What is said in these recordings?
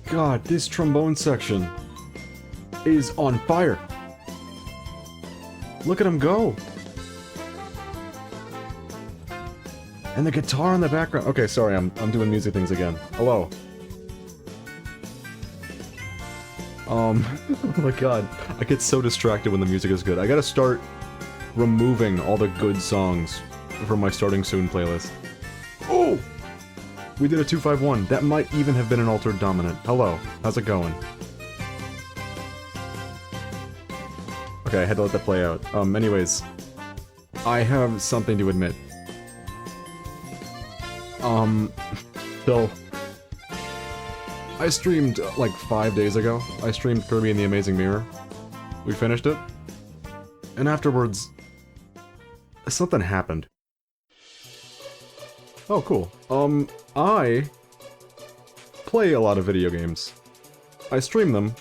god, this trombone section is on fire. Look at him go. And the guitar in the background. Okay, sorry, I'm doing music things again. Hello. Oh my god. I get so distracted when the music is good. I gotta start removing all the good songs from my starting soon playlist. Oh! We did a 2-5-1. That might even have been an altered dominant. Hello. How's it going? Okay, I had to let that play out. Anyways. I have something to admit. So... I streamed, like, 5 days ago. I streamed Kirby and the Amazing Mirror. We finished it. And afterwards... something happened. Oh, cool. I... play a lot of video games. I stream them.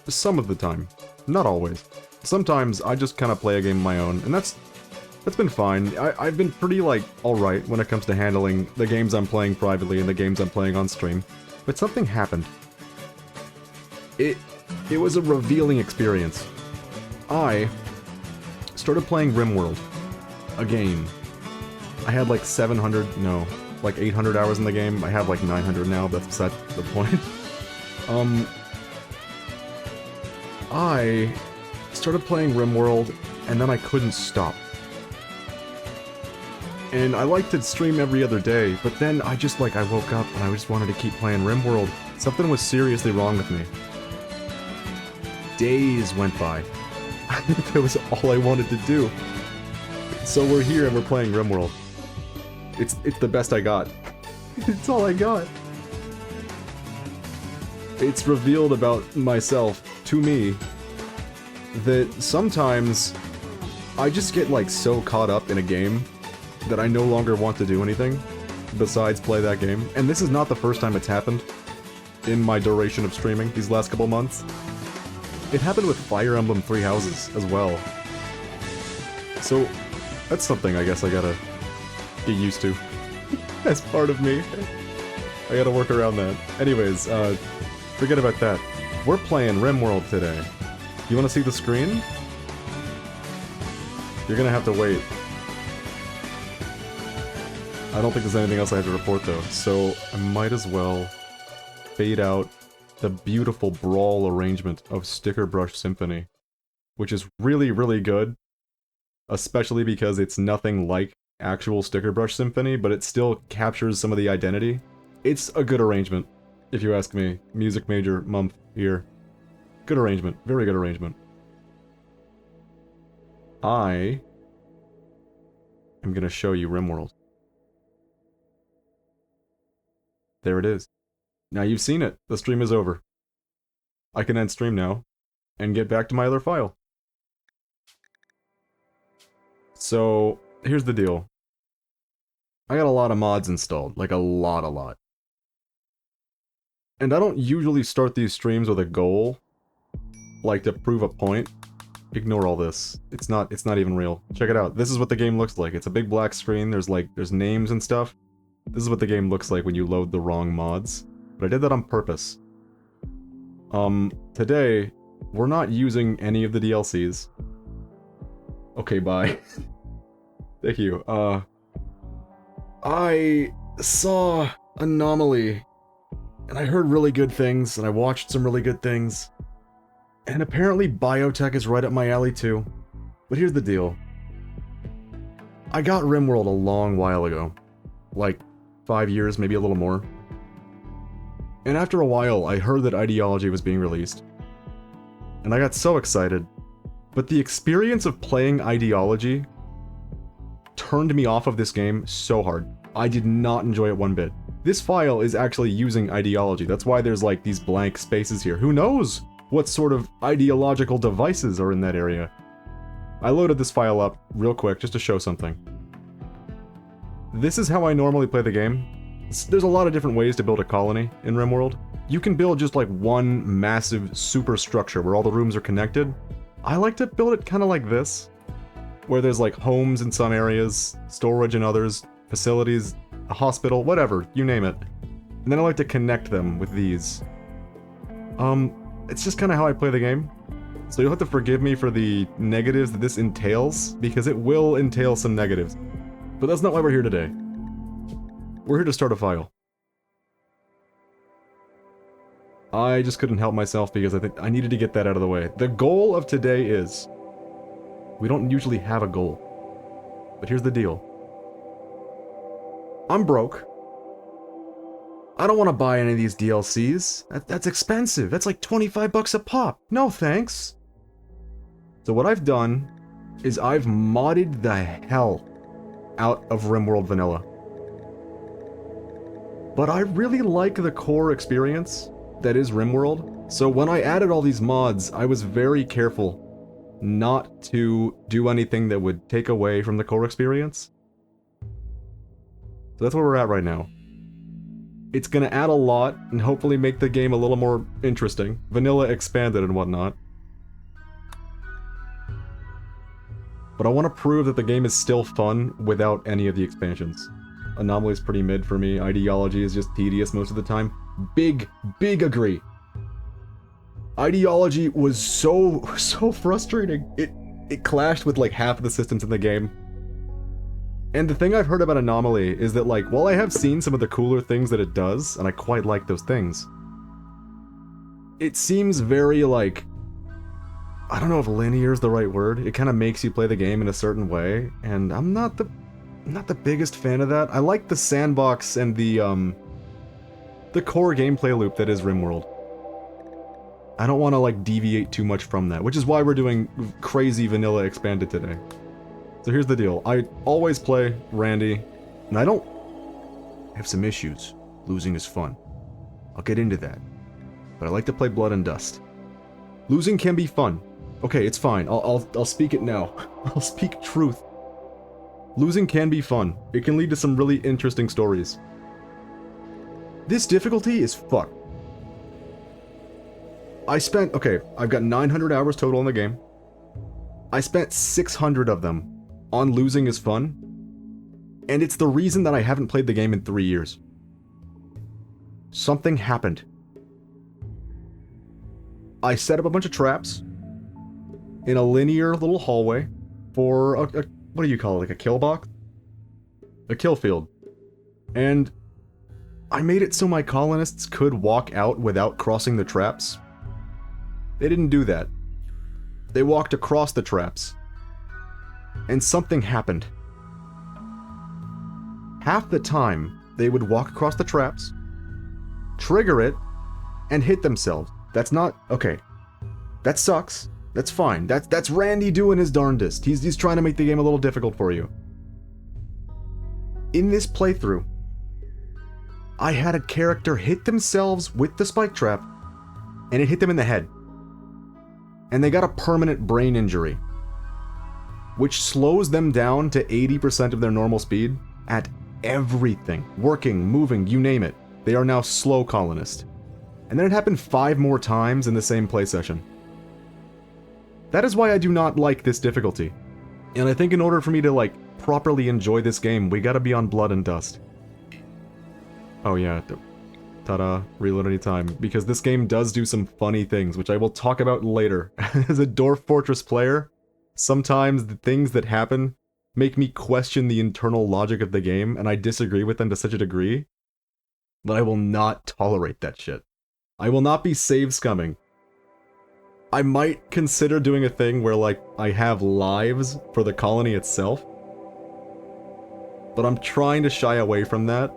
Some of the time. Not always. Sometimes I just kind of play a game of my own, and that's been fine. I've been pretty, like, alright when it comes to handling the games I'm playing privately and the games I'm playing on stream. But something happened. It was a revealing experience. I started playing Rimworld. A game. I had like 700, no, like 800 hours in the game. I have like 900 now, but that's the point. I started playing Rimworld, and then I couldn't stop. And I like to stream every other day, but then I just, like, I woke up and I just wanted to keep playing Rimworld. Something was seriously wrong with me. Days went by. That was all I wanted to do. So we're here and we're playing Rimworld. It's the best I got. It's all I got. It's revealed about myself, to me, that sometimes I just get, like, so caught up in a game that I no longer want to do anything besides play that game. And this is not the first time it's happened in my duration of streaming these last couple months. It happened with Fire Emblem Three Houses as well. So that's something I guess I gotta get used to as part of me. I gotta work around that. Anyways, forget about that. We're playing Rimworld today. You wanna see the screen? You're gonna have to wait. I don't think there's anything else I have to report though, so I might as well fade out the beautiful Brawl arrangement of Sticker Brush Symphony, which is really, really good, especially because it's nothing like actual Sticker Brush Symphony, but it still captures some of the identity. It's a good arrangement, if you ask me. Music major Mumph here. Good arrangement. Very good arrangement. I am gonna show you Rimworld. There it is. Now you've seen it. The stream is over. I can end stream now and get back to my other file. So, here's the deal. I got a lot of mods installed. Like a lot. And I don't usually start these streams with a goal, like to prove a point. Ignore all this. It's not even real. Check it out. This is what the game looks like. It's a big black screen. There's names and stuff. This is what the game looks like when you load the wrong mods. But I did that on purpose. Today, we're not using any of the DLCs. Okay, bye. Thank you. I saw Anomaly, and I heard really good things, and I watched some really good things. And apparently biotech is right up my alley too. But here's the deal. I got Rimworld a long while ago. Like, 5 years, maybe a little more. And after a while, I heard that Ideology was being released. And I got so excited. But the experience of playing Ideology turned me off of this game so hard. I did not enjoy it one bit. This file is actually using Ideology. That's why there's like these blank spaces here. Who knows what sort of ideological devices are in that area? I loaded this file up real quick just to show something. This is how I normally play the game. There's a lot of different ways to build a colony in Rimworld. You can build just like one massive superstructure where all the rooms are connected. I like to build it kind of like this, where there's like homes in some areas, storage in others, facilities, a hospital, whatever, you name it. And then I like to connect them with these. It's just kind of how I play the game. So you'll have to forgive me for the negatives that this entails, because it will entail some negatives. But that's not why we're here today. We're here to start a file. I just couldn't help myself because I think I needed to get that out of the way. The goal of today is... we don't usually have a goal. But here's the deal. I'm broke. I don't want to buy any of these DLCs. That's expensive. That's like 25 bucks a pop. No thanks. So what I've done is I've modded the hell out of Rimworld Vanilla. But I really like the core experience that is Rimworld. So when I added all these mods, I was very careful not to do anything that would take away from the core experience. So that's where we're at right now. It's gonna add a lot, and hopefully make the game a little more interesting. Vanilla expanded and whatnot. But I want to prove that the game is still fun without any of the expansions. Anomaly is pretty mid for me. Ideology is just tedious most of the time. Big agree. Ideology was so frustrating. It clashed with like half of the systems in the game. And the thing I've heard about Anomaly is that, like, while I have seen some of the cooler things that it does, and I quite like those things, it seems very, like, I don't know if linear is the right word. It kind of makes you play the game in a certain way, and I'm not the biggest fan of that. I like the sandbox and the core gameplay loop that is Rimworld. I don't want to, like, deviate too much from that, which is why we're doing crazy vanilla expanded today. So here's the deal. I always play Randy, and I don't have some issues. Losing is fun. I'll get into that. But I like to play Blood and Dust. Losing can be fun. Okay, it's fine. I'll speak it now. I'll speak truth. Losing can be fun. It can lead to some really interesting stories. This difficulty is fucked. Okay, I've got 900 hours total in the game. I spent 600 of them on Losing is Fun, and it's the reason that I haven't played the game in 3 years. Something happened. I set up a bunch of traps in a linear little hallway for a what do you call it, like a kill box? A kill field. And I made it so my colonists could walk out without crossing the traps. They didn't do that. They walked across the traps. And something happened. Half the time, they would walk across the traps, trigger it, and hit themselves. That's not... okay. That sucks. That's fine. That's Randy doing his darndest. He's trying to make the game a little difficult for you. In this playthrough, I had a character hit themselves with the spike trap, and it hit them in the head. And they got a permanent brain injury, which slows them down to 80% of their normal speed at everything. Working, moving, you name it. They are now slow colonist. And then it happened 5 more times in the same play session. That is why I do not like this difficulty. And I think in order for me to, like, properly enjoy this game, we gotta be on Blood and Dust. Oh yeah, ta-da, reload anytime. Because this game does do some funny things, which I will talk about later. As a Dwarf Fortress player, sometimes the things that happen make me question the internal logic of the game, and I disagree with them to such a degree that I will not tolerate that shit. I will not be save scumming. I might consider doing a thing where, like, I have lives for the colony itself, but I'm trying to shy away from that.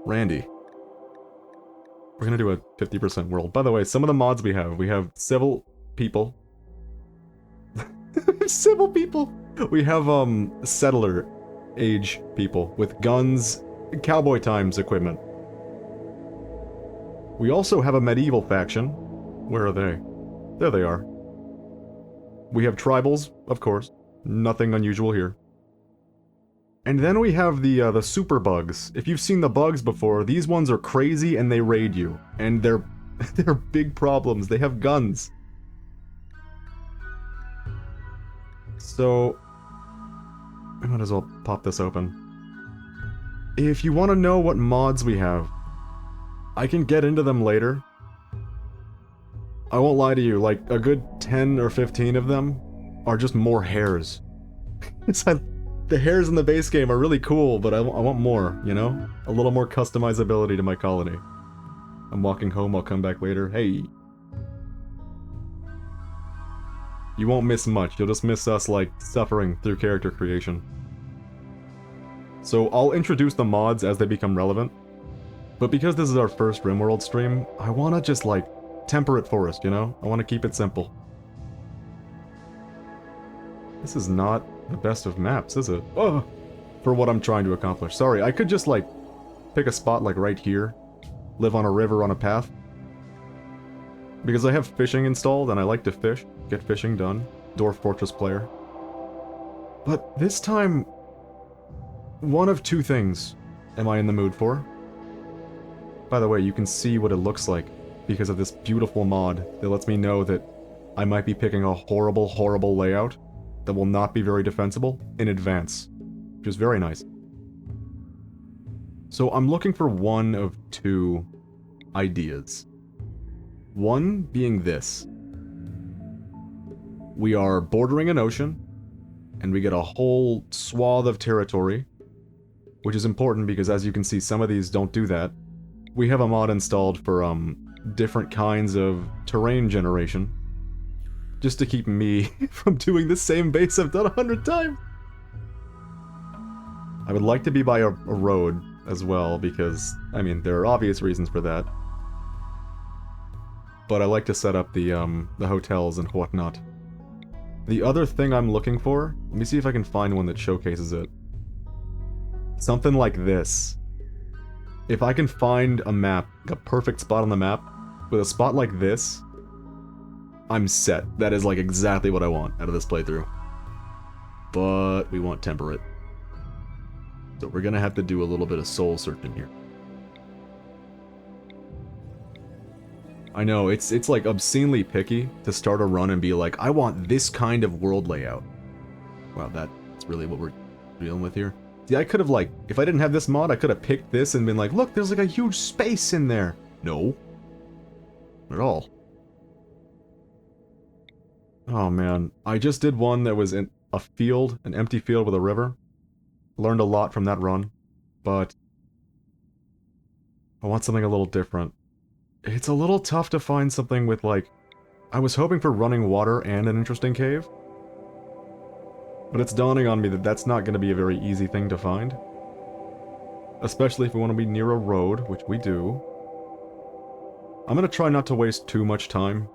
Randy. We're gonna do a 50% world. By the way, some of the mods we have civil people. Civil people! We have, settler age people with guns, cowboy times equipment. We also have a medieval faction. Where are they? There they are. We have tribals, of course. Nothing unusual here. And then we have the super bugs. If you've seen the bugs before, these ones are crazy and they raid you. And they're big problems. They have guns. So, I might as well pop this open. If you want to know what mods we have, I can get into them later. I won't lie to you, like, a good 10 or 15 of them are just more hairs. It's like, the hairs in the base game are really cool, but I want more, you know? A little more customizability to my colony. I'm walking home, I'll come back later. Hey. You won't miss much, you'll just miss us, like, suffering through character creation. So I'll introduce the mods as they become relevant. But because this is our first Rimworld stream, I wanna just, like, temperate forest, you know? I wanna keep it simple. This is not the best of maps, is it? Oh! For what I'm trying to accomplish. Sorry, I could just, like, pick a spot, like, right here. Live on a river on a path. Because I have fishing installed, and I like to fish. Get fishing done. Dwarf Fortress player. But this time, one of two things am I in the mood for. By the way, you can see what it looks like because of this beautiful mod that lets me know that I might be picking a horrible, horrible layout that will not be very defensible in advance, which is very nice. So I'm looking for one of two ideas. One being this. We are bordering an ocean, and we get a whole swath of territory, which is important because as you can see, some of these don't do that. We have a mod installed for, different kinds of terrain generation. Just to keep me from doing the same base I've done 100 times! I would like to be by a road as well, because, I mean, there are obvious reasons for that. But I like to set up the hotels and whatnot. The other thing I'm looking for, let me see if I can find one that showcases it. Something like this. If I can find a map, a perfect spot on the map, with a spot like this, I'm set. That is like exactly what I want out of this playthrough. But we want temperate. So we're gonna have to do a little bit of soul searching here. I know, it's like obscenely picky to start a run and be like, I want this kind of world layout. Wow, that's really what we're dealing with here. See, I could have like, if I didn't have this mod, I could have picked this and been like, look, there's like a huge space in there. No. Not at all. Oh man, I just did one that was in a field, an empty field with a river. Learned a lot from that run, but I want something a little different. It's a little tough to find something with like, I was hoping for running water and an interesting cave. But it's dawning on me that that's not going to be a very easy thing to find. Especially if we want to be near a road, which we do. I'm going to try not to waste too much time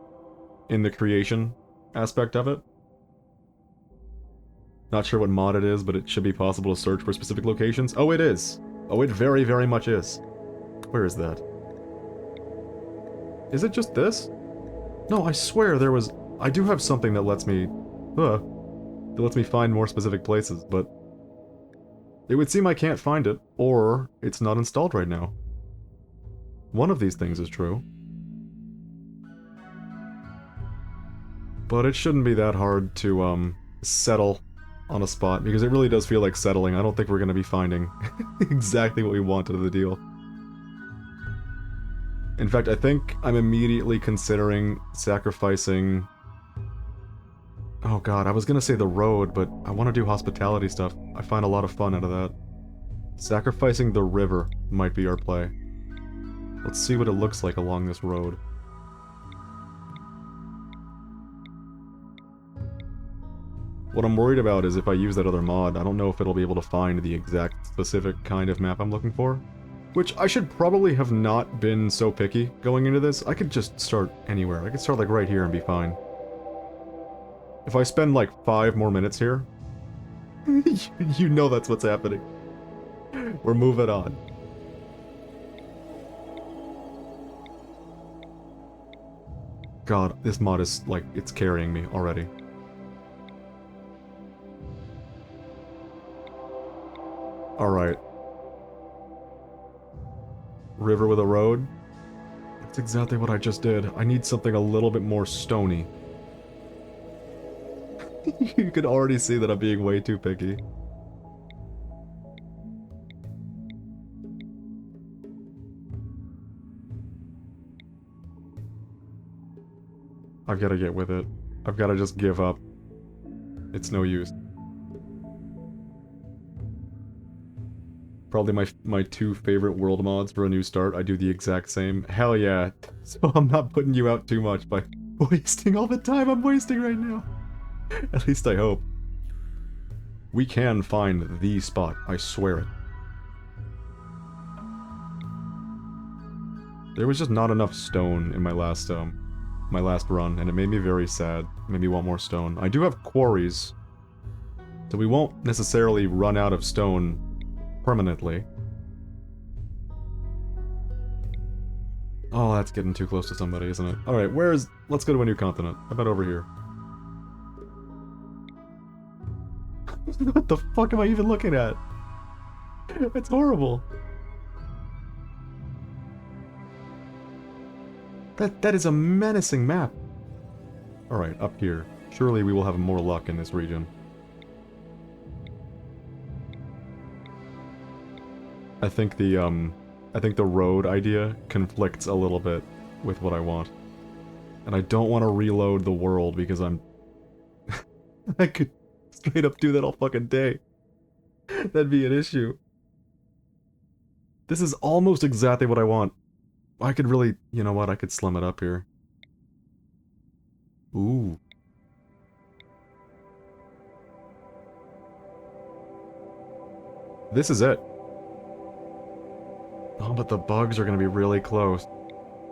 in the creation aspect of it. Not sure what mod it is, but it should be possible to search for specific locations. Oh, it is! Oh, it very, very much is. Where is that? Is it just this? No, I swear there was... I do have something that lets me... that lets me find more specific places, but... it would seem I can't find it, or it's not installed right now. One of these things is true. But it shouldn't be that hard to, settle on a spot, because it really does feel like settling. I don't think we're going to be finding exactly what we wanted of the deal. In fact, I think I'm immediately considering sacrificing... oh god, I was gonna say the road, but I want to do hospitality stuff. I find a lot of fun out of that. Sacrificing the river might be our play. Let's see what it looks like along this road. What I'm worried about is if I use that other mod, I don't know if it'll be able to find the exact specific kind of map I'm looking for. Which I should probably have not been so picky going into this. I could just start anywhere. I could start like right here and be fine. If I spend like 5 more minutes here, you know that's what's happening. We're moving on. God, this mod is like, it's carrying me already. Alright. River with a road? That's exactly what I just did. I need something a little bit more stony. You can already see that I'm being way too picky. I've got to get with it. I've got to just give up. It's no use. Probably my two favorite world mods for a new start. I do the exact same. Hell yeah. So I'm not putting you out too much by wasting all the time I'm wasting right now. At least I hope. We can find the spot. I swear it. There was just not enough stone in my last run, and it made me very sad. It made me want more stone. I do have quarries, so we won't necessarily run out of stone permanently. Oh, that's getting too close to somebody, isn't it? Alright, let's go to a new continent. How about over here? What the fuck am I even looking at? It's horrible. That is a menacing map. Alright, up here. Surely we will have more luck in this region. I think the road idea conflicts a little bit with what I want. And I don't want to reload the world because I'm... I could straight up do that all fucking day. That'd be an issue. This is almost exactly what I want. I could really... You know what? I could slim it up here. Ooh. This is it. Oh, but the bugs are going to be really close.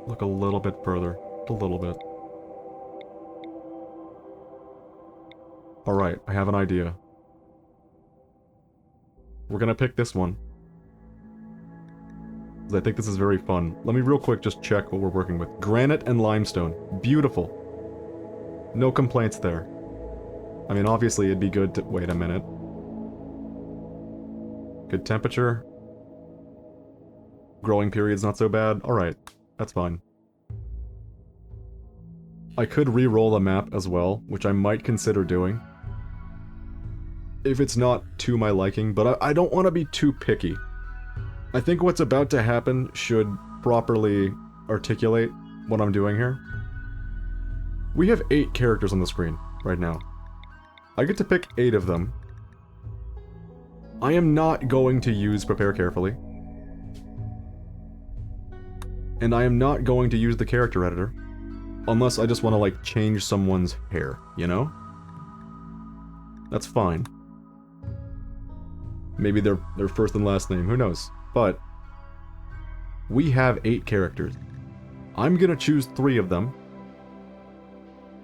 Look a little bit further. A little bit. Alright, I have an idea. We're going to pick this one. I think this is very fun. Let me real quick just check what we're working with. Granite and limestone. Beautiful. No complaints there. I mean, obviously it'd be good to... Wait a minute. Good temperature. Growing period's not so bad. Alright, that's fine. I could re-roll the map as well, which I might consider doing. If it's not to my liking, but I don't want to be too picky. I think what's about to happen should properly articulate what I'm doing here. We have 8 characters on the screen right now. I get to pick 8 of them. I am not going to use Prepare Carefully. And I am not going to use the character editor. Unless I just want to, like, change someone's hair, you know? That's fine. Maybe their first and last name, who knows? But we have 8 characters. I'm gonna choose 3 of them.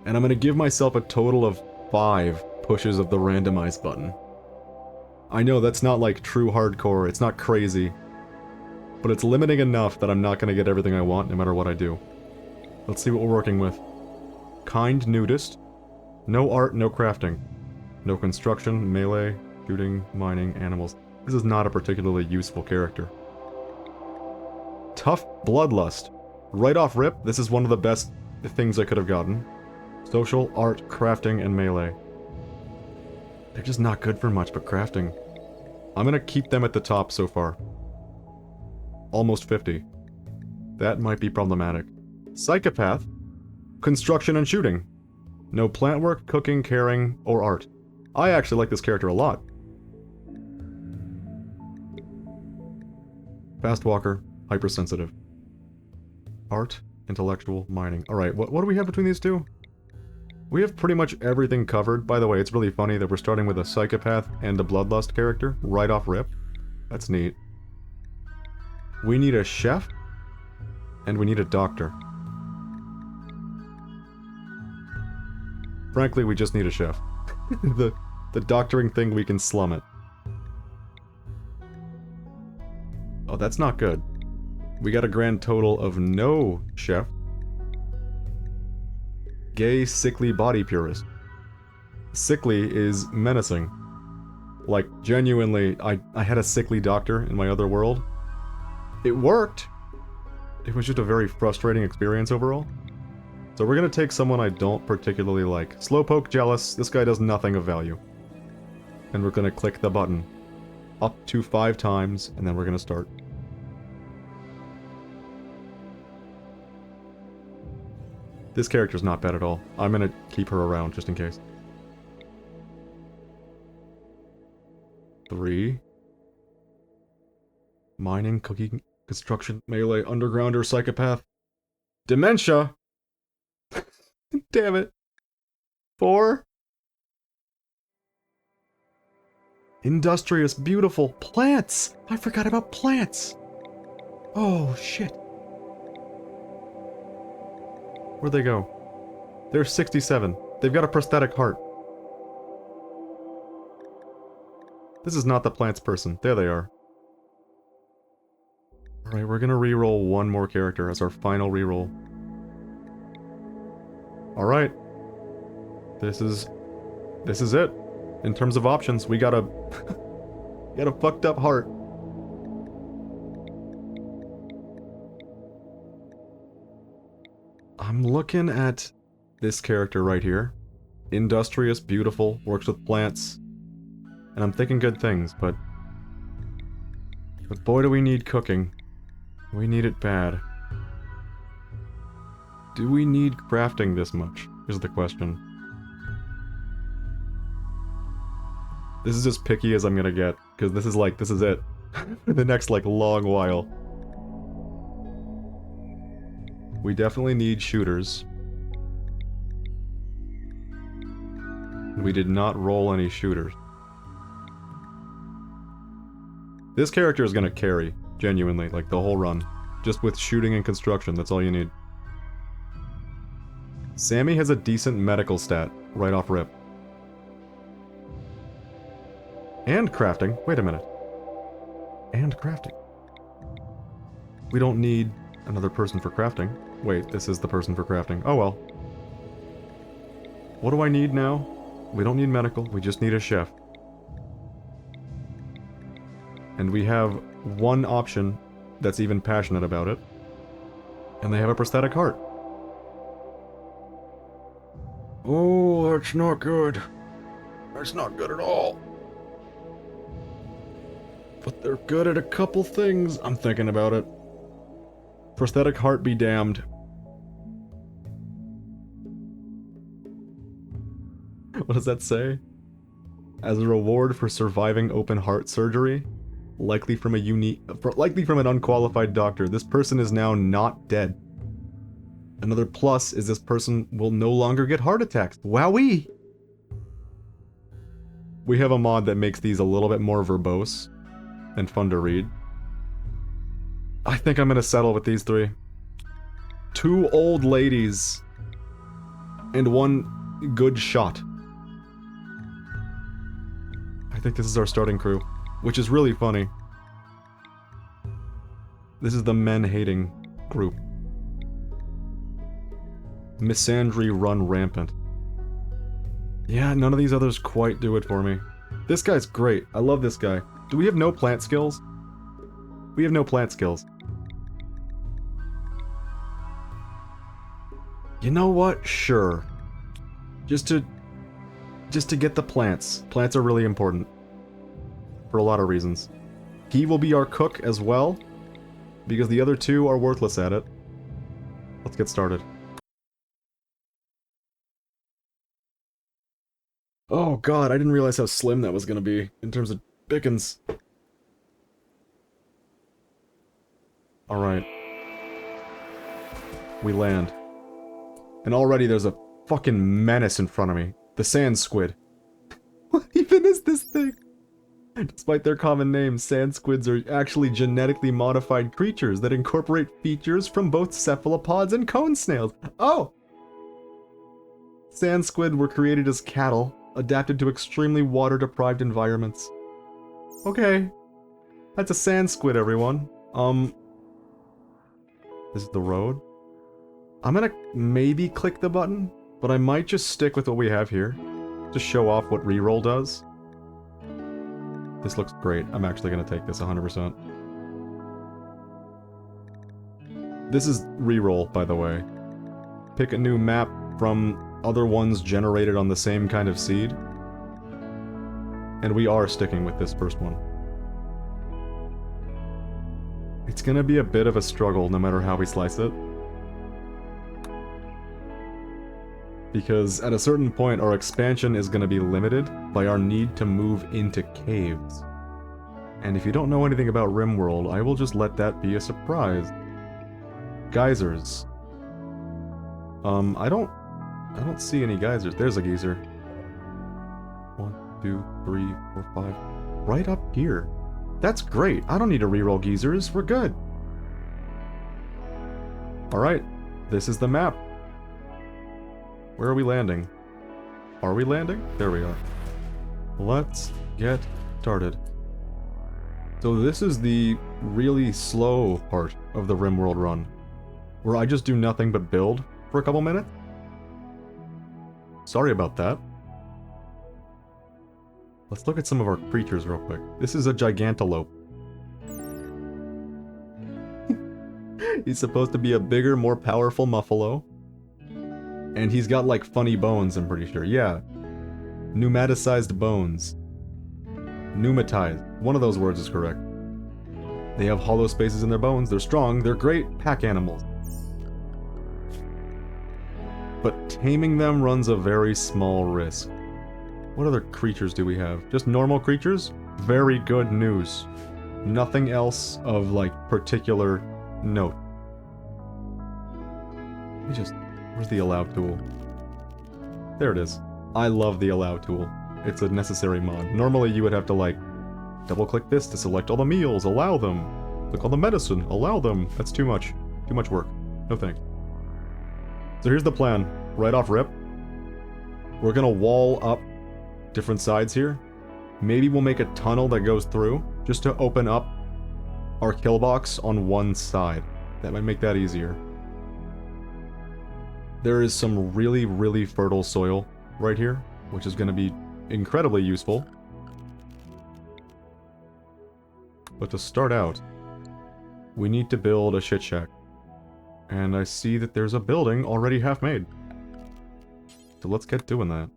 And I'm gonna give myself a total of 5 pushes of the randomize button. I know that's not like true hardcore, it's not crazy. But it's limiting enough that I'm not gonna get everything I want no matter what I do. Let's see what we're working with. Kind nudist. No art, no crafting. No construction, melee, shooting, mining, animals. This is not a particularly useful character. Tough bloodlust. Right off rip, this is one of the best things I could have gotten. Social, art, crafting, and melee. They're just not good for much, but crafting. I'm gonna keep them at the top so far. Almost 50. That might be problematic. Psychopath. Construction and shooting. No plant work, cooking, caring, or art. I actually like this character a lot. Fast walker, hypersensitive. Art, intellectual, mining. Alright, what do we have between these two? We have pretty much everything covered. By the way, it's really funny that we're starting with a psychopath and a bloodlust character right off rip. That's neat. We need a chef, and we need a doctor. Frankly, we just need a chef. The doctoring thing, we can slum it. Oh, that's not good. We got a grand total of no chef. Gay, sickly body purist. Sickly is menacing. Like, genuinely, I had a sickly doctor in my other world. It worked. It was just a very frustrating experience overall. So we're gonna take someone I don't particularly like. Slowpoke, jealous, this guy does nothing of value. And we're gonna click the button. Up to 5 times, and then we're gonna start. This character's not bad at all. I'm gonna keep her around, just in case. 3. Mining, cooking, construction, melee, undergrounder, psychopath. Dementia! Damn it. 4. Industrious, beautiful, plants! I forgot about plants! Oh, shit. Where'd they go? They're 67. They've got a prosthetic heart. This is not the plants person. There they are. Alright, we're gonna reroll one more character as our final reroll. Alright. This is it. In terms of options, we got a... got a fucked up heart. I'm looking at this character right here. Industrious, beautiful, works with plants. And I'm thinking good things, but boy do we need cooking. We need it bad. Do we need crafting this much, is the question. This is as picky as I'm gonna get, because this is it. For the next, long while. We definitely need shooters. We did not roll any shooters. This character is gonna carry, genuinely, the whole run. Just with shooting and construction, that's all you need. Sammy has a decent medical stat, right off rip. And crafting. Wait a minute. And crafting. We don't need another person for crafting. Wait, this is the person for crafting. Oh well. What do I need now? We don't need medical, we just need a chef. And we have one option that's even passionate about it. And they have a prosthetic heart. Oh, that's not good. That's not good at all. But they're good at a couple things. I'm thinking about it. Prosthetic heart be damned. What does that say? As a reward for surviving open heart surgery, likely from an unqualified doctor, this person is now not dead. Another plus is this person will no longer get heart attacks. Wowee! We have a mod that makes these a little bit more verbose and fun to read. I think I'm gonna settle with these 3. 2 old ladies and 1 good shot. I think this is our starting crew, which is really funny. This is the men-hating group. Misandry run rampant. Yeah, none of these others quite do it for me. This guy's great. I love this guy. Do we have no plant skills? We have no plant skills. You know what? Sure. Just to get the plants. Plants are really important. For a lot of reasons. He will be our cook as well, because the other 2 are worthless at it. Let's get started. Oh god, I didn't realize how slim that was gonna be, in terms of pickings. Alright. We land. And already there's a fucking menace in front of me. The sand squid. What even is this thing? Despite their common name, sand squids are actually genetically modified creatures that incorporate features from both cephalopods and cone snails. Oh! Sand squid were created as cattle, adapted to extremely water-deprived environments. Okay. That's a sand squid, everyone. This is the road. I'm gonna maybe click the button, but I might just stick with what we have here. To show off what reroll does. This looks great. I'm actually gonna take this 100%. This is reroll, by the way. Pick a new map from other ones generated on the same kind of seed. And we are sticking with this first one. It's gonna be a bit of a struggle no matter how we slice it. Because at a certain point, our expansion is going to be limited by our need to move into caves. And if you don't know anything about Rimworld, I will just let that be a surprise. Geysers. I don't see any geysers. There's a geyser. 1, 2, 3, 4, 5. Right up here. That's great. I don't need to reroll geysers. We're good. Alright. This is the map. Where are we landing? Are we landing? There we are. Let's get started. So this is the really slow part of the Rimworld run, where I just do nothing but build for a couple minutes. Sorry about that. Let's look at some of our creatures real quick. This is a gigantalope. He's supposed to be a bigger, more powerful muffalo. And he's got, like, funny bones, I'm pretty sure. Yeah. Pneumaticized bones. Pneumatized. One of those words is correct. They have hollow spaces in their bones. They're strong. They're great pack animals. But taming them runs a very small risk. What other creatures do we have? Just normal creatures? Very good news. Nothing else of, like, particular note. Let me just... Where's the allow tool? There it is. I love the allow tool. It's a necessary mod. Normally you would have to, like, double-click this to select all the meals, allow them. Click all the medicine, allow them. That's too much. Too much work. No thanks. So here's the plan. Right off rip. We're gonna wall up different sides here. Maybe we'll make a tunnel that goes through, just to open up our kill box on one side. That might make that easier. There is some really, really fertile soil right here, which is going to be incredibly useful. But to start out, we need to build a shit shack. And I see that there's a building already half made. So let's get doing that.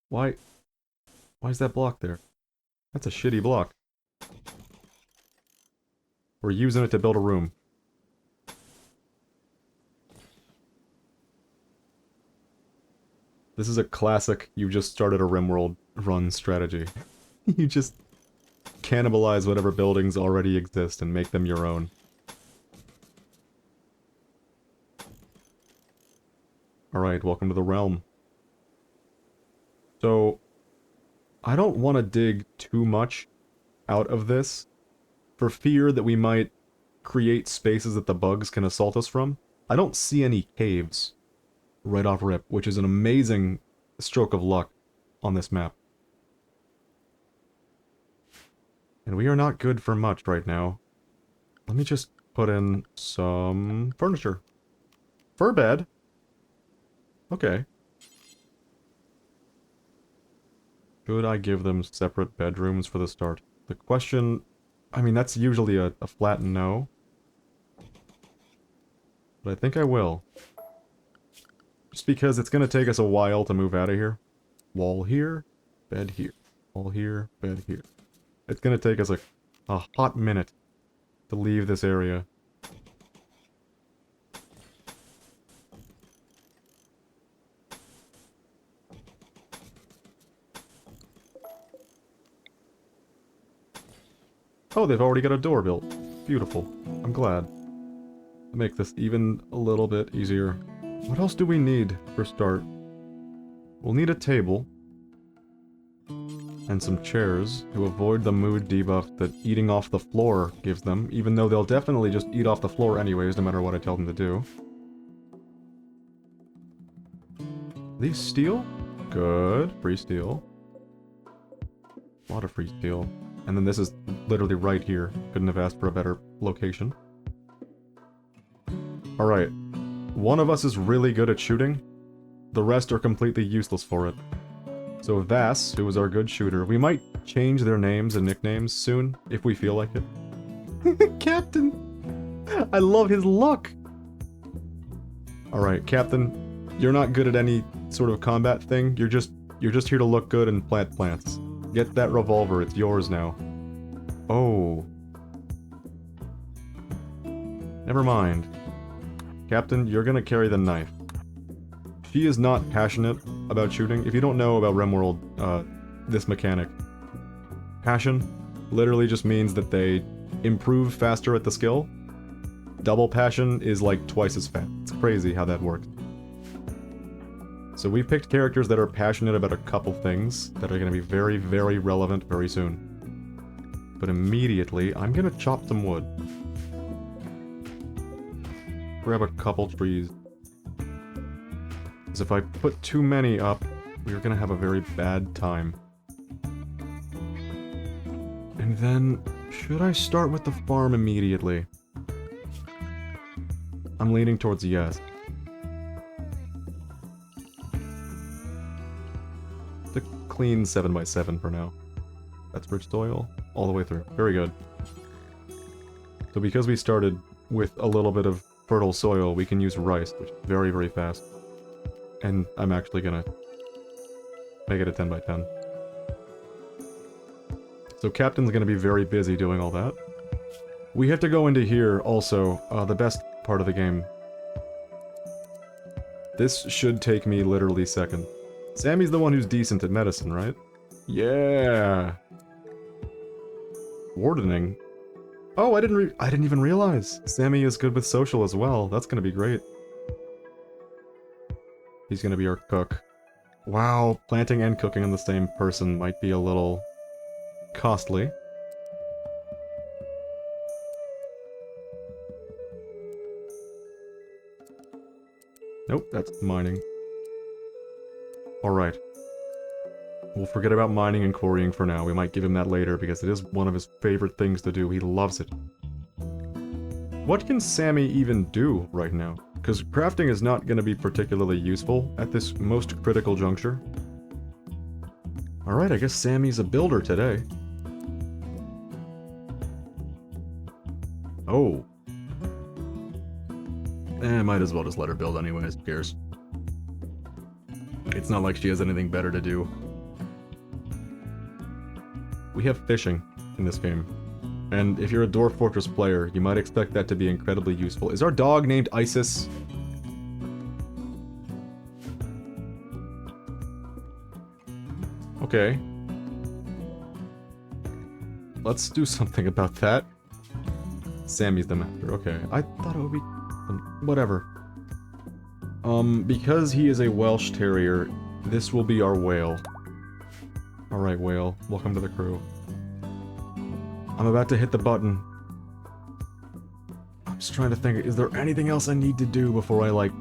Why is that block there? That's a shitty block. We're using it to build a room. This is a classic, you just started a Rimworld run strategy. You just cannibalize whatever buildings already exist and make them your own. Alright, welcome to the realm. So, I don't want to dig too much out of this, for fear that we might create spaces that the bugs can assault us from. I don't see any caves right off rip, which is an amazing stroke of luck on this map. And we are not good for much right now. Let me just put in some furniture. Fur bed? Okay. Should I give them separate bedrooms for the start? The question... I mean, that's usually a flat no. But I think I will. Just because it's gonna take us a while to move out of here. Wall here, bed here. Wall here, bed here. It's gonna take us a hot minute to leave this area. Oh, they've already got a door built. Beautiful. I'm glad. To make this even a little bit easier. What else do we need for start? We'll need a table. And some chairs to avoid the mood debuff that eating off the floor gives them, even though they'll definitely just eat off the floor anyways, no matter what I tell them to do. These steel? Good. Free steel. A lot of free steel. And then this is literally right here. Couldn't have asked for a better location. Alright. One of us is really good at shooting. The rest are completely useless for it. So Vass, who is our good shooter, we might change their names and nicknames soon, if we feel like it. Captain! I love his look! Alright, Captain, you're not good at any sort of combat thing, you're just here to look good and plant plants. Get that revolver, it's yours now. Oh. Never mind. Captain, you're gonna carry the knife. She is not passionate about shooting. If you don't know about Rimworld, this mechanic, passion literally just means that they improve faster at the skill. Double passion is like twice as fast. It's crazy how that works. So we picked characters that are passionate about a couple things that are going to be very, very relevant very soon. But immediately, I'm going to chop some wood. Grab a couple trees. Because if I put too many up, we're going to have a very bad time. And then, should I start with the farm immediately? I'm leaning towards yes. The clean 7x7 for now. That's rich soil all the way through. Very good. So because we started with a little bit of fertile soil, we can use rice, which is very, very fast. And I'm actually gonna make it a 10x10. So Captain's gonna be very busy doing all that. We have to go into here also, the best part of the game. This should take me literally seconds. Sammy's the one who's decent at medicine, right? Yeah! Wardening? Oh, I didn't even realize! Sammy is good with social as well. That's gonna be great. He's gonna be our cook. Wow, planting and cooking on the same person might be a little costly. Nope, that's mining. Alright. We'll forget about mining and quarrying for now. We might give him that later because it is one of his favorite things to do. He loves it. What can Sammy even do right now? Because crafting is not going to be particularly useful at this most critical juncture. Alright, I guess Sammy's a builder today. Oh. Might as well just let her build anyways, who cares? It's not like she has anything better to do. We have fishing in this game. And if you're a Dwarf Fortress player, you might expect that to be incredibly useful. Is our dog named Isis? Okay. Let's do something about that. Sammy's the master. Okay. I thought it would be... whatever. Because he is a Welsh Terrier, this will be our whale. Alright, whale. Welcome to the crew. I'm about to hit the button. I'm just trying to think, is there anything else I need to do before I, like,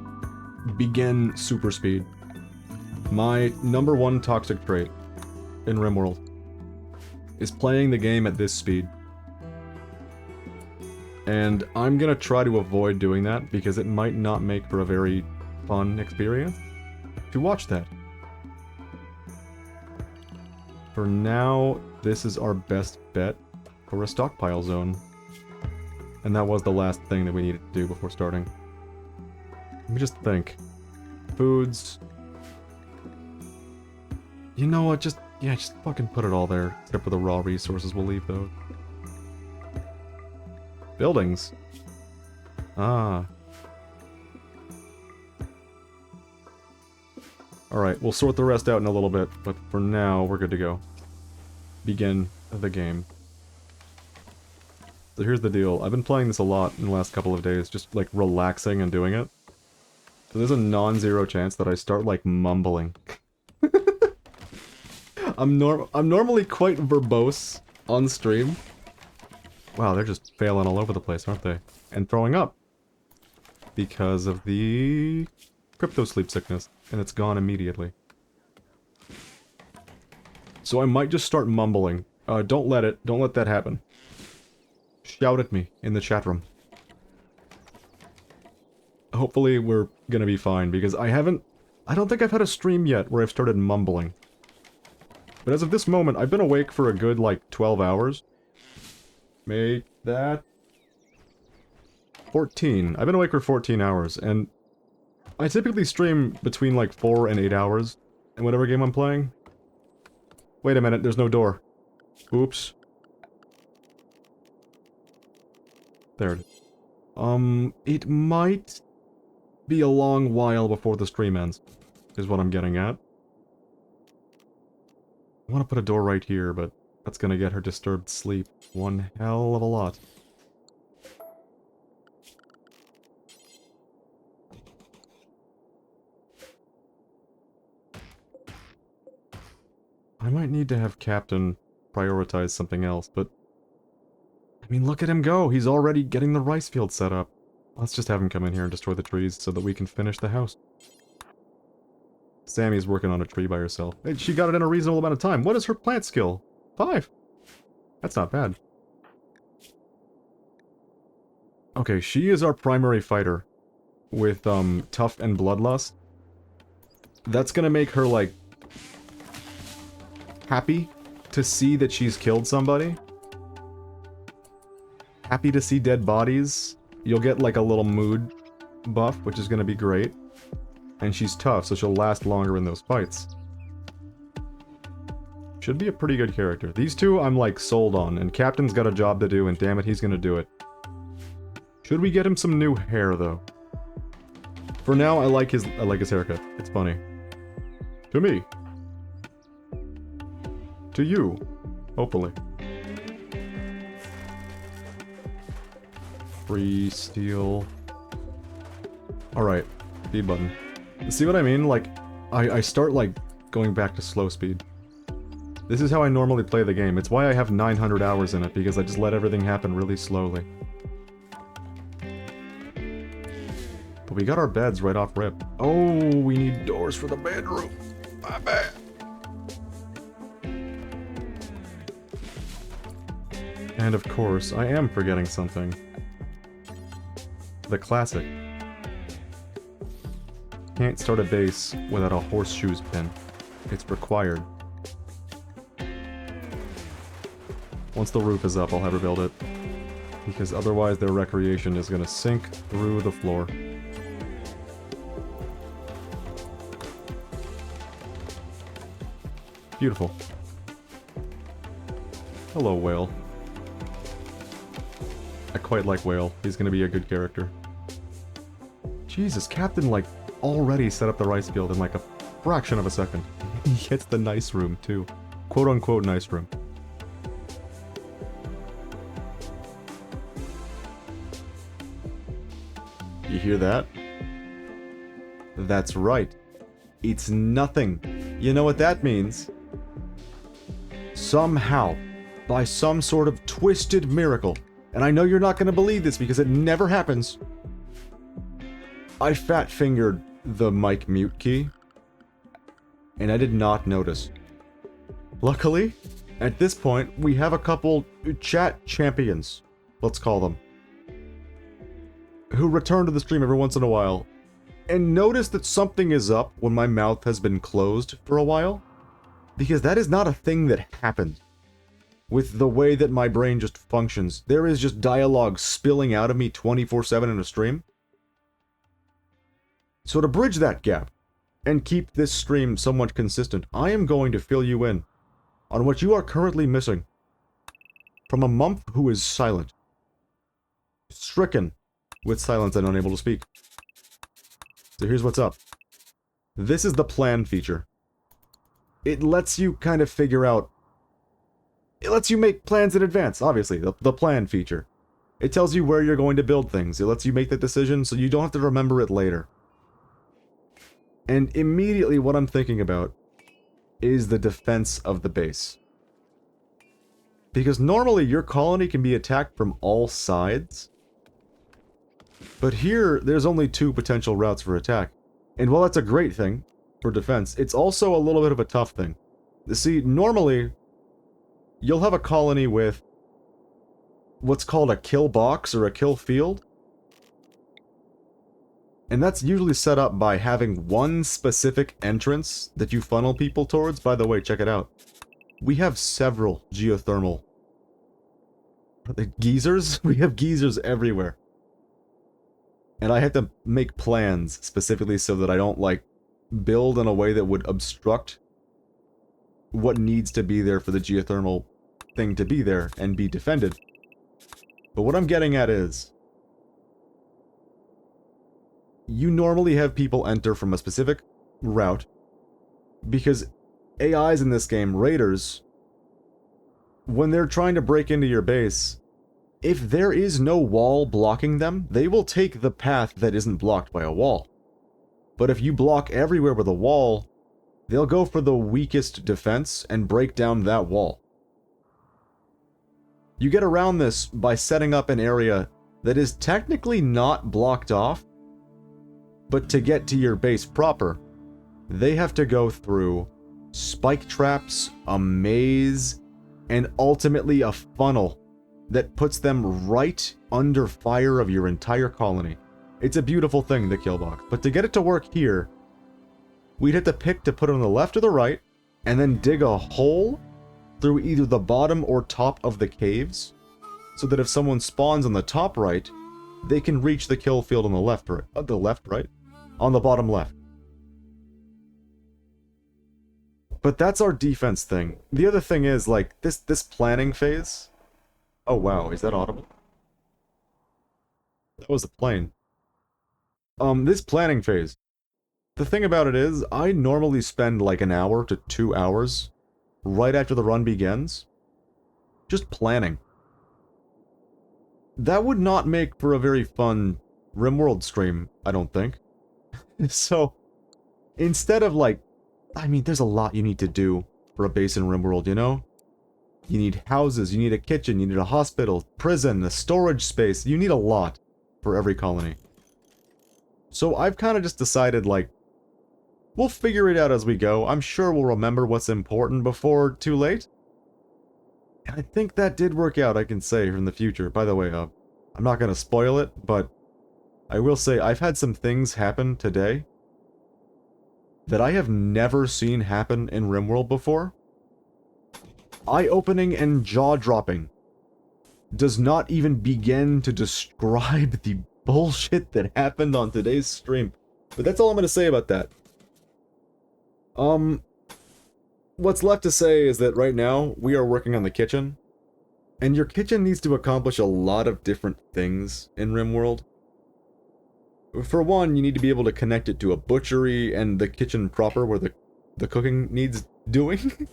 begin super speed? My #1 toxic trait in Rimworld is playing the game at this speed. And I'm gonna try to avoid doing that because it might not make for a very fun experience to watch that. For now, this is our best bet for a stockpile zone. And that was the last thing that we needed to do before starting. Let me just think. Foods. You know what, just fucking put it all there. Except for the raw resources, we'll leave those. Buildings. Ah. Alright, we'll sort the rest out in a little bit, but for now, we're good to go. Begin the game. So here's the deal. I've been playing this a lot in the last couple of days, just, like, relaxing and doing it. So there's a non-zero chance that I start, like, mumbling. I'm normally quite verbose on stream. Wow, they're just failing all over the place, aren't they? And throwing up. Because of the crypto sleep sickness. And it's gone immediately. So I might just start mumbling. Don't let that happen. Shout at me in the chat room. Hopefully we're gonna be fine, because I don't think I've had a stream yet where I've started mumbling. But as of this moment, I've been awake for a good, like, 12 hours. Make that 14. I've been awake for 14 hours, and I typically stream between like 4 and 8 hours in whatever game I'm playing. Wait a minute, there's no door. Oops. There it is. It might be a long while before the stream ends, is what I'm getting at. I want to put a door right here, but that's gonna get her disturbed sleep one hell of a lot. I might need to have Captain prioritize something else, but... I mean, look at him go! He's already getting the rice field set up. Let's just have him come in here and destroy the trees so that we can finish the house. Sammy's working on a tree by herself. Hey, she got it in a reasonable amount of time. What is her plant skill? 5. That's not bad. Okay, she is our primary fighter with, Tough and Bloodlust. That's gonna make her, like, happy to see that she's killed somebody. Happy to see dead bodies. You'll get, like, a little mood buff, which is gonna be great. And she's tough, so she'll last longer in those fights. Should be a pretty good character. These two I'm, like, sold on, and Captain's got a job to do, and damn it, he's gonna do it. Should we get him some new hair, though? For now, I like his haircut. It's funny. To me. To you. Hopefully. Free steel. Alright. B button. See what I mean? Like, I start, like, going back to slow speed. This is how I normally play the game. It's why I have 900 hours in it, because I just let everything happen really slowly. But we got our beds right off rip. Oh, we need doors for the bedroom. My bad. And of course, I am forgetting something. The classic. Can't start a base without a horseshoes pin. It's required. Once the roof is up, I'll have her build it. Because otherwise their recreation is gonna sink through the floor. Beautiful. Hello, Whale. I quite like Whale. He's gonna be a good character. Jesus, Captain, like, already set up the rice field in, like, a fraction of a second. He hits the nice room, too. Quote-unquote nice room. You hear that? That's right. It's nothing. You know what that means? Somehow, by some sort of twisted miracle, and I know you're not going to believe this because it never happens, I fat-fingered the mic mute key, and I did not notice. Luckily, at this point, we have a couple chat champions, let's call them, who return to the stream every once in a while, and notice that something is up when my mouth has been closed for a while, because that is not a thing that happens. With the way that my brain just functions, there is just dialogue spilling out of me 24/7 in a stream. So to bridge that gap, and keep this stream somewhat consistent, I am going to fill you in on what you are currently missing from a Mumph who is silent. Stricken with silence and unable to speak. So here's what's up. This is the plan feature. It lets you kind of figure out... It lets you make plans in advance, obviously, the plan feature. It tells you where you're going to build things. It lets you make the decision so you don't have to remember it later. And immediately what I'm thinking about is the defense of the base. Because normally your colony can be attacked from all sides. But here, there's only 2 potential routes for attack. And while that's a great thing for defense, it's also a little bit of a tough thing. See, normally, you'll have a colony with what's called a kill box or a kill field. And that's usually set up by having one specific entrance that you funnel people towards. By the way, check it out. We have several geothermal... Are they geysers? We have geysers everywhere. And I have to make plans specifically so that I don't, like, build in a way that would obstruct what needs to be there for the geothermal thing to be there and be defended. But what I'm getting at is, you normally have people enter from a specific route, because AIs in this game, raiders, when they're trying to break into your base, if there is no wall blocking them, they will take the path that isn't blocked by a wall. But if you block everywhere with a wall, they'll go for the weakest defense and break down that wall. You get around this by setting up an area that is technically not blocked off, but to get to your base proper, they have to go through spike traps, a maze, and ultimately a funnel that puts them right under fire of your entire colony. It's a beautiful thing, the kill box, but to get it to work here, we'd have to pick to put it on the left or the right, and then dig a hole through either the bottom or top of the caves, so that if someone spawns on the top right, they can reach the kill field on the left, right? On the bottom left. But that's our defense thing. The other thing is, like, this planning phase... Oh wow, is that audible? That was a plane. This planning phase. The thing about it is, I normally spend like an hour to 2 hours right after the run begins, just planning. That would not make for a very fun Rimworld stream, I don't think. So, instead of like, I mean, there's a lot you need to do for a base in Rimworld, you know? You need houses, you need a kitchen, you need a hospital, prison, a storage space, you need a lot for every colony. So I've kind of just decided, like, we'll figure it out as we go. I'm sure we'll remember what's important before too late. And I think that did work out, I can say, in the future. By the way, I'm not going to spoil it, but I will say I've had some things happen today that I have never seen happen in Rimworld before. Eye-opening and jaw-dropping. Does not even begin to describe the bullshit that happened on today's stream. But that's all I'm going to say about that. What's left to say is that right now, we are working on the kitchen. And your kitchen needs to accomplish a lot of different things in Rimworld. For one, you need to be able to connect it to a butchery and the kitchen proper where the cooking needs doing.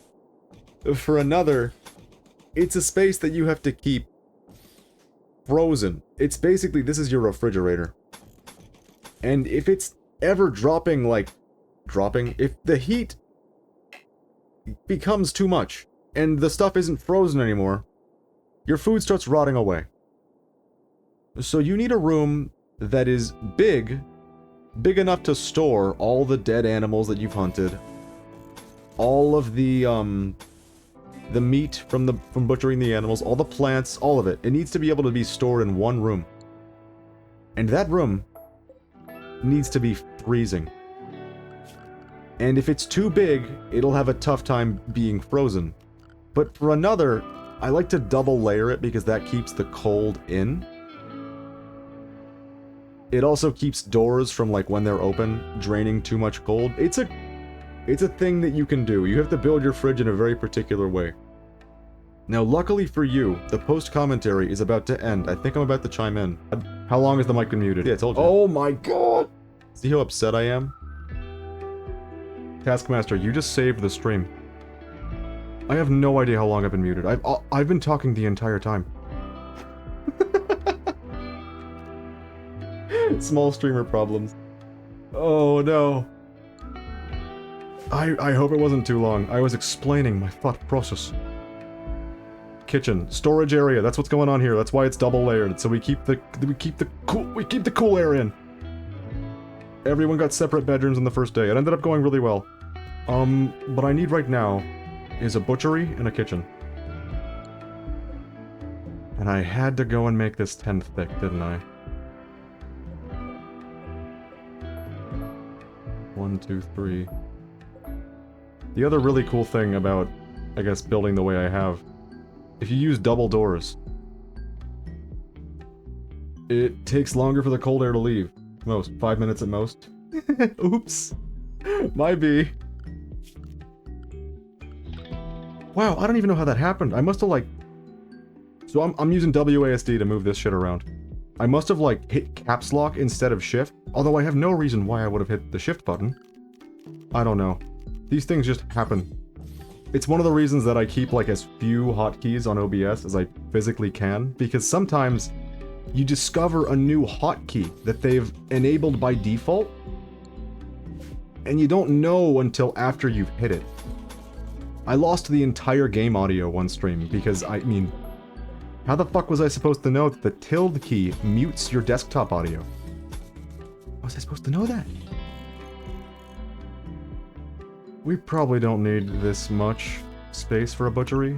For another, it's a space that you have to keep frozen. It's basically, this is your refrigerator. And if it's ever dropping, if the heat becomes too much, and the stuff isn't frozen anymore, your food starts rotting away. So you need a room that is big enough to store all the dead animals that you've hunted, all of the meat from butchering the animals, all the plants, all of it. It needs to be able to be stored in one room. And that room needs to be freezing. And if it's too big, it'll have a tough time being frozen. But for another, I like to double layer it because that keeps the cold in. It also keeps doors from, like, when they're open, draining too much cold. It's a thing that you can do. You have to build your fridge in a very particular way. Now, luckily for you, the post-commentary is about to end. I think I'm about to chime in. How long has the mic been muted? Yeah, I told you. Oh my god! See how upset I am? Taskmaster, you just saved the stream. I have no idea how long I've been muted. I've been talking the entire time. Small streamer problems. Oh no. I hope it wasn't too long. I was explaining my thought process. Kitchen, storage area. That's what's going on here. That's why it's double layered. So we keep the cool air in. Everyone got separate bedrooms on the first day. It ended up going really well. What I need right now is a butchery and a kitchen. And I had to go and make this 10 thick, didn't I? 1, 2, 3. The other really cool thing about, I guess, building the way I have, if you use double doors, it takes longer for the cold air to leave. Most. 5 minutes at most. Oops. My bee. Wow, I don't even know how that happened. I must have, like... So I'm using WASD to move this shit around. I must have, like, hit caps lock instead of shift Although I have no reason why I would have hit the shift button. I don't know. These things just happen. It's one of the reasons that I keep like as few hotkeys on OBS as I physically can, because sometimes you discover a new hotkey that they've enabled by default, and you don't know until after you've hit it. I lost the entire game audio one stream because, I mean, how the fuck was I supposed to know that the tilde key mutes your desktop audio? How was I supposed to know that? We probably don't need this much space for a butchery.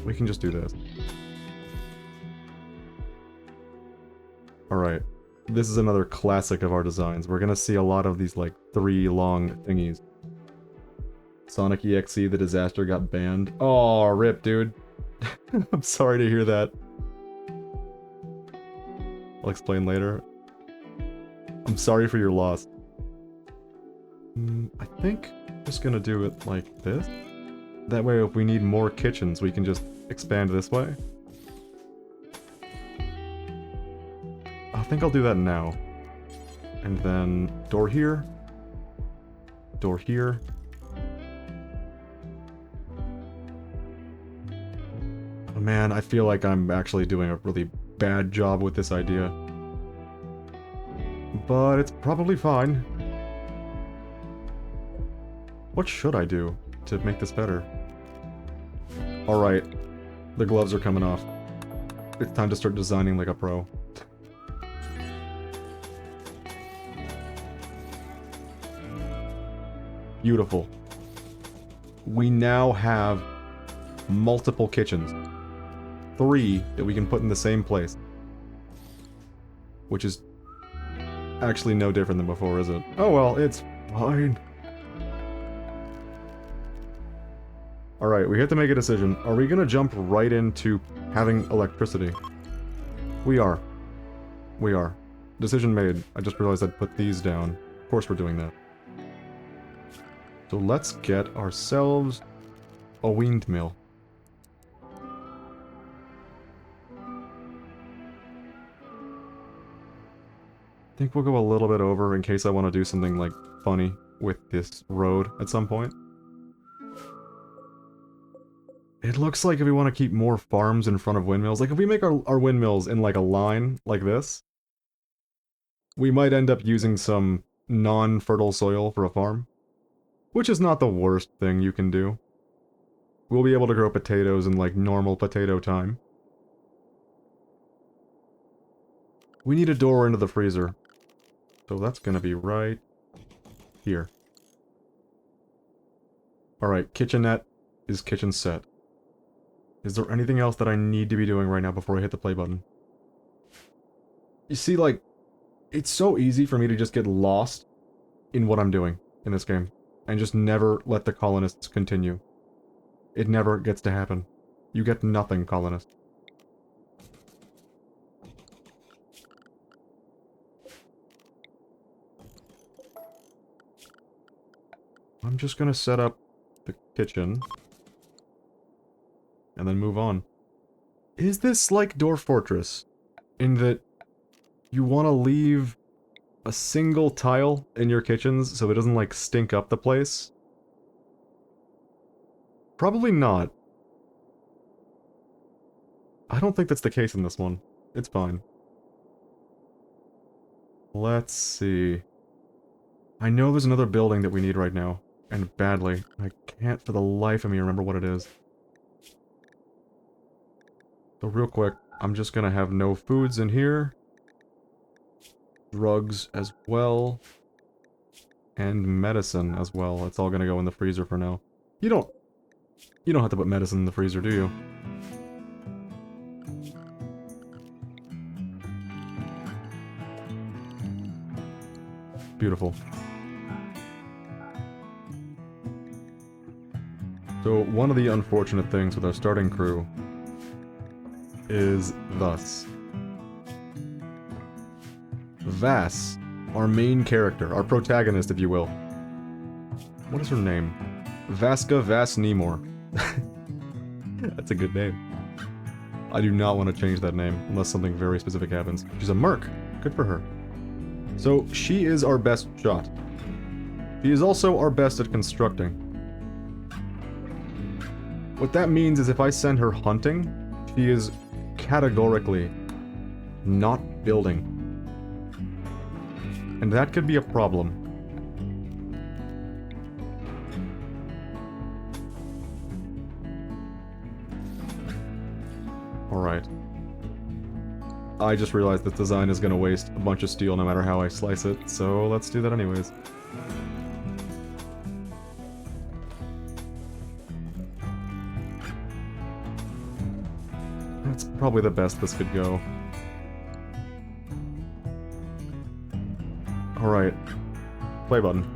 We can just do this. Alright. This is another classic of our designs. We're gonna see a lot of these, like, 3 long thingies. Sonic EXE, the disaster got banned. Oh, rip, dude. I'm sorry to hear that. I'll explain later. I'm sorry for your loss. I think I'm just gonna do it like this. That way, if we need more kitchens, we can just expand this way. I think I'll do that now. And then door here. Door here. Oh man, I feel like I'm actually doing a really bad job with this idea. But it's probably fine. What should I do to make this better? Alright, the gloves are coming off. It's time to start designing like a pro. Beautiful. We now have multiple kitchens. 3 that we can put in the same place. Which is actually no different than before, is it? Oh well, it's fine. Alright, we have to make a decision. Are we gonna jump right into having electricity? We are. We are. Decision made. I just realized I'd put these down. Of course we're doing that. So let's get ourselves a windmill. I think we'll go a little bit over in case I want to do something, like, funny with this road at some point. It looks like if we want to keep more farms in front of windmills, like if we make our windmills in, like, a line like this, we might end up using some non-fertile soil for a farm. Which is not the worst thing you can do. We'll be able to grow potatoes in, like, normal potato time. We need a door into the freezer. So that's gonna be right here. Alright, kitchenette is kitchen set. Is there anything else that I need to be doing right now before I hit the play button? You see, like, it's so easy for me to just get lost in what I'm doing in this game. And just never let the colonists continue. It never gets to happen. You get nothing, colonist. I'm just gonna set up the kitchen. And then move on. Is this like Dwarf Fortress? In that you want to leave a single tile in your kitchens so it doesn't, like, stink up the place? Probably not. I don't think that's the case in this one. It's fine. Let's see. I know there's another building that we need right now. And badly. I can't for the life of me remember what it is. So real quick, I'm just gonna have no foods in here. Drugs as well. And medicine as well. It's all gonna go in the freezer for now. You don't have to put medicine in the freezer, do you? Beautiful. So, one of the unfortunate things with our starting crew is thus. Vass, our main character, our protagonist, if you will. What is her name? Vaska Vass Nemor. That's a good name. I do not want to change that name, unless something very specific happens. She's a merc. Good for her. So, she is our best shot. She is also our best at constructing. What that means is if I send her hunting, she is categorically not building. And that could be a problem. Alright. I just realized this design is gonna waste a bunch of steel no matter how I slice it, so let's do that anyways. That's probably the best this could go. Alright. Play button.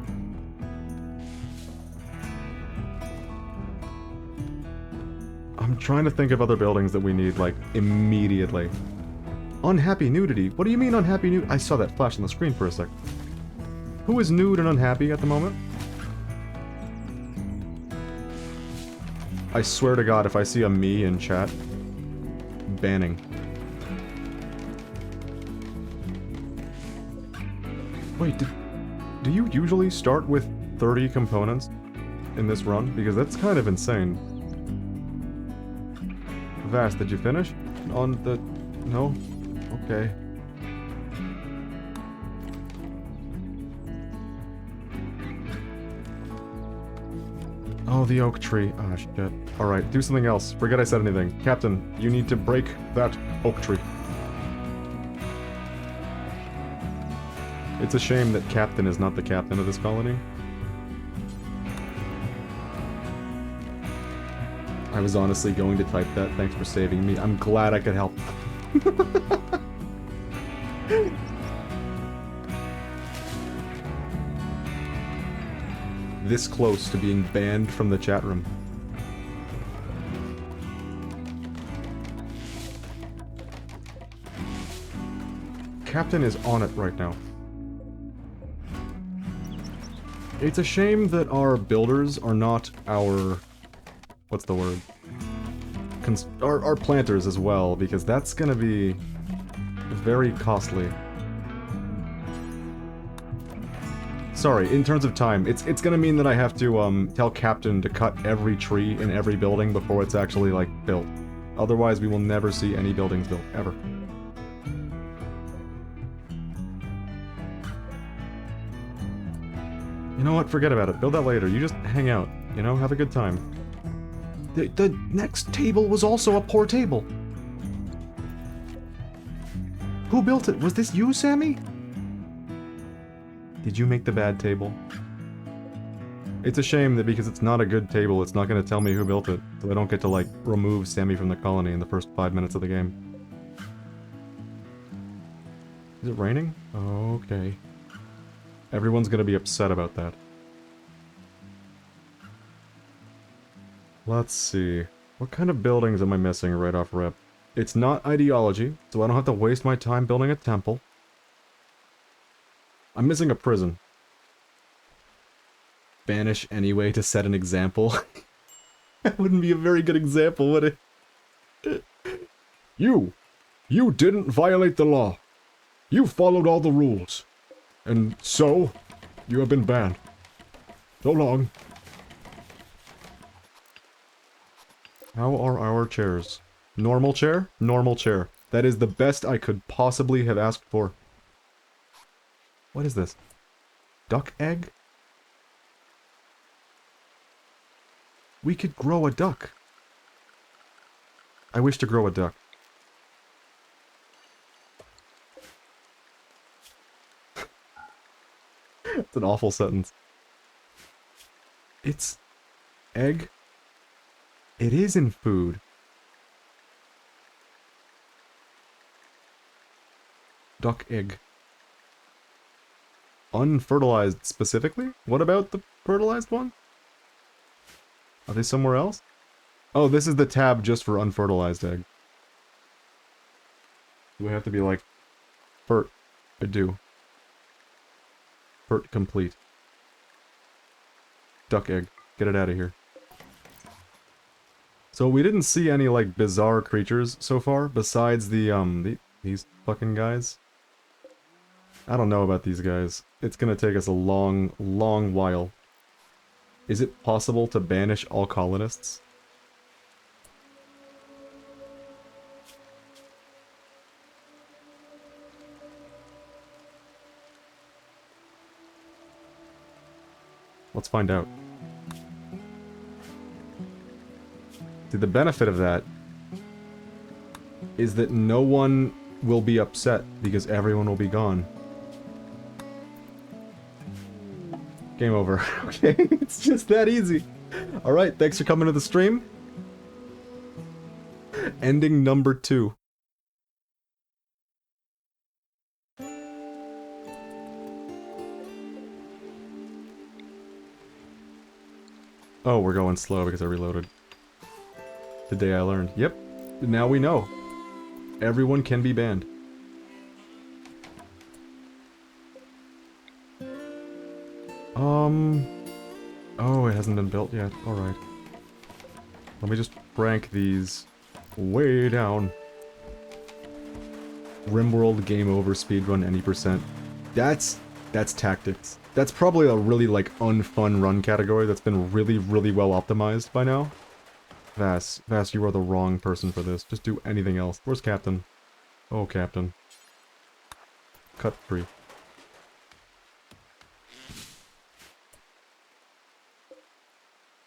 I'm trying to think of other buildings that we need, like, immediately. Unhappy nudity? What do you mean unhappy nude? I saw that flash on the screen for a sec. Who is nude and unhappy at the moment? I swear to God, if I see a me in chat, banning. Wait, do you usually start with 30 components in this run? Because that's kind of insane. Vast, did you finish? On the... no? Okay. Oh, the oak tree. Ah, shit. Alright, do something else. Forget I said anything. Captain, you need to break that oak tree. It's a shame that Captain is not the captain of this colony. I was honestly going to type that. Thanks for saving me. I'm glad I could help. This close to being banned from the chat room. Captain is on it right now. It's a shame that our builders are not our... what's the word? Our planters as well, because that's gonna be very costly. Sorry, in terms of time, it's gonna mean that I have to, tell Captain to cut every tree in every building before it's actually, like, built. Otherwise, we will never see any buildings built, ever. You know what? Forget about it. Build that later. You just hang out, you know? Have a good time. The next table was also a poor table. Who built it? Was this you, Sammy? Did you make the bad table? It's a shame that because it's not a good table, it's not going to tell me who built it, so I don't get to, like, remove Sammy from the colony in the first 5 minutes of the game. Is it raining? Okay. Everyone's going to be upset about that. Let's see. What kind of buildings am I missing right off rip? It's not ideology, so I don't have to waste my time building a temple. I'm missing a prison. Banish anyway to set an example. That wouldn't be a very good example, would it? You didn't violate the law. You followed all the rules. And so, you have been banned. So long. How are our chairs? Normal chair? Normal chair. That is the best I could possibly have asked for. What is this? Duck egg? We could grow a duck. I wish to grow a duck. It's an awful sentence. It's... egg? It is in food. Duck egg. Unfertilized specifically? What about the fertilized one? Are they somewhere else? Oh, this is the tab just for unfertilized egg. Do I have to be like... Fert? I do. Fert complete. Duck egg. Get it out of here. So we didn't see any, like, bizarre creatures so far, besides the, these fucking guys. I don't know about these guys. It's gonna take us a long, long while. Is it possible to banish all colonists? Let's find out. See, the benefit of that is that no one will be upset because everyone will be gone. Game over. Okay, it's just that easy. Alright, thanks for coming to the stream. Ending number 2. Oh, we're going slow because I reloaded. The day I learned. Yep, now we know. Everyone can be banned. Oh, it hasn't been built yet. Alright. Let me just rank these way down. Rimworld game over speedrun any %. That's tactics. That's probably a really, like, unfun run category that's been really, really well optimized by now. Vass, you are the wrong person for this. Just do anything else. Where's Captain? Oh, Captain. Cut 3.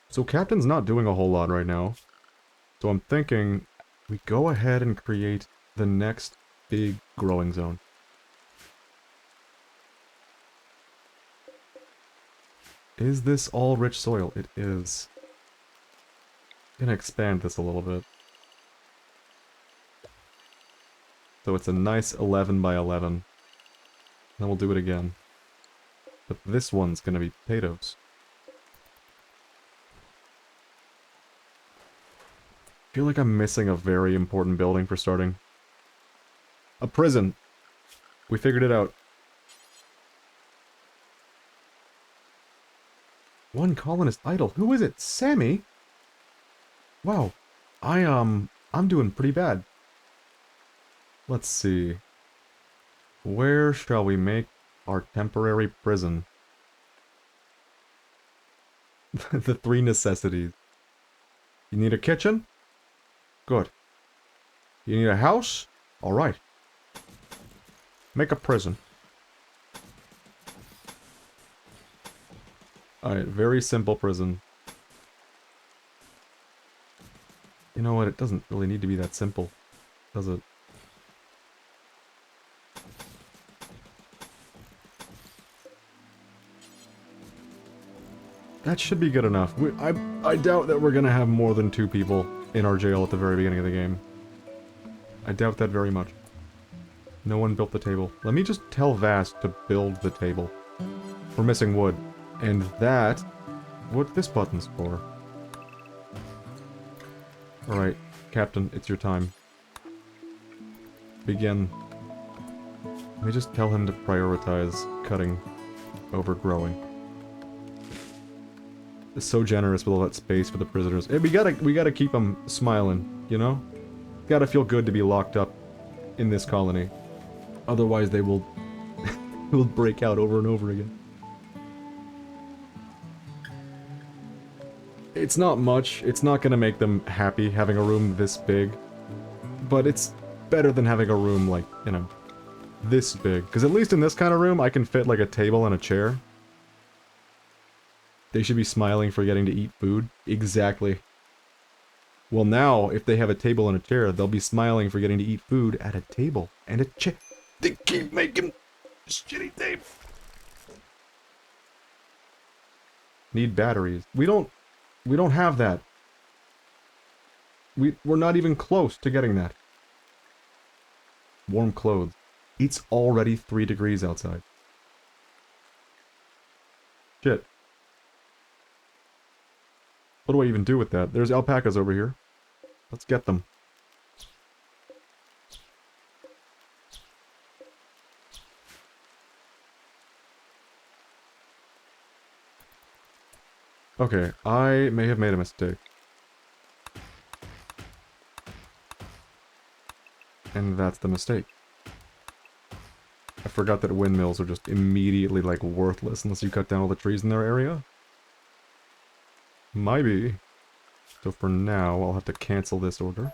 So Captain's not doing a whole lot right now. So I'm thinking we go ahead and create the next big growing zone. Is this all rich soil? It is. I'm gonna expand this a little bit. So it's a nice 11 by 11. Then we'll do it again. But this one's gonna be potatoes. I feel like I'm missing a very important building for starting. A prison! We figured it out. One colonist idle. Who is it? Sammy? Wow. I'm doing pretty bad. Let's see. Where shall we make our temporary prison? The 3 necessities. You need a kitchen? Good. You need a house? Alright. Make a prison. Alright, very simple prison. You know what, it doesn't really need to be that simple, does it? That should be good enough. I doubt that we're gonna have more than 2 people in our jail at the very beginning of the game. I doubt that very much. No one built the table. Let me just tell Vass to build the table. We're missing wood. And that... what this button's for. Alright, Captain, it's your time. Begin. Let me just tell him to prioritize cutting over growing. It's so generous with all that space for the prisoners. Hey, we gotta keep them smiling, you know? Gotta feel good to be locked up in this colony. Otherwise they will... will break out over and over again. It's not much. It's not gonna make them happy having a room this big. But it's better than having a room like, you know, this big. Because at least in this kind of room, I can fit like a table and a chair. They should be smiling for getting to eat food. Exactly. Well now, if they have a table and a chair, they'll be smiling for getting to eat food at a table and a chair. They keep making shitty tape. Need batteries. We don't have that. We're not even close to getting that. Warm clothes. It's already 3 degrees outside. Shit. What do I even do with that? There's alpacas over here. Let's get them. Okay, I may have made a mistake. And that's the mistake. I forgot that windmills are just immediately, like, worthless unless you cut down all the trees in their area. Maybe. So for now, I'll have to cancel this order.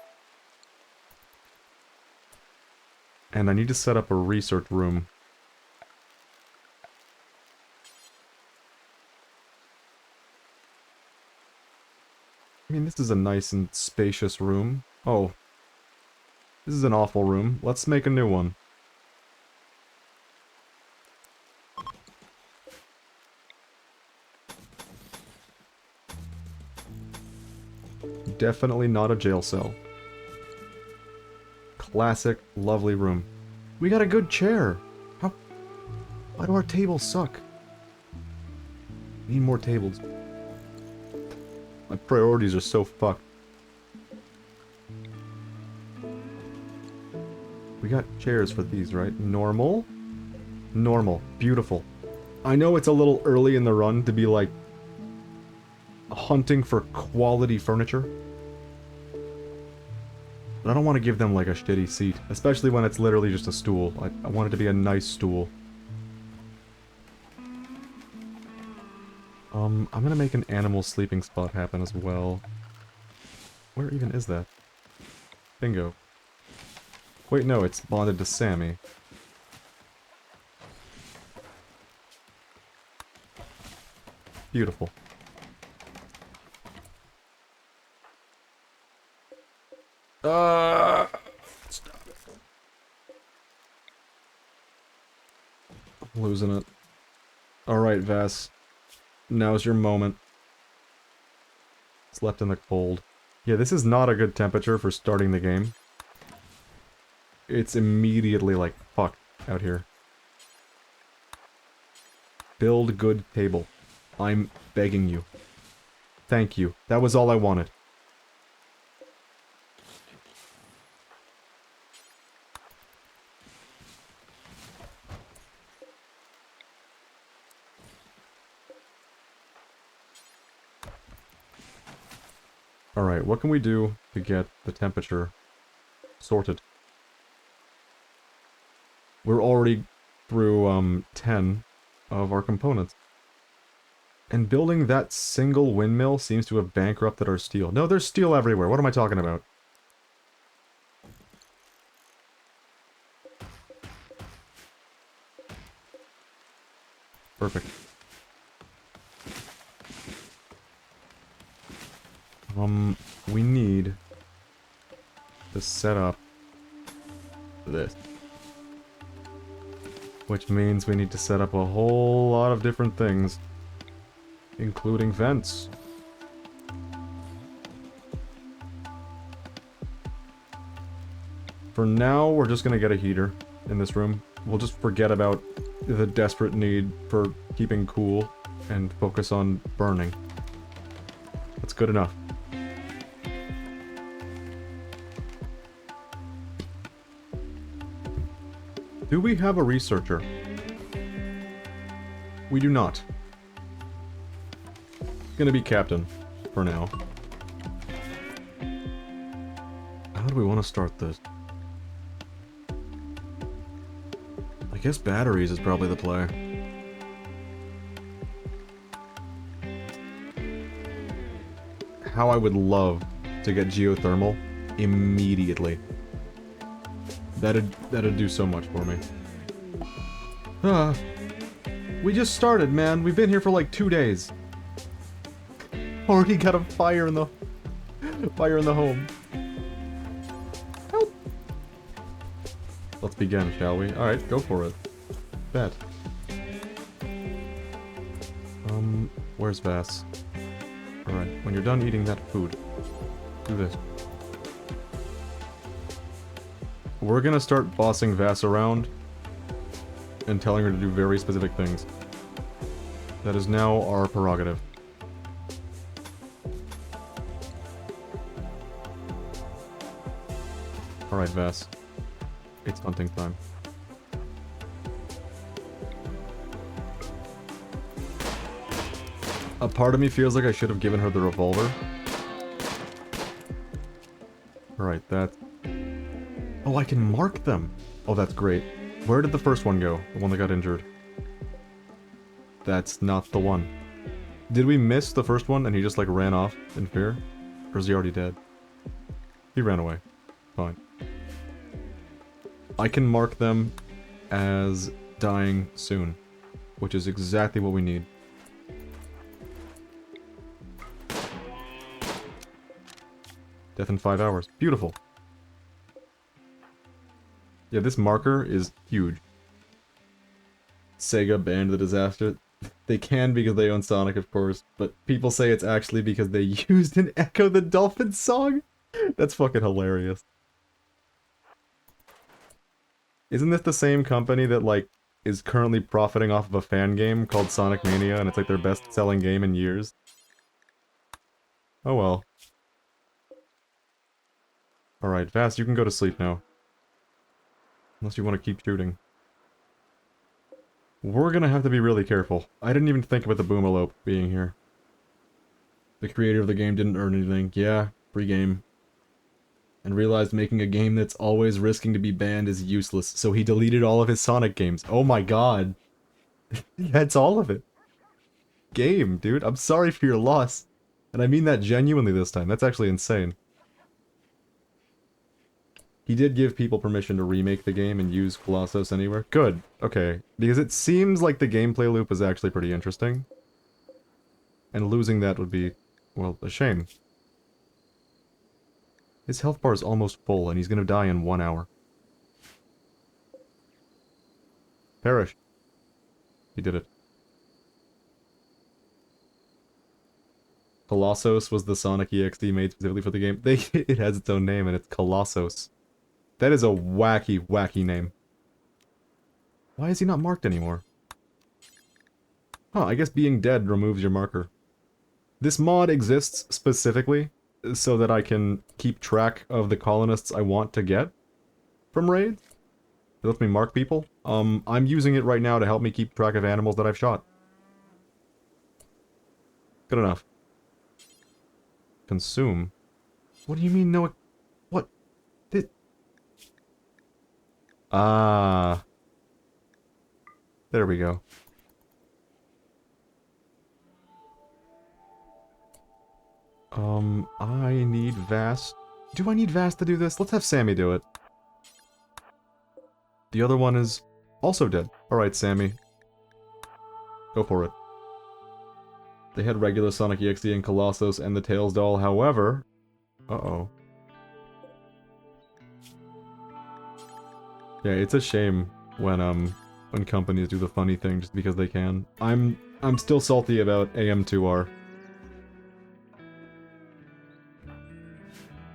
And I need to set up a research room. I mean, this is a nice and spacious room. Oh. This is an awful room. Let's make a new one. Definitely not a jail cell. Classic, lovely room. We got a good chair. How? Why do our tables suck? Need more tables. My priorities are so fucked. We got chairs for these, right? Normal? Normal. Beautiful. I know it's a little early in the run to be, like, hunting for quality furniture. But I don't want to give them, like, a shitty seat. Especially when it's literally just a stool. I want it to be a nice stool. I'm gonna make an animal sleeping spot happen as well. Where even is that? Bingo. Wait, no, it's bonded to Sammy. Beautiful. Stop it. I'm losing it. Alright, Vass. Now's your moment. It's left in the cold. Yeah, this is not a good temperature for starting the game. It's immediately, like, fucked out here. Build good table. I'm begging you. Thank you. That was all I wanted. Alright, what can we do to get the temperature sorted? We're already through, 10 of our components. And building that single windmill seems to have bankrupted our steel. No, there's steel everywhere. What am I talking about? Perfect. We need to set up this. Which means we need to set up a whole lot of different things. Including vents. For now, we're just gonna get a heater in this room. We'll just forget about the desperate need for keeping cool and focus on burning. That's good enough. Do we have a researcher? We do not. Gonna be captain, for now. How do we want to start this? I guess batteries is probably the play. How I would love to get geothermal immediately. That'd do so much for me. We just started, man. We've been here for like 2 days. Already got a fire in the home. Help! Let's begin, shall we? Alright, go for it. Bet. Where's Vass? Alright, when you're done eating that food, do this. We're gonna start bossing Vass around and telling her to do very specific things. That is now our prerogative. Alright, Vass. It's hunting time. A part of me feels like I should have given her the revolver. Alright, that... Oh, I can mark them! Oh, that's great. Where did the first one go? The one that got injured. That's not the one. Did we miss the first one and he just like ran off in fear? Or is he already dead? He ran away. Fine. I can mark them as dying soon, which is exactly what we need. Death in 5 hours. Beautiful. Yeah, this marker is huge. Sega banned the disaster. They can because they own Sonic, of course, but people say it's actually because they used an Echo the Dolphin song? That's fucking hilarious. Isn't this the same company that, like, is currently profiting off of a fan game called Sonic Mania, and it's like their best-selling game in years? Oh well. Alright, Vast, you can go to sleep now. Unless you want to keep shooting. We're gonna have to be really careful. I didn't even think about the Boomalope being here. The creator of the game didn't earn anything. Yeah, free game. And realized making a game that's always risking to be banned is useless, so he deleted all of his Sonic games. Oh my god. That's all of it. Game, dude. I'm sorry for your loss. And I mean that genuinely this time. That's actually insane. He did give people permission to remake the game and use Colossus anywhere. Good. Okay. Because it seems like the gameplay loop is actually pretty interesting. And losing that would be, well, a shame. His health bar is almost full, and he's gonna die in 1 hour. Perish. He did it. Colossus was the Sonic EXD made specifically for the game. It has its own name, and it's Colossus. That is a wacky, wacky name. Why is he not marked anymore? Huh, I guess being dead removes your marker. This mod exists specifically so that I can keep track of the colonists I want to get from raids. It lets me mark people. I'm using it right now to help me keep track of animals that I've shot. Good enough. Consume? What do you mean no... What? Ah. There we go. I need Vast. Do I need Vast to do this? Let's have Sammy do it. The other one is also dead. Alright, Sammy. Go for it. They had regular Sonic EXD and Colossus and the Tails doll, however... Uh-oh. Yeah, it's a shame when companies do the funny thing just because they can. I'm still salty about AM2R.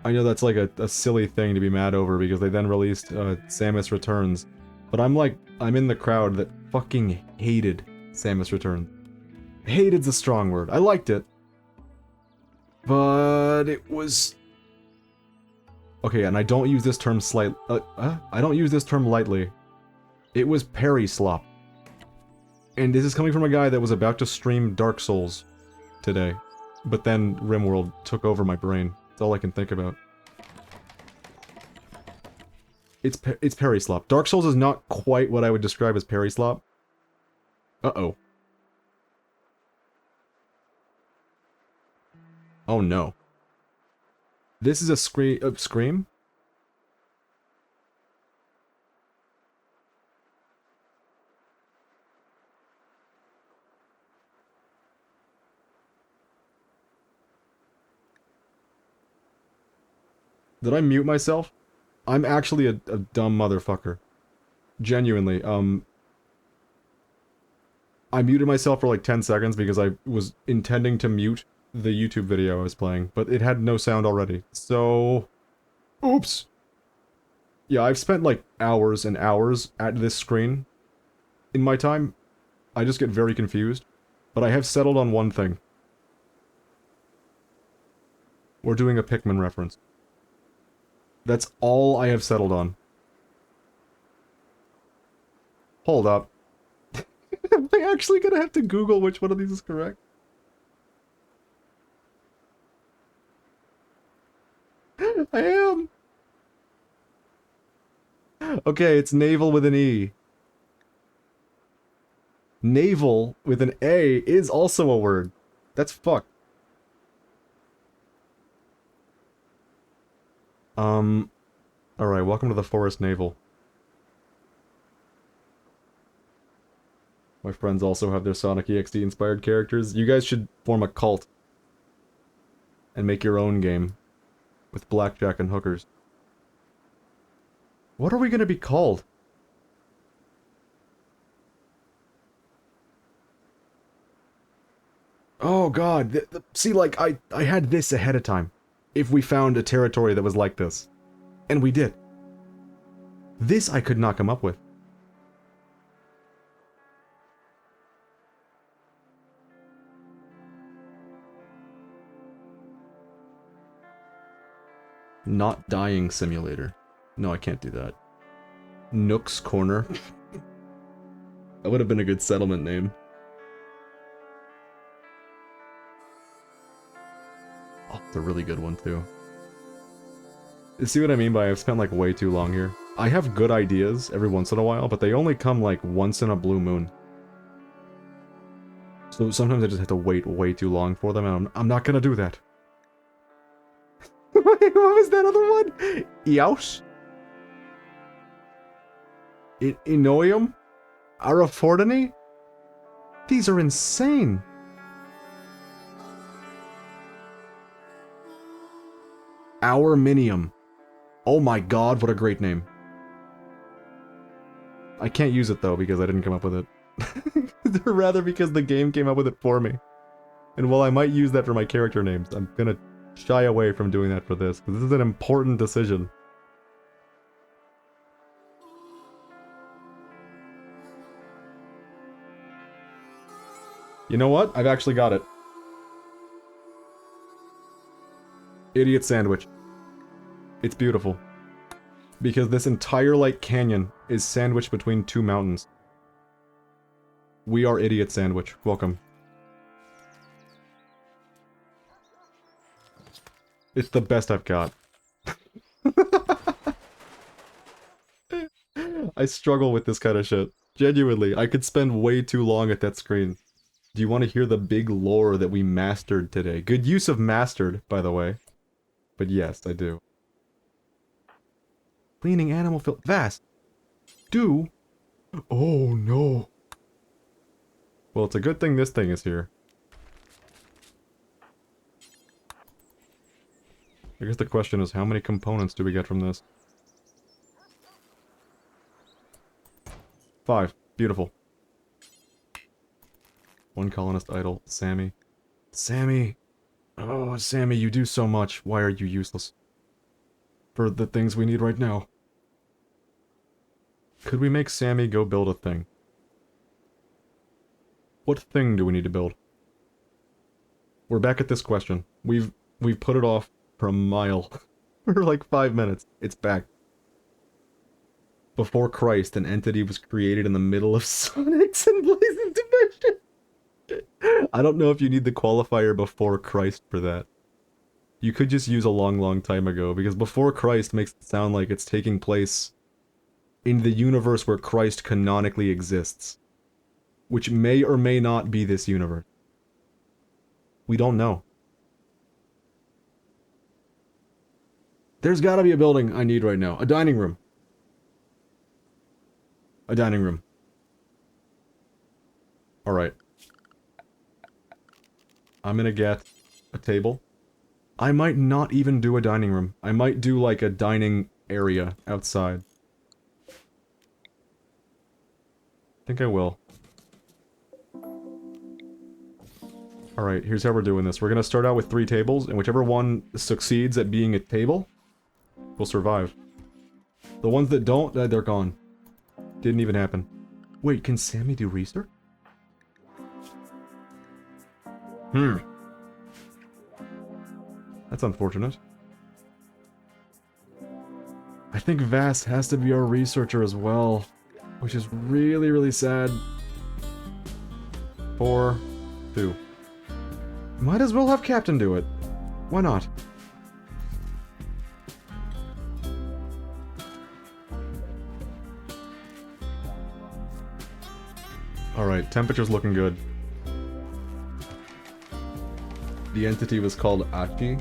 I know that's like a silly thing to be mad over because they then released Samus Returns, but I'm in the crowd that fucking hated Samus Returns. Hated's a strong word. I liked it, but it was... Okay, and I don't use this term I don't use this term lightly. It was Perry slop. And this is coming from a guy that was about to stream Dark Souls today, but then Rimworld took over my brain. That's all I can think about. It's Perry slop. Dark Souls is not quite what I would describe as Perry slop. Uh-oh. Oh no. This is a scream? Did I mute myself? I'm actually a dumb motherfucker. Genuinely, I muted myself for like 10 seconds because I was intending to mute the YouTube video I was playing, but it had no sound already, so... Oops! Yeah, I've spent like hours and hours at this screen. In my time, I just get very confused, but I have settled on one thing. We're doing a Pikmin reference. That's all I have settled on. Hold up. Am I actually gonna have to Google which one of these is correct? I am! Okay, it's navel with an E. Naval with an A is also a word. That's fucked. Alright, welcome to the Forest Naval. My friends also have their Sonic EXD inspired characters. You guys should form a cult. And make your own game. With blackjack and hookers. What are we gonna be called? Oh god, see, like, I had this ahead of time. If we found a territory that was like this. And we did. This I could not come up with. Not dying simulator. No, I can't do that. Nook's Corner. That would have been a good settlement name. Oh, it's a really good one, too. You see what I mean by I've spent, like, way too long here? I have good ideas every once in a while, but they only come, like, once in a blue moon. So sometimes I just have to wait way too long for them, and I'm not gonna do that. Wait, what was that other one? Eos? Inoium? Arafordany? These are insane! Our Minium. Oh my god, what a great name. I can't use it though, because I didn't come up with it. Rather because the game came up with it for me. And while I might use that for my character names, I'm gonna shy away from doing that for this, because this is an important decision. You know what? I've actually got it. Idiot Sandwich. It's beautiful. Because this entire, like, canyon is sandwiched between two mountains. We are Idiot Sandwich. Welcome. It's the best I've got. I struggle with this kind of shit. Genuinely, I could spend way too long at that screen. Do you want to hear the big lore that we mastered today? Good use of mastered, by the way. But yes, I do. Cleaning animal Vast! Do? Oh no. Well, it's a good thing this thing is here. I guess the question is, how many components do we get from this? 5. Beautiful. One colonist idle. Sammy. Sammy! Oh, Sammy, you do so much. Why are you useless? For the things we need right now. Could we make Sammy go build a thing? What thing do we need to build? We're back at this question. We've put it off for a mile. For like 5 minutes. It's back. Before Christ, an entity was created in the middle of Sonic's and Blaze's dimension. I don't know if you need the qualifier before Christ for that. You could just use a long, long time ago, because before Christ makes it sound like it's taking place in the universe where Christ canonically exists. Which may or may not be this universe. We don't know. There's gotta be a building I need right now. A dining room. A dining room. Alright. I'm gonna get a table. I might not even do a dining room. I might do like a dining area outside. I think I will. Alright, here's how we're doing this. We're gonna start out with 3 tables, and whichever one succeeds at being a table will survive. The ones that don't, they're gone. Didn't even happen. Wait, can Sammy do research? That's unfortunate. I think Vast has to be our researcher as well, which is really, really sad. 4, 2. Might as well have Captain do it. Why not? Alright, temperature's looking good. The entity was called Achi.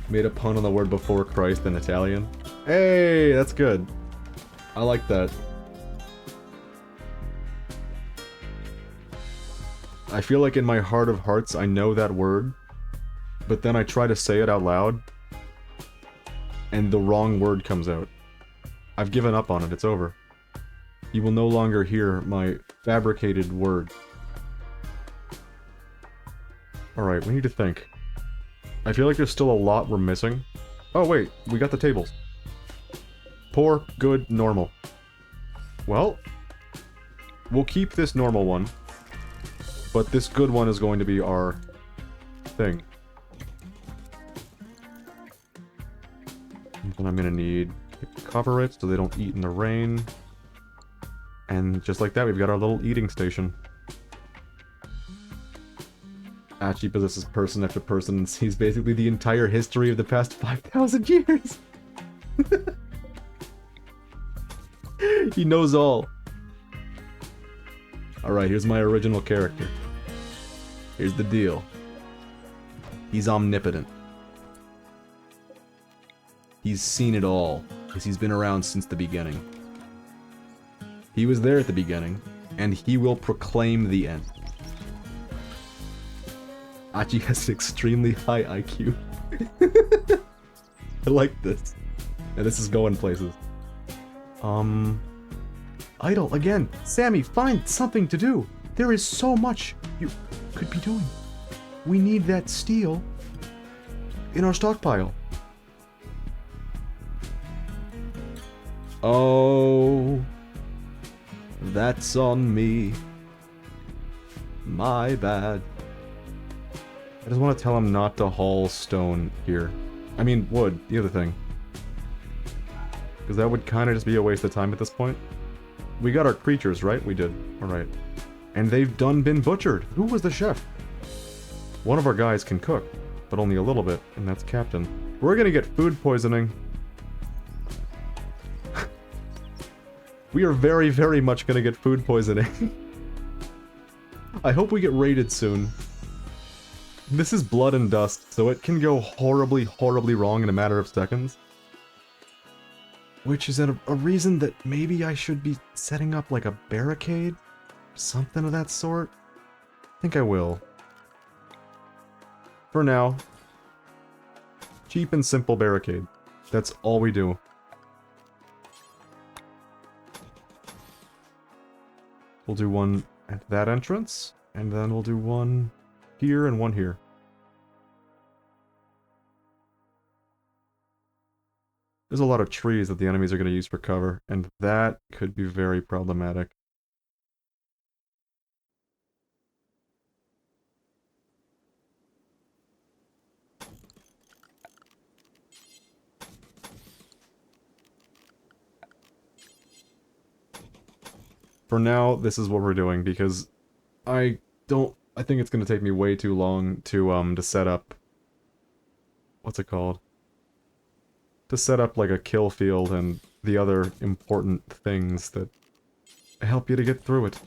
Made a pun on the word before Christ in Italian. Hey, that's good. I like that. I feel like in my heart of hearts I know that word, but then I try to say it out loud, and the wrong word comes out. I've given up on it, it's over. You will no longer hear my fabricated word. Alright, we need to think. I feel like there's still a lot we're missing. Oh wait, we got the tables. Poor, good, normal. Well, we'll keep this normal one, but this good one is going to be our thing. And then I'm gonna need to cover it so they don't eat in the rain. And just like that, we've got our little eating station. Achi possesses person after person and sees basically the entire history of the past 5,000 years. He knows all. Alright, here's my original character. Here's the deal. He's omnipotent. He's seen it all, because he's been around since the beginning. He was there at the beginning, and he will proclaim the end. Achi has an extremely high IQ. I like this. And this is going places. Idle, again. Sammy, find something to do. There is so much you could be doing. We need that steel in our stockpile. Oh, that's on me. My bad. I just want to tell him not to haul stone here. I mean, wood, the other thing. Because that would kind of just be a waste of time at this point. We got our creatures, right? We did. Alright. And they've been butchered. Who was the chef? One of our guys can cook, but only a little bit, and that's Captain. We're gonna get food poisoning. We are very, very much gonna get food poisoning. I hope we get raided soon. This is blood and dust, so it can go horribly, horribly wrong in a matter of seconds. Which is a reason that maybe I should be setting up like a barricade? Something of that sort? I think I will. For now. Cheap and simple barricade. That's all we do. We'll do one at that entrance, and then we'll do one here and one here. There's a lot of trees that the enemies are going to use for cover, and that could be very problematic. For now, this is what we're doing, because I think it's going to take me way too long to set up... What's it called? To set up like a kill field and the other important things that help you to get through it.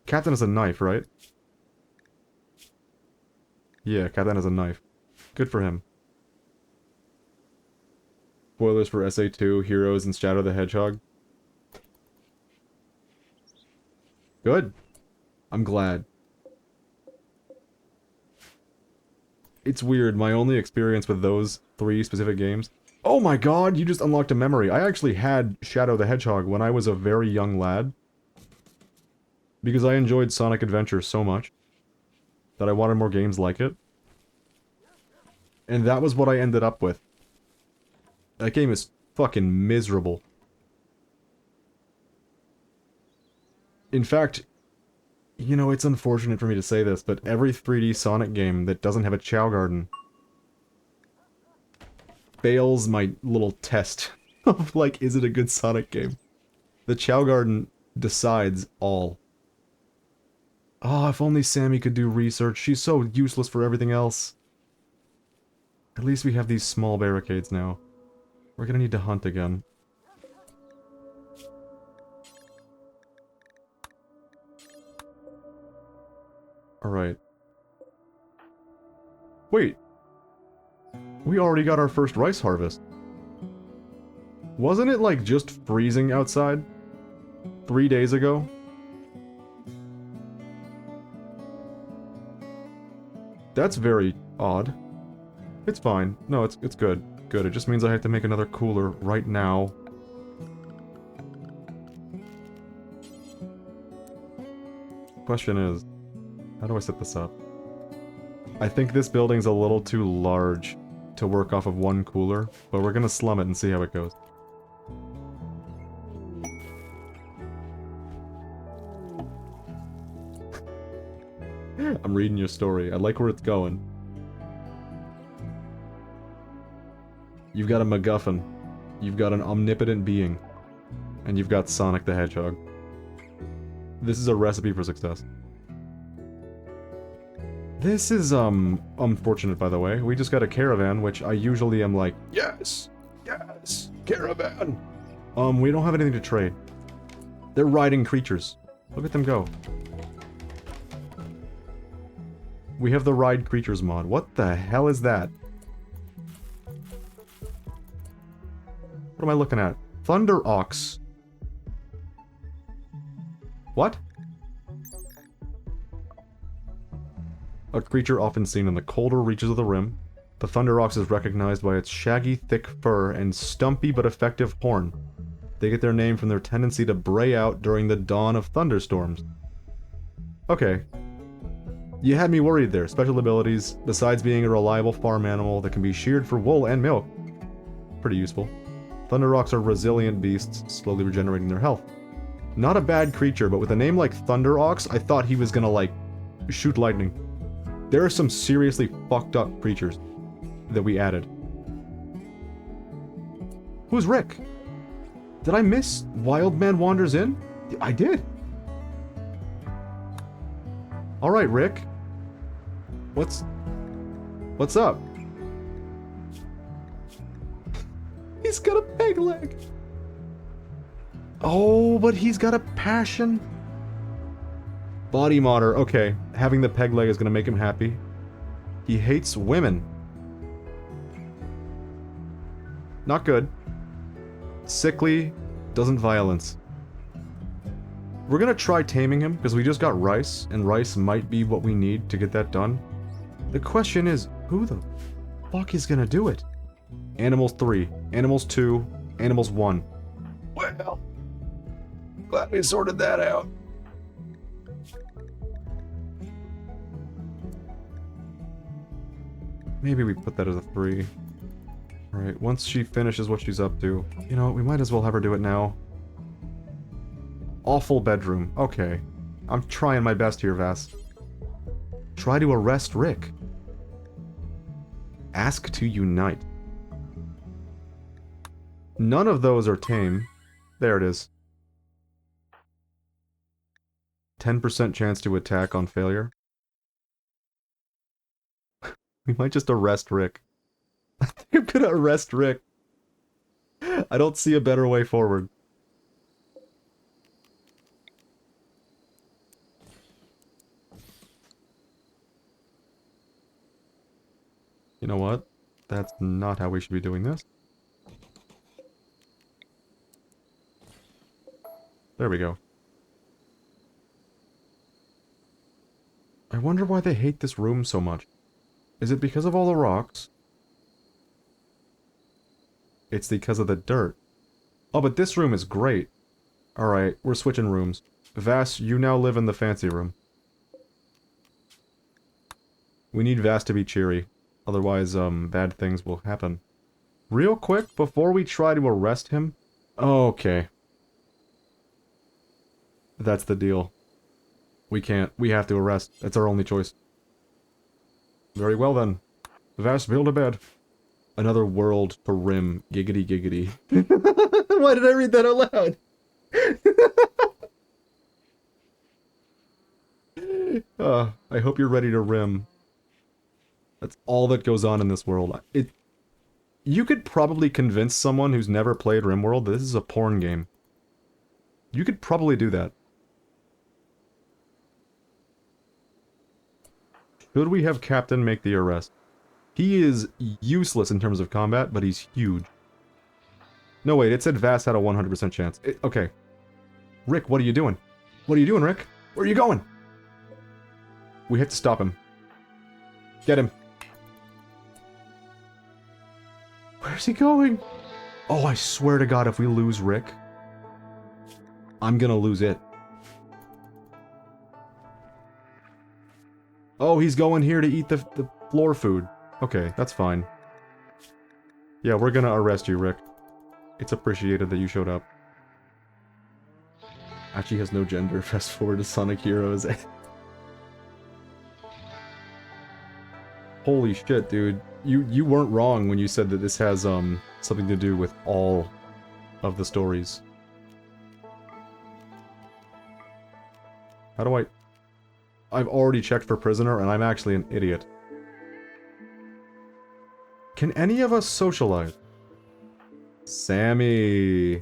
Captain has a knife, right? Yeah, Captain has a knife. Good for him. Spoilers for SA2, Heroes, and Shadow the Hedgehog. Good. I'm glad. It's weird, my only experience with those 3 specific games... Oh my god, you just unlocked a memory. I actually had Shadow the Hedgehog when I was a very young lad. Because I enjoyed Sonic Adventure so much that I wanted more games like it. And that was what I ended up with. That game is fucking miserable. In fact, you know, it's unfortunate for me to say this, but every 3D Sonic game that doesn't have a Chow Garden fails my little test of, like, is it a good Sonic game? The Chow Garden decides all. Oh, if only Sammy could do research. She's so useless for everything else. At least we have these small barricades now. We're gonna need to hunt again. Alright. Wait. We already got our first rice harvest. Wasn't it, like, just freezing outside? 3 days ago? That's very odd. It's fine. No, it's good. Good. It just means I have to make another cooler right now. Question is, how do I set this up? I think this building's a little too large to work off of one cooler, but we're gonna slum it and see how it goes. I'm reading your story. I like where it's going. You've got a MacGuffin. You've got an omnipotent being. And you've got Sonic the Hedgehog. This is a recipe for success. This is, unfortunate, by the way. We just got a caravan, which I usually am like, yes! Yes! Caravan! We don't have anything to trade. They're riding creatures. Look at them go. We have the Ride Creatures mod. What the hell is that? What am I looking at? Thunder Ox. What? A creature often seen in the colder reaches of the rim. The Thunder Ox is recognized by its shaggy, thick fur and stumpy but effective horn. They get their name from their tendency to bray out during the dawn of thunderstorms. Okay. You had me worried there. Special abilities, besides being a reliable farm animal that can be sheared for wool and milk. Pretty useful. Thunder Ox are resilient beasts, slowly regenerating their health. Not a bad creature, but with a name like Thunder Ox, I thought he was gonna, like, shoot lightning. There are some seriously fucked up creatures that we added. Who's Rick? Did I miss Wild Man Wanders In? I did. Alright, Rick. What's up? He's got a peg leg. Oh, but he's got a passion. Body modder. Okay, having the peg leg is gonna make him happy. He hates women. Not good. Sickly, doesn't violence. We're gonna try taming him, because we just got rice, and rice might be what we need to get that done. The question is, who the fuck is gonna do it? Animals 3, Animals 2, Animals 1. Well, glad we sorted that out. Maybe we put that as a 3. Alright, once she finishes what she's up to, you know, we might as well have her do it now. Awful bedroom. Okay. I'm trying my best here, Vass. Try to arrest Rick. Ask to unite. None of those are tame. There it is. 10% chance to attack on failure. We might just arrest Rick. I think I'm gonna arrest Rick. I don't see a better way forward. You know what? That's not how we should be doing this. There we go. I wonder why they hate this room so much. Is it because of all the rocks? It's because of the dirt. Oh, but this room is great. Alright, we're switching rooms. Vass, you now live in the fancy room. We need Vass to be cheery. Otherwise, bad things will happen. Real quick, before we try to arrest him... Okay. That's the deal. We can't. We have to arrest. It's our only choice. Very well then. Vass, build a bed. Another world for Rim. Giggity giggity. Why did I read that out loud? I hope you're ready to Rim. That's all that goes on in this world. You could probably convince someone who's never played Rimworld that this is a porn game. You could probably do that. Should we have Captain make the arrest? He is useless in terms of combat, but he's huge. No, wait, it said Vass had a 100% chance. Okay. Rick, what are you doing? What are you doing, Rick? Where are you going? We have to stop him. Get him. Where's he going? Oh, I swear to God, if we lose Rick, I'm gonna lose it. Oh, he's going here to eat the floor food. Okay, that's fine. Yeah, we're gonna arrest you, Rick. It's appreciated that you showed up. Actually has no gender. Fast forward to Sonic Heroes. Holy shit, dude. You weren't wrong when you said that this has, something to do with all of the stories. How do I... I've already checked for prisoner, and I'm actually an idiot. Can any of us socialize? Sammy!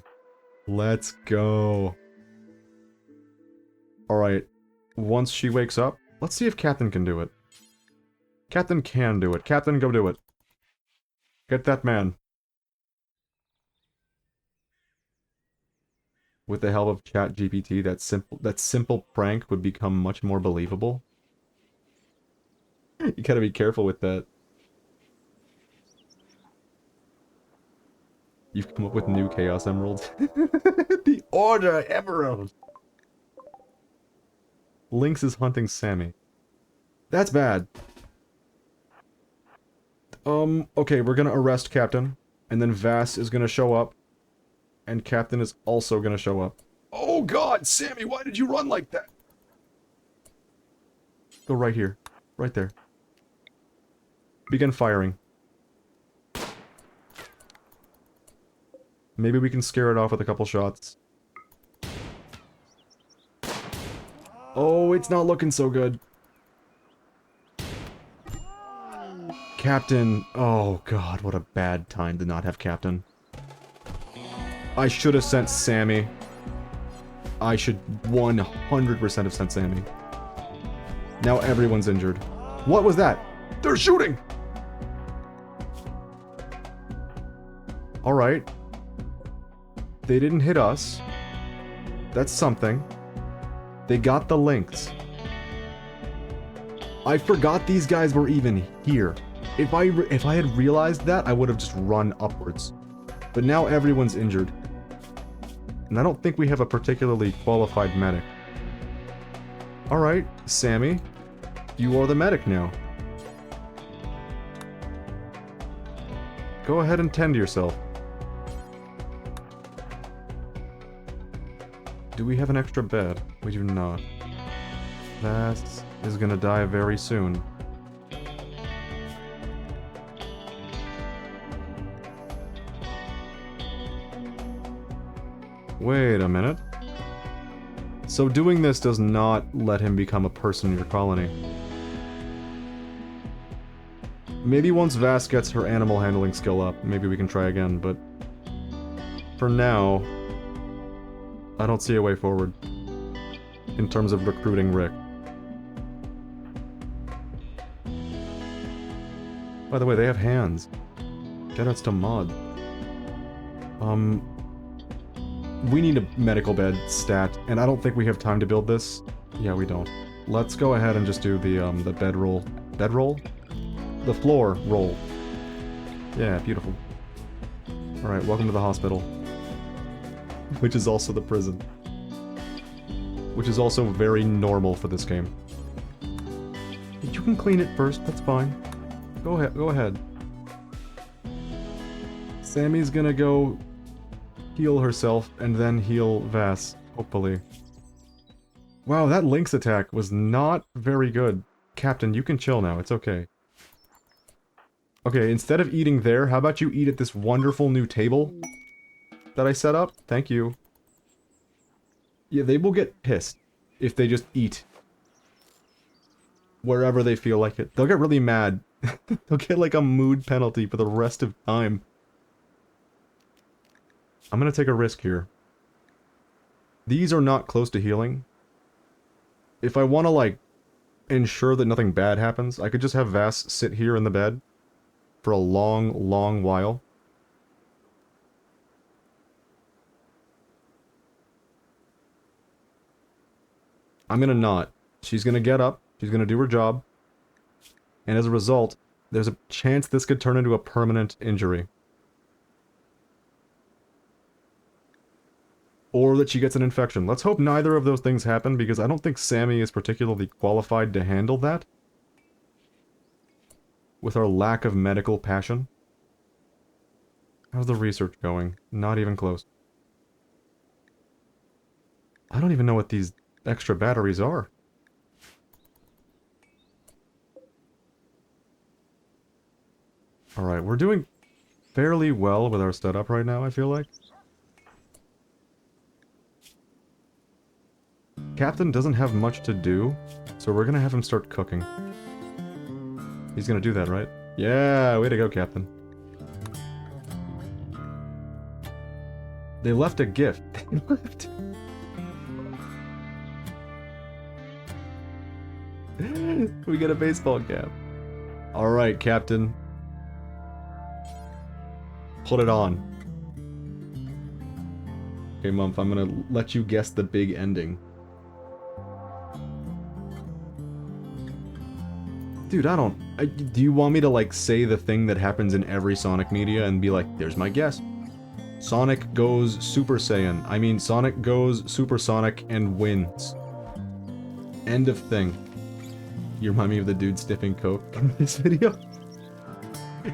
Let's go. Alright. Once she wakes up, let's see if Captain can do it. Captain can do it. Captain, go do it. Get that man. With the help of ChatGPT, that simple prank would become much more believable. You gotta be careful with that. You've come up with new Chaos Emeralds. The Order Emerald! Lynx is hunting Sammy. That's bad. Okay, we're gonna arrest Captain, and then Vass is gonna show up, and Captain is also gonna show up. Oh God, Sammy, why did you run like that? Go right here. Right there. Begin firing. Maybe we can scare it off with a couple shots. Oh, it's not looking so good. Captain. Oh God, what a bad time to not have Captain. I should have sent Sammy. I should 100% have sent Sammy. Now everyone's injured. What was that? They're shooting! Alright. They didn't hit us. That's something. They got the Lynx. I forgot these guys were even here. If I had realized that, I would have just run upwards. But now everyone's injured. And I don't think we have a particularly qualified medic. Alright, Sammy. You are the medic now. Go ahead and tend to yourself. Do we have an extra bed? We do not. That is gonna die very soon. Wait a minute. So doing this does not let him become a person in your colony. Maybe once Vass gets her animal handling skill up, maybe we can try again, but... For now... I don't see a way forward. In terms of recruiting Rick. By the way, they have hands. Shoutouts to Mod. We need a medical bed stat, and I don't think we have time to build this. Yeah, we don't. Let's go ahead and just do the bed roll. Bed roll? The floor roll. Yeah, beautiful. Alright, welcome to the hospital. Which is also the prison. Which is also very normal for this game. You can clean it first, that's fine. Go ahead. Sammy's gonna go heal herself, and then heal Vass, hopefully. Wow, that Lynx attack was not very good. Captain, you can chill now, it's okay. Okay, instead of eating there, how about you eat at this wonderful new table that I set up? Thank you. Yeah, they will get pissed if they just eat wherever they feel like it. They'll get really mad. They'll get like a mood penalty for the rest of time. I'm gonna take a risk here. These are not close to healing. If I want to, like, ensure that nothing bad happens, I could just have Vass sit here in the bed for a long, long while. I'm gonna not. She's gonna get up, she's gonna do her job, and as a result, there's a chance this could turn into a permanent injury. Or that she gets an infection. Let's hope neither of those things happen, because I don't think Sammy is particularly qualified to handle that. With our lack of medical passion. How's the research going? Not even close. I don't even know what these extra batteries are. Alright, we're doing fairly well with our setup right now, I feel like. Captain doesn't have much to do, so we're gonna have him start cooking. He's gonna do that, right? Yeah, way to go, Captain. They left a gift. They left... We get a baseball cap. Alright, Captain. Put it on. Okay, Mumph, I'm gonna let you guess the big ending. Dude, I don't... do you want me to, like, say the thing that happens in every Sonic media and be like, there's my guess. Sonic goes Super Saiyan. I mean, Sonic goes Supersonic and wins. End of thing. You remind me of the dude sniffing coke in this video.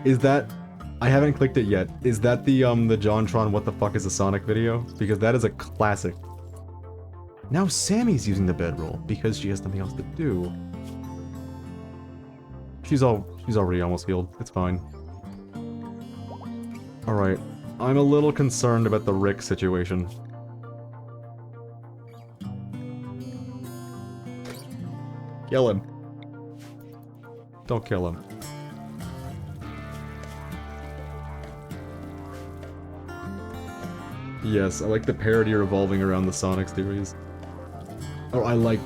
Is that... I haven't clicked it yet. Is that the JonTron what the fuck is a Sonic video? Because that is a classic. Now Sammy's using the bedroll because she has nothing else to do. She's already almost healed. It's fine. Alright. I'm a little concerned about the Rick situation. Kill him. Don't kill him. Yes, I like the parody revolving around the Sonic series. Oh, I like...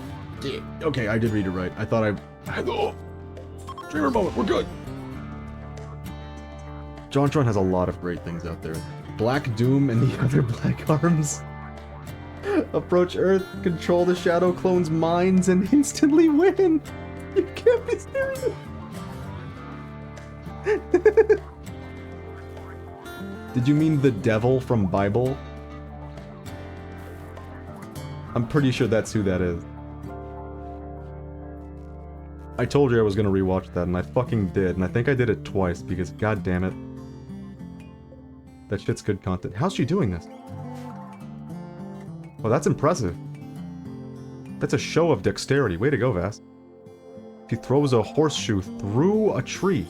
Okay, I did read it right. I thought I... Oh! Dreamer moment, we're good! JonTron has a lot of great things out there. Black Doom and the other Black Arms. Approach Earth, control the Shadow Clone's minds, and instantly win! You can't be serious! Did you mean the devil from Bible? I'm pretty sure that's who that is. I told you I was gonna rewatch that, and I fucking did, and I think I did it twice, because god damn it. That shit's good content. How's she doing this? Well, that's impressive. That's a show of dexterity. Way to go, Vass. She throws a horseshoe through a tree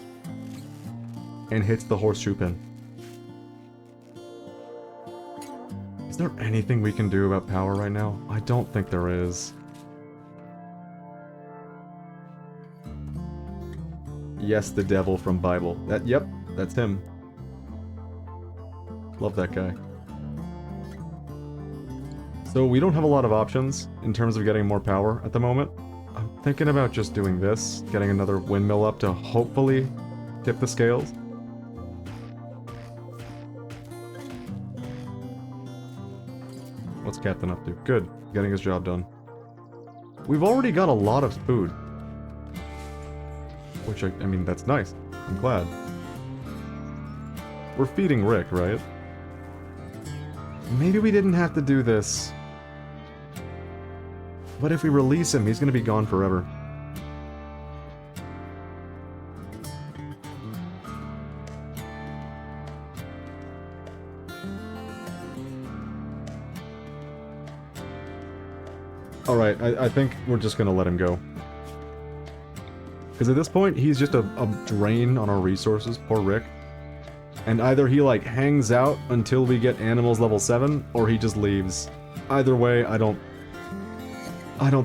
and hits the horseshoe pin. Is there anything we can do about power right now? I don't think there is. Yes, the devil from Bible. Yep, that's him. Love that guy. So we don't have a lot of options in terms of getting more power at the moment. I'm thinking about just doing this, getting another windmill up to hopefully tip the scales. What's Captain up to? Good. Getting his job done. We've already got a lot of food. Which, I mean, that's nice. I'm glad. We're feeding Rick, right? Maybe we didn't have to do this. But if we release him, he's gonna be gone forever. Alright, I think we're just gonna let him go. Because at this point, he's just a drain on our resources, poor Rick. And either he, like, hangs out until we get animals level 7, or he just leaves. Either way, I don't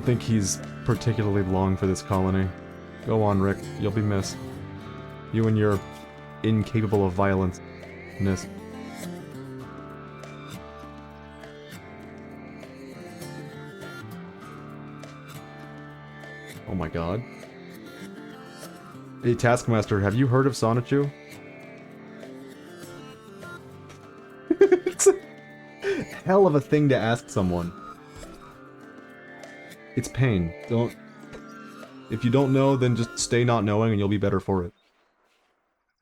think he's particularly long for this colony. Go on, Rick. You'll be missed. You and your incapable of violence-ness. Oh my god. Hey, Taskmaster, have you heard of Sonichu? It's a hell of a thing to ask someone. It's pain. Don't... If you don't know, then just stay not knowing and you'll be better for it.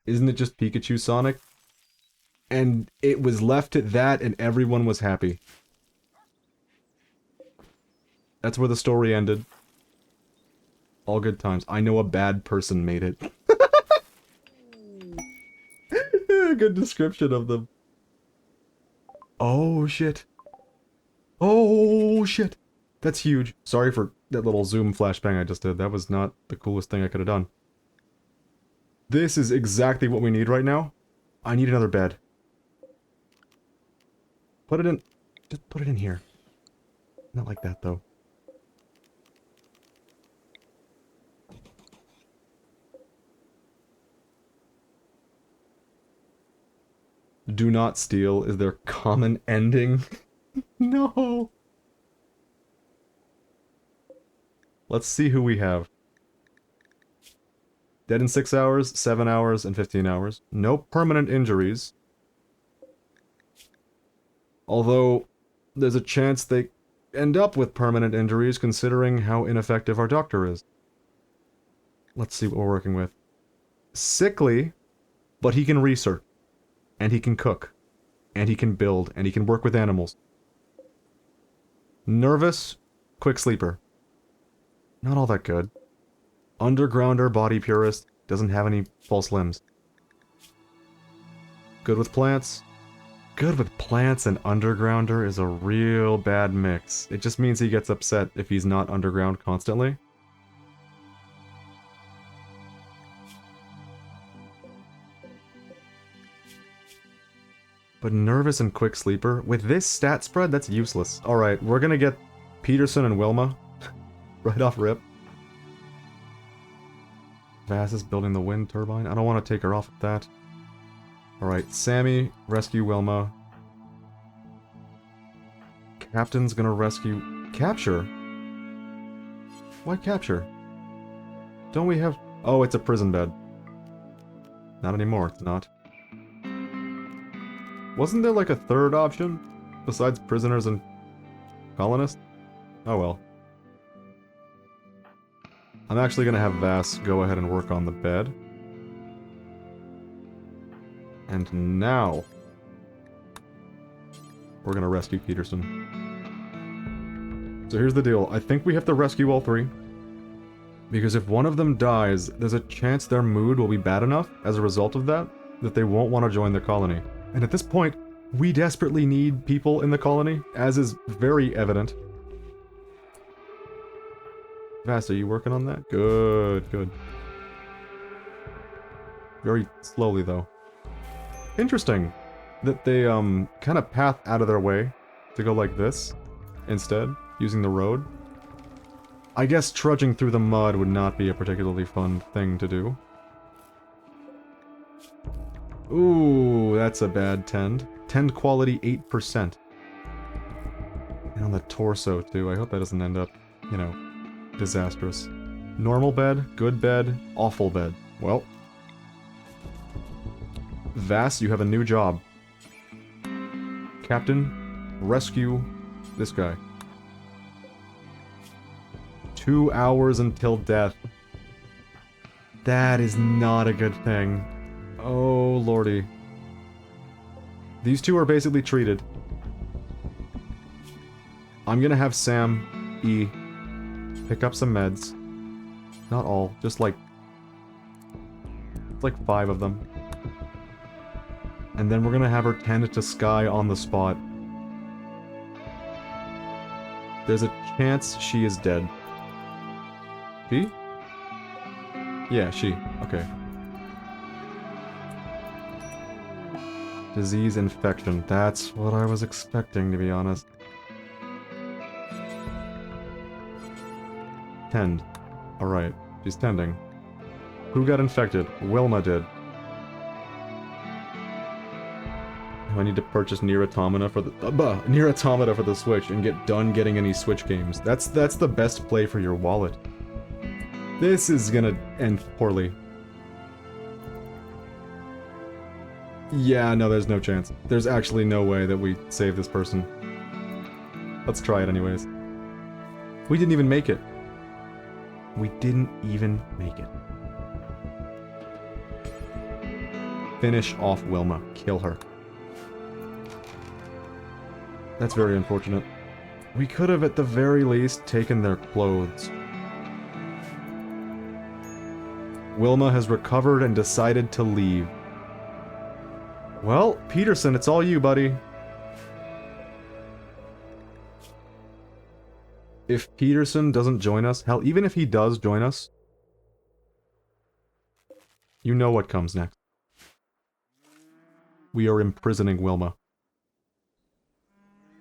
Isn't it just Pikachu Sonic? And it was left at that and everyone was happy. That's where the story ended. All good times. I know a bad person made it. Good description of them. Oh shit. Oh shit. That's huge. Sorry for that little zoom flashbang I just did. That was not the coolest thing I could have done. This is exactly what we need right now. I need another bed. Put it in... Just put it in here. Not like that, though. Do not steal is their common ending. No! Let's see who we have. Dead in 6 hours, 7 hours, and 15 hours. No permanent injuries. Although, there's a chance they end up with permanent injuries considering how ineffective our doctor is. Let's see what we're working with. Sickly, but he can research. And he can cook. And he can build. And he can work with animals. Nervous, quick sleeper. Not all that good. Undergrounder, body purist, doesn't have any false limbs. Good with plants. Good with plants and undergrounder is a real bad mix. It just means he gets upset if he's not underground constantly. But nervous and quick sleeper, with this stat spread, that's useless. Alright, we're gonna get Peterson and Wilma. Right off rip. Vass is building the wind turbine. I don't want to take her off of that. Alright, Sammy, rescue Wilma. Captain's gonna rescue... Capture? Why capture? Don't we have... Oh, it's a prison bed. Not anymore, it's not. Wasn't there like a third option? Besides prisoners and colonists? Oh well. I'm actually gonna have Vass go ahead and work on the bed. And now... we're gonna rescue Peterson. So here's the deal. I think we have to rescue all three. Because if one of them dies, there's a chance their mood will be bad enough as a result of that, that they won't want to join the colony. And at this point, we desperately need people in the colony, as is very evident. Vass, are you working on that? Good, good. Very slowly, though. Interesting that they, kind of path out of their way to go like this, instead, using the road. I guess trudging through the mud would not be a particularly fun thing to do. Ooh, that's a bad tend. Tend quality 8%. And on the torso, too. I hope that doesn't end up, you know, disastrous. Normal bed, good bed, awful bed. Well. Vass, you have a new job. Captain, rescue this guy. 2 hours until death. That is not a good thing. Oh, lordy. These two are basically treated. I'm gonna have Sam, E, pick up some meds. Not all, just like 5 of them. And then we're gonna have her tend to Sky on the spot. There's a chance she is dead. She? Yeah, she. Okay. Disease infection. That's what I was expecting, to be honest. Tend. Alright, she's tending. Who got infected? Wilma did. I need to purchase Nier Automata for the Nier Automata for the Switch and get done getting any Switch games. That's the best play for your wallet. This is gonna end poorly. Yeah, no, there's no chance. There's actually no way that we save this person. Let's try it anyways. We didn't even make it. We didn't even make it. Finish off Wilma. Kill her. That's very unfortunate. We could have at the very least taken their clothes. Wilma has recovered and decided to leave. Well, Peterson, it's all you, buddy. If Peterson doesn't join us, hell, even if he does join us, you know what comes next. We are imprisoning Wilma.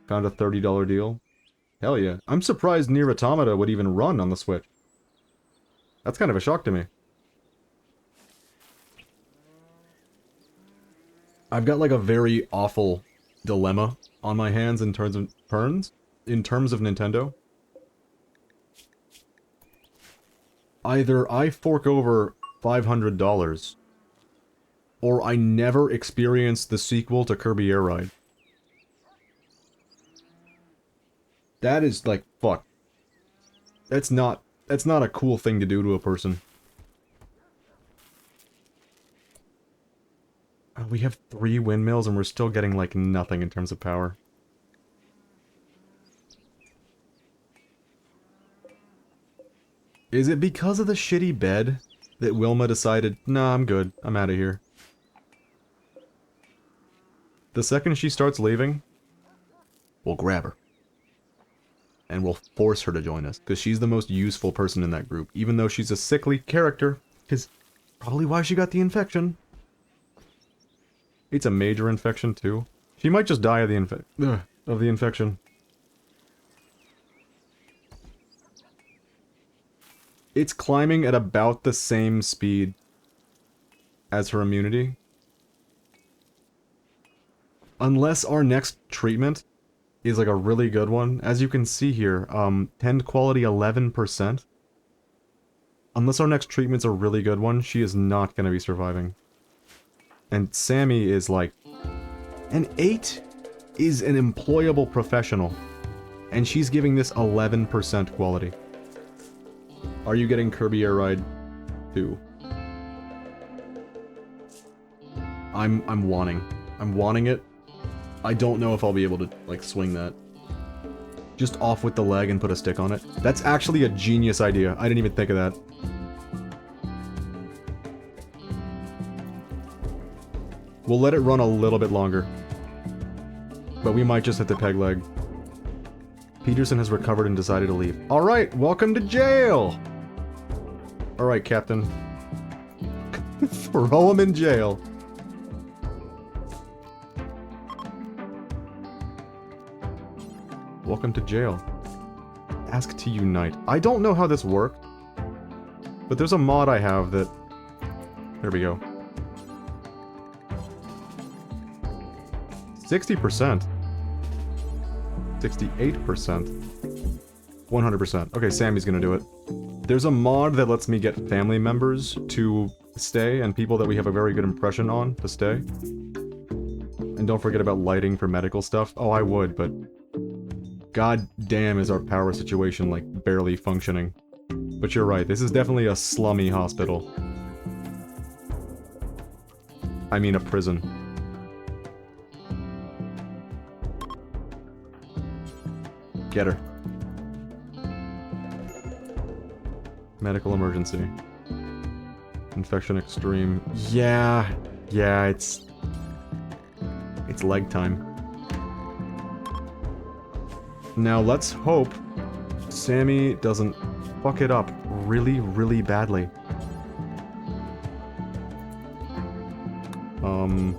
Found a $30 deal. Hell yeah. I'm surprised Nier Automata would even run on the Switch. That's kind of a shock to me. I've got like a very awful dilemma on my hands in terms of Nintendo. Either I fork over $500, or I never experience the sequel to Kirby Air Ride. That is like, fuck. That's not a cool thing to do to a person. We have 3 windmills and we're still getting like nothing in terms of power. Is it because of the shitty bed that Wilma decided, nah, I'm good, I'm out of here? The second she starts leaving, we'll grab her. And we'll force her to join us, because she's the most useful person in that group, even though she's a sickly character, is probably why she got the infection. It's a major infection, too. She might just die of the infection. It's climbing at about the same speed as her immunity. Unless our next treatment is like a really good one. As you can see here, tend quality 11%. Unless our next treatment's a really good one, she is not going to be surviving. And Sammy is like... An 8 is an employable professional. And she's giving this 11% quality. Are you getting Kirby Air Ride 2? I'm wanting it. I don't know if I'll be able to, like, swing that. Just off with the leg and put a stick on it. That's actually a genius idea. I didn't even think of that. We'll let it run a little bit longer. But we might just hit the peg leg. Peterson has recovered and decided to leave. Alright, welcome to jail! Alright, Captain. Throw him in jail. Welcome to jail. Ask to unite. I don't know how this worked, but there's a mod I have that... There we go. 60%. 68%. 100%. Okay, Sammy's gonna do it. There's a mod that lets me get family members to stay, and people that we have a very good impression on to stay. And don't forget about lighting for medical stuff. Oh, I would, but... God damn is our power situation, like, barely functioning. But you're right, this is definitely a slummy hospital. I mean a prison. Get her. Medical emergency. Infection extreme. Yeah, it's leg time. Now let's hope Sammy doesn't fuck it up really, really badly. Can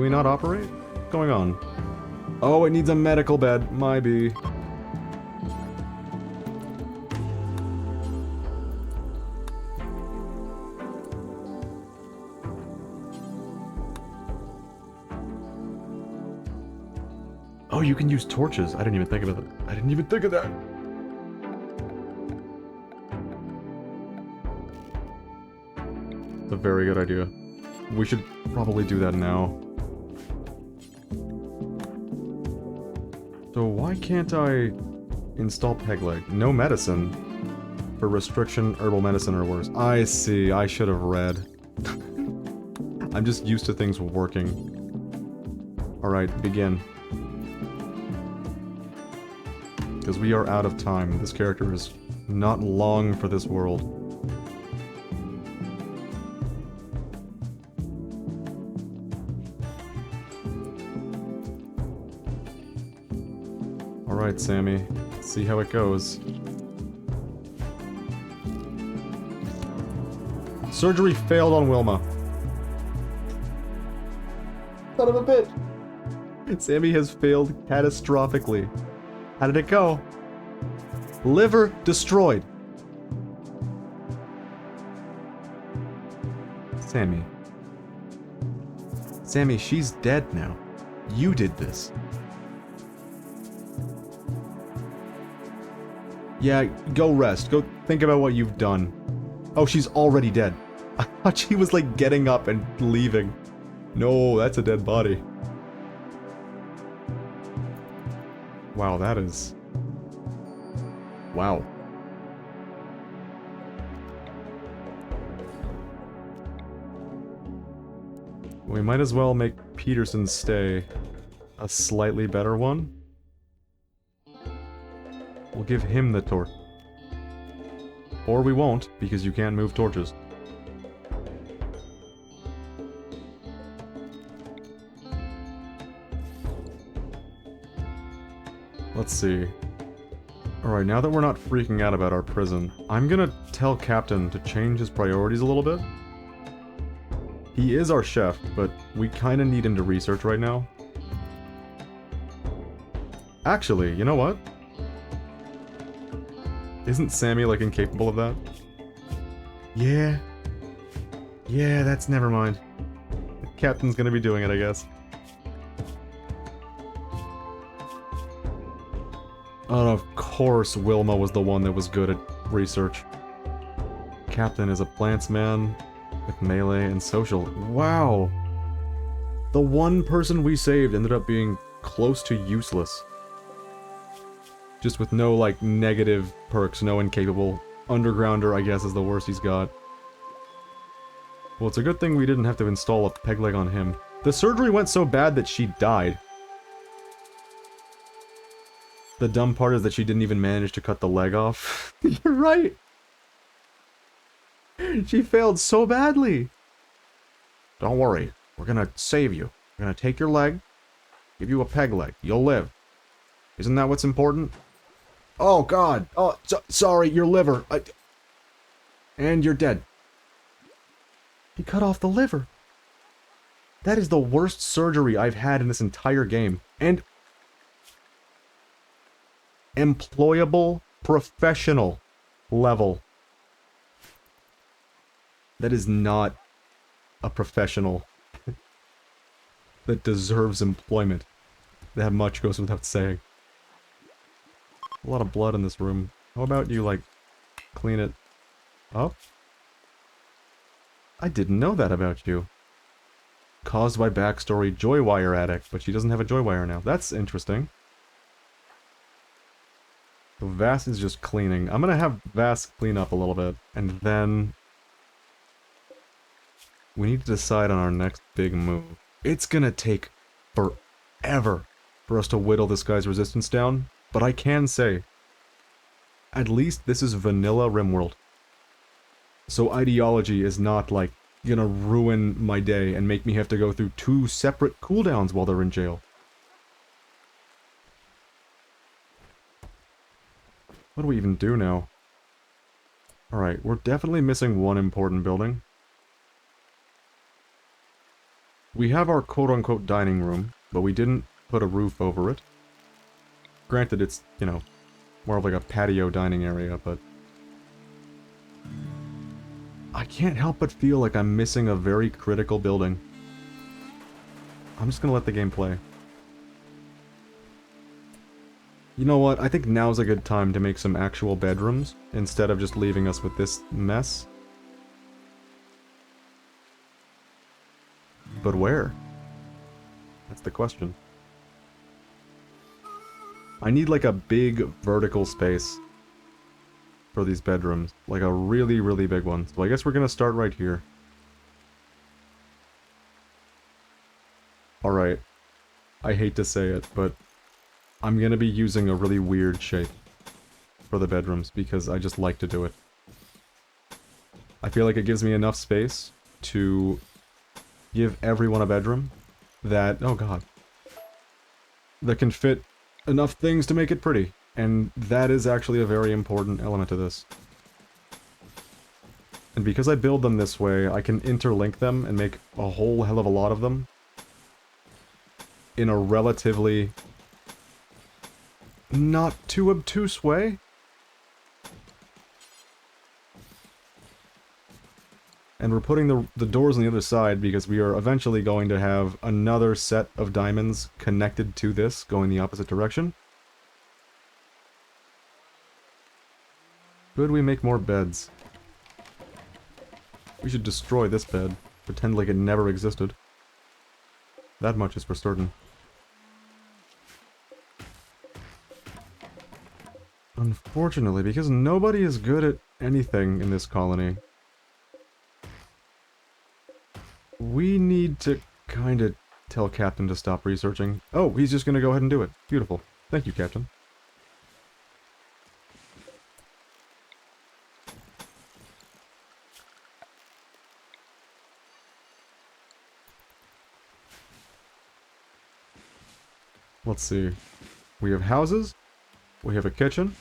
we not operate? What's going on? Oh, it needs a medical bed. My bee. Oh, you can use torches. I didn't even think of it. I didn't even think of that. It's a very good idea. We should probably do that now. So why can't I install peg leg? No medicine. For restriction, herbal medicine, or worse. I see, I should have read. I'm just used to things working. Alright, begin. Because we are out of time. This character is not long for this world. Alright, Sammy. Let's see how it goes. Surgery failed on Wilma. Son of a bitch! Sammy has failed catastrophically. How did it go? Liver destroyed. Sammy. Sammy, she's dead now. You did this. Yeah, go rest. Go think about what you've done. Oh, she's already dead. I thought she was like getting up and leaving. No, that's a dead body. Wow, that is... Wow. We might as well make Peterson's stay a slightly better one. We'll give him the torch. Or we won't, because you can't move torches. Let's see. Alright, now that we're not freaking out about our prison, I'm gonna tell Captain to change his priorities a little bit. He is our chef, but we kinda need him to research right now. Actually, you know what? Isn't Sammy, like, incapable of that? Yeah. Yeah, that's never mind. The Captain's gonna be doing it, I guess. Oh, of course Wilma was the one that was good at research. Captain is a plants man with melee and social. Wow! The one person we saved ended up being close to useless. Just with no, like, negative perks, no incapable. Undergrounder, I guess, is the worst he's got. Well, it's a good thing we didn't have to install a peg leg on him. The surgery went so bad that she died. The dumb part is that she didn't even manage to cut the leg off. You're right! She failed so badly! Don't worry, we're gonna save you. We're gonna take your leg, give you a peg leg, you'll live. Isn't that what's important? Oh god! Oh, sorry, your liver! And you're dead. He cut off the liver. That is the worst surgery I've had in this entire game. And... employable, professional level. That is not a professional that deserves employment. That much goes without saying. A lot of blood in this room. How about you, like, clean it up? I didn't know that about you. Caused by backstory, joy wire addict, but she doesn't have a joy wire now. That's interesting. So Vass is just cleaning. I'm gonna have Vass clean up a little bit, and then... we need to decide on our next big move. It's gonna take forever for us to whittle this guy's resistance down, but I can say, at least this is vanilla Rimworld. So ideology is not, like, gonna ruin my day and make me have to go through 2 separate cooldowns while they're in jail. What do we even do now? Alright, we're definitely missing one important building. We have our quote-unquote dining room, but we didn't put a roof over it. Granted, it's, you know, more of like a patio dining area, but... I can't help but feel like I'm missing a very critical building. I'm just gonna let the game play. You know what, I think now's a good time to make some actual bedrooms, instead of just leaving us with this mess. But where? That's the question. I need like a big vertical space for these bedrooms. Like a really, really big one. So I guess we're gonna start right here. Alright. I hate to say it, but I'm gonna be using a really weird shape for the bedrooms because I just like to do it. I feel like it gives me enough space to give everyone a bedroom that, oh god, that can fit enough things to make it pretty. And that is actually a very important element to this. And because I build them this way, I can interlink them and make a whole hell of a lot of them in a relatively not too obtuse way. And we're putting the doors on the other side because we are eventually going to have another set of diamonds connected to this, going the opposite direction. Could we make more beds? We should destroy this bed. Pretend like it never existed. That much is for certain. Unfortunately, because nobody is good at anything in this colony, we need to kind of tell Captain to stop researching. Oh, he's just going to go ahead and do it. Beautiful. Thank you, Captain. Let's see. We have houses. We have a kitchen.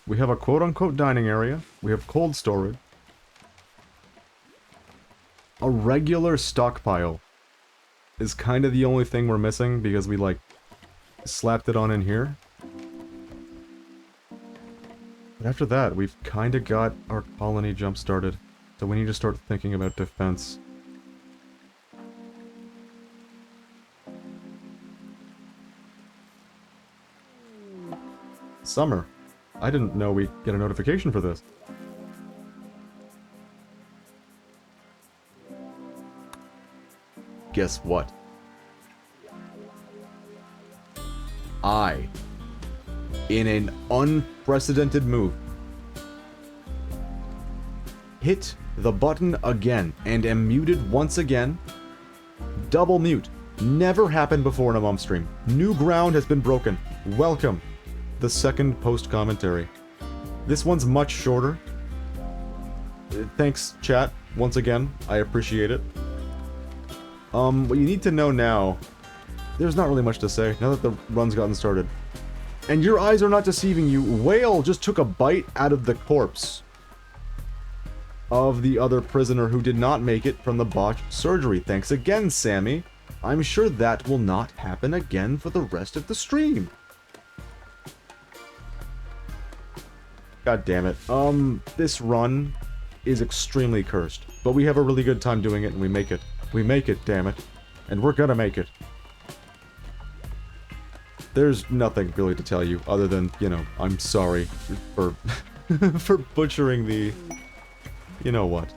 We have a quote-unquote dining area. We have cold storage. A regular stockpile is kind of the only thing we're missing because we, like, slapped it on in here. But after that, we've kind of got our colony jump-started. So we need to start thinking about defense. Summer. I didn't know we'd get a notification for this. Guess what? I, in an unprecedented move, hit the button again and am muted once again. Double mute. Never happened before in a Mumph stream. New ground has been broken. Welcome. The second post-commentary. This one's much shorter. Thanks, chat, once again. I appreciate it. What you need to know now... There's not really much to say, now that the run's gotten started. And your eyes are not deceiving you. Whale just took a bite out of the corpse of the other prisoner who did not make it from the botched surgery. Thanks again, Sammy. I'm sure that will not happen again for the rest of the stream. God damn it. This run is extremely cursed. But we have a really good time doing it, and we make it. We make it, damn it. And we're gonna make it. There's nothing really to tell you, other than, you know, I'm sorry for... for butchering the... You know what.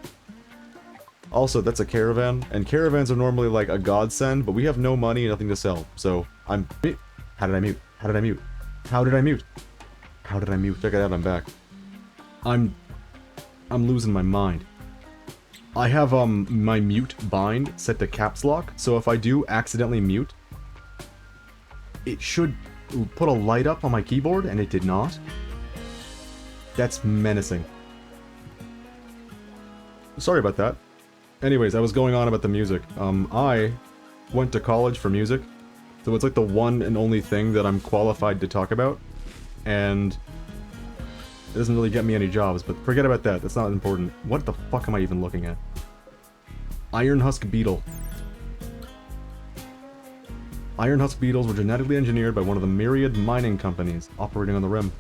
Also, that's a caravan, and caravans are normally like a godsend, but we have no money and nothing to sell, so I'm... How did I mute? How did I mute? How did I mute? How did I mute? Check it out, I'm back. I'm losing my mind. I have, my mute bind set to caps lock, so if I do accidentally mute, it should put a light up on my keyboard, and it did not. That's menacing. Sorry about that. Anyways, I was going on about the music. I went to college for music, so it's like the one and only thing that I'm qualified to talk about. And it doesn't really get me any jobs, but forget about that, that's not important. What the fuck am I even looking at? Iron Husk Beetle. Iron Husk Beetles were genetically engineered by one of the myriad mining companies operating on the Rim.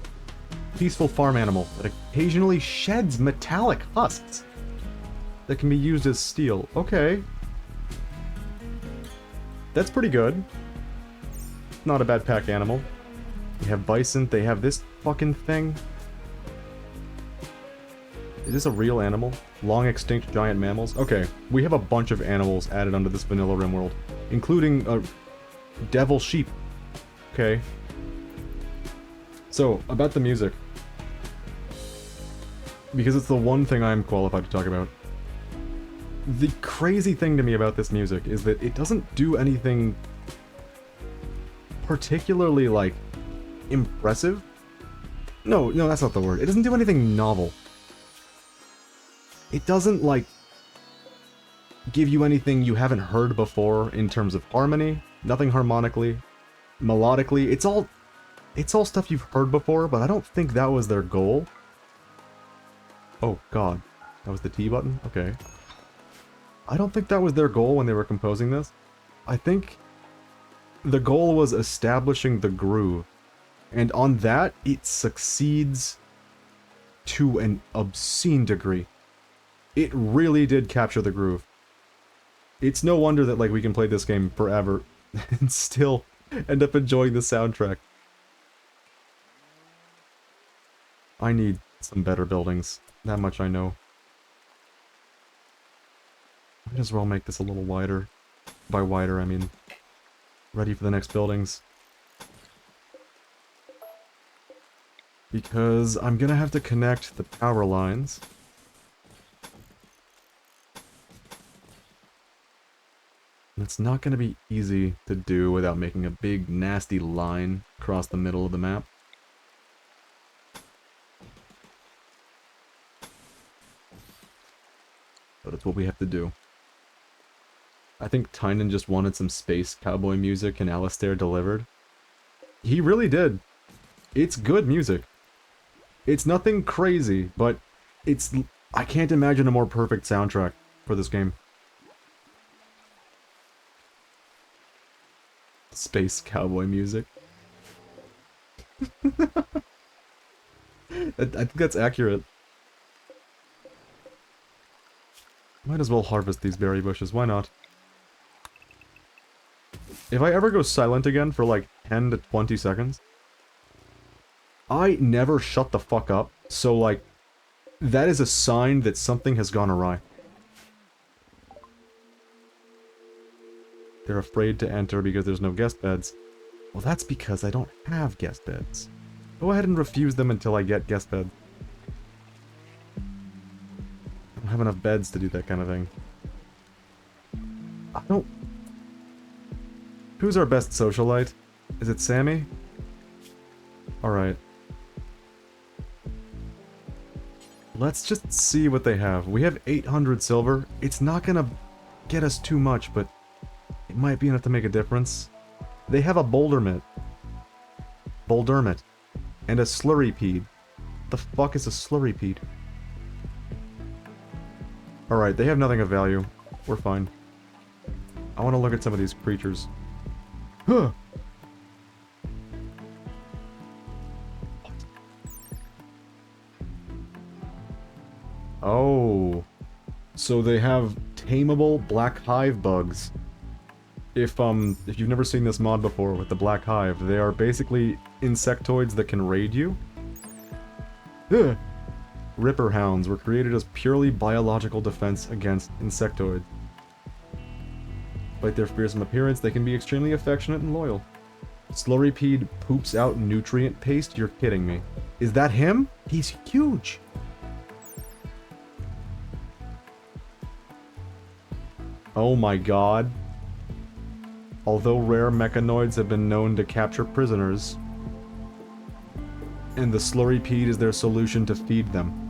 Peaceful farm animal that occasionally sheds metallic husks that can be used as steel. Okay. That's pretty good. Not a bad pack animal. They have bison, they have this fucking thing. Is this a real animal? Long extinct giant mammals? Okay, we have a bunch of animals added onto this vanilla Rimworld, including a devil sheep. Okay. So, about the music. Because it's the one thing I'm qualified to talk about. The crazy thing to me about this music is that it doesn't do anything particularly, like, impressive. No, that's not the word. It doesn't do anything novel. It doesn't, like, give you anything you haven't heard before in terms of harmony, nothing harmonically, melodically. It's all stuff you've heard before, but I don't think that was their goal. Oh, God. That was the T button? Okay. I don't think that was their goal when they were composing this. I think the goal was establishing the groove. And on that, it succeeds to an obscene degree. It really did capture the groove. It's no wonder that, like, we can play this game forever and still end up enjoying the soundtrack. I need some better buildings. That much I know. Might as well make this a little wider. By wider, I mean ready for the next buildings. Because I'm gonna have to connect the power lines. And it's not gonna be easy to do without making a big, nasty line across the middle of the map. But it's what we have to do. I think Tynan just wanted some space cowboy music and Alistair delivered. He really did. It's good music. It's nothing crazy, but it's... I can't imagine a more perfect soundtrack for this game. Space cowboy music. I think that's accurate. Might as well harvest these berry bushes, why not? If I ever go silent again for like 10 to 20 seconds, I never shut the fuck up, so like, that is a sign that something has gone awry. They're afraid to enter because there's no guest beds. Well, that's because I don't have guest beds. Go ahead and refuse them until I get guest beds. I don't have enough beds to do that kind of thing. I don't... Who's our best socialite? Is it Sammy? Alright. Let's just see what they have. We have 800 silver. It's not gonna get us too much, but it might be enough to make a difference. They have a Bouldermit. And a Slurrypede. The fuck is a Slurrypede? Alright, they have nothing of value. We're fine. I want to look at some of these creatures. Huh! Oh. So they have tameable black hive bugs. If you've never seen this mod before with the black hive, they are basically insectoids that can raid you. Ugh. Ripper hounds were created as purely biological defense against insectoids. Despite their fearsome appearance, they can be extremely affectionate and loyal. Slurrypede poops out nutrient paste? You're kidding me. Is that him? He's huge! Oh my god. Although rare mechanoids have been known to capture prisoners, and the Slurrypede is their solution to feed them.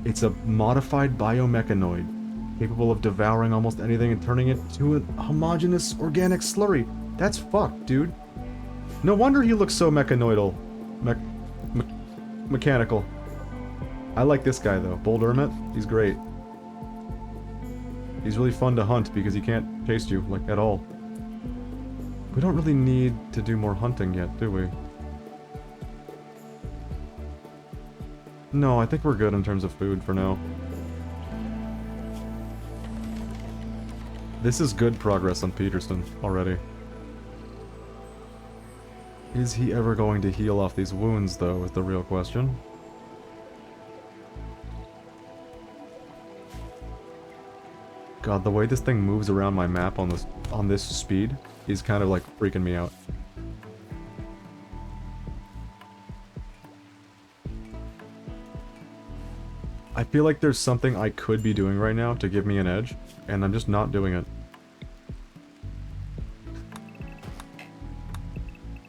It's a modified biomechanoid, capable of devouring almost anything and turning it to a homogeneous organic slurry. That's fucked, dude. No wonder he looks so mechanoidal. Mechanical. I like this guy, though. Bouldermit, he's great. He's really fun to hunt because he can't chase you, like, at all. We don't really need to do more hunting yet, do we? No, I think we're good in terms of food for now. This is good progress on Peterson already. Is he ever going to heal off these wounds, though, is the real question. God, the way this thing moves around my map on this speed is kind of like freaking me out. I feel like there's something I could be doing right now to give me an edge, and I'm just not doing it.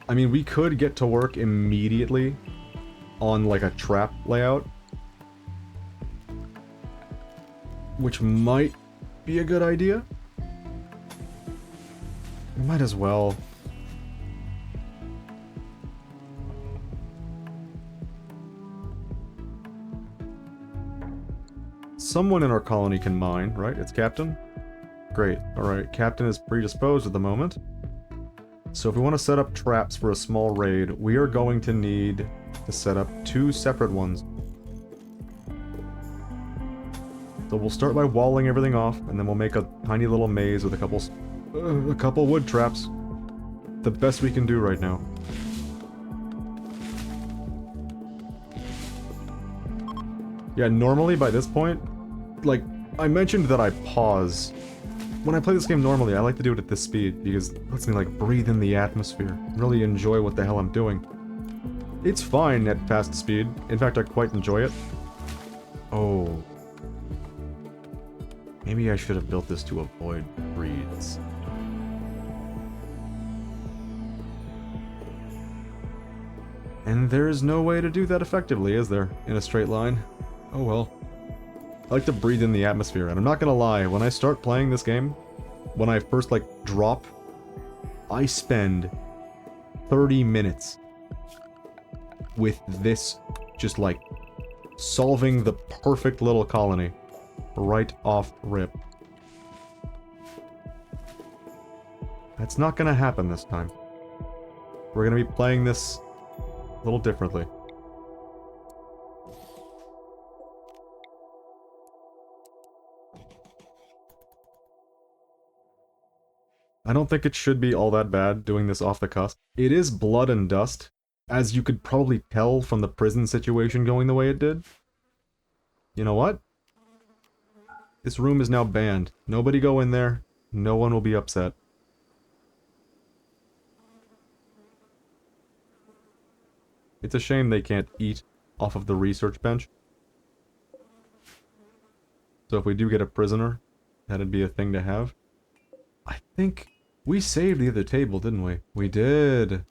I mean, we could get to work immediately on like a trap layout, which might be a good idea. Might as well. Someone in our colony can mine, right? It's Captain? Great. Alright, Captain is predisposed at the moment. So if we want to set up traps for a small raid, we are going to need to set up 2 separate ones. So we'll start by walling everything off, and then we'll make a tiny little maze with a couple wood traps. The best we can do right now. Yeah, normally by this point, like, I mentioned that I pause. When I play this game normally, I like to do it at this speed, because it lets me, like, breathe in the atmosphere, really enjoy what the hell I'm doing. It's fine at fast speed. In fact, I quite enjoy it. Oh. Maybe I should have built this to avoid breeds. And there's no way to do that effectively, is there? In a straight line? Oh well. I like to breathe in the atmosphere, and I'm not gonna lie, when I start playing this game, when I first, like, drop, I spend 30 minutes with this, just, like, solving the perfect little colony. Right off rip. That's not gonna happen this time. We're gonna be playing this a little differently. I don't think it should be all that bad doing this off the cusp. It is blood and dust, as you could probably tell from the prison situation going the way it did. You know what? This room is now banned. Nobody go in there. No one will be upset. It's a shame they can't eat off of the research bench. So if we do get a prisoner, that'd be a thing to have. I think we saved the other table, didn't we? We did.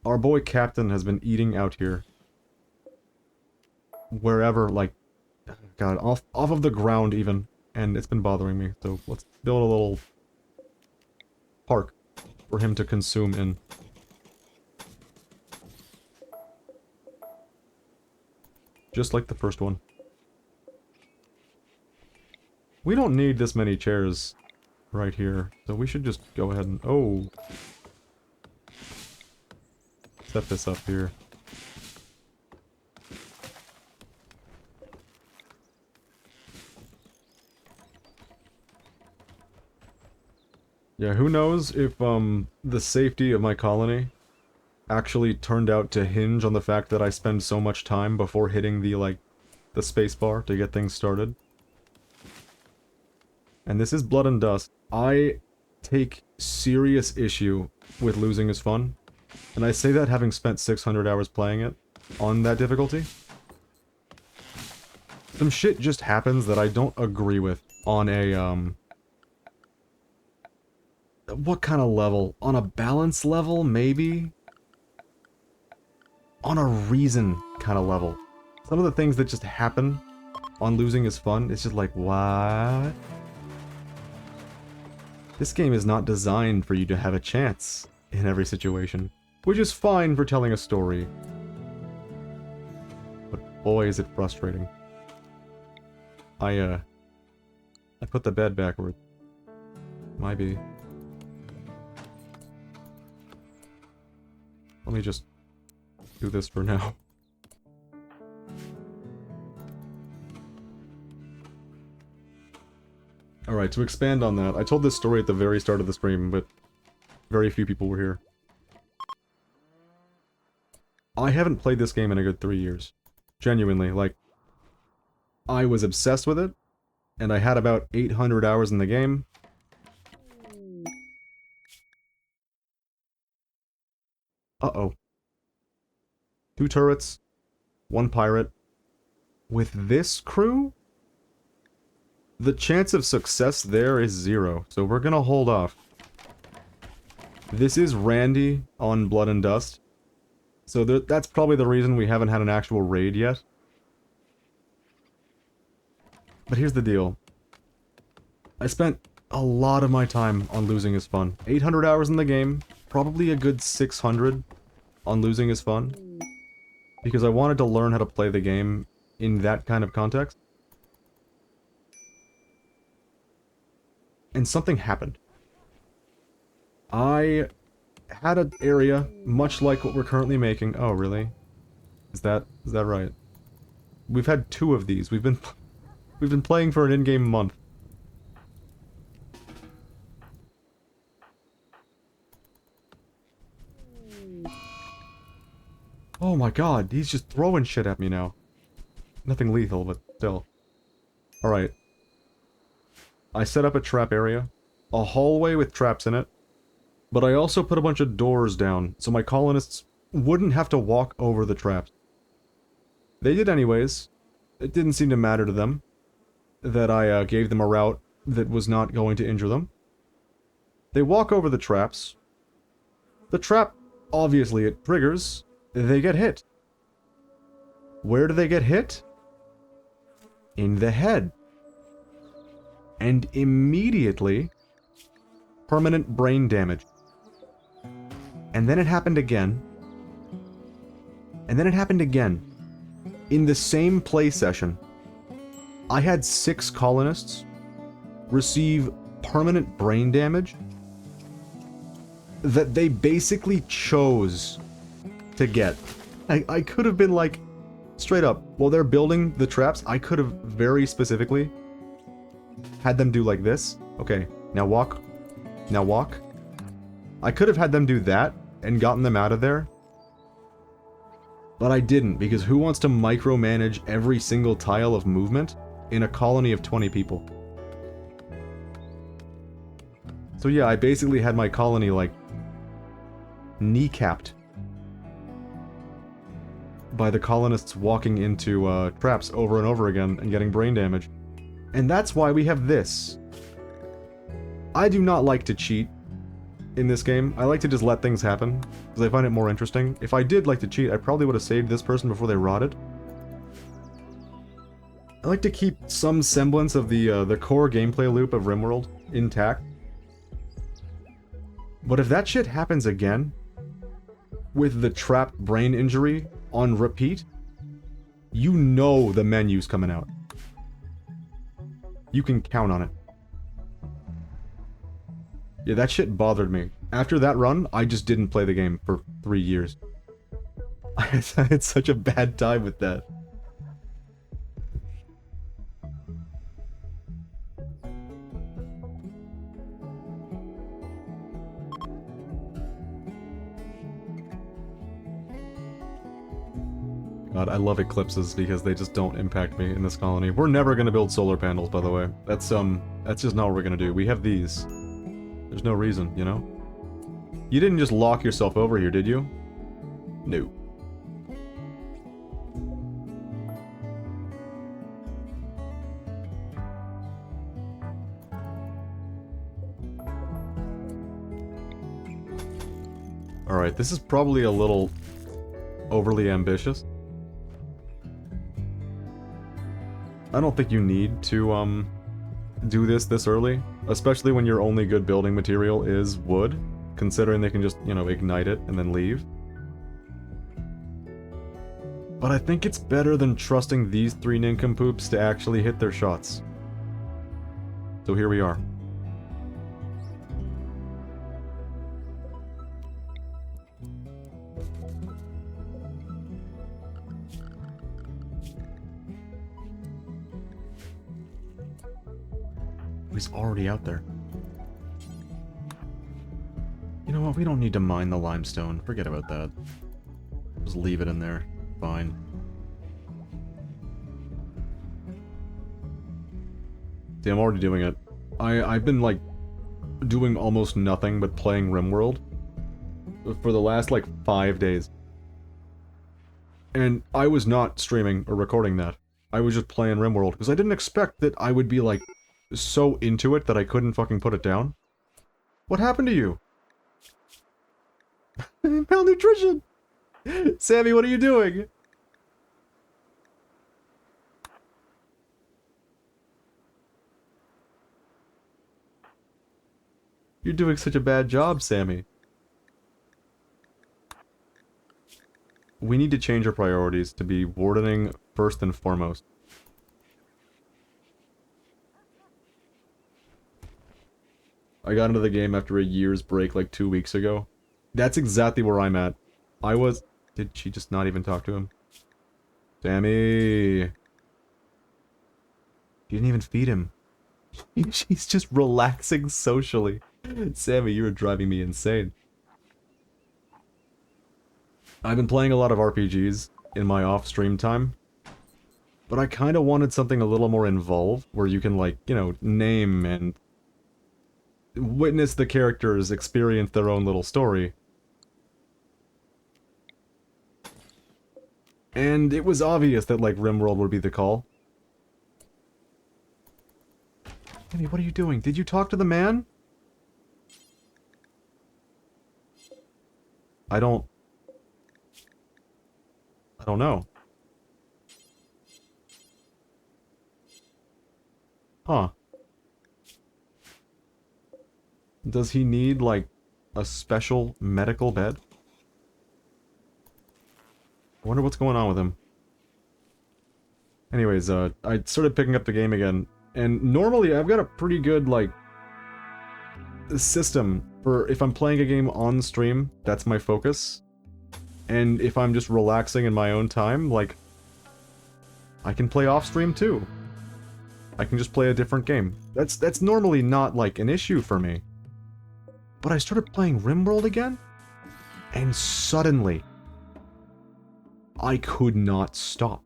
Our boy Captain has been eating out here. Wherever, like, God, off of the ground even, and it's been bothering me, so let's build a little park for him to consume in. Just like the first one. We don't need this many chairs right here, so we should just go ahead and... Oh! Set this up here. Yeah, who knows if, the safety of my colony actually turned out to hinge on the fact that I spend so much time before hitting the, like, the spacebar to get things started. And this is Blood and Dust. I take serious issue with losing is fun. And I say that having spent 600 hours playing it on that difficulty. Some shit just happens that I don't agree with on a, what kind of level? On a balance level, maybe? On a reason kind of level. Some of the things that just happen on losing is fun, it's just like, what? This game is not designed for you to have a chance in every situation. Which is fine for telling a story. But boy is it frustrating. I put the bed backward. Might be. Let me just do this for now. Alright, to expand on that, I told this story at the very start of the stream, but very few people were here. I haven't played this game in a good 3 years. Genuinely, like, I was obsessed with it, and I had about 800 hours in the game. Uh-oh. 2 turrets, 1 pirate. With this crew, the chance of success there is 0, so we're gonna hold off. This is Randy on Blood and Dust, so that's probably the reason we haven't had an actual raid yet. But here's the deal. I spent a lot of my time on Losing is Fun. 800 hours in the game, probably a good 600 on Losing is Fun. Because I wanted to learn how to play the game in that kind of context. And something happened. I had an area, much like what we're currently making. Oh, really? Is that right? We've had 2 of these. We've been playing for an in-game month. Oh my god, he's just throwing shit at me now. Nothing lethal, but still. Alright. I set up a trap area. A hallway with traps in it. But I also put a bunch of doors down, so my colonists wouldn't have to walk over the traps. They did anyways. It didn't seem to matter to them that I gave them a route that was not going to injure them. They walk over the traps. The trap, obviously it triggers. They get hit. Where do they get hit? In the head. And immediately, permanent brain damage. And then it happened again. And then it happened again. In the same play session, I had 6 colonists receive permanent brain damage that they basically chose to get. I could have been like, straight up, while they're building the traps, I could have very specifically had them do like this. Okay, now walk. Now walk. I could have had them do that and gotten them out of there. But I didn't, because who wants to micromanage every single tile of movement in a colony of 20 people? So yeah, I basically had my colony, like, kneecapped by the colonists walking into traps over and over again and getting brain damage. And that's why we have this. I do not like to cheat in this game. I like to just let things happen, because I find it more interesting. If I did like to cheat, I probably would have saved this person before they rotted. I like to keep some semblance of the core gameplay loop of Rimworld intact. But if that shit happens again, with the trapped brain injury on repeat, you know the menu's coming out. You can count on it. Yeah, that shit bothered me. After that run, I just didn't play the game for 3 years. I had such a bad time with that. God, I love eclipses because they just don't impact me in this colony. We're never gonna build solar panels, by the way. That's just not what we're gonna do. We have these. There's no reason, you know? You didn't just lock yourself over here, did you? No. Alright, this is probably a little overly ambitious. I don't think you need to, do this early. Especially when your only good building material is wood. Considering they can just, you know, ignite it and then leave. But I think it's better than trusting these 3 nincompoops to actually hit their shots. So here we are. He's already out there. You know what, we don't need to mine the limestone. Forget about that. Just leave it in there. Fine. See, I'm already doing it. I've been, like, doing almost nothing but playing Rimworld for the last, like, 5 days. And I was not streaming or recording that. I was just playing Rimworld, because I didn't expect that I would be, like, so into it that I couldn't fucking put it down. What happened to you? Malnutrition! Sammy, what are you doing? You're doing such a bad job, Sammy. We need to change our priorities to be wardening first and foremost. I got into the game after a year's break like 2 weeks ago. That's exactly where I'm at. I was... Did she just not even talk to him? Sammy! She didn't even feed him. She's just relaxing socially. Sammy, you're driving me insane. I've been playing a lot of RPGs in my off-stream time. But I kind of wanted something a little more involved, where you can, like, you know, name and witness the characters experience their own little story. And it was obvious that, like, Rimworld would be the call. Sammy, what are you doing? Did you talk to the man? I don't know. Huh. Does he need, like, a special medical bed? I wonder what's going on with him. Anyways, I started picking up the game again, and normally I've got a pretty good, like, system for if I'm playing a game on stream, that's my focus. And if I'm just relaxing in my own time, like, I can play off stream too. I can just play a different game. That's normally not, like, an issue for me. But I started playing Rimworld again, and suddenly, I could not stop.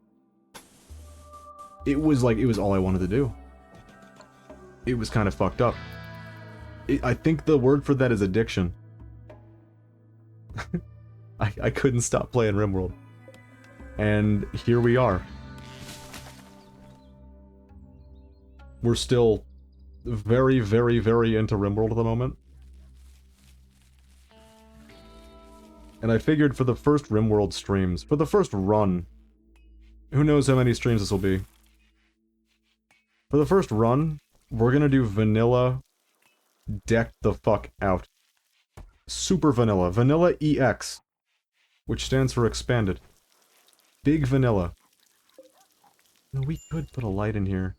It was like, it was all I wanted to do. It was kind of fucked up. I think the word for that is addiction. I couldn't stop playing Rimworld. And here we are. We're still very, very, very into Rimworld at the moment. And I figured for the first Rimworld streams, for the first run, who knows how many streams this will be. For the first run, we're gonna do vanilla, deck the fuck out. Super vanilla, vanilla EX, which stands for expanded. Big vanilla. No, we could put a light in here.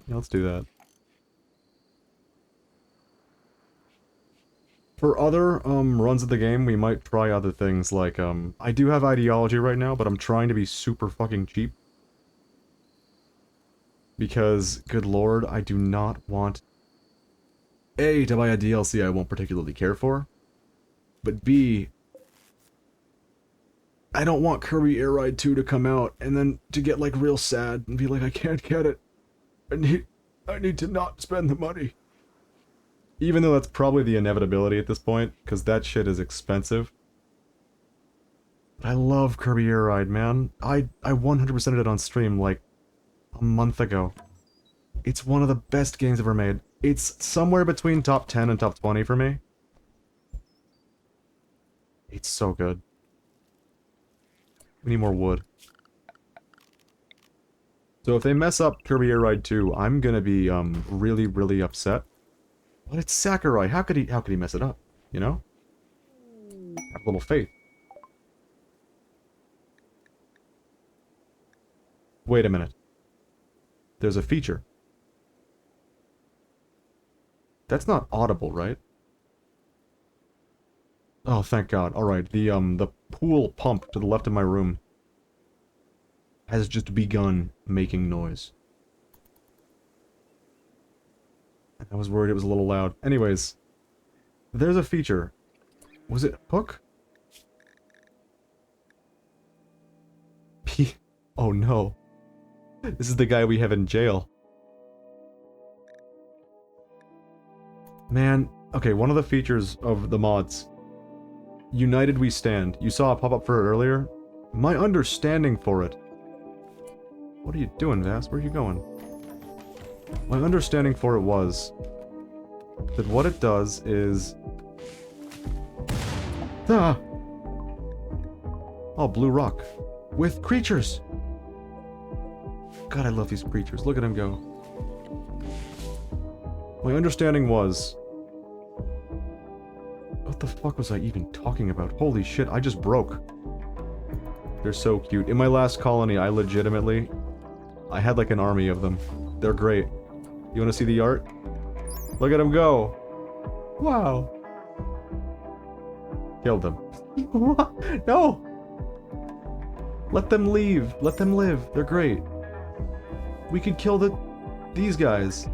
Yeah, let's do that. For other, runs of the game, we might try other things, like, I do have ideology right now, but I'm trying to be super fucking cheap. Because, good lord, I do not want... A, to buy a DLC I won't particularly care for. But B, I don't want Kirby Air Ride 2 to come out, and then to get, like, real sad, and be like, I can't get it. I need to not spend the money. Even though that's probably the inevitability at this point, because that shit is expensive. But I love Kirby Air Ride, man. I 100%ed it on stream, like, a month ago. It's one of the best games ever made. It's somewhere between top 10 and top 20 for me. It's so good. We need more wood. So if they mess up Kirby Air Ride 2, I'm gonna be, really, really upset. But it's Sakurai. How could he mess it up? You know? Have a little faith. Wait a minute. There's a feature. That's not audible, right? Oh, thank God. Alright, the pool pump to the left of my room has just begun making noise. I was worried it was a little loud. Anyways, there's a feature. Was it hook? Oh no. This is the guy we have in jail. Man, okay, one of the features of the mods. United we stand. You saw a pop-up for it earlier? My understanding for it. What are you doing, Vass? Where are you going? My understanding for it was that what it does is... Ah! Oh, blue rock. With creatures! God, I love these creatures. Look at him go. My understanding was... What the fuck was I even talking about? Holy shit, I just broke. They're so cute. In my last colony, I legitimately... I had like an army of them. They're great. You wanna see the art? Look at them go! Wow! Killed them. What? No! Let them leave. Let them live. They're great. We could kill these guys.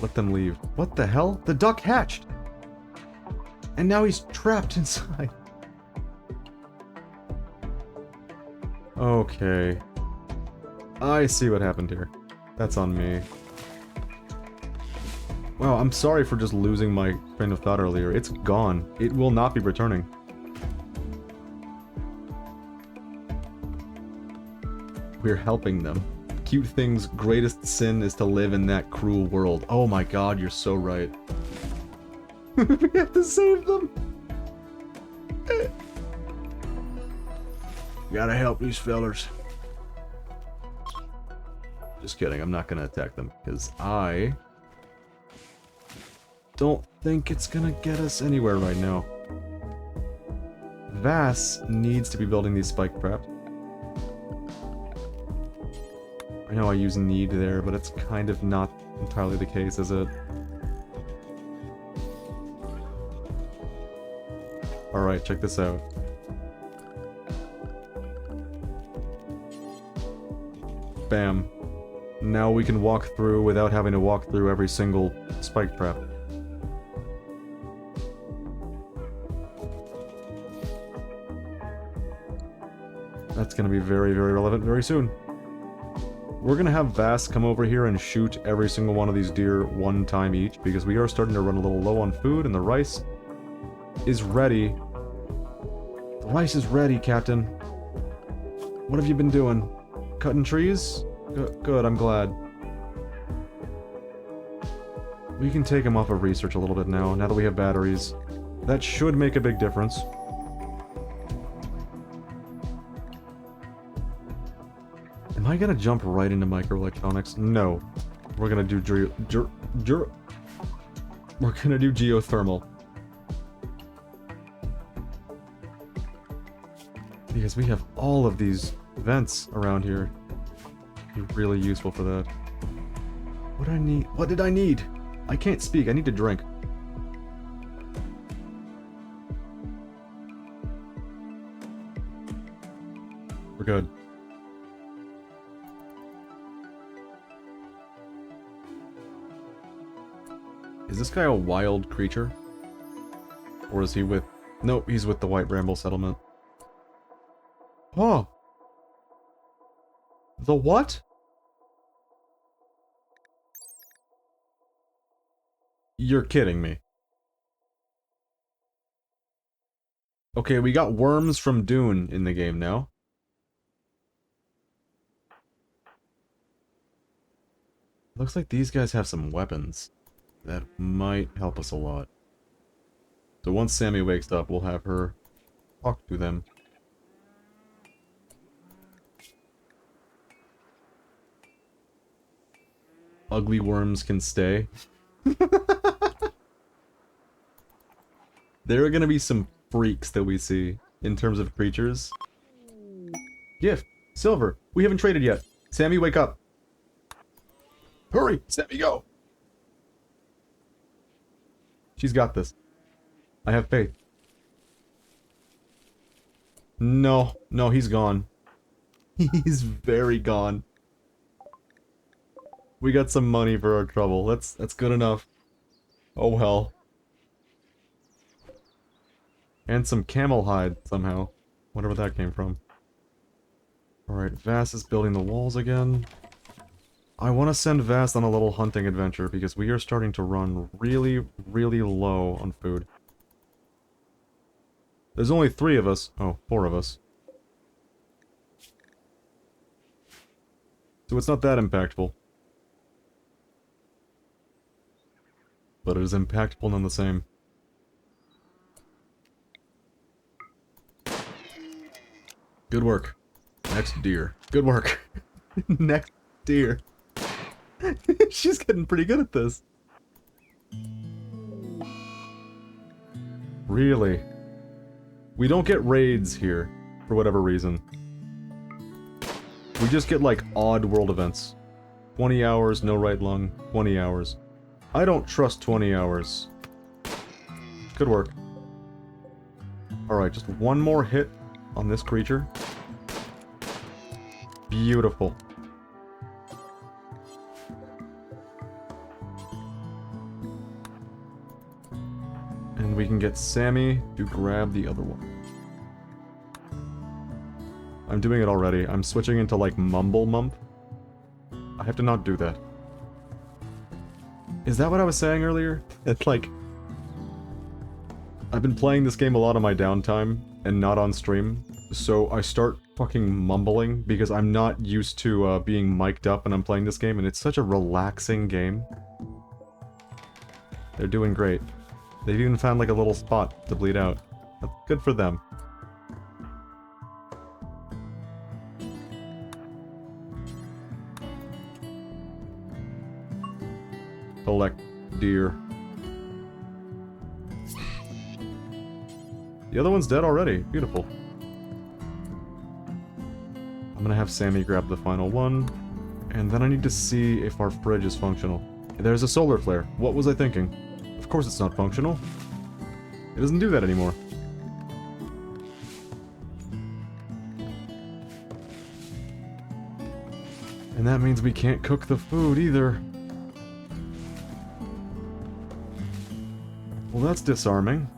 Let them leave. What the hell? The duck hatched! And now he's trapped inside. Okay. I see what happened here. That's on me. Wow, I'm sorry for just losing my train of thought earlier. It's gone. It will not be returning. We're helping them. Cute thing's greatest sin is to live in that cruel world. Oh my god, you're so right. We have to save them! Gotta help these fellers. Just kidding, I'm not gonna attack them, because I... don't think it's gonna get us anywhere right now. Vass needs to be building these spike traps. I know I use need there, but it's kind of not entirely the case, is it? Alright, check this out. Bam. Now we can walk through without having to walk through every single spike trap. That's gonna be very, very relevant very soon. We're gonna have Vass come over here and shoot every single one of these deer one time each, because we are starting to run a little low on food, and the rice is ready. The rice is ready, Captain. What have you been doing? Cutting trees? Good, I'm glad. We can take him off of research a little bit now that we have batteries. That should make a big difference. Am I gonna jump right into microelectronics? No. We're gonna do we're gonna do geothermal. Because we have all of these vents around here. Be really useful for that. What do I need? What did I need? I can't speak, I need to drink. We're good. Is this guy a wild creature? Or is he with... Nope, he's with the White Bramble Settlement. Oh! The what? You're kidding me. Okay, we got worms from Dune in the game now. Looks like these guys have some weapons. That might help us a lot. So once Sammy wakes up, we'll have her talk to them. Ugly worms can stay. There are gonna be some freaks that we see in terms of creatures. Gift. Silver. We haven't traded yet. Sammy, wake up. Hurry! Sammy, go! She's got this. I have faith. No. No, he's gone. He's very gone. We got some money for our trouble. That's good enough. Oh well. And some camel hide, somehow. Whatever that came from. Alright, Vass is building the walls again. I want to send Vass on a little hunting adventure, because we are starting to run really, really low on food. There's only 3 of us. Oh, 4 of us. So it's not that impactful. But it is impactful none the same. Good work. Next deer. Good work. Next deer. She's getting pretty good at this. Really? We don't get raids here, for whatever reason. We just get, like, odd world events. 20 hours, no right lung, 20 hours. I don't trust 20 hours. Good work. Alright, just one more hit on this creature. Beautiful. And we can get Sammy to grab the other one. I'm doing it already. I'm switching into, like, Mumph. I have to not do that. Is that what I was saying earlier? It's like... I've been playing this game a lot on my downtime, and not on stream, so I start fucking mumbling, because I'm not used to being mic'd up when I'm playing this game, and it's such a relaxing game. They're doing great. They've even found, like, a little spot to bleed out. That's good for them. Collect deer. The other one's dead already. Beautiful. I'm gonna have Sammy grab the final one. And then I need to see if our fridge is functional. There's a solar flare. What was I thinking? Of course it's not functional. It doesn't do that anymore. And that means we can't cook the food either. Well, that's disarming.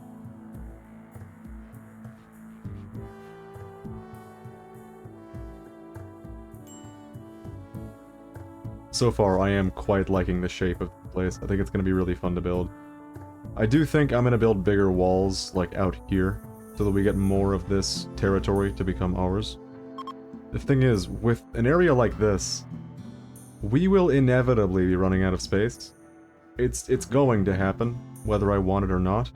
So far, I am quite liking the shape of the place. I think it's going to be really fun to build. I do think I'm going to build bigger walls, like, out here, so that we get more of this territory to become ours. The thing is, with an area like this, we will inevitably be running out of space. It's going to happen, whether I want it or not.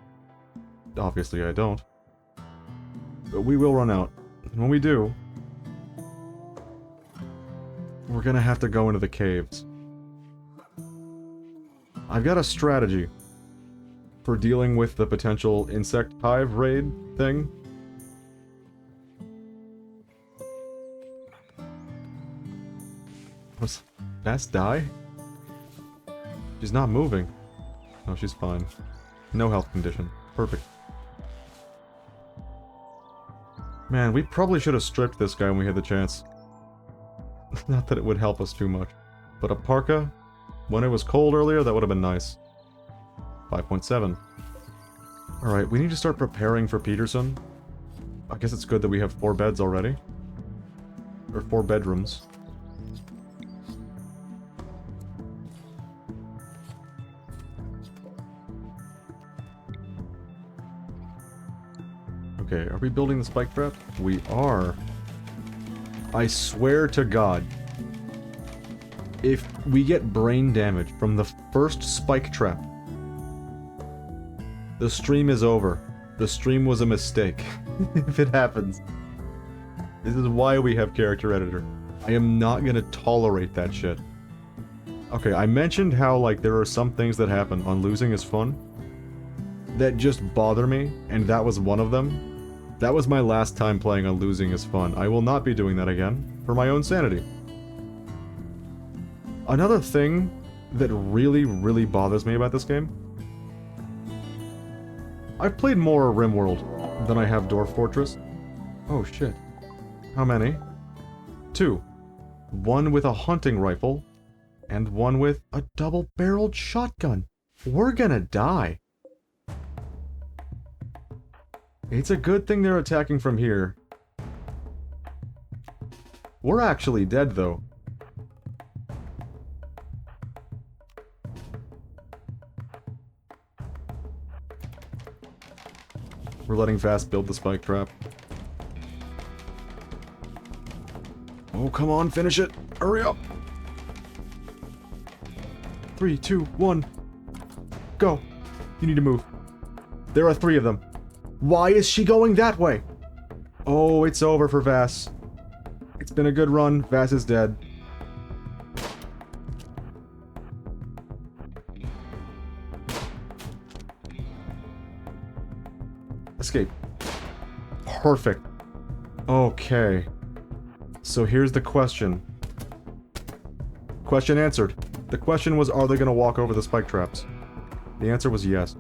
Obviously I don't. But we will run out. And when we do, we're gonna have to go into the caves. I've got a strategy for dealing with the potential insect hive raid thing. Was Bass die? She's not moving. No, she's fine. No health condition. Perfect. Man, we probably should have stripped this guy when we had the chance. Not that it would help us too much. But a parka, when it was cold earlier, that would have been nice. 5.7. Alright, we need to start preparing for Peterson. I guess it's good that we have 4 beds already. Or 4 bedrooms. Okay, are we building the spike trap? We are. I swear to God, if we get brain damage from the first spike trap, the stream is over. The stream was a mistake. If it happens. This is why we have character editor. I am not gonna tolerate that shit. Okay, I mentioned how, like, there are some things that happen on Losing is Fun that just bother me, and that was one of them. That was my last time playing on Losing is Fun. I will not be doing that again, for my own sanity. Another thing that really, really bothers me about this game... I've played more Rimworld than I have Dwarf Fortress. Oh shit. How many? 2. One with a hunting rifle, and one with a double-barreled shotgun. We're gonna die. It's a good thing they're attacking from here. We're actually dead, though. We're letting Vast build the spike trap. Oh, come on, finish it! Hurry up! 3, 2, 1. Go! You need to move. There are 3 of them. Why is she going that way? Oh, it's over for Vass. It's been a good run. Vass is dead. Escape. Perfect. Okay. So here's the question. Question answered. The question was, are they gonna walk over the spike traps? The answer was yes.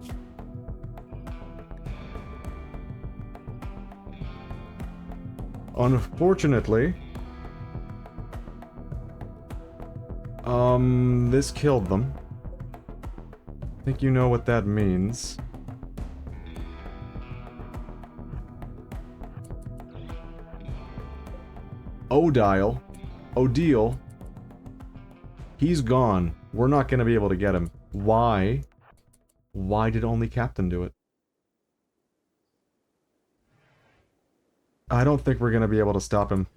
Unfortunately, this killed them. I think you know what that means. Odile. He's gone. We're not gonna be able to get him. Why? Why did only Captain do it? I don't think we're gonna be able to stop him.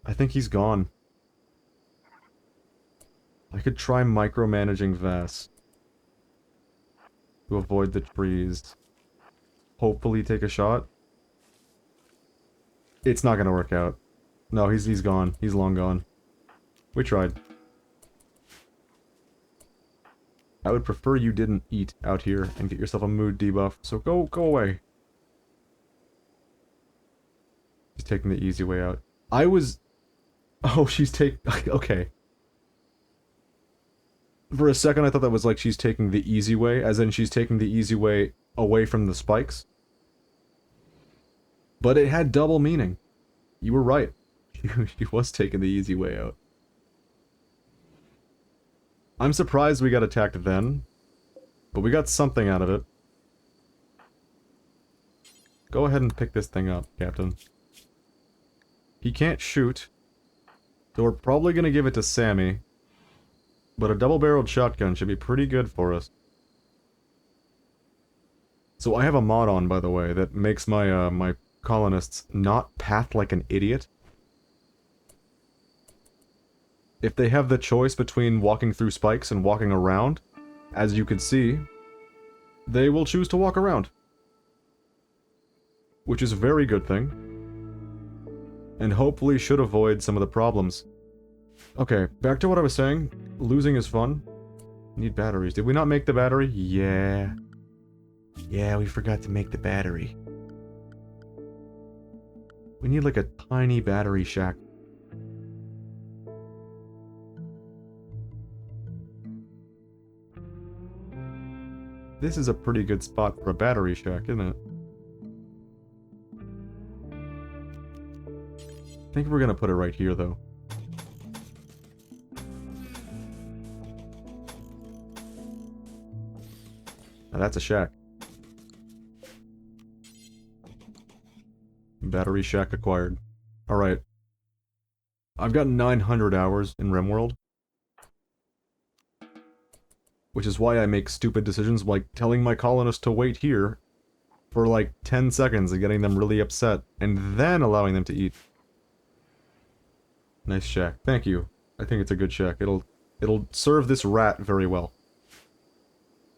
I think he's gone. I could try micromanaging Vass to avoid the trees. Hopefully take a shot. It's not gonna work out. No, he's gone. He's long gone. We tried. I would prefer you didn't eat out here and get yourself a mood debuff, so go away. She's taking the easy way out. I was... Oh, she's okay. For a second I thought that was like she's taking the easy way, as in she's taking the easy way away from the spikes. But it had double meaning. You were right. She was taking the easy way out. I'm surprised we got attacked then, but we got something out of it. Go ahead and pick this thing up, Captain. He can't shoot, so we're probably gonna give it to Sammy. But a double-barreled shotgun should be pretty good for us. So I have a mod on, by the way, that makes my, my colonists not path like an idiot. If they have the choice between walking through spikes and walking around, as you can see, they will choose to walk around. Which is a very good thing. And hopefully should avoid some of the problems. Okay, back to what I was saying. Losing is fun. Need batteries. Did we not make the battery? Yeah. Yeah, we forgot to make the battery. We need like a tiny battery shack. This is a pretty good spot for a battery shack, isn't it? I think we're gonna put it right here, though. Now that's a shack. Battery shack acquired. Alright. I've got 900 hours in Rimworld. Which is why I make stupid decisions like telling my colonists to wait here for like 10 seconds and getting them really upset, and then allowing them to eat. Nice shack. Thank you. I think it's a good shack. It'll serve this rat very well.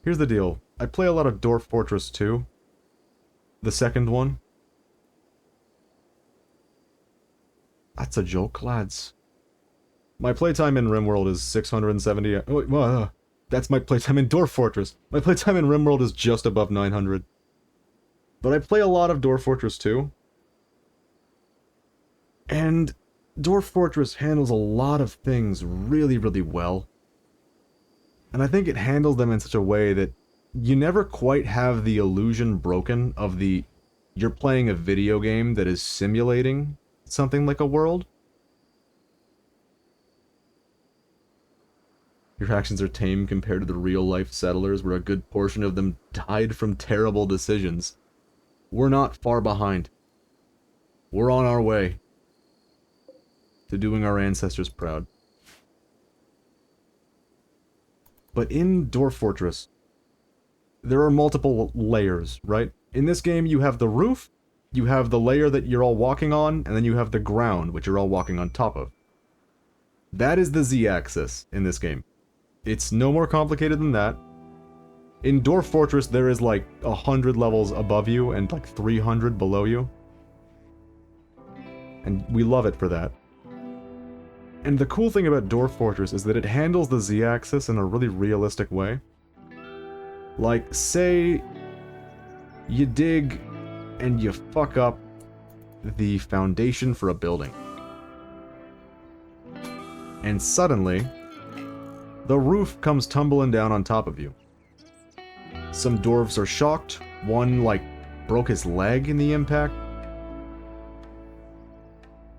Here's the deal. I play a lot of Dwarf Fortress 2. The second one. That's a joke, lads. My playtime in Rimworld is 670... that's my playtime in Dwarf Fortress. My playtime in Rimworld is just above 900. But I play a lot of Dwarf Fortress 2. And Dwarf Fortress handles a lot of things really, really well. And I think it handles them in such a way that you never quite have the illusion broken of the... You're playing a video game that is simulating something like a world. Your actions are tame compared to the real-life settlers, where a good portion of them died from terrible decisions. We're not far behind. We're on our way to doing our ancestors proud. But in Dwarf Fortress, there are multiple layers, right? In this game, you have the roof, you have the layer that you're all walking on, and then you have the ground, which you're all walking on top of. That is the Z-axis in this game. It's no more complicated than that. In Dwarf Fortress, there is like 100 levels above you and like 300 below you. And we love it for that. And the cool thing about Dwarf Fortress is that it handles the Z-axis in a really realistic way. Like, say you dig and you fuck up the foundation for a building. And suddenly, the roof comes tumbling down on top of you. Some dwarves are shocked. One, like, broke his leg in the impact.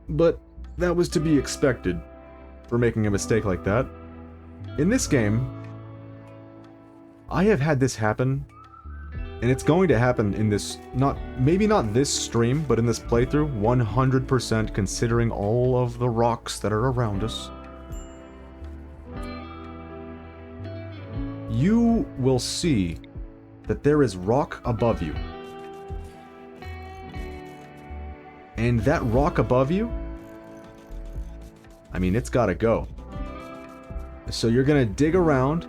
But that was to be expected for making a mistake like that. In this game, I have had this happen, and it's going to happen in this, maybe not this stream, but in this playthrough, 100% considering all of the rocks that are around us. You will see that there is rock above you. And that rock above you, I mean, it's gotta go. So you're gonna dig around,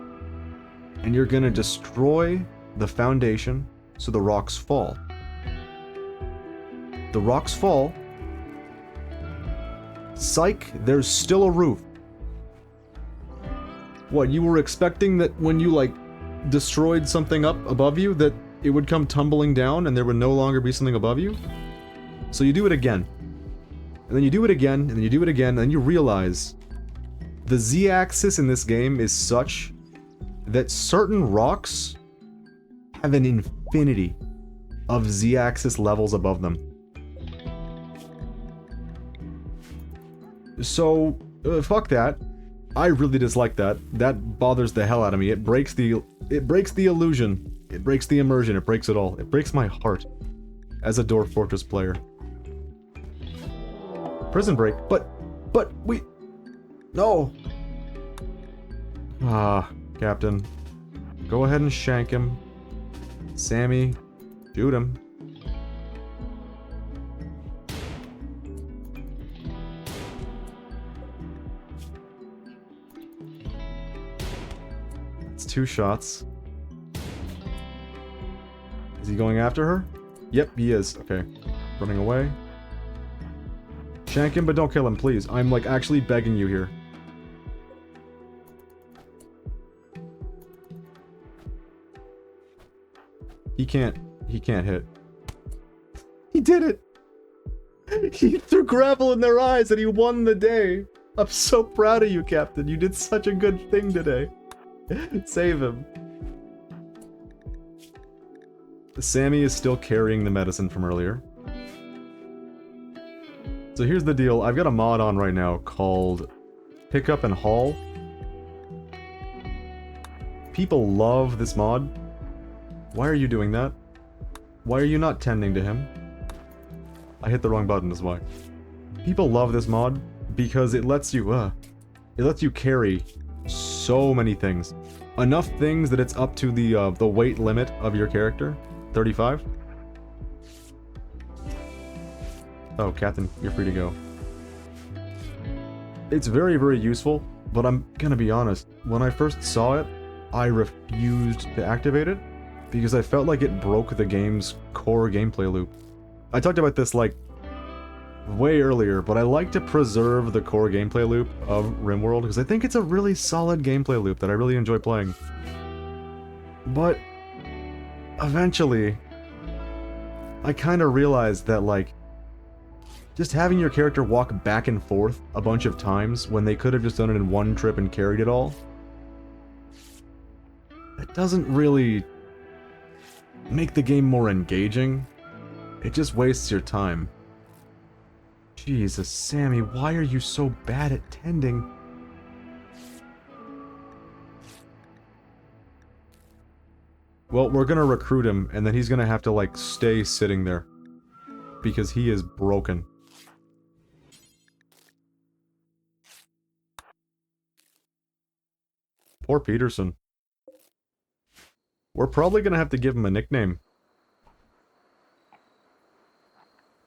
and you're gonna destroy the foundation so the rocks fall. The rocks fall. Psych, there's still a roof. What, you were expecting that when you, like, destroyed something up above you, that it would come tumbling down and there would no longer be something above you? So you do it again. And then you do it again, and then you do it again, and then you realize the Z-axis in this game is such that certain rocks have an infinity of Z-axis levels above them. So, fuck that. I really dislike that. That bothers the hell out of me. It breaks the illusion. It breaks the immersion. It breaks it all. It breaks my heart as a Dwarf Fortress player. Prison break, but we... No! Ah, Captain. Go ahead and shank him. Sammy, shoot him. It's 2 shots. Is he going after her? Yep, he is. Okay. Running away. Shank him, but don't kill him, please. I'm, like, actually begging you here. He can't hit. He did it! He threw gravel in their eyes and he won the day! I'm so proud of you, Captain. You did such a good thing today. Save him. Sammy is still carrying the medicine from earlier. So here's the deal. I've got a mod on right now called Pick Up and Haul. People love this mod. Why are you doing that? Why are you not tending to him? I hit the wrong button, is why. People love this mod because it lets you carry so many things. Enough things that it's up to the weight limit of your character. 35. Oh, Captain, you're free to go. It's very, very useful, but I'm gonna be honest. When I first saw it, I refused to activate it because I felt like it broke the game's core gameplay loop. I talked about this, like, way earlier, but I like to preserve the core gameplay loop of Rimworld because I think it's a really solid gameplay loop that I really enjoy playing. But eventually, I kind of realized that, like, just having your character walk back and forth a bunch of times when they could have just done it in one trip and carried it all, it doesn't really make the game more engaging. It just wastes your time. Jesus, Sammy, why are you so bad at tending? Well, we're gonna recruit him, and then he's gonna have to, like, stay sitting there. Because he is broken. Poor Peterson. We're probably gonna have to give him a nickname.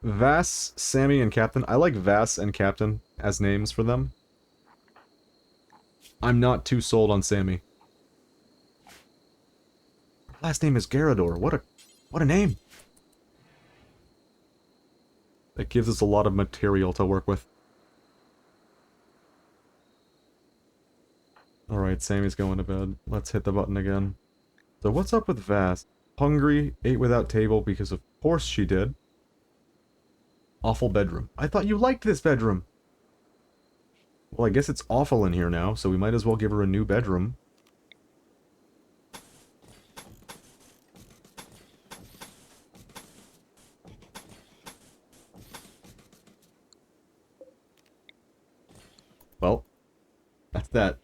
Vass, Sammy, and Captain. I like Vass and Captain as names for them. I'm not too sold on Sammy. Last name is Garador. What a name! That gives us a lot of material to work with. Alright, Sammy's going to bed. Let's hit the button again. So what's up with Vass? Hungry, ate without table because of course she did. Awful bedroom. I thought you liked this bedroom! Well, I guess it's awful in here now, so we might as well give her a new bedroom. Well, that's that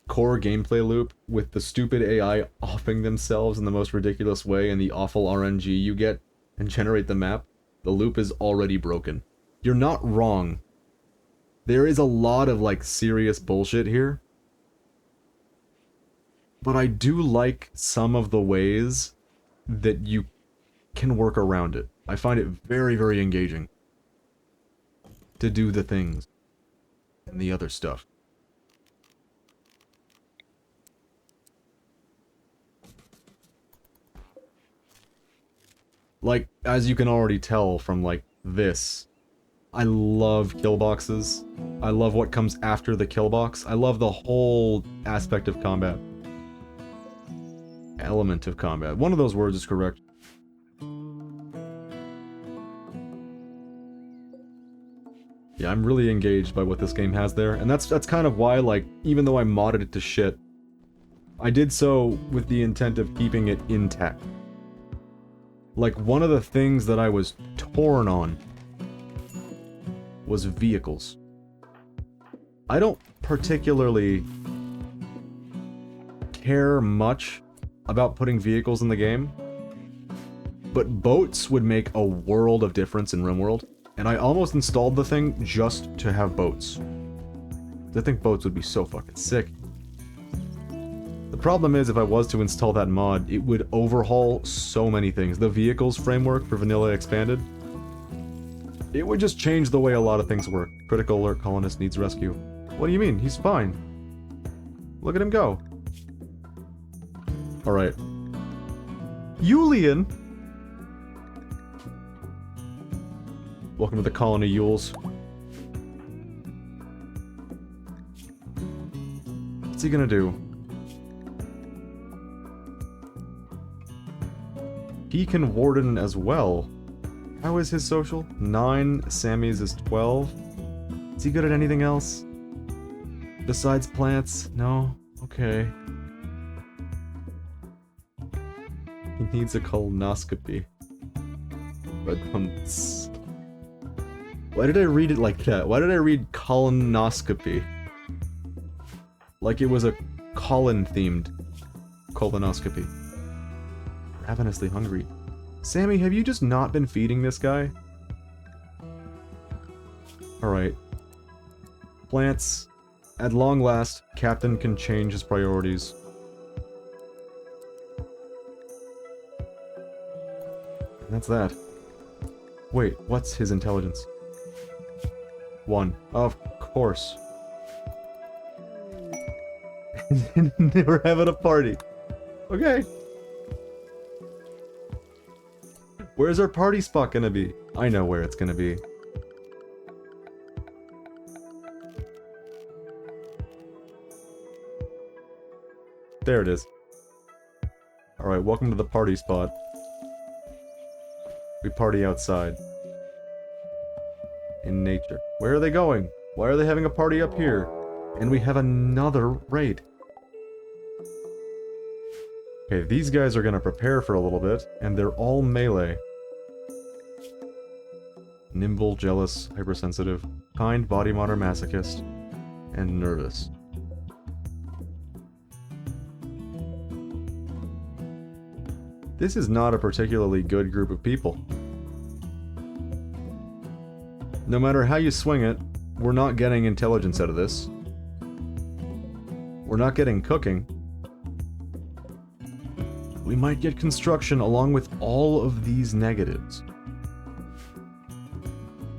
core gameplay loop with the stupid AI offing themselves in the most ridiculous way and the awful RNG you get and generate the map. The loop is already broken. You're not wrong. There is a lot of, like, serious bullshit here. But I do like some of the ways that you can work around it. I find it very, very engaging to do the things and the other stuff. Like, as you can already tell from, like, this, I love kill boxes. I love what comes after the kill box. I love the whole aspect of combat. Element of combat. One of those words is correct. Yeah, I'm really engaged by what this game has there, and that's kind of why, like, even though I modded it to shit, I did so with the intent of keeping it intact. Like, one of the things that I was torn on was vehicles. I don't particularly care much about putting vehicles in the game, but boats would make a world of difference in Rimworld, and I almost installed the thing just to have boats. I think boats would be so fucking sick. The problem is, if I was to install that mod, it would overhaul so many things. The vehicles framework for Vanilla Expanded, it would just change the way a lot of things work. Critical alert, colonist needs rescue. What do you mean? He's fine. Look at him go. Alright. Yulian! Welcome to the colony, Yules. What's he gonna do? He can warden as well. How is his social? 9, Sammy's is 12. Is he good at anything else? Besides plants? No? Okay. He needs a colonoscopy. Why did I read it like that? Why did I read colonoscopy? Like it was a colon-themed colonoscopy. Ravenously hungry. Sammy, have you just not been feeding this guy? Alright. Plants. At long last, Captain can change his priorities. And that's that. Wait, what's his intelligence? 1. Of course. We're having a party. Okay. Where's our party spot gonna be? I know where it's gonna be. There it is. Alright, welcome to the party spot. We party outside. In nature. Where are they going? Why are they having a party up here? And we have another raid. Okay, these guys are gonna prepare for a little bit, and they're all melee. Nimble, jealous, hypersensitive, kind, body modder, masochist, and nervous. This is not a particularly good group of people. No matter how you swing it, we're not getting intelligence out of this. We're not getting cooking. We might get construction along with all of these negatives.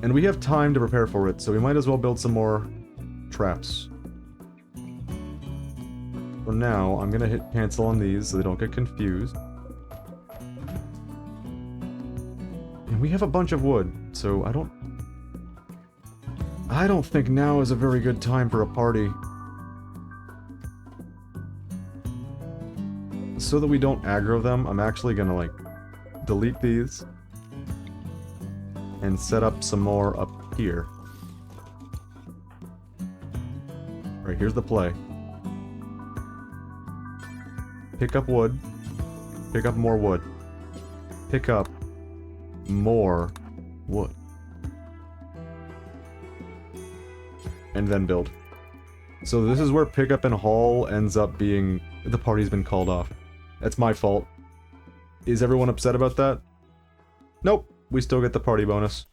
And we have time to prepare for it, so we might as well build some more traps. For now, I'm gonna hit cancel on these so they don't get confused. And we have a bunch of wood, so I don't think now is a very good time for a party. So that we don't aggro them, I'm actually gonna, like, delete these. And set up some more up here. Alright, here's the play. Pick up wood. Pick up more wood. Pick up more wood. And then build. So this is where pickup and haul ends up being... the party's been called off. That's my fault. Is everyone upset about that? Nope. We still get the party bonus.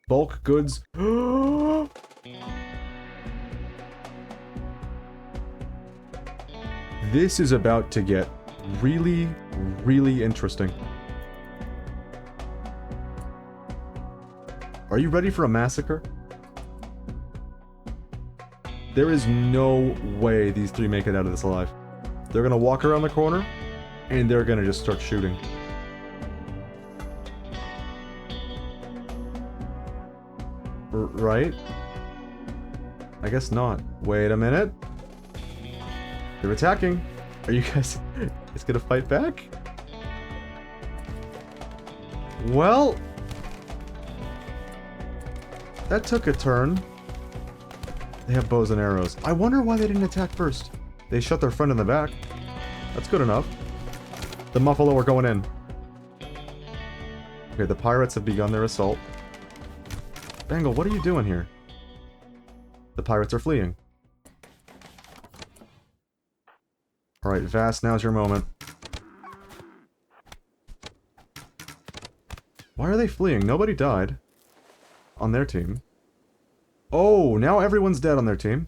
Bulk goods. This is about to get really, really interesting. Are you ready for a massacre? There is no way these three make it out of this alive. They're gonna walk around the corner, and they're gonna just start shooting. Right? I guess not. Wait a minute. They're attacking. Are you guys gonna fight back? Well... that took a turn. They have bows and arrows. I wonder why they didn't attack first. They shot their friend in the back. That's good enough. The Muffalo are going in. Okay, the pirates have begun their assault. Bangle, what are you doing here? The pirates are fleeing. Alright, Vast, now's your moment. Why are they fleeing? Nobody died. On their team. Oh, now everyone's dead on their team.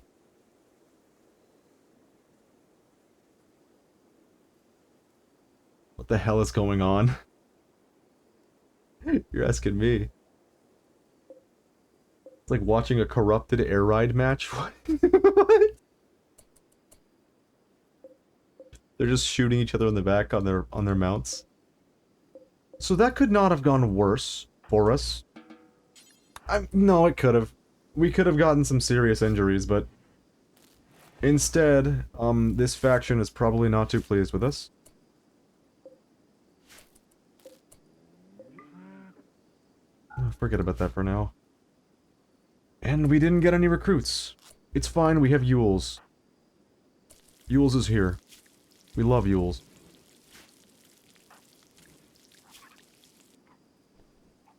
What the hell is going on? You're asking me. It's like watching a corrupted air ride match. What? They're just shooting each other in the back on their mounts. So that could not have gone worse for us. No, it could have. We could have gotten some serious injuries, but instead, this faction is probably not too pleased with us. Forget about that for now. And we didn't get any recruits. It's fine, we have Yules. Yules is here. We love Yules.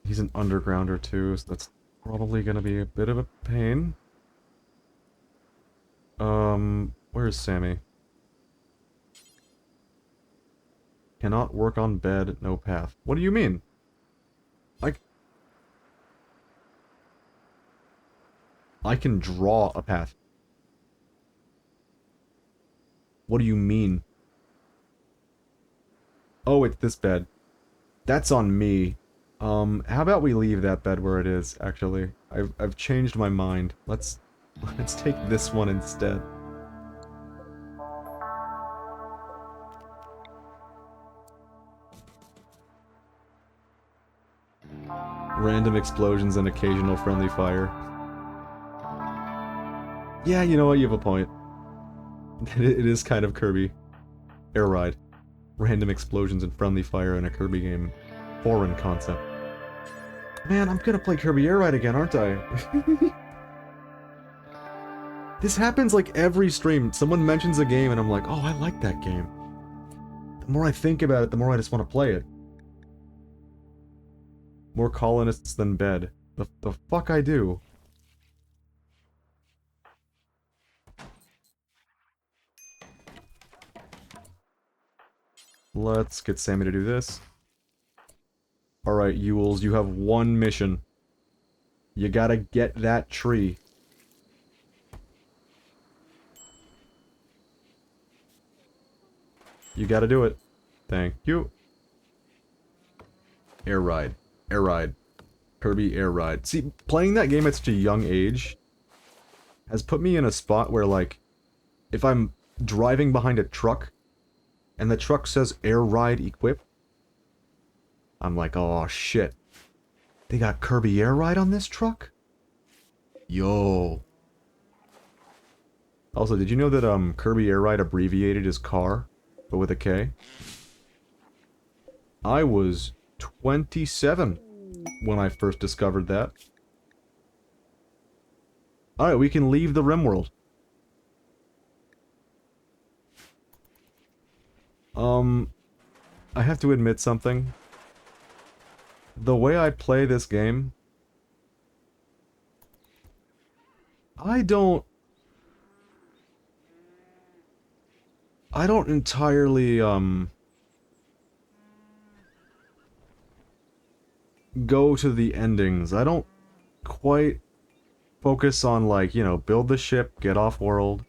He's an undergrounder too, so that's probably gonna be a bit of a pain. Where's Sammy? Cannot work on bed, no path. What do you mean? I can draw a path. What do you mean? Oh, it's this bed. That's on me. How about we leave that bed where it is, actually? I've changed my mind. Let's take this one instead. Random explosions and occasional friendly fire. Yeah, you know what, you have a point. It is kind of Kirby. Air Ride. Random explosions and friendly fire in a Kirby game. Foreign concept. Man, I'm gonna play Kirby Air Ride again, aren't I? This happens like every stream. Someone mentions a game and I'm like, oh, I like that game. The more I think about it, the more I just want to play it. More colonists than bed. The fuck I do. Let's get Sammy to do this. Alright, Yules, you have one mission. You gotta get that tree. You gotta do it. Thank you. Air ride. Air ride. Kirby air ride. See, playing that game at such a young age has put me in a spot where, like, if I'm driving behind a truck and the truck says air ride equipped, I'm like, oh shit. They got Kirby air ride on this truck? Yo. Also, did you know that Kirby air ride abbreviated as car, but with a K? I was 27 when I first discovered that. Alright, we can leave the Rimworld. I have to admit something. The way I play this game, I don't entirely, go to the endings. I don't quite focus on, like, you know, build the ship, get off world,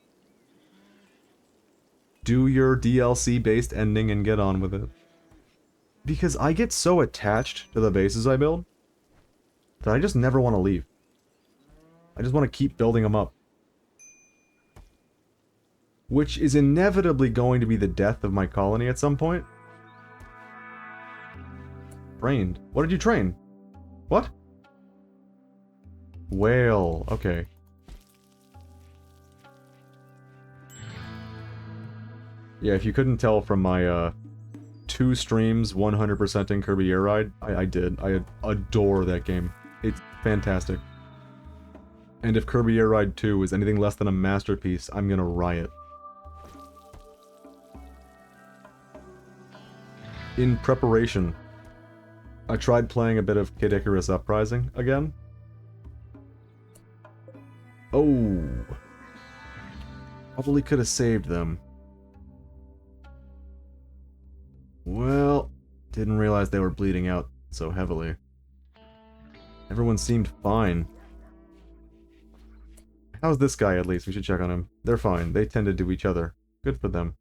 do your DLC-based ending and get on with it. Because I get so attached to the bases I build that I just never want to leave. I just want to keep building them up. Which is inevitably going to be the death of my colony at some point. Trained. What did you train? What? Whale. Okay. Yeah, if you couldn't tell from my, 2 streams 100%ing Kirby Air Ride, I did. I adore that game. It's fantastic. And if Kirby Air Ride 2 is anything less than a masterpiece, I'm gonna riot. In preparation, I tried playing a bit of Kid Icarus Uprising again. Oh. Probably could have saved them. Well, didn't realize they were bleeding out so heavily. Everyone seemed fine. How's this guy, at least? We should check on him. They're fine. They tended to each other. Good for them.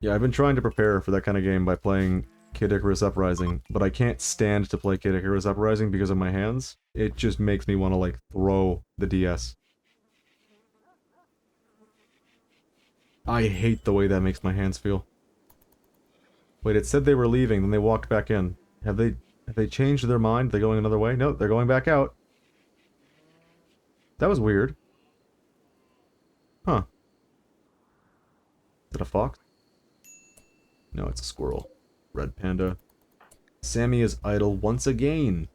Yeah, I've been trying to prepare for that kind of game by playing Kid Icarus Uprising, but I can't stand to play Kid Icarus Uprising because of my hands. It just makes me want to, like, throw the DS. I hate the way that makes my hands feel. Wait, it said they were leaving, then they walked back in. Have they changed their mind? Are they going another way? No, they're going back out. That was weird. Huh. Is it a fox? No, it's a squirrel. Red panda. Sammy is idle once again.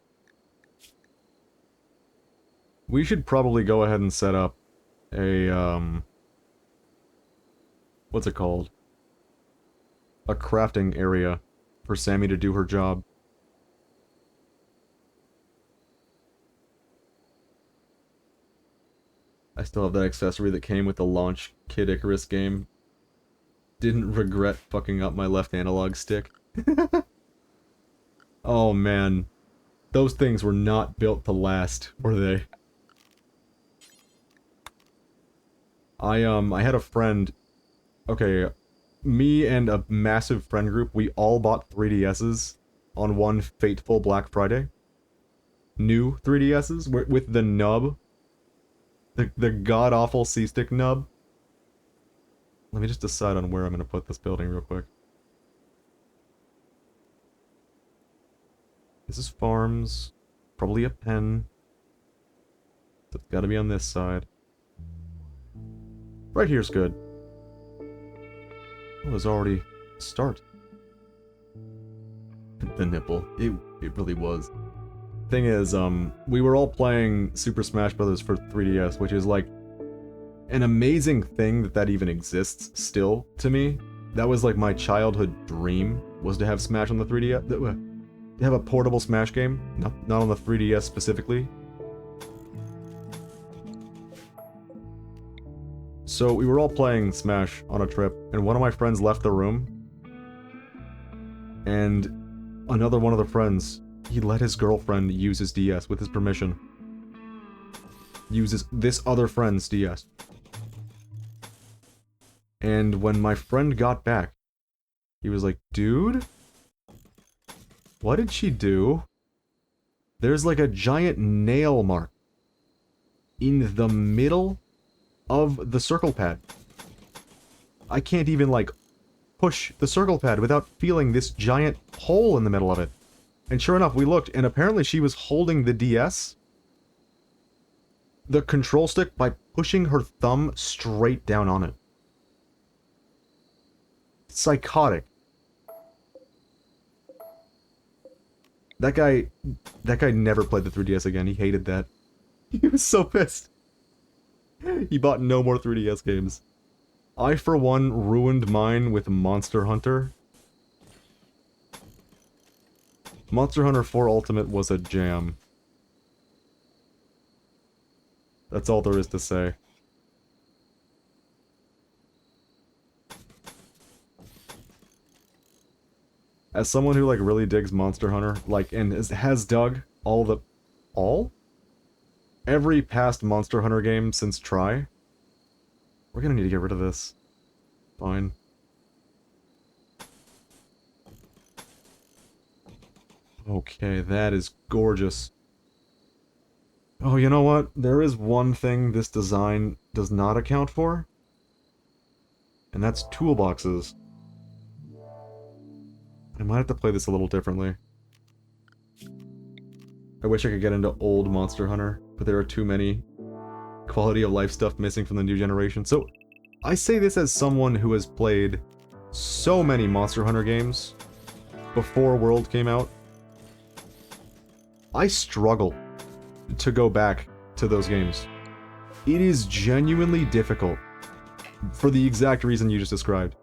We should probably go ahead and set up a, what's it called? A crafting area for Sammy to do her job. I still have that accessory that came with the launch Kid Icarus game. Didn't regret fucking up my left analog stick. Oh man. Those things were not built to last, were they? I had a friend... Okay, me and a massive friend group, we all bought 3DSs on one fateful Black Friday. New 3DSs with the nub. The god-awful C-stick nub. Let me just decide on where I'm going to put this building real quick. This is farms. Probably a pen. It's gotta be on this side. Right here's good. Oh, there's already a start. The nipple. It really was. Thing is, we were all playing Super Smash Bros. For 3DS, which is like an amazing thing that even exists still to me. That was like my childhood dream, was to have Smash on the 3DS. To have a portable Smash game, not on the 3DS specifically. So we were all playing Smash on a trip, and one of my friends left the room. And another one of the friends, he let his girlfriend use his DS with his permission. Uses this other friend's DS. And when my friend got back, he was like, dude? What did she do? There's like a giant nail mark in the middle of the circle pad. I can't even, like, push the circle pad without feeling this giant hole in the middle of it. And sure enough, we looked, and apparently she was holding the DS, the control stick, by pushing her thumb straight down on it. Psychotic. That guy never played the 3DS again. He hated that. He was so pissed. He bought no more 3DS games. I, for one, ruined mine with Monster Hunter. Monster Hunter 4 Ultimate was a jam. That's all there is to say. As someone who, like, really digs Monster Hunter, like, and has dug every past Monster Hunter game since Try, we're gonna need to get rid of this. Fine. Okay, that is gorgeous. Oh, you know what? There is one thing this design does not account for. And that's toolboxes. I might have to play this a little differently. I wish I could get into old Monster Hunter, but there are too many quality of life stuff missing from the new generation. So, I say this as someone who has played so many Monster Hunter games before World came out. I struggle to go back to those games. It is genuinely difficult for the exact reason you just described.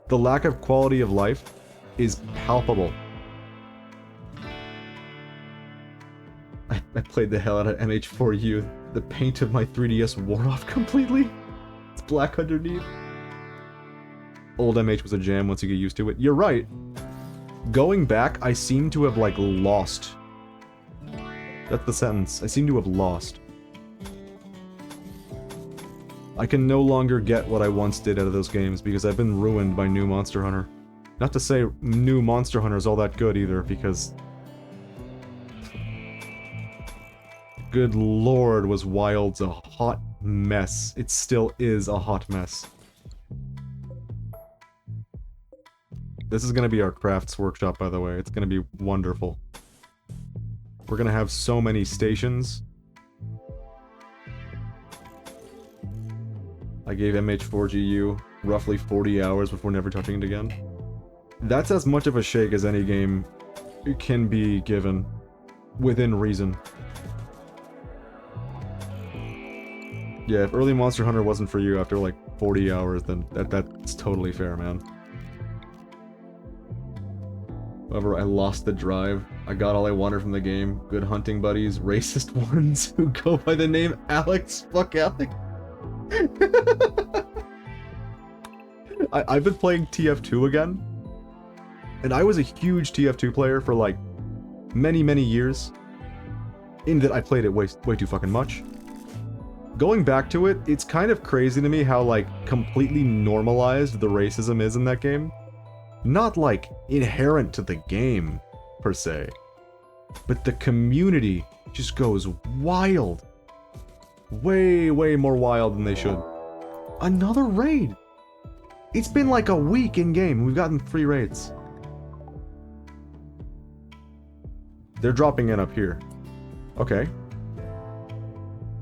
The lack of quality of life is palpable. I played the hell out of MH4U. The paint of my 3DS wore off completely. It's black underneath. Old MH was a jam once you get used to it. You're right. Going back, I seem to have, like, lost. That's the sentence. I seem to have lost. I can no longer get what I once did out of those games because I've been ruined by new Monster Hunter. Not to say new Monster Hunter is all that good either, because... good lord, was Wild's a hot mess. It still is a hot mess. This is gonna be our crafts workshop, by the way. It's gonna be wonderful. We're gonna have so many stations. I gave MH4GU roughly 40 hours before never touching it again. That's as much of a shake as any game can be given, within reason. Yeah, if early Monster Hunter wasn't for you after like 40 hours, then that's totally fair, man. However, I lost the drive. I got all I wanted from the game. Good hunting buddies, racist ones who go by the name Alex. Fuck Alex. I've been playing TF2 again. And I was a huge TF2 player for like many, many years. In that I played it way too fucking much. Going back to it, it's kind of crazy to me how like completely normalized the racism is in that game. Not like inherent to the game, per se. But the community just goes wild. Way, way more wild than they should. Another raid! It's been like a week in-game, we've gotten 3 raids. They're dropping in up here. Okay.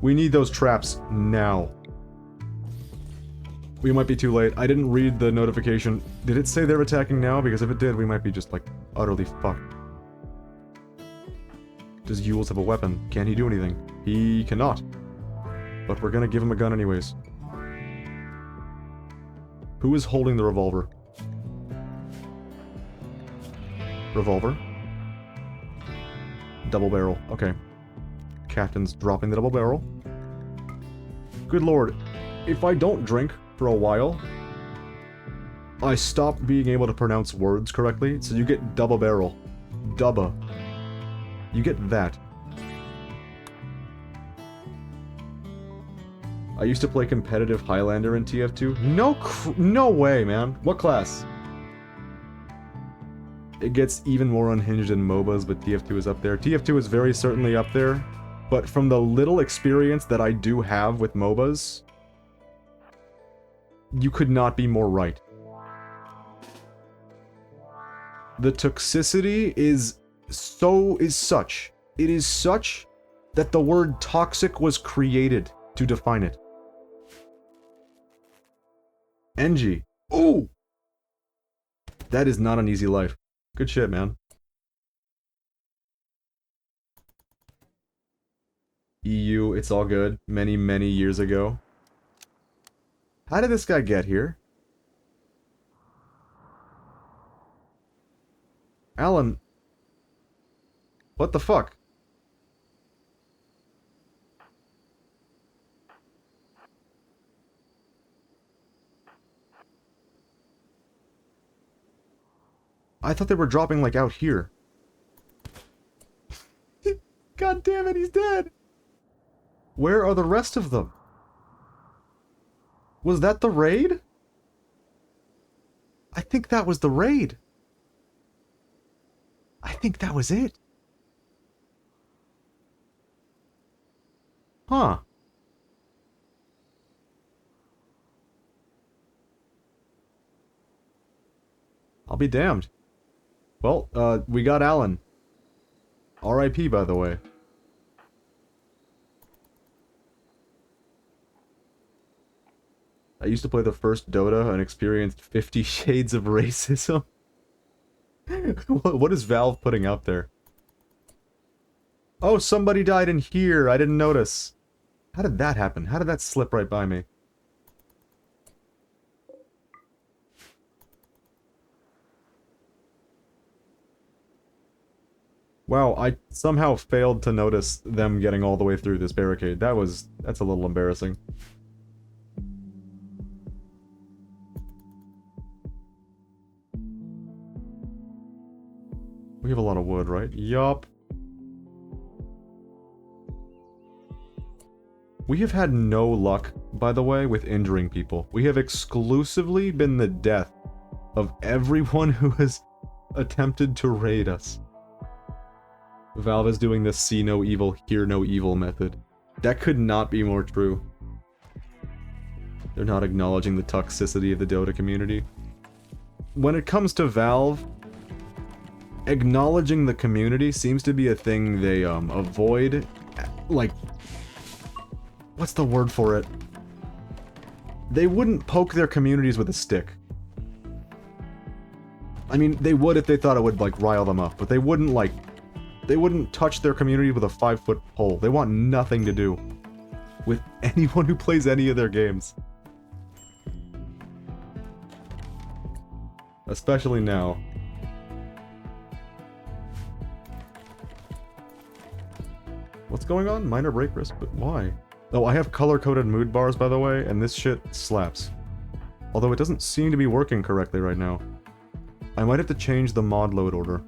We need those traps now. We might be too late. I didn't read the notification. Did it say they're attacking now? Because if it did, we might be just, like, utterly fucked. Does Yules have a weapon? Can he do anything? He cannot. But we're gonna give him a gun anyways. Who is holding the revolver? Revolver? Double barrel. Okay. Captain's dropping the double barrel. Good lord. If I don't drink for a while, I stopped being able to pronounce words correctly, so you get double barrel. Dubba. You get that. I used to play competitive Highlander in TF2. No way, man. What class? It gets even more unhinged in MOBAs, but TF2 is up there. TF2 is very certainly up there, but from the little experience that I do have with MOBAs, you could not be more right. The toxicity is such. It is such that the word toxic was created to define it. NG. Ooh! That is not an easy life. Good shit, man. EU, it's all good. Many, many years ago. How did this guy get here? Alan. What the fuck? I thought they were dropping, like, out here. God damn it, he's dead! Where are the rest of them? Was that the raid? I think that was the raid. I think that was it. Huh. I'll be damned. Well, we got Alan. R.I.P. by the way. I used to play the first Dota and experienced 50 shades of racism. What is Valve putting out there? Oh, somebody died in here. I didn't notice. How did that happen? How did that slip right by me? Wow, I somehow failed to notice them getting all the way through this barricade. That's a little embarrassing. We have a lot of wood, right? Yup. We have had no luck, by the way, with injuring people. We have exclusively been the death of everyone who has attempted to raid us. Valve is doing this see no evil, hear no evil method. That could not be more true. They're not acknowledging the toxicity of the Dota community. When it comes to Valve, acknowledging the community seems to be a thing they avoid. Like, what's the word for it? They wouldn't poke their communities with a stick. I mean, they would if they thought it would, like, rile them up, but they wouldn't, like, they wouldn't touch their community with a 5-foot pole. They want nothing to do with anyone who plays any of their games. Especially now. What's going on? Minor break risk, but why? Oh, I have color-coded mood bars, by the way, and this shit slaps. Although it doesn't seem to be working correctly right now. I might have to change the mod load order.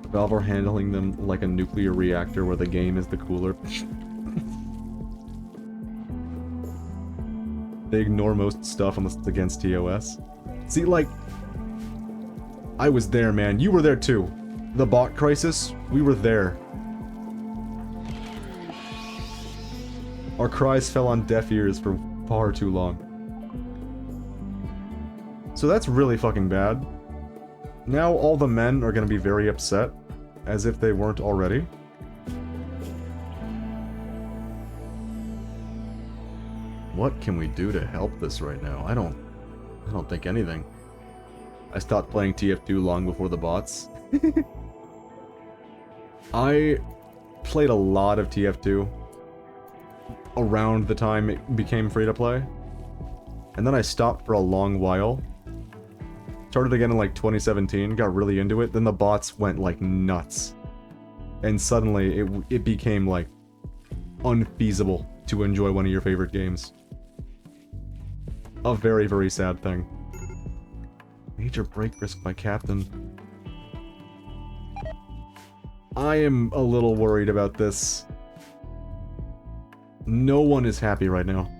Valve are handling them like a nuclear reactor where the game is the cooler. They ignore most stuff unless it's against TOS. See, like... I was there, man. You were there too. The bot crisis, we were there. Our cries fell on deaf ears for far too long. So that's really fucking bad. Now all the men are gonna be very upset, as if they weren't already. What can we do to help this right now? I don't think anything. I stopped playing TF2 long before the bots. I played a lot of TF2 around the time it became free-to-play. And then I stopped for a long while. Started again in like 2017, got really into it, then the bots went like nuts. and suddenly it became, like, unfeasible to enjoy one of your favorite games. A very, very sad thing. Major break risk by Captain. I am a little worried about this. No one is happy right now.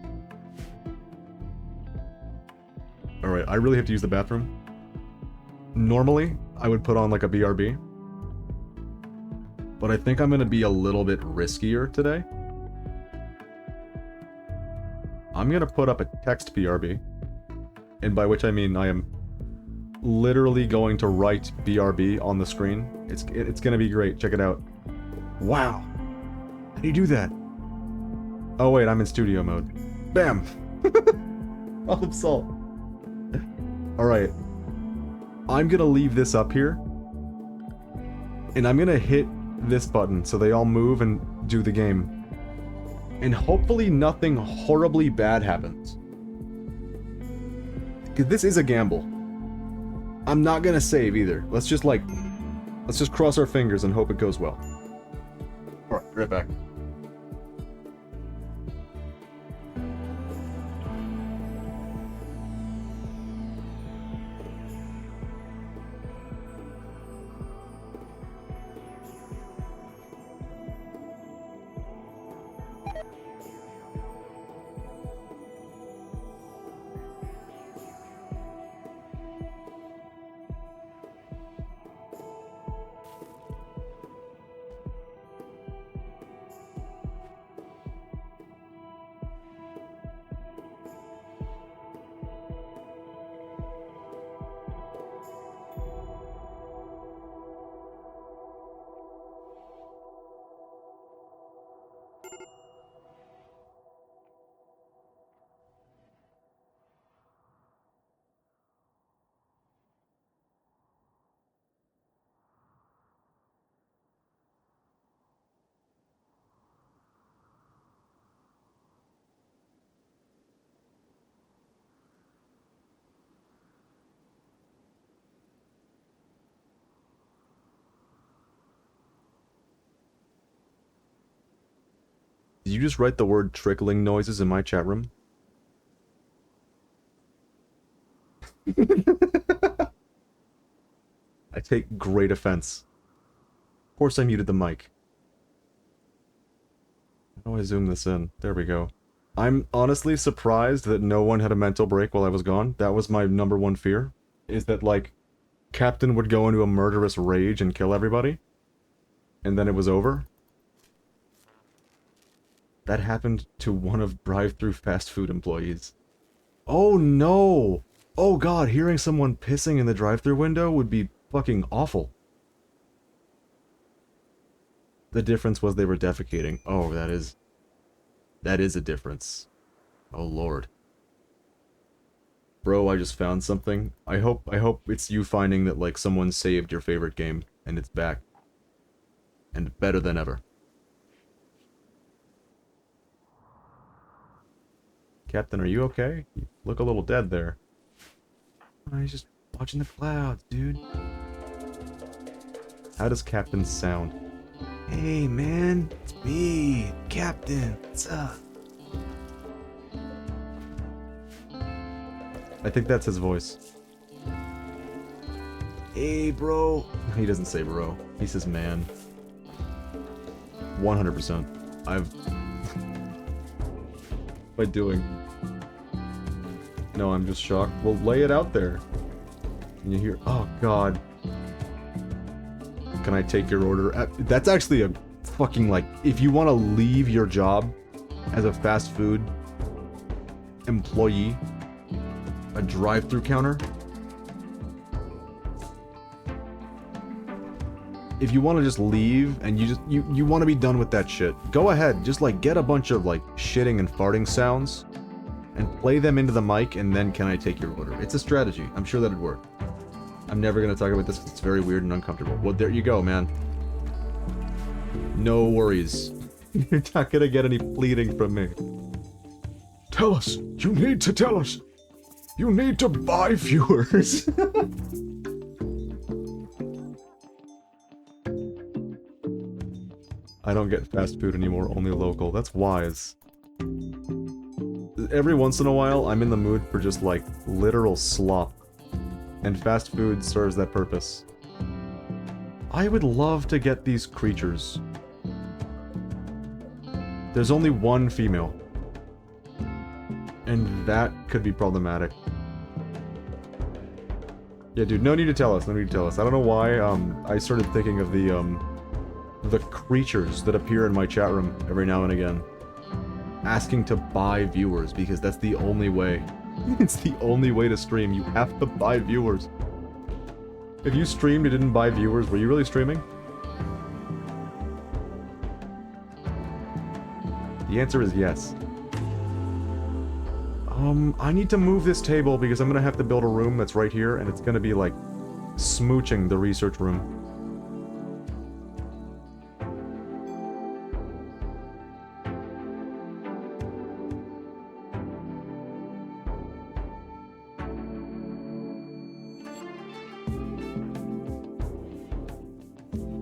Alright, I really have to use the bathroom. Normally, I would put on like a BRB. But I think I'm gonna be a little bit riskier today. I'm gonna put up a text BRB. And by which I mean I am literally going to write BRB on the screen. It's gonna be great. Check it out. Wow. How do you do that? Oh wait, I'm in studio mode. Bam! Olive salt. Alright. I'm gonna leave this up here. And I'm gonna hit this button so they all move and do the game. And hopefully nothing horribly bad happens. Because this is a gamble. I'm not gonna save either. Let's just cross our fingers and hope it goes well. Alright, right back. Did you just write the word trickling noises in my chat room? I take great offense. Of course I muted the mic. How do I zoom this in? There we go. I'm honestly surprised that no one had a mental break while I was gone. That was my #1 fear. Is that, like, Captain would go into a murderous rage and kill everybody. And then it was over. That happened to one of drive-thru fast food employees. Oh no! Oh god, hearing someone pissing in the drive-thru window would be fucking awful. The difference was they were defecating. Oh, that is a difference. Oh lord. Bro, I just found something. I hope it's you finding that, like, someone saved your favorite game, and it's back. And better than ever. Captain, are you okay? You look a little dead there. Oh, he's just watching the clouds, dude. How does Captain sound? Hey, man. It's me, Captain. What's up? I think that's his voice. Hey, bro. He doesn't say bro. He says man. 100%. What am I doing? No, I'm just shocked. Well, lay it out there. Can you hear? Oh, God. Can I take your order? That's actually a fucking, like, if you want to leave your job as a fast food employee, a drive-thru counter, if you want to just leave and you want to be done with that shit, go ahead. Just, like, get a bunch of, like, shitting and farting sounds and play them into the mic, and then can I take your order? It's a strategy. I'm sure that'd work. I'm never gonna talk about this because it's very weird and uncomfortable. Well, there you go, man. No worries. You're not gonna get any pleading from me. Tell us. You need to tell us. You need to buy viewers. I don't get fast food anymore, only local. That's wise. Every once in a while, I'm in the mood for just, like, literal slop. And fast food serves that purpose. I would love to get these creatures. There's only one female. And that could be problematic. Yeah, dude, no need to tell us, no need to tell us. I don't know why, I started thinking of the creatures that appear in my chat room every now and again. Asking to buy viewers, because that's the only way. It's the only way to stream. You have to buy viewers. If you streamed and didn't buy viewers, were you really streaming? The answer is yes. I need to move this table because I'm gonna have to build a room that's right here, and it's gonna be, like, smooching the research room.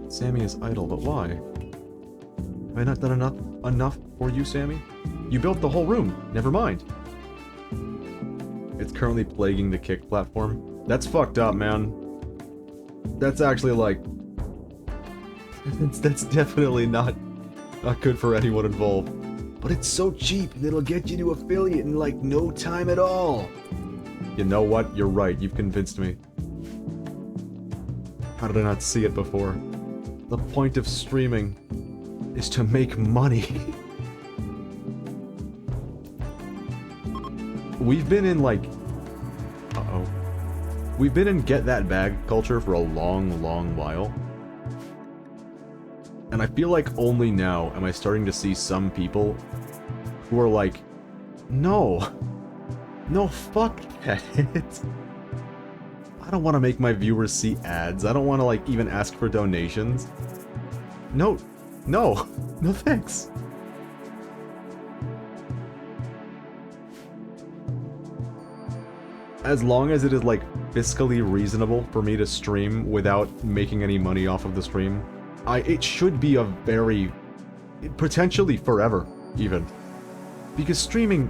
Sammy is idle, but why? Have I not done enough for you, Sammy? You built the whole room. Never mind. It's currently plaguing the kick platform. That's fucked up, man. That's actually, like... that's definitely not good for anyone involved. But it's so cheap, and it'll get you to affiliate in, like, no time at all. You know what? You're right. You've convinced me. How did I not see it before? The point of streaming is to make money. We've been in, like... Uh-oh. We've been in get that bag culture for a long, long while. And I feel like only now am I starting to see some people who are like, no. No, fuck that. I don't want to make my viewers see ads. I don't want to, like, even ask for donations. No. No. No thanks. As long as it is, like, fiscally reasonable for me to stream without making any money off of the stream, it should be a very... potentially forever, even. Because streaming...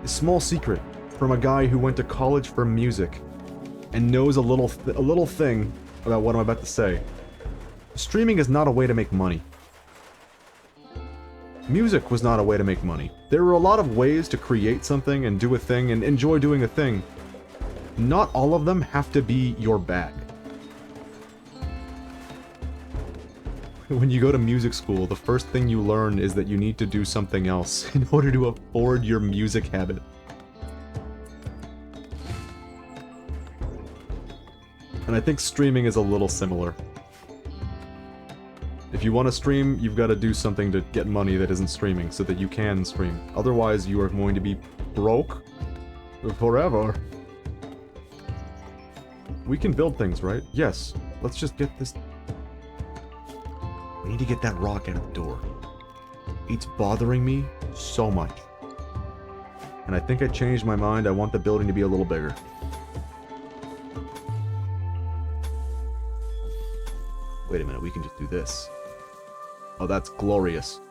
small secret from a guy who went to college for music and knows a little thing about what I'm about to say. Streaming is not a way to make money. Music was not a way to make money. There were a lot of ways to create something and do a thing and enjoy doing a thing. Not all of them have to be your bag. When you go to music school, the first thing you learn is that you need to do something else in order to afford your music habit. And I think streaming is a little similar. If you want to stream, you've got to do something to get money that isn't streaming so that you can stream. Otherwise, you are going to be broke forever. We can build things, right? Yes. Let's just get this... We need to get that rock out of the door. It's bothering me so much. And I think I changed my mind. I want the building to be a little bigger. Wait a minute, we can just do this. Oh, that's glorious.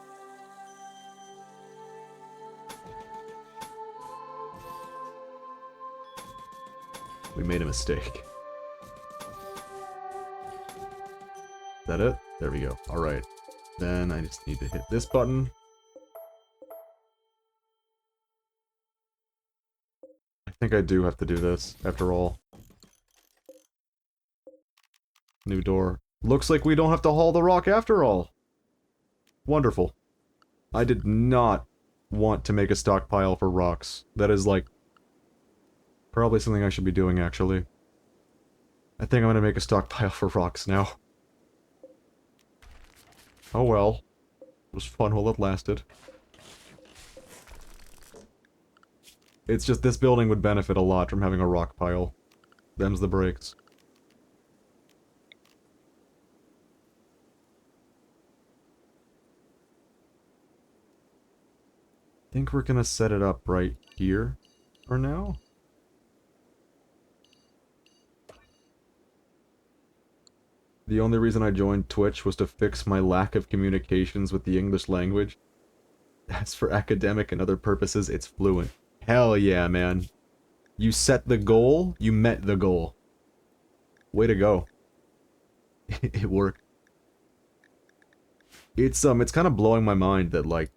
We made a mistake. Is that it? There we go. Alright. Then I just need to hit this button. I think I do have to do this, after all. New door. Looks like we don't have to haul the rock after all. Wonderful. I did not want to make a stockpile for rocks. That is, like, probably something I should be doing, actually. I think I'm gonna make a stockpile for rocks now. Oh well. It was fun while it lasted. It's just this building would benefit a lot from having a rock pile. Them's the breaks. I think we're gonna set it up right here for now. The only reason I joined Twitch was to fix my lack of communications with the English language. As for academic and other purposes, it's fluent. Hell yeah, man. You set the goal, you met the goal. Way to go. It worked. It's kind of blowing my mind that, like...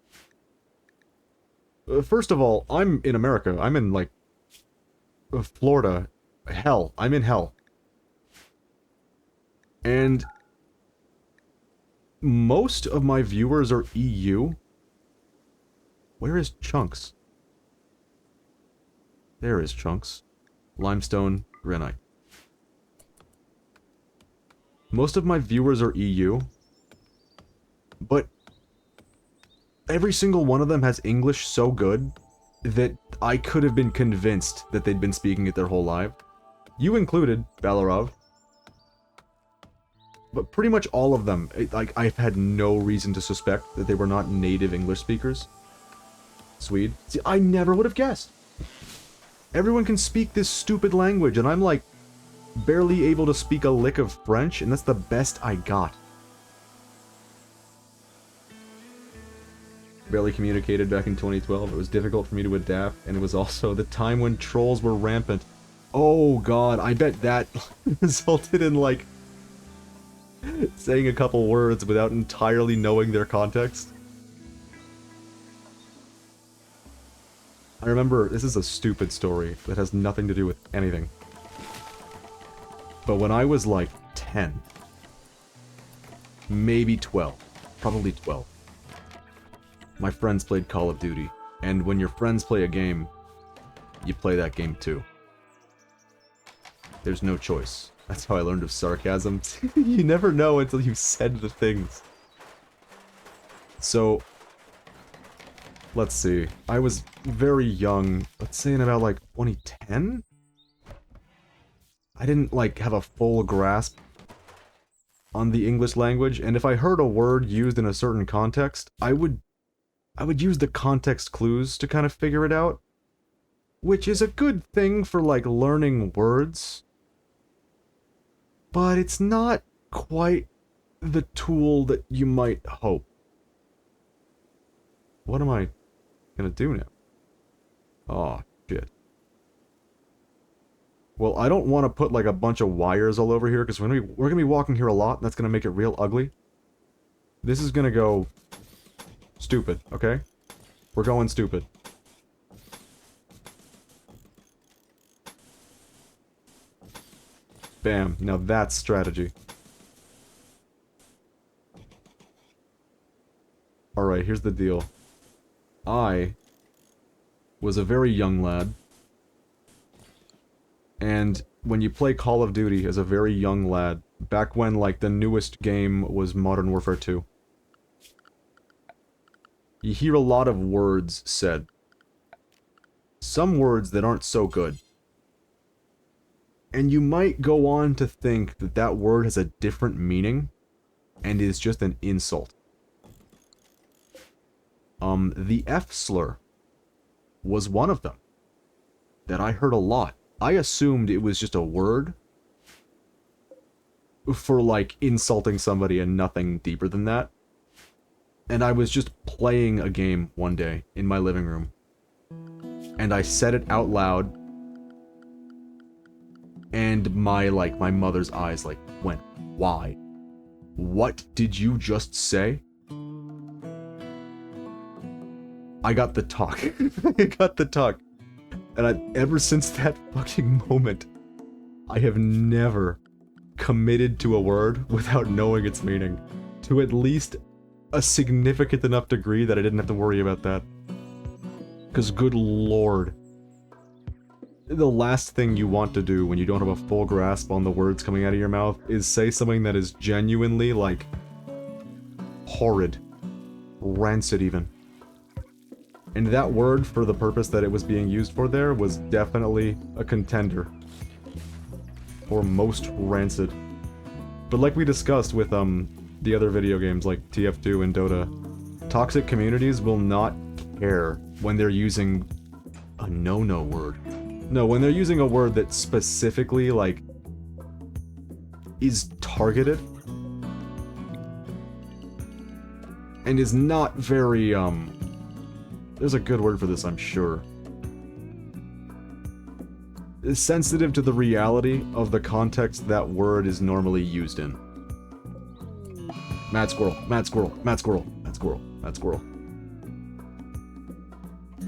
first of all, I'm in America. I'm in, like... Florida. Hell. I'm in hell. And... most of my viewers are EU. Where is Chunks? There is Chunks. Limestone, granite. Most of my viewers are EU. But every single one of them has English so good that I could have been convinced that they'd been speaking it their whole life. You included, Balarov. But pretty much all of them, like, I've had no reason to suspect that they were not native English speakers. Swede. See, I never would have guessed. Everyone can speak this stupid language, and I'm, like, barely able to speak a lick of French, and that's the best I got. Barely communicated back in 2012. It was difficult for me to adapt, and it was also the time when trolls were rampant. Oh god, I bet that resulted in, like, saying a couple words without entirely knowing their context. I remember, this is a stupid story that has nothing to do with anything. But when I was like 10, maybe 12, probably 12, my friends played Call of Duty, and when your friends play a game, you play that game too. There's no choice. That's how I learned of sarcasm. You never know until you've said the things. So, let's see. I was very young, let's say in about like 2010? I didn't like have a full grasp on the English language, and if I heard a word used in a certain context, I would use the context clues to kind of figure it out. Which is a good thing for like learning words. But it's not quite the tool that you might hope. What am I gonna do now? Oh, shit. Well, I don't want to put like a bunch of wires all over here, because we're gonna be walking here a lot, and that's gonna make it real ugly. This is gonna go stupid, okay? We're going stupid. Bam. Now that's strategy. Alright, here's the deal. I was a very young lad. And when you play Call of Duty as a very young lad, back when, like, the newest game was Modern Warfare 2, you hear a lot of words said. Some words that aren't so good. And you might go on to think that that word has a different meaning, and is just an insult. The F-slur was one of them that I heard a lot. I assumed it was just a word for, like, insulting somebody and nothing deeper than that. And I was just playing a game one day in my living room. And I said it out loud. And my mother's eyes, like, went, why? What did you just say? I got the talk. I got the talk. And ever since that fucking moment, I have never committed to a word without knowing its meaning. To at least a significant enough degree that I didn't have to worry about that. Because good lord. The last thing you want to do when you don't have a full grasp on the words coming out of your mouth is say something that is genuinely, like, horrid. Rancid, even. And that word, for the purpose that it was being used for there, was definitely a contender. For most rancid. But like we discussed with, the other video games like TF2 and Dota, toxic communities will not care when they're using a no-no word. No, when they're using a word that specifically, like, is targeted and is not very, there's a good word for this, I'm sure. Is sensitive to the reality of the context that word is normally used in. Mad squirrel, mad squirrel, mad squirrel, mad squirrel, mad squirrel.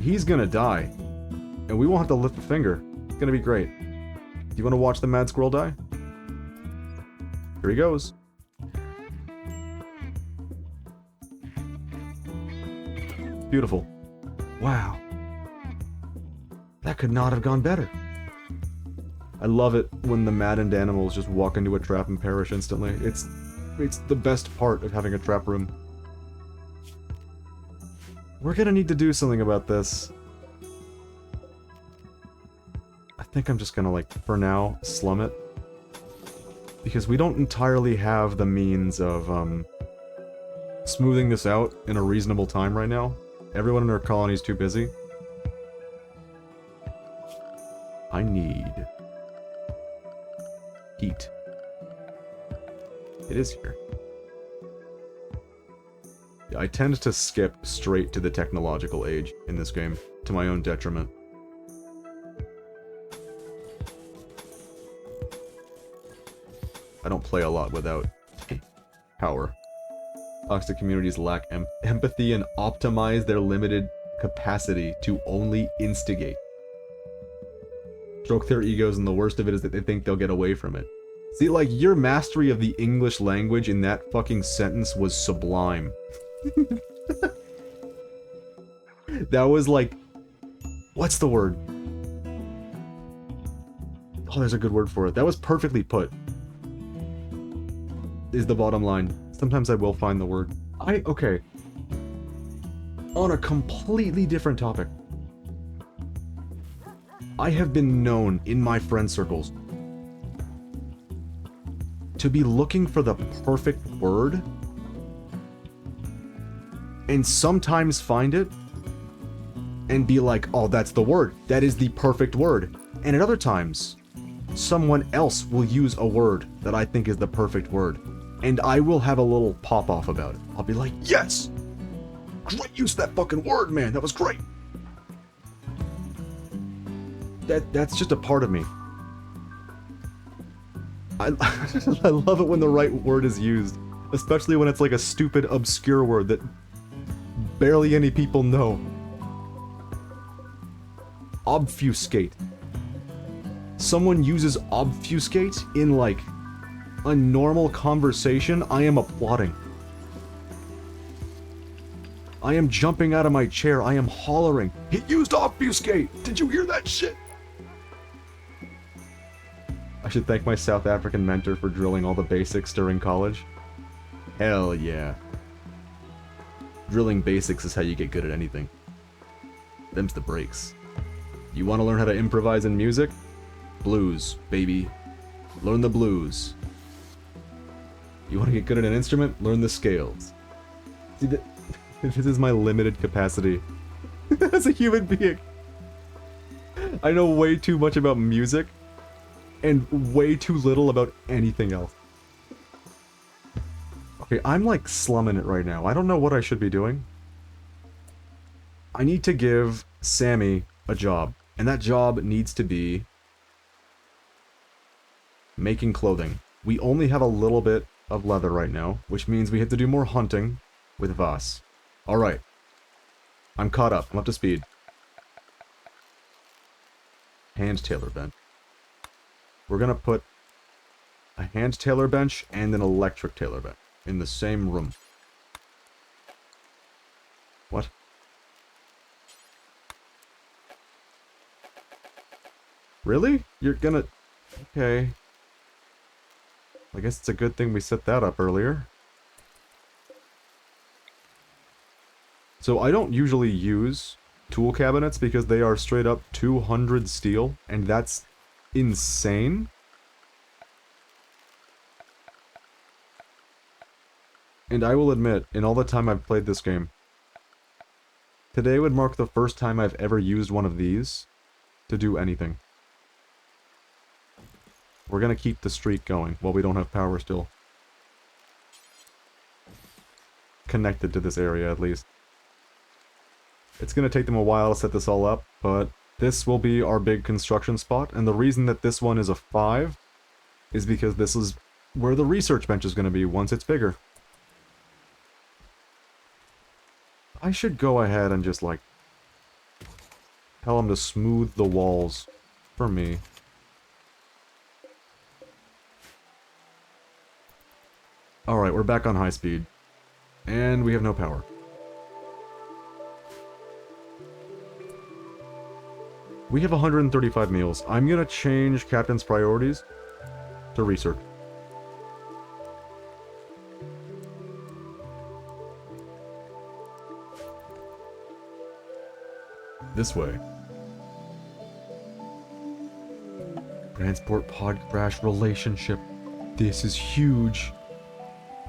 He's gonna die, and we won't have to lift a finger. It's gonna be great. Do you want to watch the mad squirrel die? Here he goes. Beautiful. Wow. That could not have gone better. I love it when the maddened animals just walk into a trap and perish instantly. It's the best part of having a trap room. We're gonna need to do something about this. I think I'm just gonna, like, for now, slum it. Because we don't entirely have the means of, smoothing this out in a reasonable time right now. Everyone in our colony is too busy. I need heat. It is here. Yeah, I tend to skip straight to the technological age in this game, to my own detriment. I don't play a lot without power. Toxic communities lack empathy and optimize their limited capacity to only instigate. Stroke their egos, and the worst of it is that they think they'll get away from it. See, like, your mastery of the English language in that fucking sentence was sublime. That was like... What's the word? Oh, there's a good word for it. That was perfectly put. Is the bottom line. Sometimes I will find the word. Okay. On a completely different topic. I have been known in my friend circles to be looking for the perfect word and sometimes find it and be like, oh, that's the word. That is the perfect word. And at other times, someone else will use a word that I think is the perfect word. And I will have a little pop-off about it. I'll be like, yes! Great use of that fucking word, man! That was great! That's just a part of me. I love it when the right word is used. Especially when it's like a stupid, obscure word that barely any people know. Obfuscate. Someone uses obfuscate in, like, a normal conversation, I am applauding. I am jumping out of my chair, I am hollering. He used obfuscate! Did you hear that shit? I should thank my South African mentor for drilling all the basics during college. Hell yeah. Drilling basics is how you get good at anything. Them's the breaks. You want to learn how to improvise in music? Blues, baby. Learn the blues. You want to get good at an instrument? Learn the scales. See, this is my limited capacity as a human being. I know way too much about music and way too little about anything else. Okay, I'm like slumming it right now. I don't know what I should be doing. I need to give Sammy a job, and that job needs to be making clothing. We only have a little bit of leather right now, which means we have to do more hunting with Voss. Alright. I'm caught up. I'm up to speed. Hand tailor bench. We're gonna put a hand tailor bench and an electric tailor bench in the same room. What? Really? You're gonna... Okay. I guess it's a good thing we set that up earlier. So I don't usually use tool cabinets because they are straight up 200 steel, and that's insane. And I will admit, in all the time I've played this game, today would mark the first time I've ever used one of these to do anything. We're gonna keep the streak going while we don't have power still. connected to this area, at least. It's gonna take them a while to set this all up, but this will be our big construction spot, and the reason that this one is a 5 is because this is where the research bench is gonna be once it's bigger. I should go ahead and just, like, tell them to smooth the walls for me. Alright, we're back on high speed. And we have no power. We have 135 meals. I'm gonna change Captain's priorities to research. This way. Transport pod crash relationship. This is huge.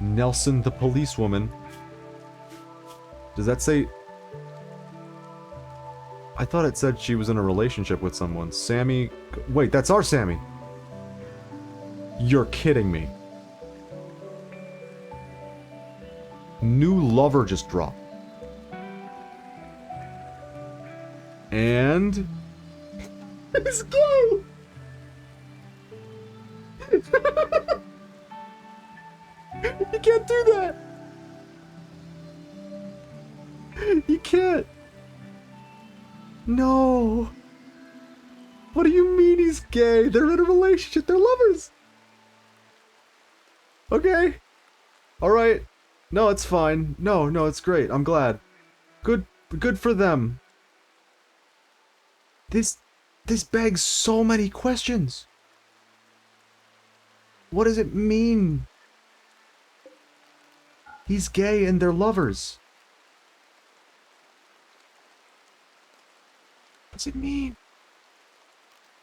Nelson the policewoman. Does that say... I thought it said she was in a relationship with someone. Sammy... Wait, that's our Sammy! You're kidding me. New lover just dropped. And... It's gay! You can't do that! You can't! No! What do you mean he's gay? They're in a relationship, they're lovers! Okay. Alright. No, it's fine. No, it's great. I'm glad. Good for them. This begs so many questions. What does it mean? He's gay and they're lovers. What does it mean?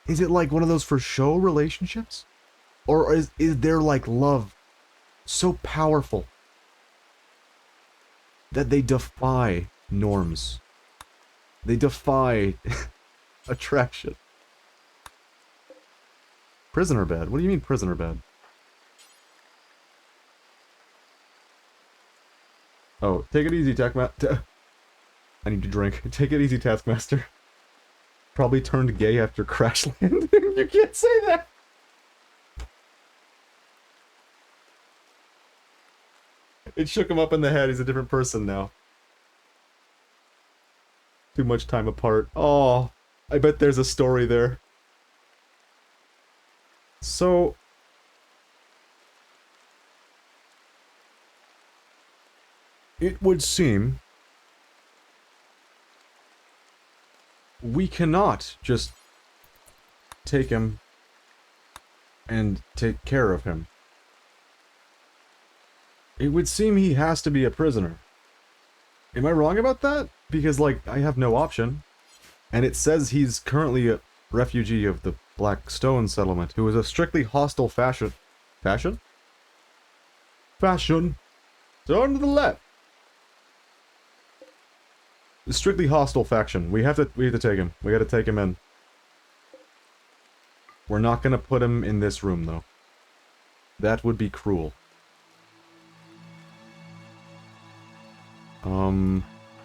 Is it like one of those for show relationships? Or is there like love so powerful that they defy norms? They defy attraction. Prisoner bed? What do you mean prisoner bed? Oh, take it easy, I need to drink. Take it easy, Taskmaster. Probably turned gay after crash landing. You can't say that! It shook him up in the head. He's a different person now. Too much time apart. Oh, I bet there's a story there. So... it would seem... we cannot just take him and take care of him. It would seem he has to be a prisoner. Am I wrong about that? Because, like, I have no option. And it says he's currently a refugee of the Black Stone settlement, who is a strictly hostile fashion... Fashion? Fashion! Turn to the left! A strictly hostile faction. We have to take him. We gotta take him in. We're not gonna put him in this room, though. That would be cruel.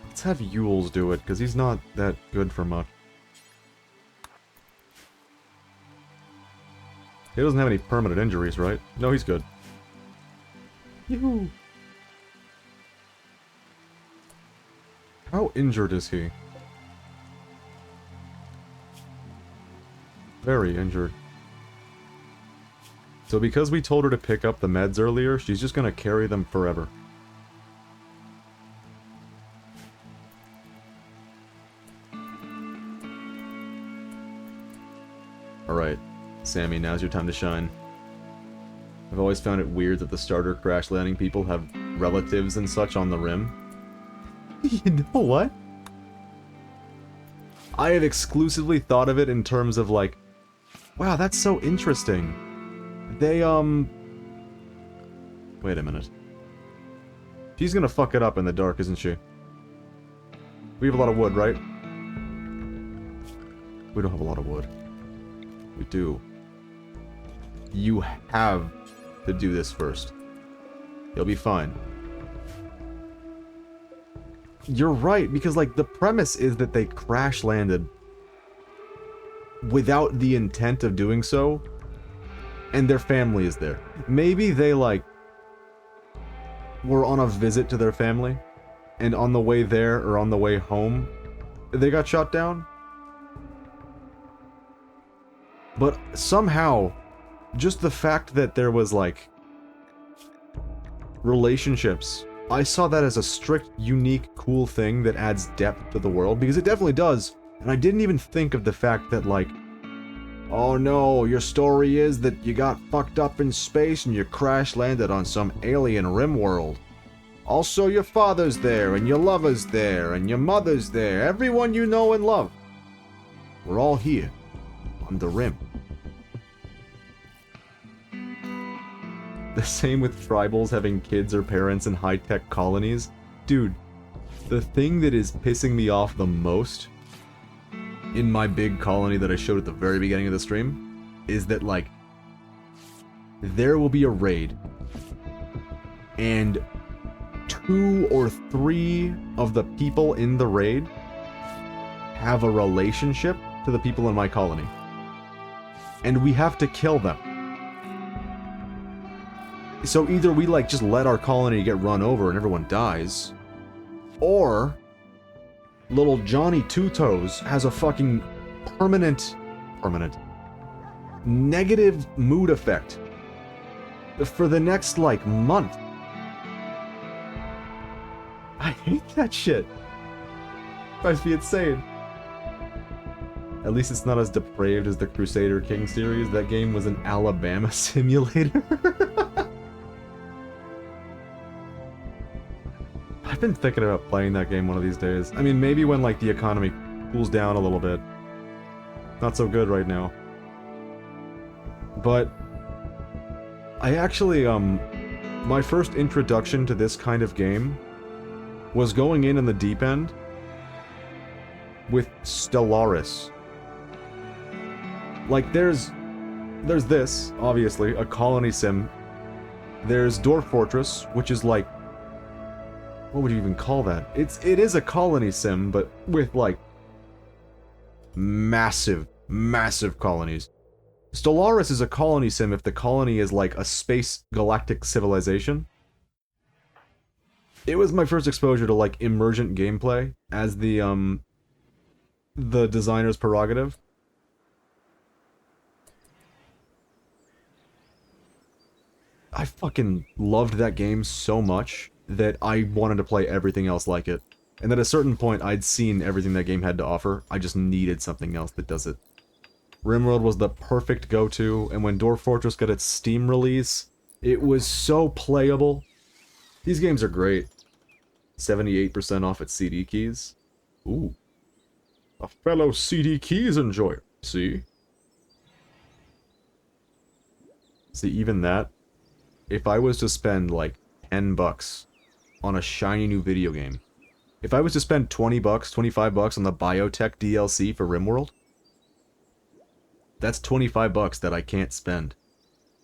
Let's have Yules do it, because he's not that good for much. He doesn't have any permanent injuries, right? No, he's good. Yoo-hoo! How injured is he? Very injured. So because we told her to pick up the meds earlier, she's just gonna carry them forever. Alright, Sammy, now's your time to shine. I've always found it weird that the starter crash landing people have relatives and such on the rim. You know what? I have exclusively thought of it in terms of like, wow, that's so interesting. They, wait a minute. She's gonna fuck it up in the dark, isn't she? We have a lot of wood, right? We don't have a lot of wood. We do. You have to do this first. You'll be fine. You're right, because, like, the premise is that they crash landed without the intent of doing so, and their family is there. Maybe they, like, were on a visit to their family, and on the way there, or on the way home, they got shot down? But somehow, just the fact that there was, like, relationships, I saw that as a strict, unique, cool thing that adds depth to the world, because it definitely does, and I didn't even think of the fact that, like, oh no, your story is that you got fucked up in space and you crash landed on some alien Rimworld. Also, your father's there, and your lover's there, and your mother's there, everyone you know and love. We're all here, on the Rim. The same with tribals having kids or parents in high-tech colonies. Dude, the thing that is pissing me off the most in my big colony that I showed at the very beginning of the stream is that, like, there will be a raid, and 2 or 3 of the people in the raid have a relationship to the people in my colony. And we have to kill them. So either we, like, just let our colony get run over and everyone dies, or little Johnny Two Toes has a fucking permanent negative mood effect for the next, like, month. I hate that shit. Drives me insane. At least it's not as depraved as the Crusader King series. That game was an Alabama simulator. I've been thinking about playing that game one of these days. I mean, maybe when, like, the economy cools down a little bit. Not so good right now. But I actually, my first introduction to this kind of game was going in the deep end with Stellaris. Like, there's this, obviously, a colony sim. There's Dwarf Fortress, which is like, what would you even call that? It is a colony sim, but with, like, massive colonies. Stellaris is a colony sim if the colony is like a space galactic civilization. It was my first exposure to, like, emergent gameplay as the designer's prerogative. I fucking loved that game so much that I wanted to play everything else like it. And at a certain point, I'd seen everything that game had to offer. I just needed something else that does it. Rimworld was the perfect go-to, and when Dwarf Fortress got its Steam release, it was so playable. These games are great. 78% off at CD keys. Ooh. A fellow CD keys enjoyer. See? See, even that, if I was to spend, like, $10 on a shiny new video game, if I was to spend $20, $25 on the Biotech DLC for Rimworld, that's $25 that I can't spend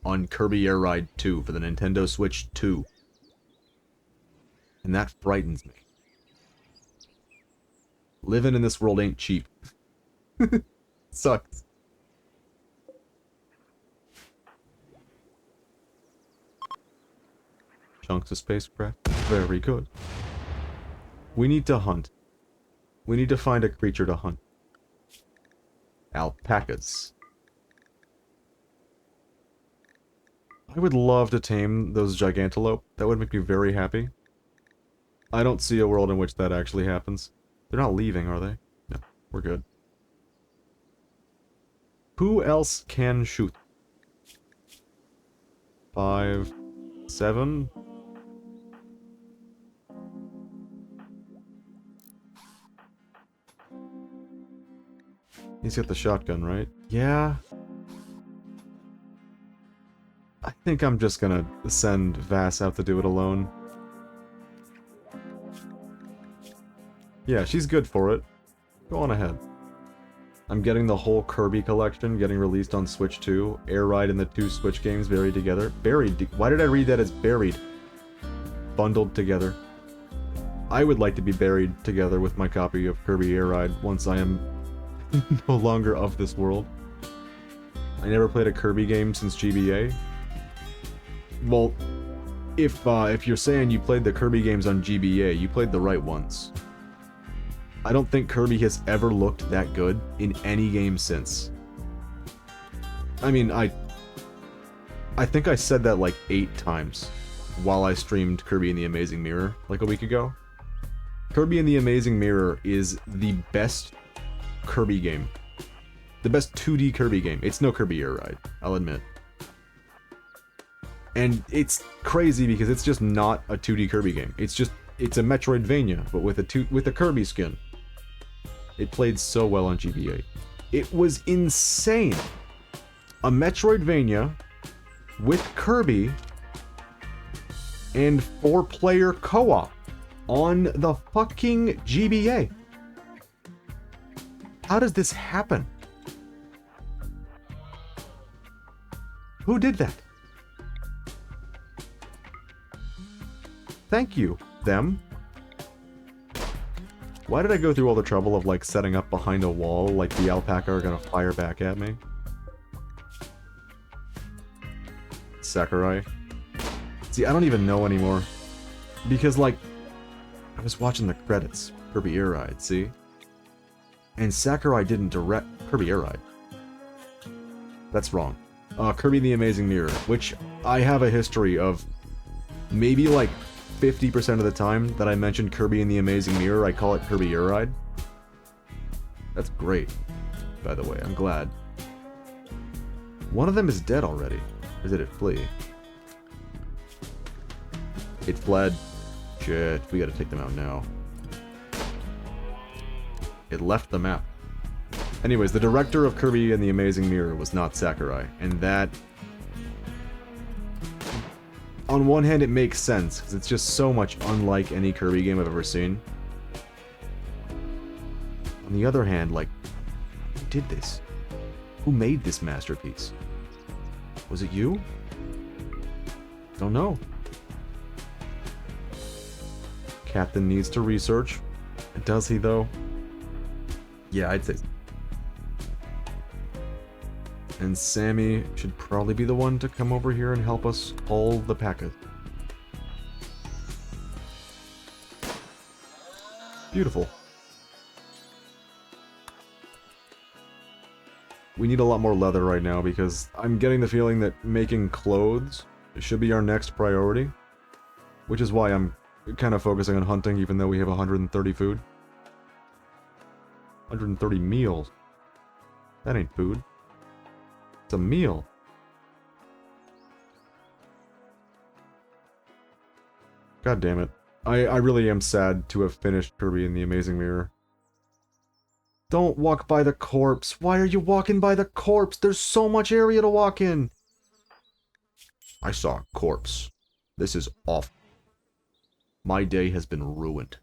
on Kirby Air Ride 2 for the Nintendo Switch 2. And that frightens me. Living in this world ain't cheap. Sucks. Chunks of spacecraft. Very good. We need to hunt. We need to find a creature to hunt. Alpacas. I would love to tame those Gigantalope. That would make me very happy. I don't see a world in which that actually happens. They're not leaving, are they? No, we're good. Who else can shoot? 5, 7... He's got the shotgun, right? Yeah. I think I'm just gonna send Vass out to do it alone. Yeah, she's good for it. Go on ahead. I'm getting the whole Kirby collection getting released on Switch 2. Air Ride and the 2 Switch games buried together. Buried? Why did I read that as buried? Bundled together. I would like to be buried together with my copy of Kirby Air Ride once I am no longer of this world. I never played a Kirby game since GBA. Well, if you're saying you played the Kirby games on GBA, you played the right ones. I don't think Kirby has ever looked that good in any game since. I mean, I think I said that like 8 times while I streamed Kirby and the Amazing Mirror like a week ago. Kirby and the Amazing Mirror is the best Kirby game. The best 2D Kirby game. It's no Kirby Air Ride, I'll admit. And it's crazy because it's just not a 2D Kirby game. It's a Metroidvania, but with a Kirby skin. It played so well on GBA. It was insane. A Metroidvania with Kirby and 4-player co-op on the fucking GBA. How does this happen? Who did that? Thank you, them. Why did I go through all the trouble of, like, setting up behind a wall like the alpaca are gonna fire back at me? Sakurai. See, I don't even know anymore. Because, like, I was watching the credits. Kirby Air Ride, see? And Sakurai didn't direct Kirby Air Ride. That's wrong. Kirby and the Amazing Mirror, which I have a history of maybe, like, 50% of the time that I mentioned Kirby and the Amazing Mirror, I call it Kirby Air Ride. That's great, by the way. I'm glad. One of them is dead already. Or did it flee? It fled. Shit, we gotta take them out now. It left the map. Anyways, the director of Kirby and the Amazing Mirror was not Sakurai, and that... On one hand, it makes sense, because it's just so much unlike any Kirby game I've ever seen. On the other hand, like, who did this? Who made this masterpiece? Was it you? Don't know. Captain needs to research. Does he, though? Yeah, I'd say so. And Sammy should probably be the one to come over here and help us haul the packet. Beautiful. We need a lot more leather right now because I'm getting the feeling that making clothes should be our next priority. Which is why I'm kind of focusing on hunting even though we have 130 food. 130 meals. That ain't food. It's a meal. God damn it. I really am sad to have finished Kirby and the Amazing Mirror. Don't walk by the corpse. Why are you walking by the corpse? There's so much area to walk in. I saw a corpse. This is awful. My day has been ruined.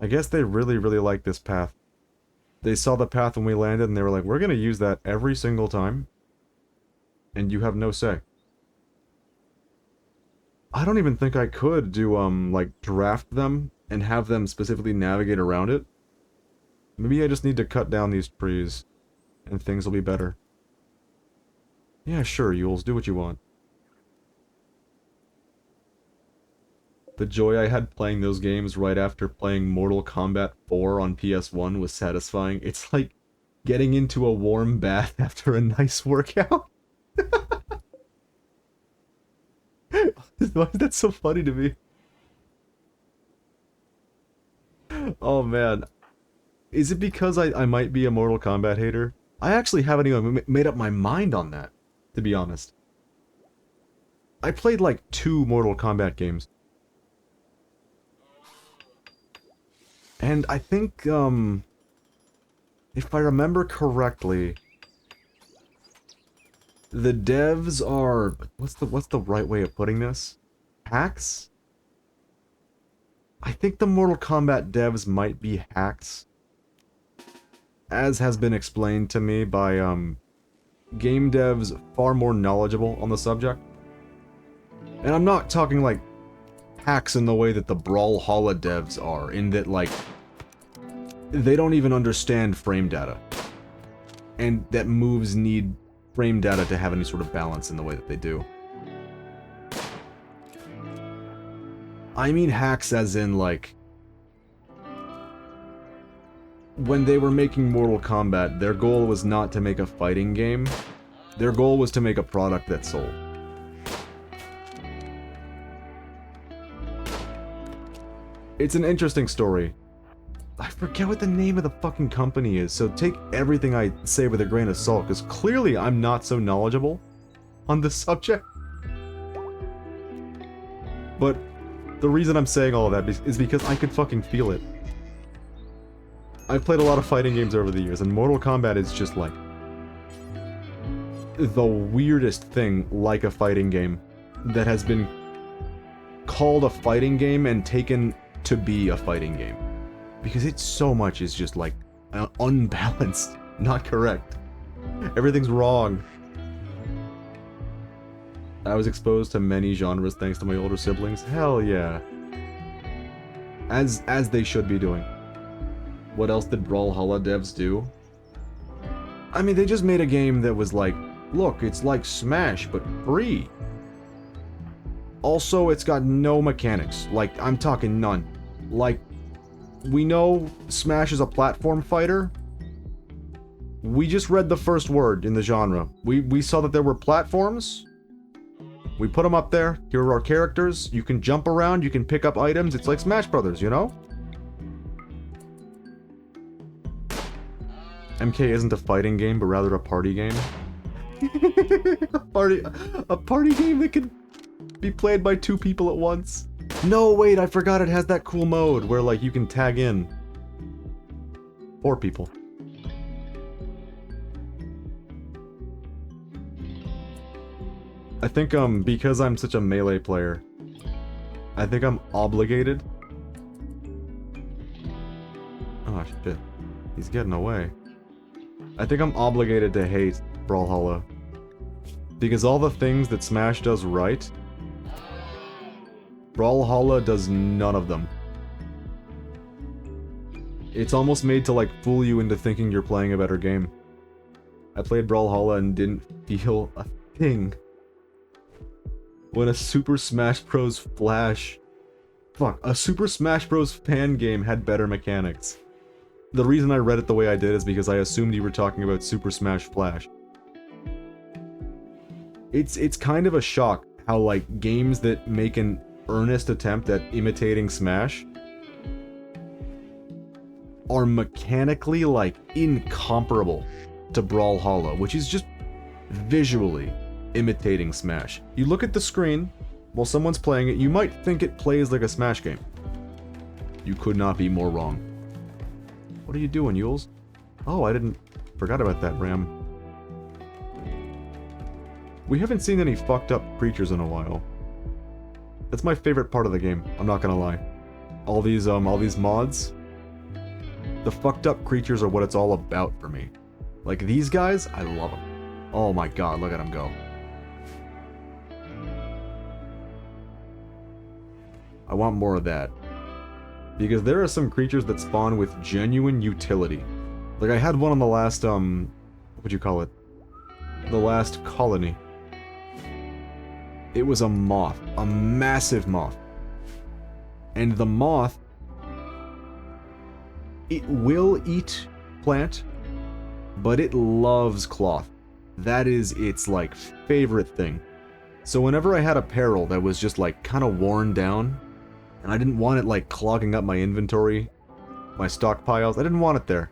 I guess they really, really like this path. They saw the path when we landed and they were like, we're gonna use that every single time. And you have no say. I don't even think I could do, like, draft them and have them specifically navigate around it. Maybe I just need to cut down these trees and things will be better. Yeah, sure, Yules, do what you want. The joy I had playing those games right after playing Mortal Kombat 4 on PS1 was satisfying. It's like getting into a warm bath after a nice workout. Why is that so funny to me? Oh man. Is it because I might be a Mortal Kombat hater? I actually haven't even made up my mind on that, to be honest. I played like 2 Mortal Kombat games. And I think, if I remember correctly, the devs are... What's the right way of putting this? Hacks? I think the Mortal Kombat devs might be hacks. As has been explained to me by, game devs far more knowledgeable on the subject. And I'm not talking like hacks in the way that the Brawlhalla devs are, in that like they don't even understand frame data. And that moves need frame data to have any sort of balance in the way that they do. I mean hacks as in like when they were making Mortal Kombat, their goal was not to make a fighting game. Their goal was to make a product that sold. It's an interesting story. I forget what the name of the fucking company is, so take everything I say with a grain of salt, because clearly I'm not so knowledgeable on this subject. But the reason I'm saying all of that is because I could fucking feel it. I've played a lot of fighting games over the years, and Mortal Kombat is just like the weirdest thing like a fighting game that has been called a fighting game and taken to be a fighting game. Because it so much is just like unbalanced, not correct. Everything's wrong. I was exposed to many genres thanks to my older siblings. Hell yeah. As they should be doing. What else did Brawlhalla devs do? I mean, they just made a game that was like, look, it's like Smash, but free. Also, it's got no mechanics. Like, I'm talking none. Like, we know Smash is a platform fighter. We just read the first word in the genre. We saw that there were platforms. We put them up there. Here are our characters. You can jump around. You can pick up items. It's like Smash Brothers, you know? MK isn't a fighting game, but rather a party game. a party game that can be played by 2 people at once. No, wait, I forgot it has that cool mode where, like, you can tag in 4 people. I think, because I'm such a melee player, I think I'm obligated. Oh, shit. He's getting away. I think I'm obligated to hate Brawlhalla. Because all the things that Smash does right, Brawlhalla does none of them. It's almost made to, like, fool you into thinking you're playing a better game. I played Brawlhalla and didn't feel a thing. When a Super Smash Bros. A Super Smash Bros. Fan game had better mechanics. The reason I read it the way I did is because I assumed you were talking about Super Smash Flash. It's kind of a shock how, like, games that make an earnest attempt at imitating Smash are mechanically, like, incomparable to Brawlhalla, which is just visually imitating Smash. You look at the screen while someone's playing it, you might think it plays like a Smash game. You could not be more wrong. What are you doing, Yules? Oh, forgot about that, Ram. We haven't seen any fucked up creatures in a while. That's my favorite part of the game, I'm not gonna lie. All these mods, the fucked up creatures are what it's all about for me. Like these guys, I love them. Oh my god, look at them go. I want more of that. Because there are some creatures that spawn with genuine utility. Like I had one on the last, what'd you call it? The last colony. It was a moth. A massive moth. And the moth, it will eat plant, but it loves cloth. That is its, like, favorite thing. So whenever I had a peril that was just, like, kind of worn down, and I didn't want it, like, clogging up my inventory, my stockpiles, I didn't want it there.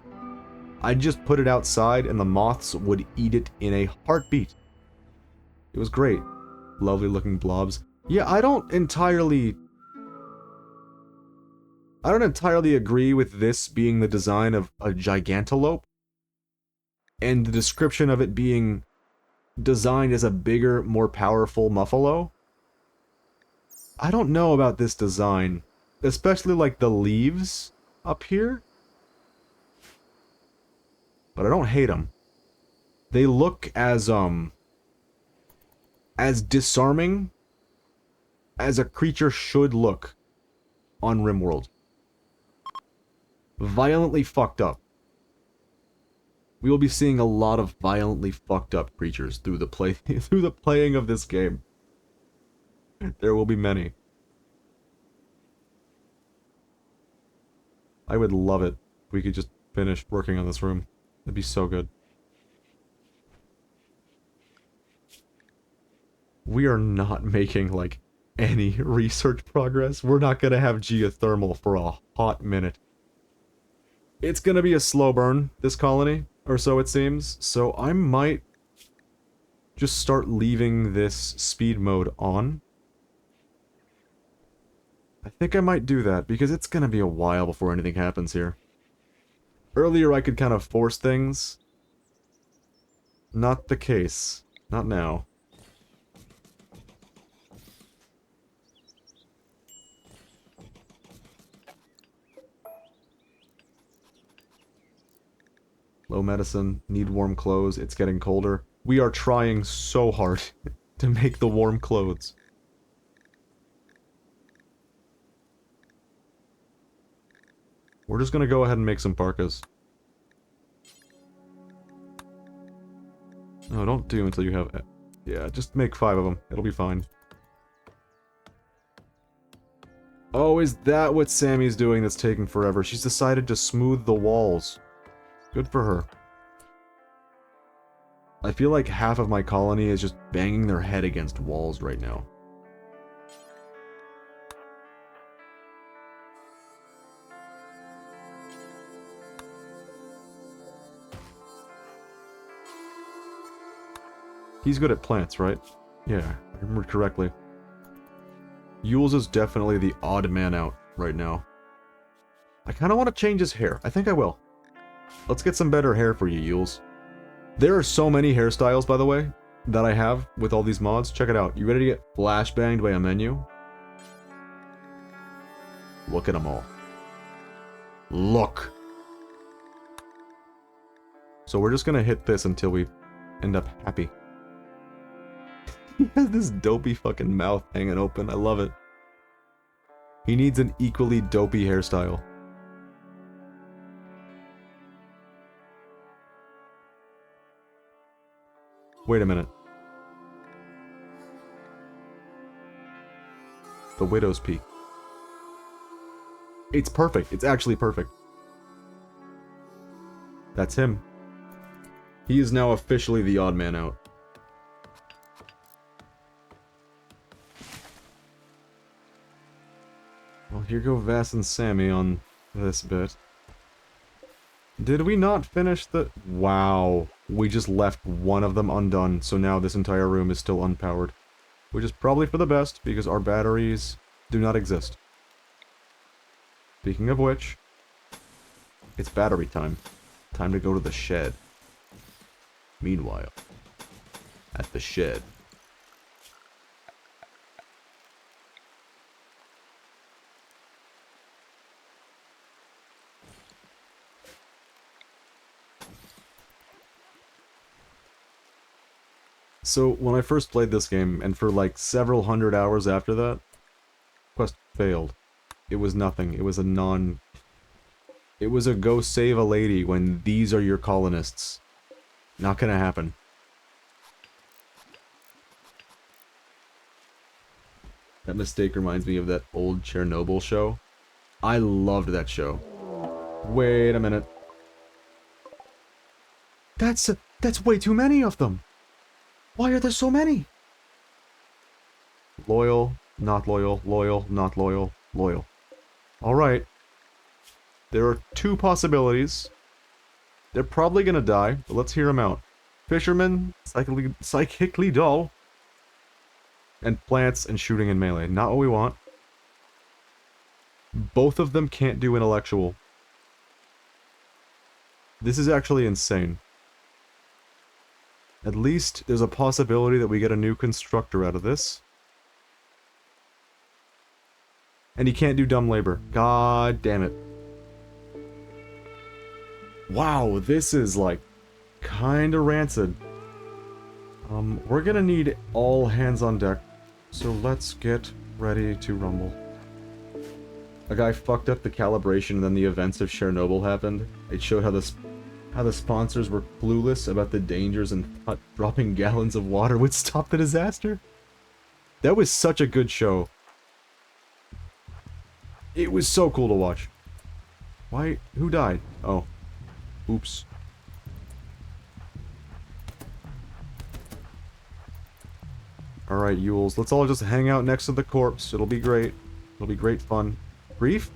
I'd just put it outside and the moths would eat it in a heartbeat. It was great. Lovely looking blobs. Yeah, I don't entirely agree with this being the design of a gigantalope, and the description of it being designed as a bigger, more powerful Muffalo. I don't know about this design, especially like the leaves up here, but I don't hate them. They look as disarming as a creature should look on Rimworld. Violently fucked up. We will be seeing a lot of violently fucked up creatures through the playing of this game. There will be many. I would love it if we could just finish working on this room. That'd be so good. We are not making, like, any research progress. We're not gonna have geothermal for a hot minute. It's gonna be a slow burn, this colony, or so it seems, so I might just start leaving this speed mode on. I think I might do that, because it's gonna be a while before anything happens here. Earlier I could kind of force things. Not the case. Not now. Low medicine, need warm clothes, it's getting colder. We are trying so hard to make the warm clothes. We're just gonna go ahead and make some parkas. No, don't do until you have... Yeah, just make 5 of them. It'll be fine. Oh, is that what Sammy's doing that's taking forever? She's decided to smooth the walls. Good for her. I feel like half of my colony is just banging their head against walls right now. He's good at plants, right? Yeah, I remember correctly. Yules is definitely the odd man out right now. I kind of want to change his hair. I think I will. Let's get some better hair for you, Yules. There are so many hairstyles, by the way, that I have with all these mods. Check it out. You ready to get flashbanged by a menu? Look at them all. Look! So we're just gonna hit this until we end up happy. He has this dopey fucking mouth hanging open. I love it. He needs an equally dopey hairstyle. Wait a minute. The Widow's Peak. It's perfect. It's actually perfect. That's him. He is now officially the odd man out. Well, here go Vass and Sammy on this bit. Did we not finish the... Wow. We just left one of them undone, so now this entire room is still unpowered. Which is probably for the best, because our batteries do not exist. Speaking of which, it's battery time. Time to go to the shed. Meanwhile, at the shed. So, when I first played this game, and for like several hundred hours after that, quest failed. It was nothing. It was a non... It was a go save a lady when these are your colonists. Not gonna happen. That mistake reminds me of that old Chernobyl show. I loved that show. Wait a minute. That's way too many of them! Why are there so many? Loyal, not loyal, loyal, not loyal, loyal. Alright. There are 2 possibilities. They're probably gonna die, but let's hear them out. Fisherman, psychically dull, and plants and shooting in melee. Not what we want. Both of them can't do intellectual. This is actually insane. At least there's a possibility that we get a new constructor out of this. And he can't do dumb labor. God damn it. Wow, this is like kinda rancid. We're gonna need all hands on deck. So let's get Ready to rumble. A guy fucked up the calibration and then the events of Chernobyl happened. It showed how the sponsors were clueless about the dangers and thought dropping gallons of water would stop the disaster. That was such a good show. It was so cool to watch. Why? Who died? Oh. Oops. Alright, Yules. Let's all just hang out next to the corpse. It'll be great. It'll be great fun. Brief?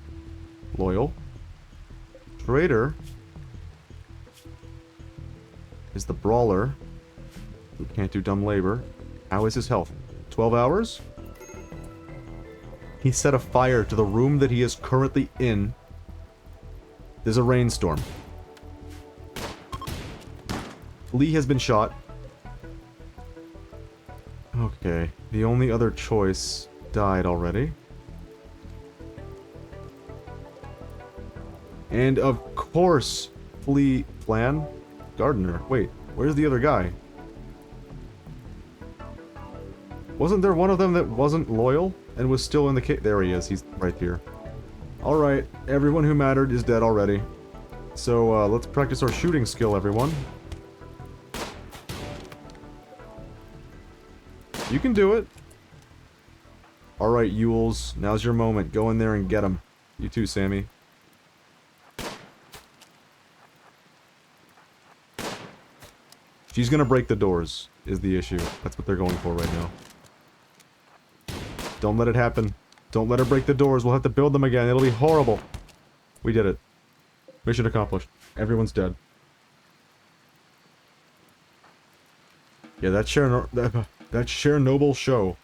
Loyal. Traitor is the brawler who can't do dumb labor. How is his health? 12 hours? He set a fire to the room that he is currently in. There's a rainstorm. Lee has been shot. Okay, the only other choice died already. And of course, Flan? Gardener. Wait, where's the other guy? Wasn't there one of them that wasn't loyal and was still in the cave? There he is, he's right here. Alright, everyone who mattered is dead already. So, let's practice our shooting skill, everyone. You can do it. Alright, Yules, now's your moment. Go in there and get him. You too, Sammy. She's gonna break the doors, is the issue. That's what they're going for right now. Don't let it happen. Don't let her break the doors. We'll have to build them again. It'll be horrible. We did it. Mission accomplished. Everyone's dead. Yeah, that Chernobyl show,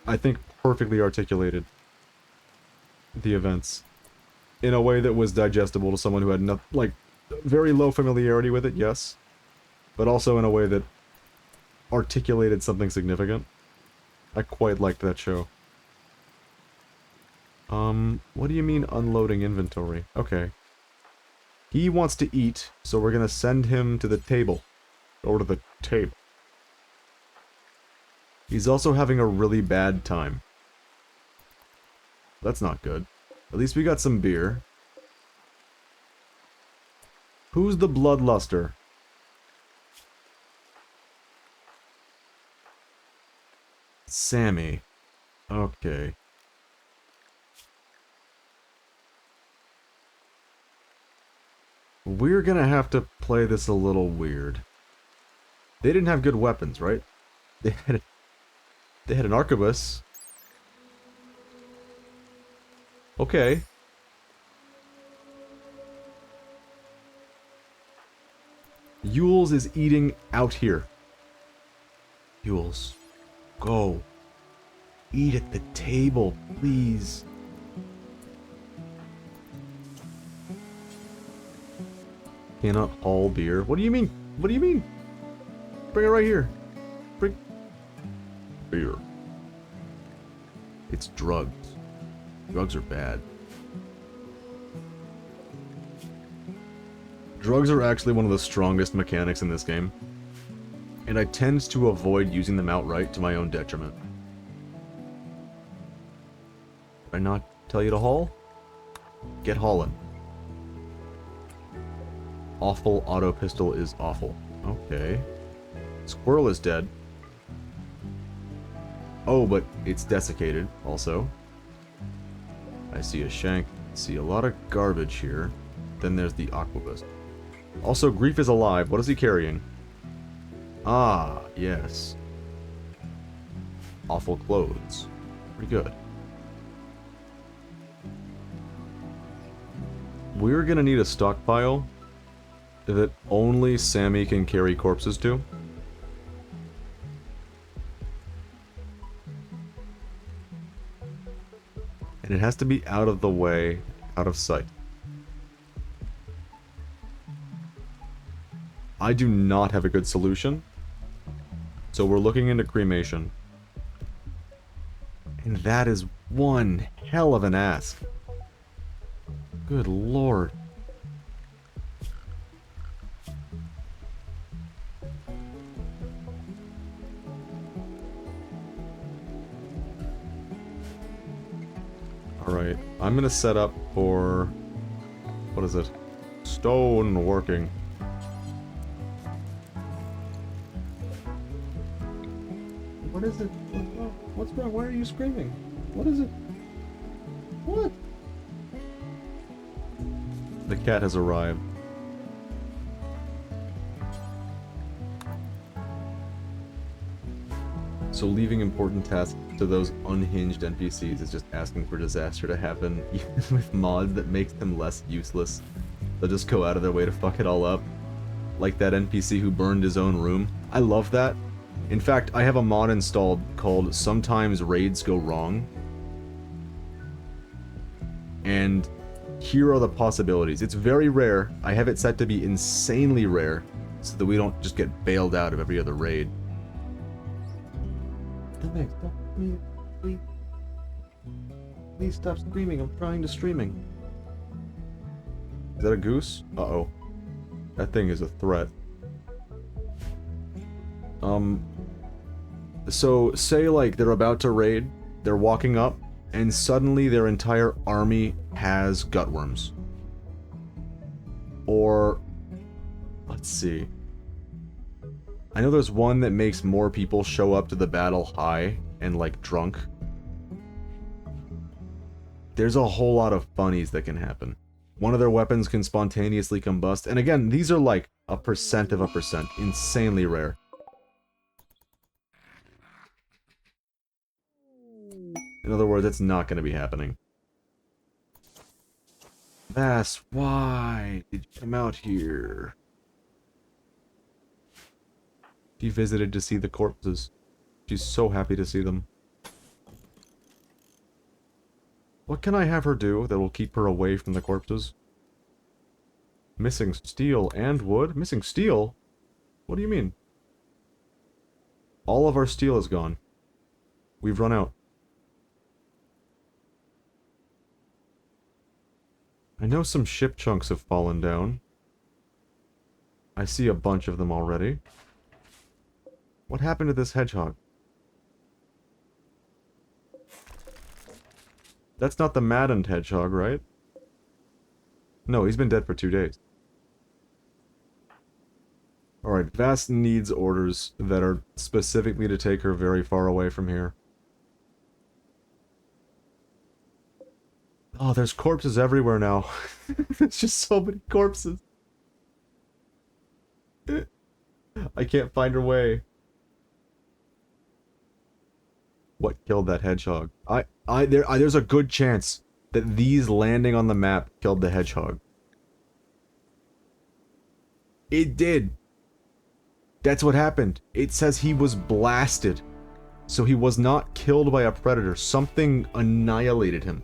I think, perfectly articulated the events in a way that was digestible to someone who had no, like, very low familiarity with it, yes, but also in a way that articulated something significant. I quite liked that show. What do you mean unloading inventory? Okay. He wants to eat, so we're gonna send him to the table. Or to the table. He's also having a really bad time. That's not good. At least we got some beer. Who's the bloodluster? Sammy. Okay. We're gonna have to play this a little weird. They didn't have good weapons, right? They had an arquebus. Okay. Yules is eating out here. Yules, go. Eat at the table, please. Cannot haul beer. What do you mean? What do you mean? Bring it right here. Bring beer. It's drugs. Drugs are bad. Drugs are actually one of the strongest mechanics in this game, and I tend to avoid using them outright to my own detriment. Did I not tell you to haul? Get hauling. Awful auto pistol is awful. Okay. Squirrel is dead. Oh, but it's desiccated, also. I see a shank. I see a lot of garbage here. Then there's the aquabus. Also, Grief is alive. What is he carrying? Ah, yes. Awful clothes. Pretty good. We're gonna need a stockpile that only Sammy can carry corpses to. And it has to be out of the way, out of sight. I do not have a good solution, so we're looking into cremation. And that is one hell of an ask. Good lord. I'm gonna set up for... What is it? Stone working. What is it? What's wrong? What's wrong? Why are you screaming? What is it? What? The cat has arrived. So leaving important tasks to those unhinged NPCs is just asking for disaster to happen, even with mods that makes them less useless. They'll just go out of their way to fuck it all up. Like that NPC who burned his own room. I love that. In fact, I have a mod installed called Sometimes Raids Go Wrong. And here are the possibilities. It's very rare. I have it set to be insanely rare, so that we don't just get bailed out of every other raid. Stop. Please stop screaming. I'm trying to streaming. Is that a goose? Uh-oh. That thing is a threat. So, say, like, they're about to raid, they're walking up, and suddenly their entire army has gutworms. Or... let's see. I know there's one that makes more people show up to the battle high and, like, drunk. There's a whole lot of funnies that can happen. One of their weapons can spontaneously combust, and again, these are like a percent of a percent. Insanely rare. In other words, it's not going to be happening. Vass, why did you come out here? She visited to see the corpses. She's so happy to see them. What can I have her do that will keep her away from the corpses? Missing steel and wood? Missing steel? What do you mean? All of our steel is gone. We've run out. I know some ship chunks have fallen down. I see a bunch of them already. What happened to this hedgehog? That's not the maddened hedgehog, right? No, he's been dead for 2 days. Alright, Vass needs orders that are specifically to take her very far away from here. Oh, there's corpses everywhere now. There's just so many corpses. I can't find her way. What killed that hedgehog? There's a good chance that these landing on the map killed the hedgehog. It did. That's what happened. It says he was blasted. So he was not killed by a predator. Something annihilated him.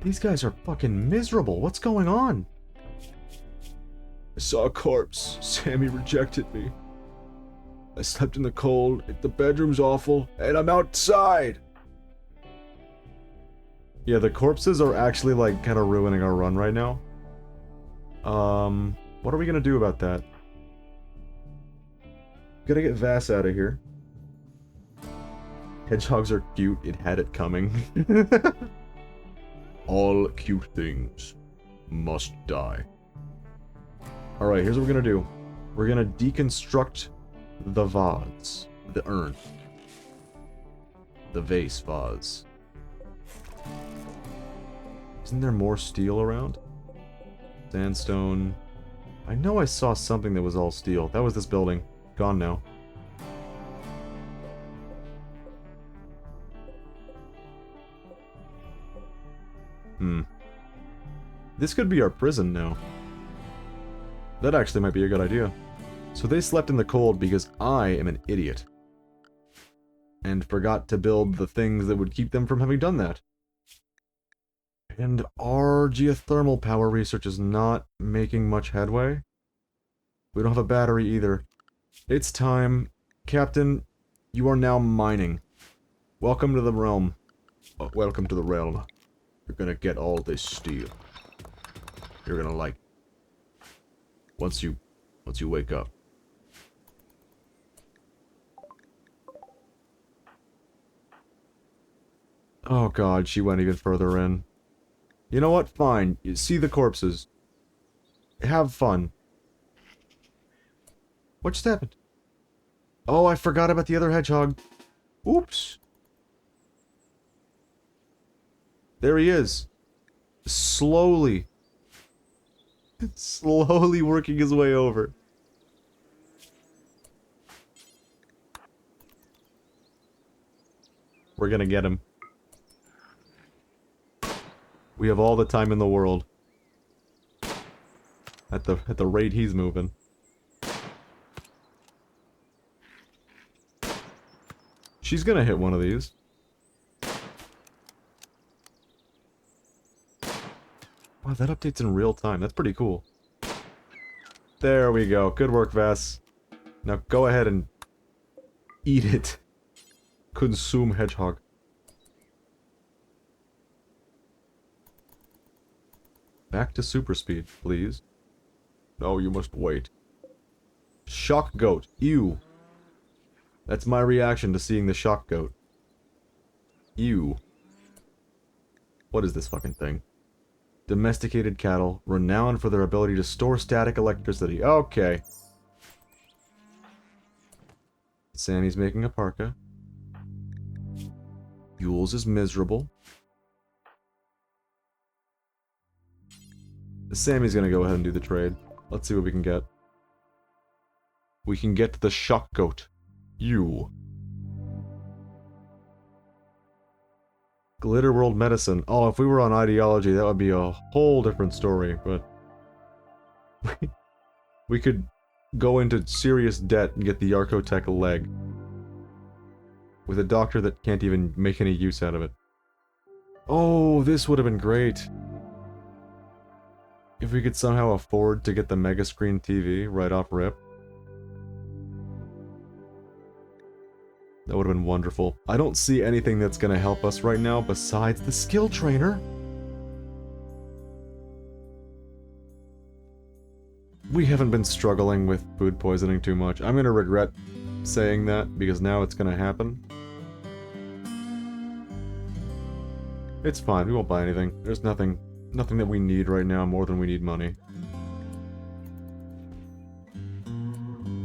These guys are fucking miserable. What's going on? I saw a corpse. Sammy rejected me. I slept in the cold. The bedroom's awful. And I'm outside. Yeah, the corpses are actually, like, kind of ruining our run right now. What are we gonna do about that? Gotta get Vass out of here. Hedgehogs are cute. It had it coming. All cute things must die. Alright, here's what we're gonna do. We're gonna deconstruct the vase. The urn. The vase vase. Isn't there more steel around? Sandstone. I know I saw something that was all steel. That was this building. Gone now. This could be our prison now. That actually might be a good idea. So they slept in the cold because I am an idiot. And forgot to build the things that would keep them from having done that. And our geothermal power research is not making much headway. We don't have a battery either. It's time. Captain, you are now mining. Welcome to the realm. Welcome to the realm. You're gonna get all this steel. You're gonna like it. Once you wake up. Oh god, she went even further in. You know what? Fine. You see the corpses. Have fun. What just happened? Oh, I forgot about the other hedgehog. Oops. There he is. Slowly. Slowly working his way over. We're gonna get him. We have all the time in the world. At the rate he's moving. She's gonna hit one of these. Wow, that updates in real time. That's pretty cool. There we go. Good work, Vass. Now go ahead and eat it. Consume hedgehog. Back to super speed, please. No, you must wait. Shock goat. Ew. That's my reaction to seeing the shock goat. Ew. What is this fucking thing? Domesticated cattle, renowned for their ability to store static electricity. Okay. Sammy's making a parka. Yules is miserable. Sammy's gonna go ahead and do the trade. Let's see what we can get. We can get the shock goat. You. Glitter World Medicine. Oh, if we were on ideology, that would be a whole different story, but... we could go into serious debt and get the Archotech leg. With a doctor that can't even make any use out of it. Oh, this would have been great. If we could somehow afford to get the Mega Screen TV right off rip. That would have been wonderful. I don't see anything that's going to help us right now besides the skill trainer. We haven't been struggling with food poisoning too much. I'm going to regret saying that because now it's going to happen. It's fine. We won't buy anything. There's nothing that we need right now more than we need money.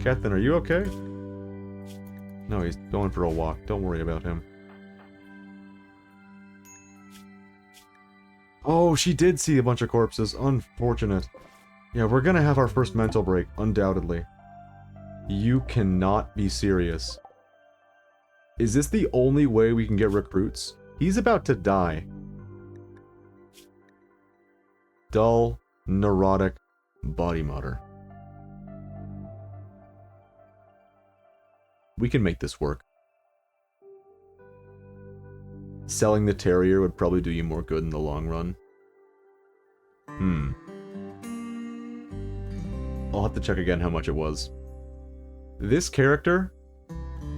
Captain, are you okay? No, he's going for a walk. Don't worry about him. Oh, she did see a bunch of corpses. Unfortunate. Yeah, we're gonna have our first mental break, undoubtedly. You cannot be serious. Is this the only way we can get recruits? He's about to die. Dull, neurotic, body modder. We can make this work. Selling the terrier would probably do you more good in the long run. I'll have to check again how much it was. This character,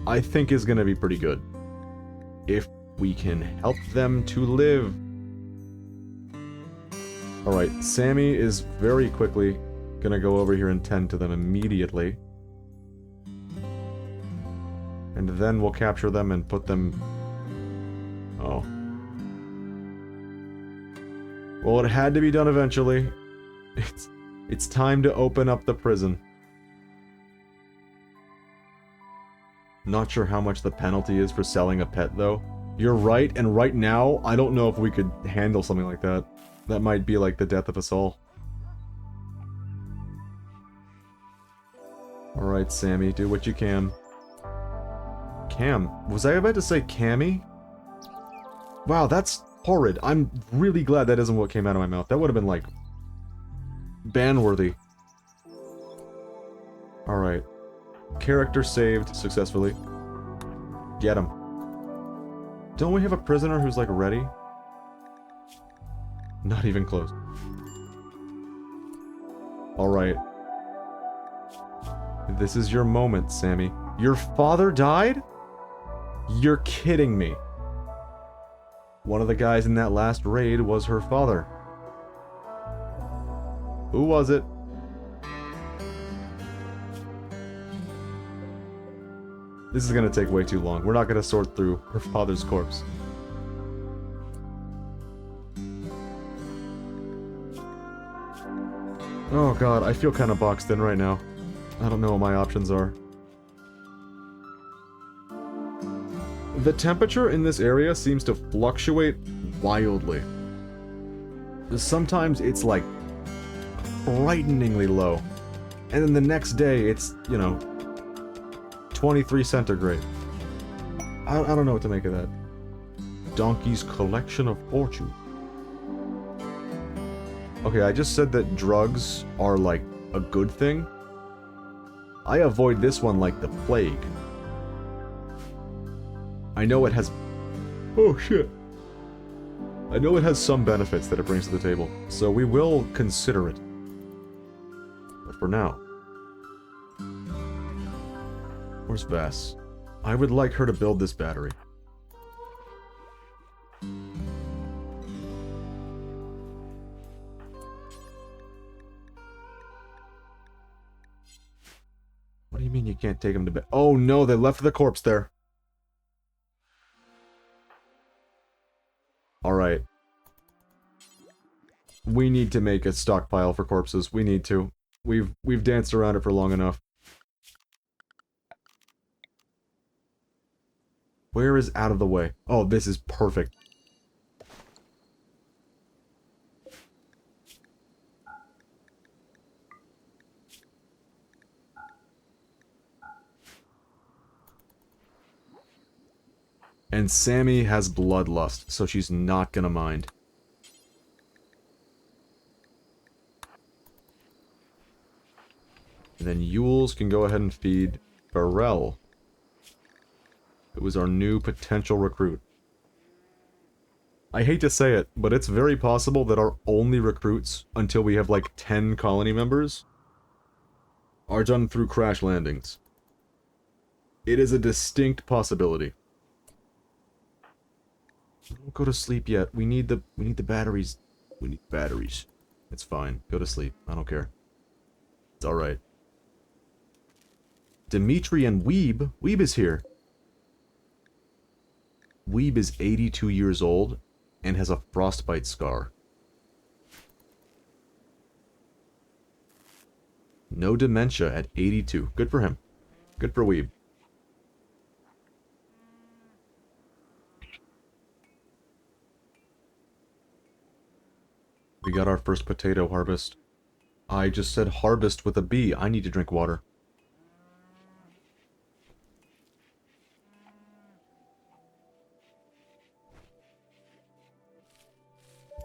I think, is gonna be pretty good. If we can help them to live. Alright, Sammy is very quickly gonna go over here and tend to them immediately. And then we'll capture them and put them... Oh. Well, it had to be done eventually. It's time to open up the prison. Not sure how much the penalty is for selling a pet, though. You're right, and right now, I don't know if we could handle something like that. That might be like the death of us all. Alright, Sammy, do what you can. Cam. Was I about to say Cammy? Wow, that's horrid. I'm really glad that isn't what came out of my mouth. That would have been, like, ban-worthy. Alright. Character saved successfully. Get him. Don't we have a prisoner who's, like, ready? Not even close. Alright. This is your moment, Sammy. Your father died? You're kidding me. One of the guys in that last raid was her father. Who was it? This is gonna take way too long. We're not gonna sort through her father's corpse. Oh god, I feel kind of boxed in right now. I don't know what my options are. The temperature in this area seems to fluctuate wildly. Sometimes it's like frighteningly low. And then the next day it's, you know, 23 centigrade. I don't know what to make of that. Donkey's Collection of Fortune. Okay, I just said that drugs are like a good thing. I avoid this one like the plague. I know it has... Oh shit. I know it has some benefits that it brings to the table, so we will consider it. But for now... Where's Vass? I would like her to build this battery. What do you mean you can't take him to bed? Oh no, they left the corpse there. Alright. We need to make a stockpile for corpses. We need to. We've danced around it for long enough. Where is out of the way? Oh, this is perfect. And Sammy has bloodlust, so she's not gonna mind. And then Yules can go ahead and feed Pharrell. It was our new potential recruit. I hate to say it, but it's very possible that our only recruits, until we have like 10 colony members, are done through crash landings. It is a distinct possibility. Don't go to sleep yet. We need the batteries. We need batteries. It's fine. Go to sleep. I don't care. It's alright. Dimitri and Weeb. Weeb is here. Weeb is 82 years old and has a frostbite scar. No dementia at 82. Good for him. Good for Weeb. We got our first potato harvest. I just said harvest with a B. I need to drink water.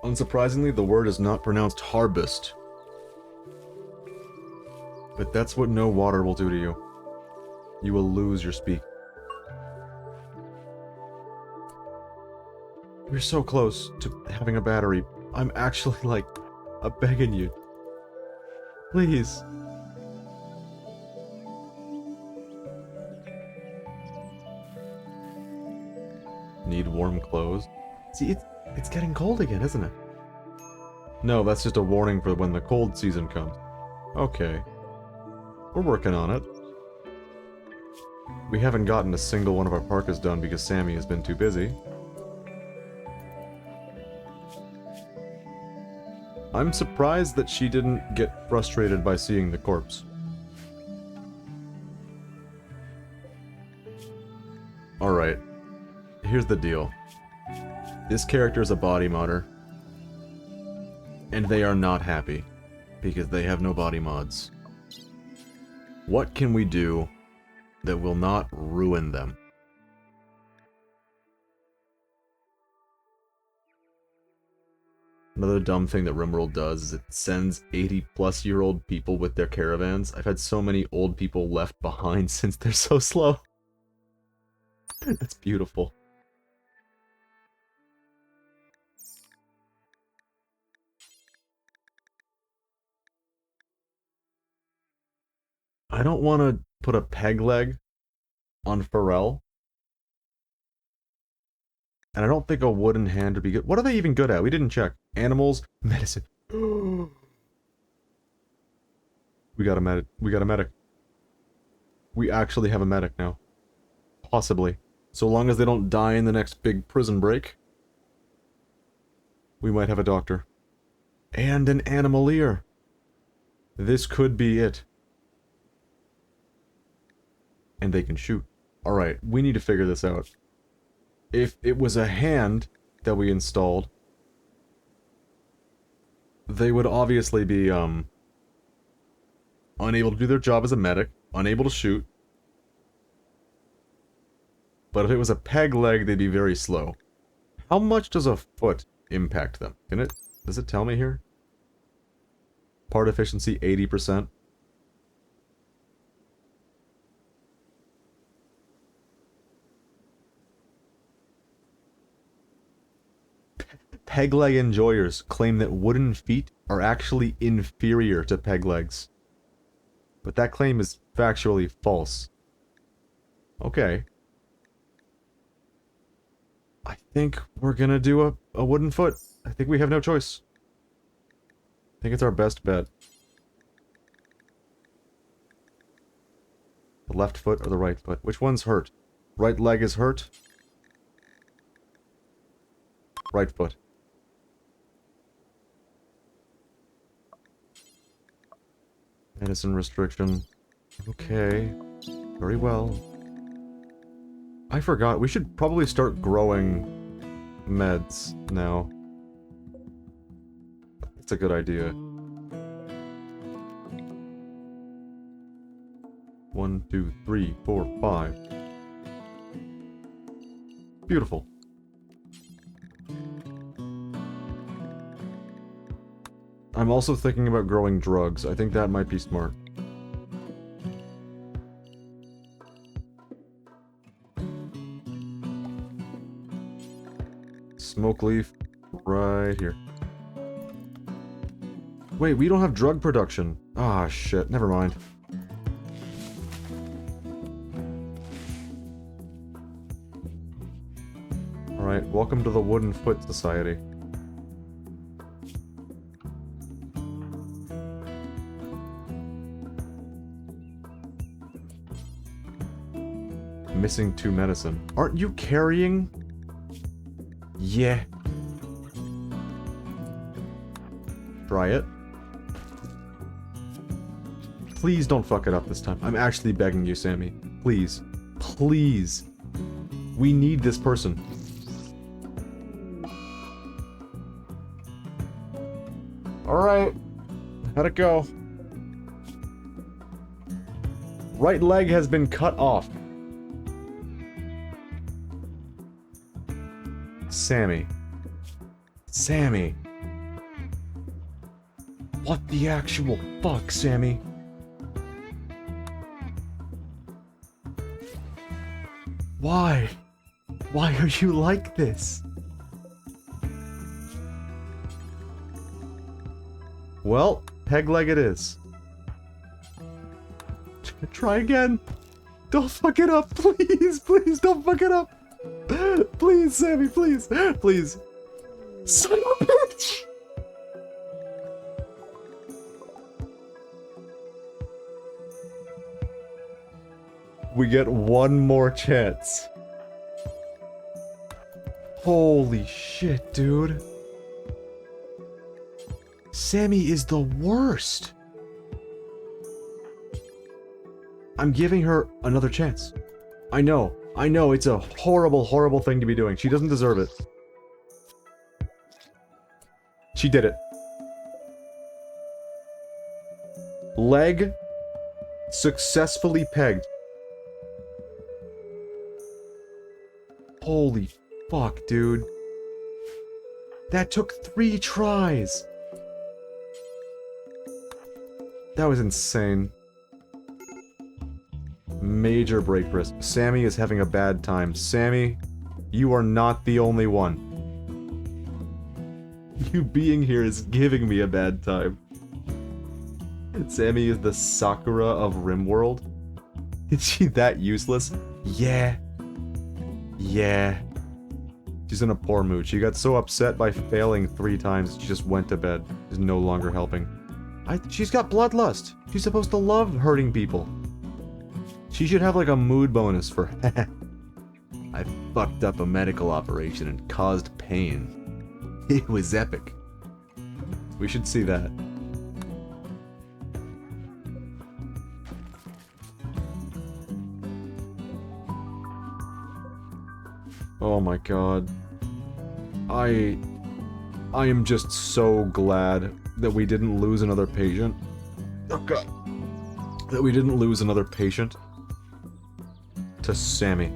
Unsurprisingly, the word is not pronounced harvest. But that's what no water will do to you. You will lose your speak. We're so close to having a battery. I'm actually, like, begging you. Please. Need warm clothes? See, it's getting cold again, isn't it? No, that's just a warning for when the cold season comes. Okay. We're working on it. We haven't gotten a single one of our parkas done because Sammy has been too busy. I'm surprised that she didn't get frustrated by seeing the corpse. Alright. Here's the deal. This character is a body modder. And they are not happy. Because they have no body mods. What can we do that will not ruin them? Another dumb thing that Rimworld does is it sends 80-plus-year-old people with their caravans. I've had so many old people left behind since they're so slow. That's beautiful. I don't want to put a peg leg on Pharrell. And I don't think a wooden hand would be good. What are they even good at? We didn't check. Animals, medicine. We got a medic. We got a medic. We actually have a medic now. Possibly. So long as they don't die in the next big prison break. We might have a doctor. And an animaleer. This could be it. And they can shoot. Alright, we need to figure this out. If it was a hand that we installed, they would obviously be, unable to do their job as a medic, unable to shoot. But if it was a peg leg, they'd be very slow. How much does a foot impact them? Does it tell me here? Part efficiency, 80%. Peg leg enjoyers claim that wooden feet are actually inferior to peg legs. But that claim is factually false. Okay. I think we're gonna do a wooden foot. I think we have no choice. I think it's our best bet. The left foot or the right foot? Which one's hurt? Right leg is hurt? Right foot. Medicine restriction. Okay. Very well. I forgot. We should probably start growing meds now. That's a good idea. 1, 2, 3, 4, 5. Beautiful. I'm also thinking about growing drugs. I think that might be smart. Smoke leaf, right here. Wait, we don't have drug production. Ah, shit. Never mind. Alright, welcome to the Wooden Foot Society. Missing 2 medicine. Aren't you carrying? Yeah. Try it. Please don't fuck it up this time. I'm actually begging you, Sammy. Please. Please. We need this person. Alright. How'd it go? Right leg has been cut off. Sammy. Sammy. What the actual fuck, Sammy? Why? Why are you like this? Well, peg leg it is. Try again. Don't fuck it up, please, please don't fuck it up. Please, Sammy, please, please. Son of a bitch! We get one more chance. Holy shit, dude. Sammy is the worst. I'm giving her another chance. I know, it's a horrible, horrible thing to be doing. She doesn't deserve it. She did it. Leg successfully pegged. Holy fuck, dude. That took 3 tries. That was insane. Major break risk. Sammy is having a bad time. Sammy, you are not the only one. You being here is giving me a bad time. Sammy is the Sakura of Rimworld. Is she that useless? Yeah. Yeah. She's in a poor mood. She got so upset by failing 3 times, she just went to bed. She's no longer helping. She's got bloodlust. She's supposed to love hurting people. She should have like a mood bonus for I fucked up a medical operation and caused pain. It was epic. We should see that. Oh my god. I am just so glad that we didn't lose another patient. Oh god. That we didn't lose another patient to Sammy.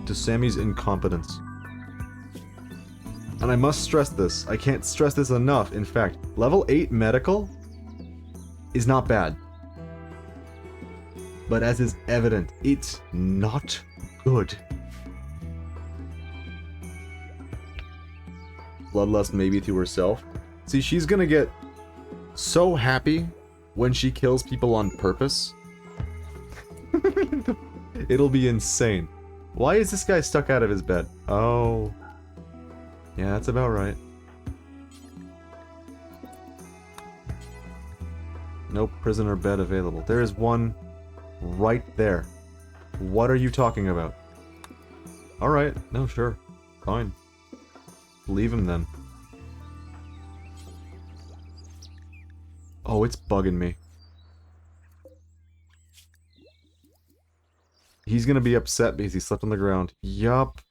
To Sammy's incompetence. And I must stress this. I can't stress this enough. In fact, level 8 medical is not bad. But as is evident, it's not good. Bloodlust maybe to herself. See, she's gonna get so happy when she kills people on purpose. It'll be insane. Why is this guy stuck out of his bed? Oh. Yeah, that's about right. Nope, prisoner bed available. There is one right there. What are you talking about? Alright, no, sure. Fine. Leave him then. Oh, it's bugging me. He's gonna be upset because he slept on the ground. Yup.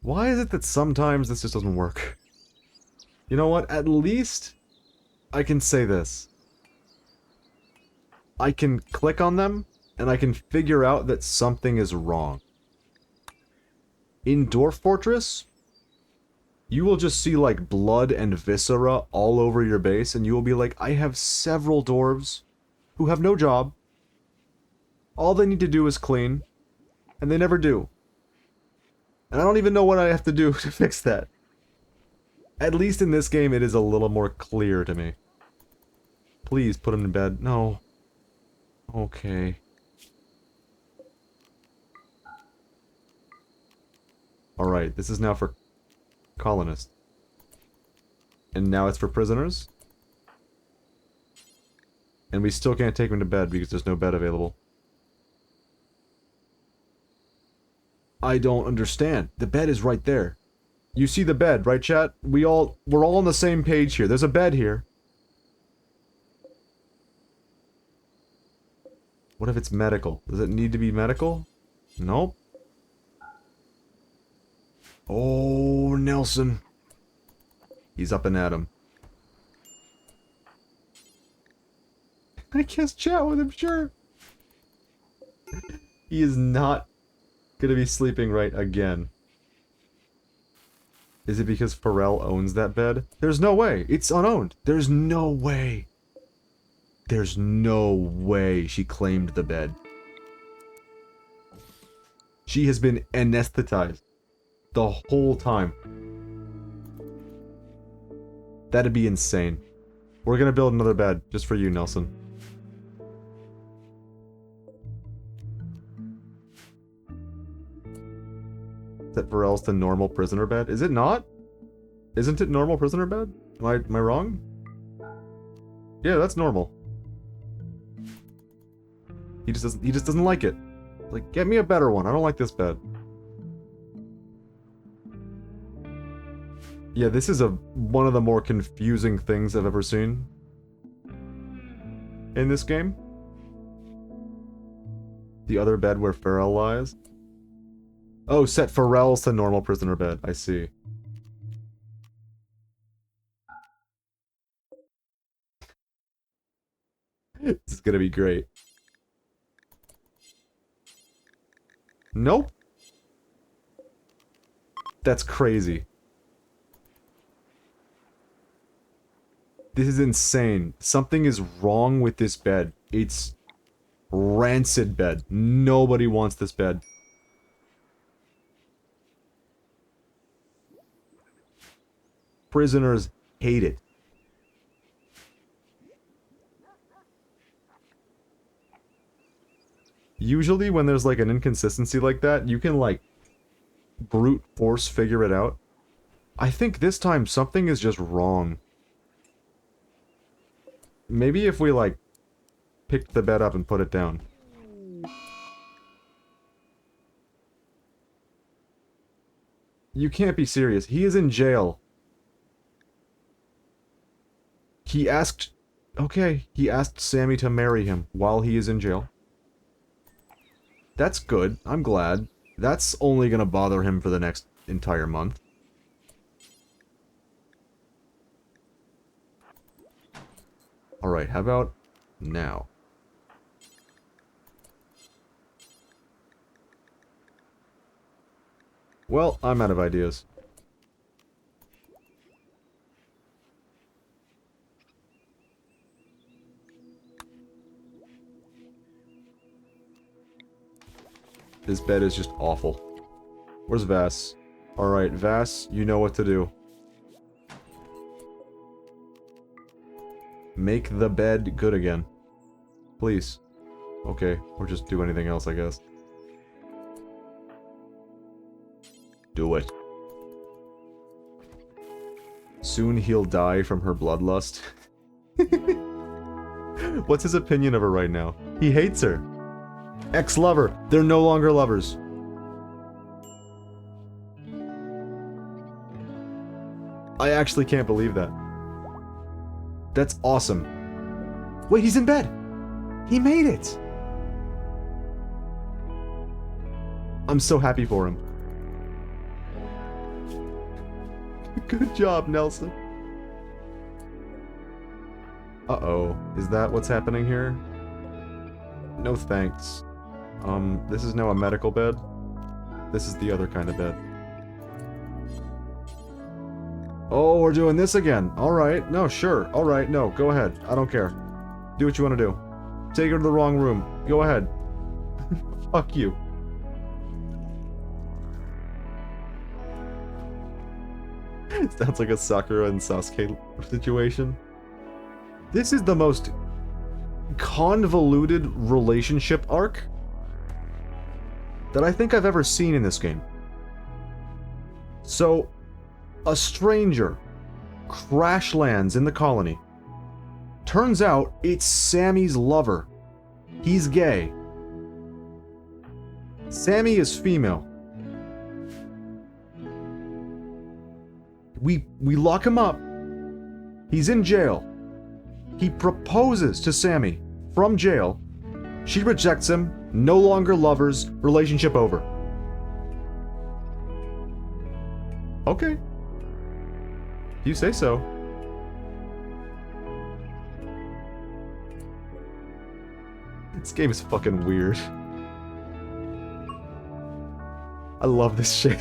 Why is it that sometimes this just doesn't work? You know what? At least I can say this. I can click on them, and I can figure out that something is wrong. In Dwarf Fortress, you will just see, like, blood and viscera all over your base, and you will be like, I have several dwarves who have no job. All they need to do is clean, and they never do. And I don't even know what I have to do to fix that. At least in this game, it is a little more clear to me. Please, put him to bed. No. Okay. Alright, this is now for colonists. And now it's for prisoners. And we still can't take him to bed because there's no bed available. I don't understand. The bed is right there. You see the bed, right, chat? We're all on the same page here. There's a bed here. What if it's medical? Does it need to be medical? Nope. Oh, Nelson. He's up and at him. I guess chat with him, sure. He is not gonna be sleeping right again. Is it because Pharrell owns that bed? There's no way. It's unowned. There's no way. There's no way she claimed the bed. She has been anesthetized the whole time. That'd be insane. We're gonna build another bed just for you, Nelson. Is that Pharrell's the normal prisoner bed? Is it not? Isn't it normal prisoner bed? Am I wrong? Yeah, that's normal. He just doesn't like it. Like, get me a better one. I don't like this bed. Yeah, this is one of the more confusing things I've ever seen in this game. The other bed where Pharrell lies. Oh, set Pharrell's to normal prisoner bed. I see. This is gonna be great. Nope. That's crazy. This is insane. Something is wrong with this bed. It's rancid bed. Nobody wants this bed. Prisoners hate it. Usually when there's like an inconsistency like that, you can like brute force figure it out. I think this time something is just wrong. Maybe if we like picked the bed up and put it down. You can't be serious. He is in jail. He asked... Okay, he asked Sammy to marry him while he is in jail. That's good. I'm glad. That's only gonna bother him for the next entire month. Alright, how about now? Well, I'm out of ideas. This bed is just awful. Where's Vass? Alright, Vass, you know what to do. Make the bed good again. Please. Okay, or just do anything else, I guess. Do it. Soon he'll die from her bloodlust. What's his opinion of her right now? He hates her. Ex-lover. They're no longer lovers. I actually can't believe that. That's awesome. Wait, he's in bed. He made it. I'm so happy for him. Good job, Nelson. Uh-oh. Is that what's happening here? No thanks. This is now a medical bed. This is the other kind of bed. Oh, we're doing this again. Alright. No, sure. Alright, no. Go ahead. I don't care. Do what you want to do. Take her to the wrong room. Go ahead. Fuck you. Sounds like a Sakura and Sasuke situation. This is the most convoluted relationship arc that I think I've ever seen in this game. So, a stranger crash lands in the colony. Turns out it's Sammy's lover. He's gay. Sammy is female. We lock him up. He's in jail. He proposes to Sammy from jail. She rejects him. No longer lovers. Relationship over. Okay. If you say so. This game is fucking weird. I love this shit.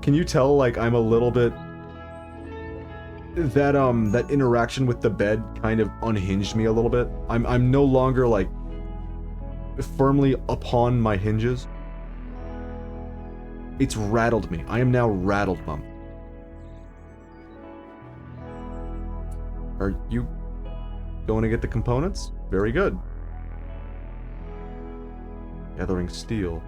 Can you tell, like, I'm a little bit... That interaction with the bed kind of unhinged me a little bit. I'm no longer, like, firmly upon my hinges. It's rattled me. I am now rattled, Mumph. Are you going to get the components? Very good. Gathering steel.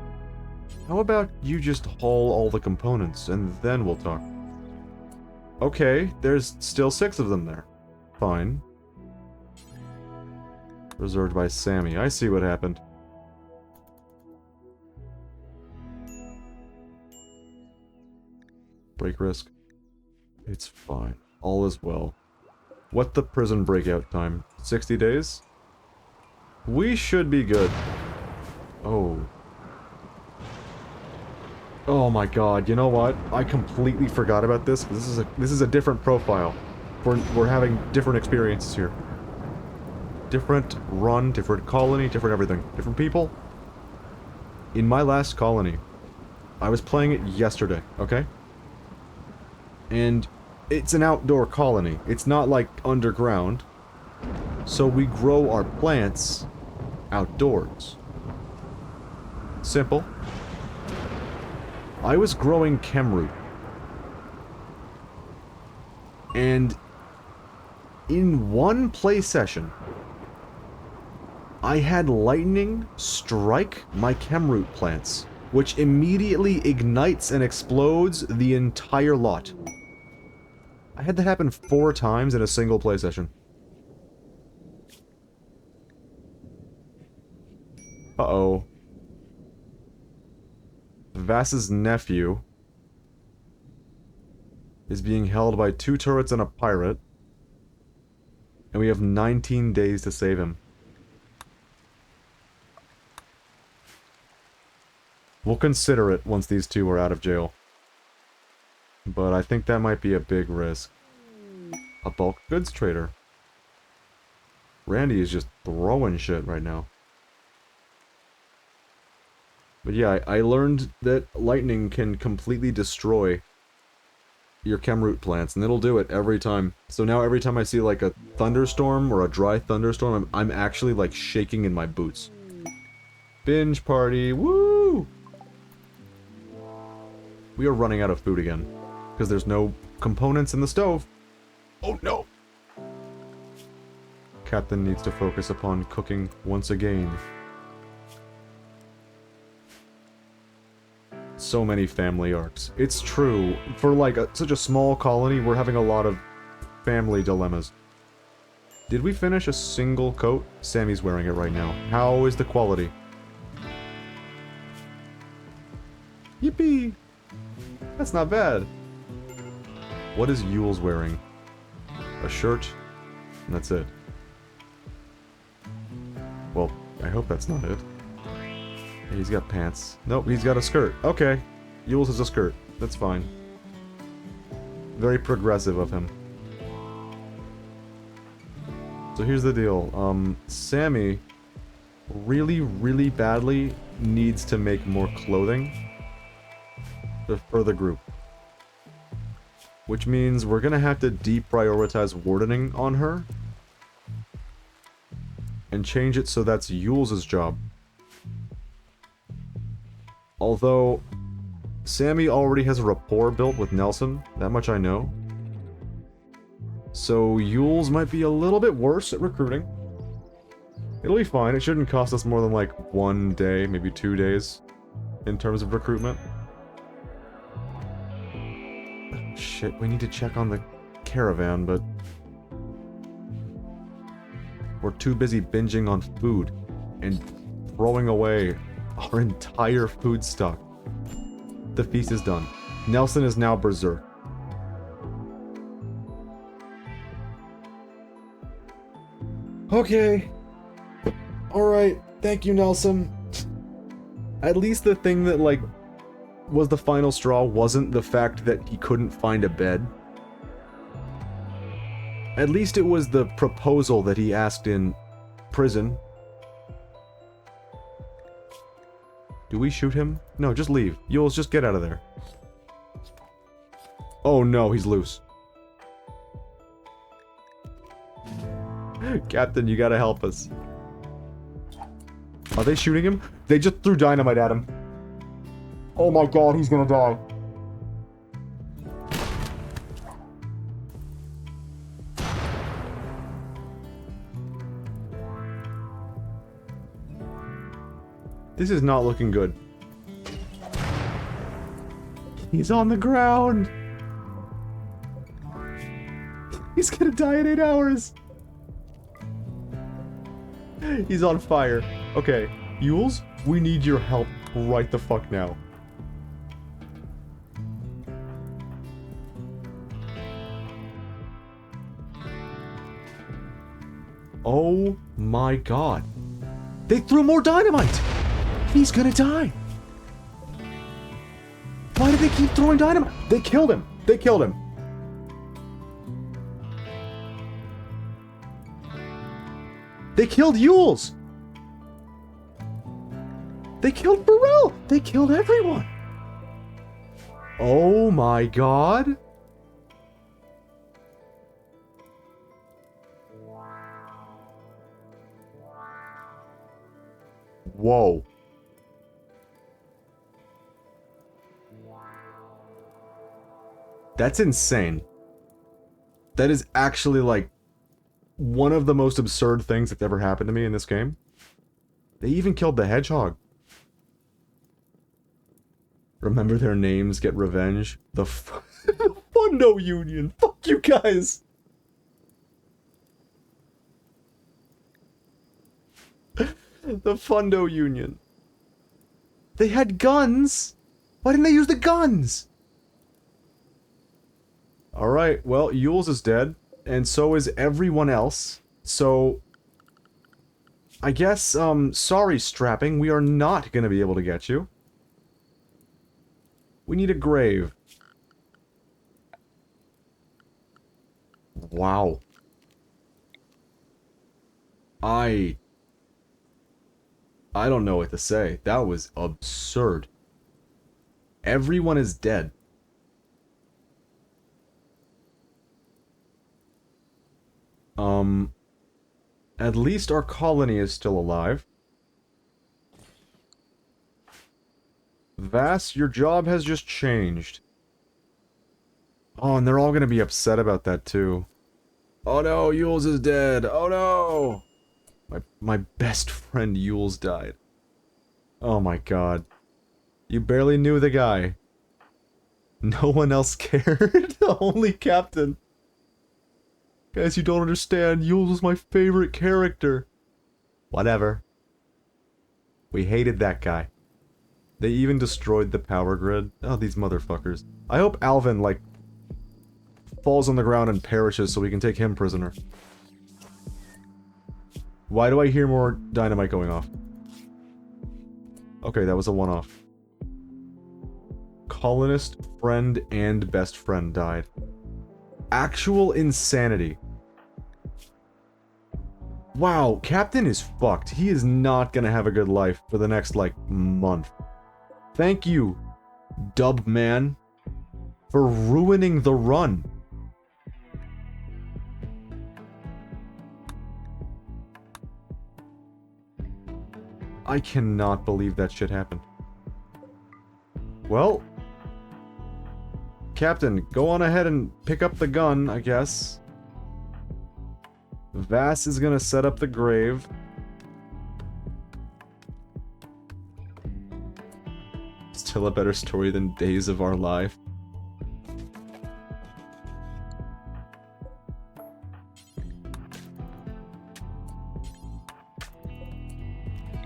How about you just haul all the components, and then we'll talk? Okay, there's still 6 of them there. Fine. Reserved by Sammy. I see what happened. Break risk. It's fine. All is well. What the prison breakout time? 60 days? We should be good. Oh. Oh my god, you know what? I completely forgot about this. This is a different profile. We're having different experiences here. Different run, different colony, different everything. Different people. In my last colony, I was playing it yesterday, okay? And it's an outdoor colony. It's not like underground. So we grow our plants outdoors. Simple. I was growing chemroot. And in one play session, I had lightning strike my chemroot plants, which immediately ignites and explodes the entire lot. I had that happen 4 times in a single play session. Uh-oh. Vass's nephew is being held by 2 turrets and a pirate. And we have 19 days to save him. We'll consider it once these two are out of jail. But I think that might be a big risk. A bulk goods trader. Randy is just throwing shit right now. But yeah, I learned that lightning can completely destroy your chemroot plants, and it'll do it every time. So now every time I see like a thunderstorm or a dry thunderstorm, I'm actually like shaking in my boots. Binge party, woo! We are running out of food again, because there's no components in the stove. Oh no! Captain needs to focus upon cooking once again. So many family arcs. It's true. For like such a small colony, we're having a lot of family dilemmas. Did we finish a single coat? Sammy's wearing it right now. How is the quality? Yippee! That's not bad. What is Yule's wearing? A shirt? And that's it. Well, I hope that's not it. Yeah, he's got pants. Nope, he's got a skirt. Okay. Yule's has a skirt. That's fine. Very progressive of him. So here's the deal. Sammy really, really badly needs to make more clothing for the group. Which means we're gonna have to deprioritize wardening on her. And change it so that's Yule's job. Although, Sammy already has a rapport built with Nelson, that much I know. So Yule's might be a little bit worse at recruiting. It'll be fine, it shouldn't cost us more than like 1 day, maybe 2 days, in terms of recruitment. Shit, we need to check on the caravan, but we're too busy binging on food and throwing away our entire food stock. The feast is done. Nelson is now berserk. Okay. Alright, thank you, Nelson. At least the thing that, like, was the final straw wasn't the fact that he couldn't find a bed. At least it was the proposal that he asked in prison. Do we shoot him? No, just leave. Yules, just get out of there. Oh no, he's loose. Captain, you gotta help us. Are they shooting him? They just threw dynamite at him. Oh my god, he's gonna die. This is not looking good. He's on the ground. He's gonna die in 8 hours. He's on fire. Okay, Yules, we need your help right the fuck now. Oh my god. They threw more dynamite! He's gonna die! Why did they keep throwing dynamite? They killed him! They killed him! They killed Yules! They killed Burrell! They killed everyone! Oh my god! Whoa. That's insane. That is actually, like, one of the most absurd things that's ever happened to me in this game. They even killed the hedgehog. Remember their names, get revenge. The Fundo Union. Fuck you guys. The Fundo Union. They had guns. Why didn't they use the guns? Alright, well, Yules is dead, and so is everyone else. So, I guess, sorry, Strapping, we are not gonna be able to get you. We need a grave. Wow. I don't know what to say. That was absurd. Everyone is dead. At least our colony is still alive. Vass, your job has just changed. Oh, and they're all gonna be upset about that too. Oh no, Yules is dead. Oh no! My best friend Yules died. Oh my god. You barely knew the guy. No one else cared. Only Captain. Guys, you don't understand. Yules was my favorite character. Whatever. We hated that guy. They even destroyed the power grid. Oh, these motherfuckers. I hope Alvin, like, falls on the ground and perishes so we can take him prisoner. Why do I hear more dynamite going off? Okay, that was a one-off. Colonist, friend, and best friend died. Actual insanity. Wow, Captain is fucked. He is not gonna have a good life for the next, like, month. Thank you, Dub Man, for ruining the run. I cannot believe that shit happened. Well, Captain, go on ahead and pick up the gun, I guess. Vass is gonna set up the grave. Still a better story than Days of Our Life.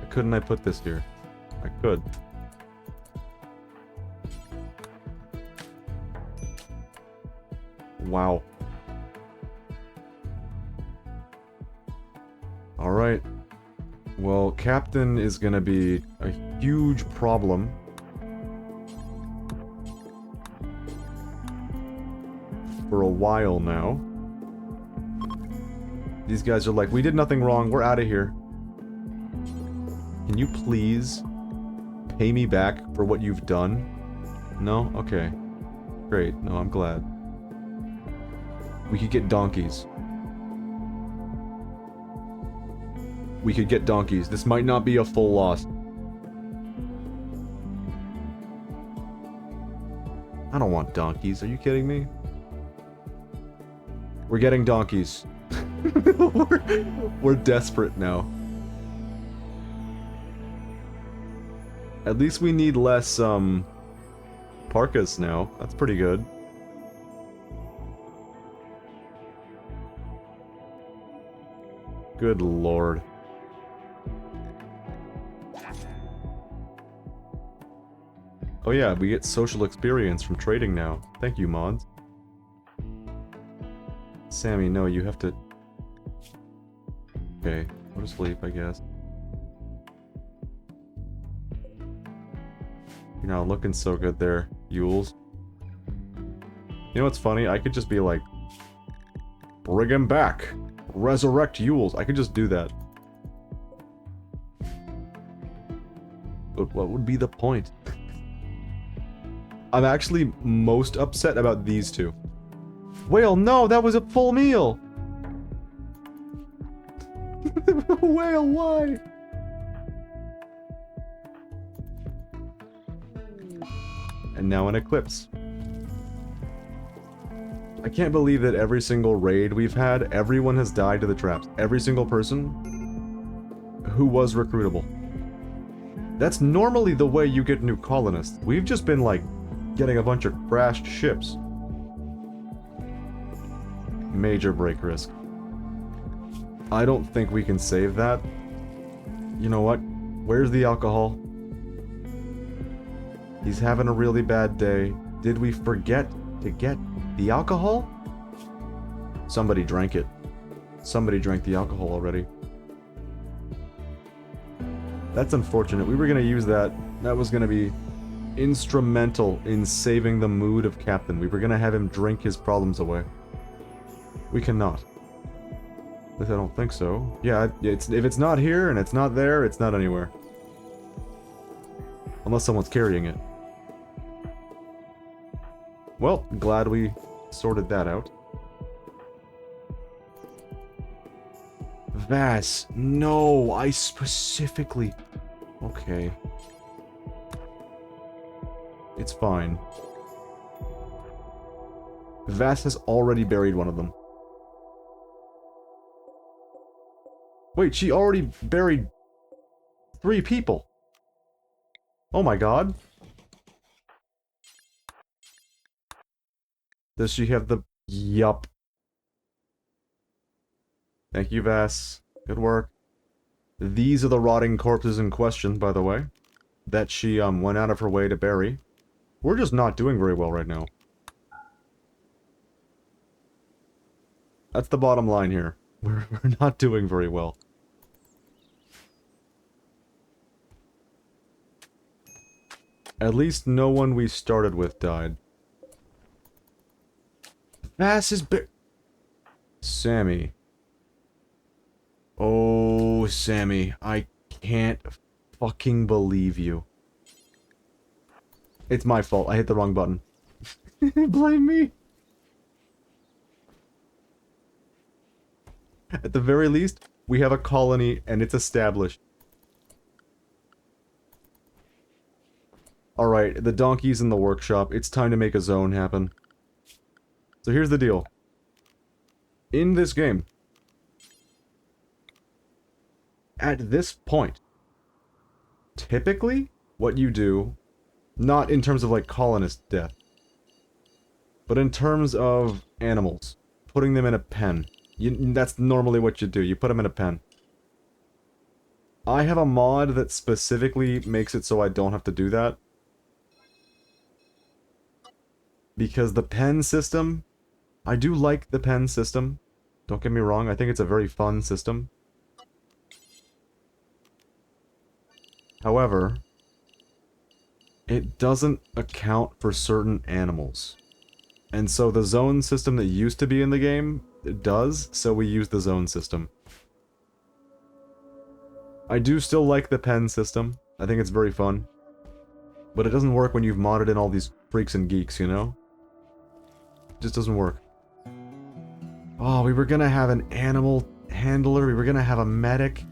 Couldn't I put this here? I could. Wow. Alright. Well, Captain is gonna be a huge problem. For a while now. These guys are like, we did nothing wrong, we're out of here. Can you please pay me back for what you've done? No? Okay. Great. No, I'm glad. We could get donkeys. We could get donkeys. This might not be a full loss. I don't want donkeys. Are you kidding me? We're getting donkeys. we're desperate now. At least we need less, parkas now. That's pretty good. Good lord. Oh yeah, we get social experience from trading now. Thank you, mods. Sammy, no, you have to... Okay, go to sleep, I guess. You're not looking so good there, Yules. You know what's funny? I could just be like... Bring him back! Resurrect Yules! I could just do that. But what would be the point? I'm actually most upset about these two. Whale, no! That was a full meal! Whale, why? And now an eclipse. I can't believe that every single raid we've had, everyone has died to the traps. Every single person who was recruitable. That's normally the way you get new colonists. We've just been, like, getting a bunch of crashed ships. Major break risk. I don't think we can save that. You know what? Where's the alcohol? He's having a really bad day. Did we forget to get the alcohol? Somebody drank it. Somebody drank the alcohol already. That's unfortunate. We were gonna use that. That was gonna be instrumental in saving the mood of Captain. We were gonna have him drink his problems away. We cannot. At least I don't think so. Yeah, if it's not here and it's not there, it's not anywhere. Unless someone's carrying it. Well, glad we sorted that out. Vass, no, I specifically... Okay. It's fine. Vass has already buried one of them. Wait, she already buried 3 people. Oh my god. Does she have the... Yup. Thank you, Vass. Good work. These are the rotting corpses in question, by the way. That she, went out of her way to bury. We're just not doing very well right now. That's the bottom line here. We're not doing very well. At least no one we started with died. Vass is Sammy. Oh, Sammy. I can't fucking believe you. It's my fault. I hit the wrong button. Blame me. At the very least, we have a colony and it's established. Alright, the donkey's in the workshop. It's time to make a zone happen. So here's the deal. In this game, at this point, typically, what you do, not in terms of like colonist death, but in terms of animals, putting them in a pen. That's normally what you do. You put them in a pen. I have a mod that specifically makes it so I don't have to do that. Because the pen system, I do like the pen system. Don't get me wrong, I think it's a very fun system. However, it doesn't account for certain animals. And so the zone system that used to be in the game, it does, so we use the zone system. I do still like the pen system. I think it's very fun. But it doesn't work when you've modded in all these freaks and geeks, you know? It just doesn't work. Oh, we were gonna have an animal handler, we were gonna have a medic.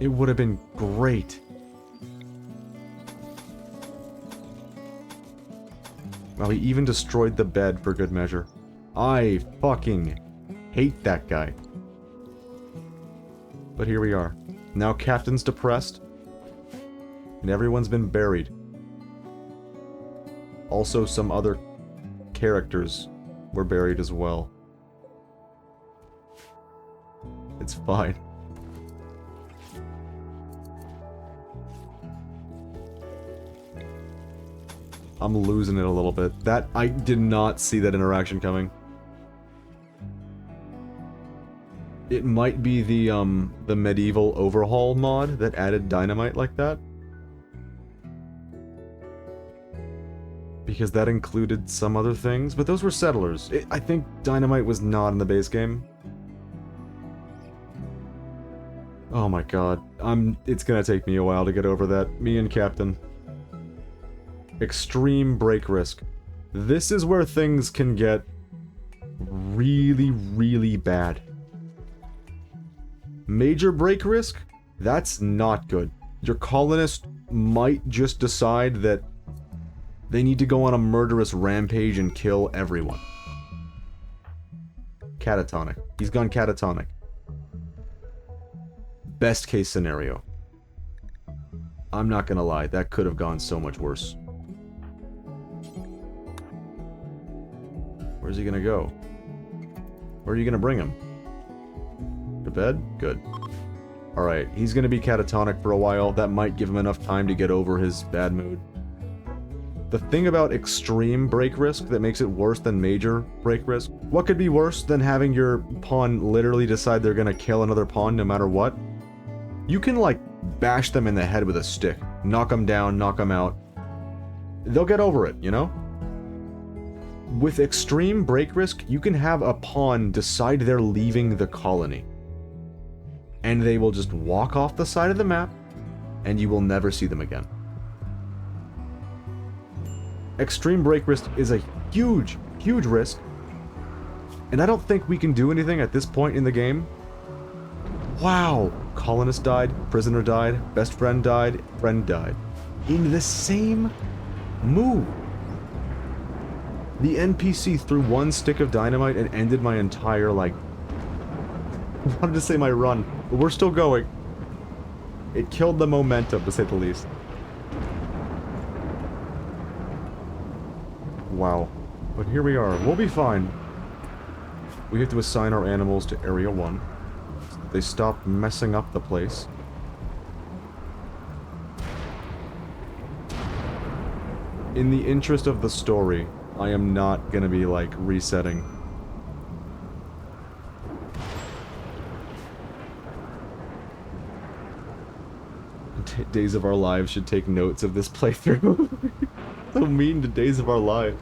It would have been great. Well, he even destroyed the bed for good measure. I fucking hate that guy. But here we are. Now Captain's depressed. And everyone's been buried. Also, some other characters were buried as well. It's fine. I'm losing it a little bit. That, I did not see that interaction coming. It might be the medieval overhaul mod that added dynamite like that. Because that included some other things, but those were settlers. I think dynamite was not in the base game. Oh my god. It's gonna take me a while to get over that. Me and Captain. Extreme break risk. This is where things can get really, really bad. Major break risk? That's not good. Your colonist might just decide that they need to go on a murderous rampage and kill everyone. Catatonic. He's gone catatonic. Best case scenario. I'm not gonna lie, that could have gone so much worse. Where's he gonna go? Where are you gonna bring him? To bed? Good. Alright, he's gonna be catatonic for a while. That might give him enough time to get over his bad mood. The thing about extreme break risk that makes it worse than major break risk, what could be worse than having your pawn literally decide they're gonna kill another pawn no matter what? You can, like, bash them in the head with a stick. Knock them down, knock them out. They'll get over it, you know? With extreme break risk, you can have a pawn decide they're leaving the colony. And they will just walk off the side of the map, and you will never see them again. Extreme break risk is a huge, huge risk. And I don't think we can do anything at this point in the game. Wow! Colonist died, prisoner died, best friend died, friend died. In the same move. The NPC threw one stick of dynamite and ended my entire, like... I wanted to say my run, but we're still going. It killed the momentum, to say the least. Wow. But here we are. We'll be fine. We have to assign our animals to Area 1. So they stop messing up the place. In the interest of the story, I am not gonna be, like, resetting. Days of Our Lives should take notes of this playthrough. So mean to Days of Our Lives.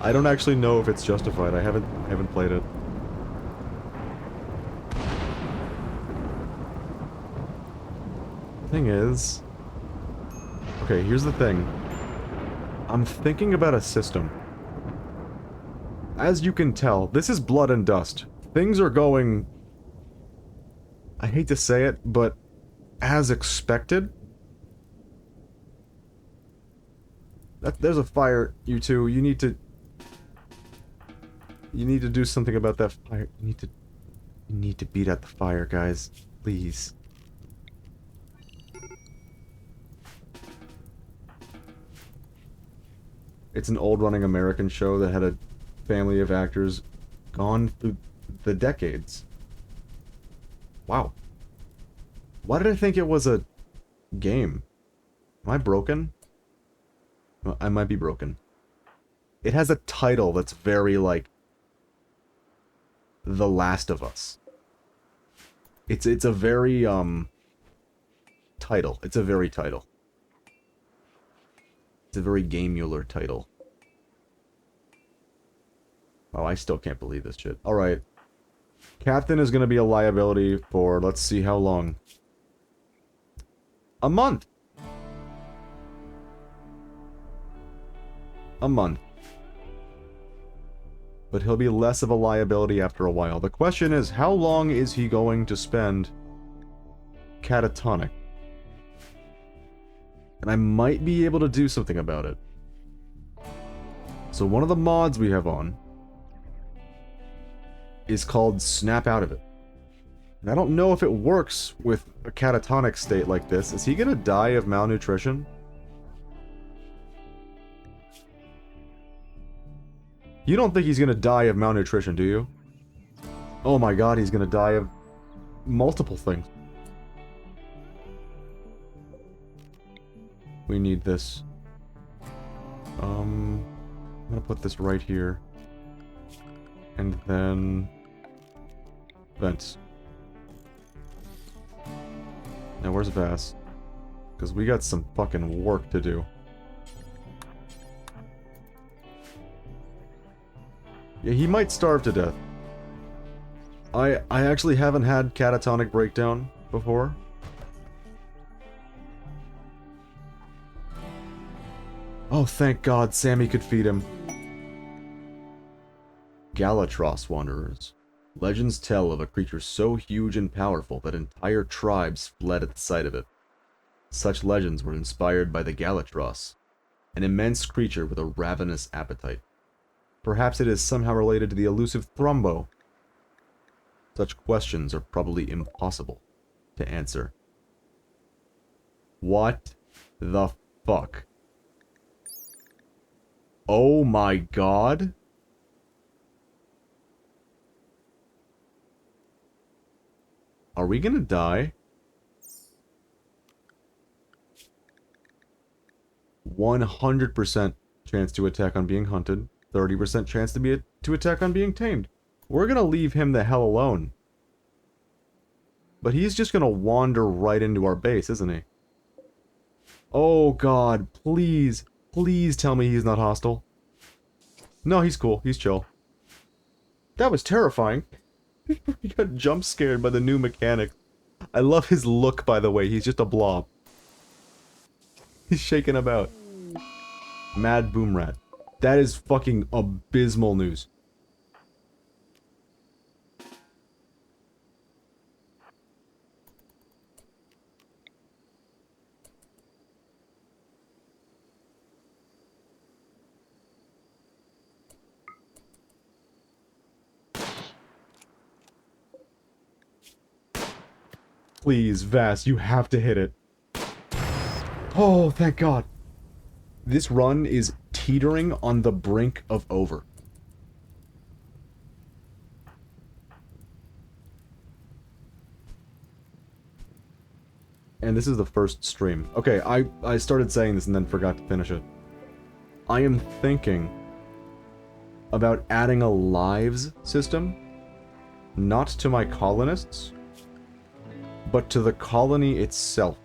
I don't actually know if it's justified. I haven't played it. Thing is... Okay, here's the thing. I'm thinking about a system. As you can tell, this is blood and dust. Things are going... I hate to say it, but... as expected. There's a fire, you two. You need to do something about that fire. You need to beat out the fire, guys. Please. It's an old-running American show that had a family of actors gone through the decades. Wow. Why did I think it was a game? Am I broken? Well, I might be broken. It has a title that's very, like... The Last of Us. It's a very, title. It's a very title. It's a very gamular title. Oh, I still can't believe this shit. Alright. Captain is gonna be a liability for, let's see how long. A month! A month. But he'll be less of a liability after a while. The question is, how long is he going to spend catatonic? And I might be able to do something about it. So one of the mods we have on is called Snap Out of It. And I don't know if it works with a catatonic state like this. Is he gonna die of malnutrition? You don't think he's gonna die of malnutrition, do you? Oh my god, he's gonna die of multiple things. We need this. I'm gonna put this right here. And then... vents. Now where's Vass? Because we got some fucking work to do. Yeah, he might starve to death. I actually haven't had catatonic breakdown before. Oh, thank God Sammy could feed him. Galatros Wanderers. Legends tell of a creature so huge and powerful that entire tribes fled at the sight of it. Such legends were inspired by the Galatros, an immense creature with a ravenous appetite. Perhaps it is somehow related to the elusive Thrumbo. Such questions are probably impossible to answer. What the fuck? Oh my god? Are we gonna die? 100% chance to attack on being hunted, 30% chance to attack on being tamed. We're gonna leave him the hell alone. But he's just gonna wander right into our base, isn't he? Oh god, please, please tell me he's not hostile. No, he's cool, he's chill. That was terrifying. He got jump scared by the new mechanic. I love his look, by the way, he's just a blob. He's shaking about. Mad Boom Rat. That is fucking abysmal news. Please, Vass, you have to hit it. Oh, thank God. This run is teetering on the brink of over. And this is the first stream. Okay, I started saying this and then forgot to finish it. I am thinking about adding a lives system, not to my colonists, but to the colony itself.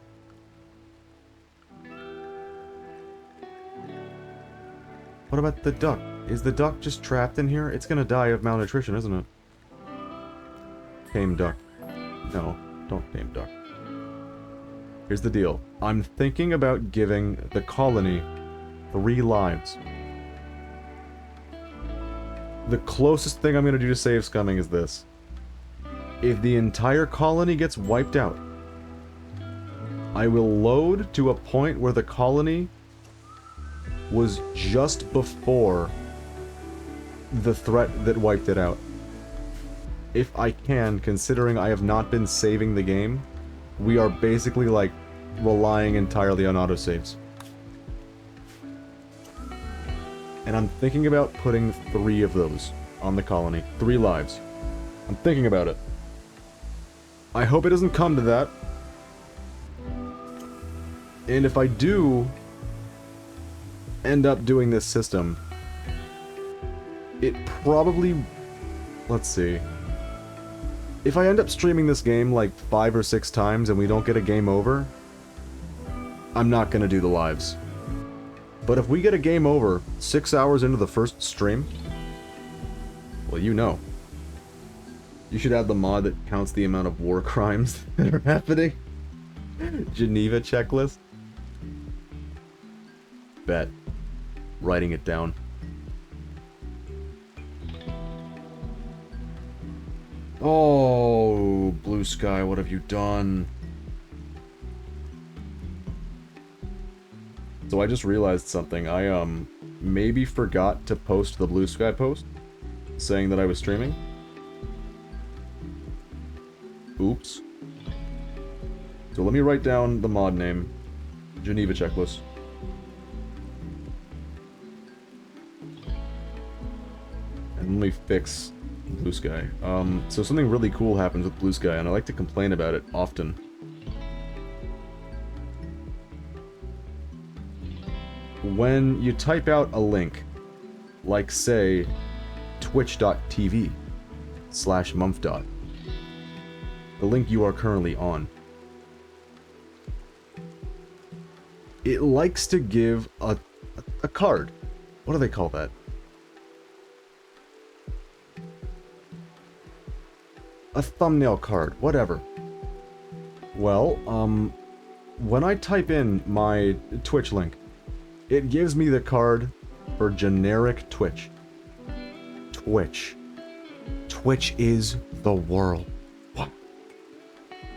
What about the duck? Is the duck just trapped in here? It's gonna die of malnutrition, isn't it? Tame duck. No, don't tame duck. Here's the deal. I'm thinking about giving the colony 3 lives. The closest thing I'm gonna do to save scumming is this. If the entire colony gets wiped out, I will load to a point where the colony was just before the threat that wiped it out. If I can, considering I have not been saving the game, we are basically, like, relying entirely on autosaves. And I'm thinking about putting 3 of those on the colony. 3 lives. I'm thinking about it. I hope it doesn't come to that. And if I do end up doing this system, it probably... Let's see. If I end up streaming this game like 5 or 6 times and we don't get a game over, I'm not gonna do the lives. But if we get a game over 6 hours into the first stream, well, you know. You should add the mod that counts the amount of war crimes that are happening. Geneva checklist. Bet. Writing it down. Oh, blue sky, what have you done? So I just realized something. I, maybe forgot to post the blue sky post saying that I was streaming. Oops. So let me write down the mod name. Geneva checklist. And let me fix Blue Sky. So something really cool happens with Blue Sky, and I like to complain about it often. When you type out a link, like say, twitch.tv/mumph. The link you are currently on, it likes to give a card. What do they call that? A thumbnail card, whatever. Well, when I type in my Twitch link, it gives me the card for generic Twitch. Twitch. Twitch is the world. What?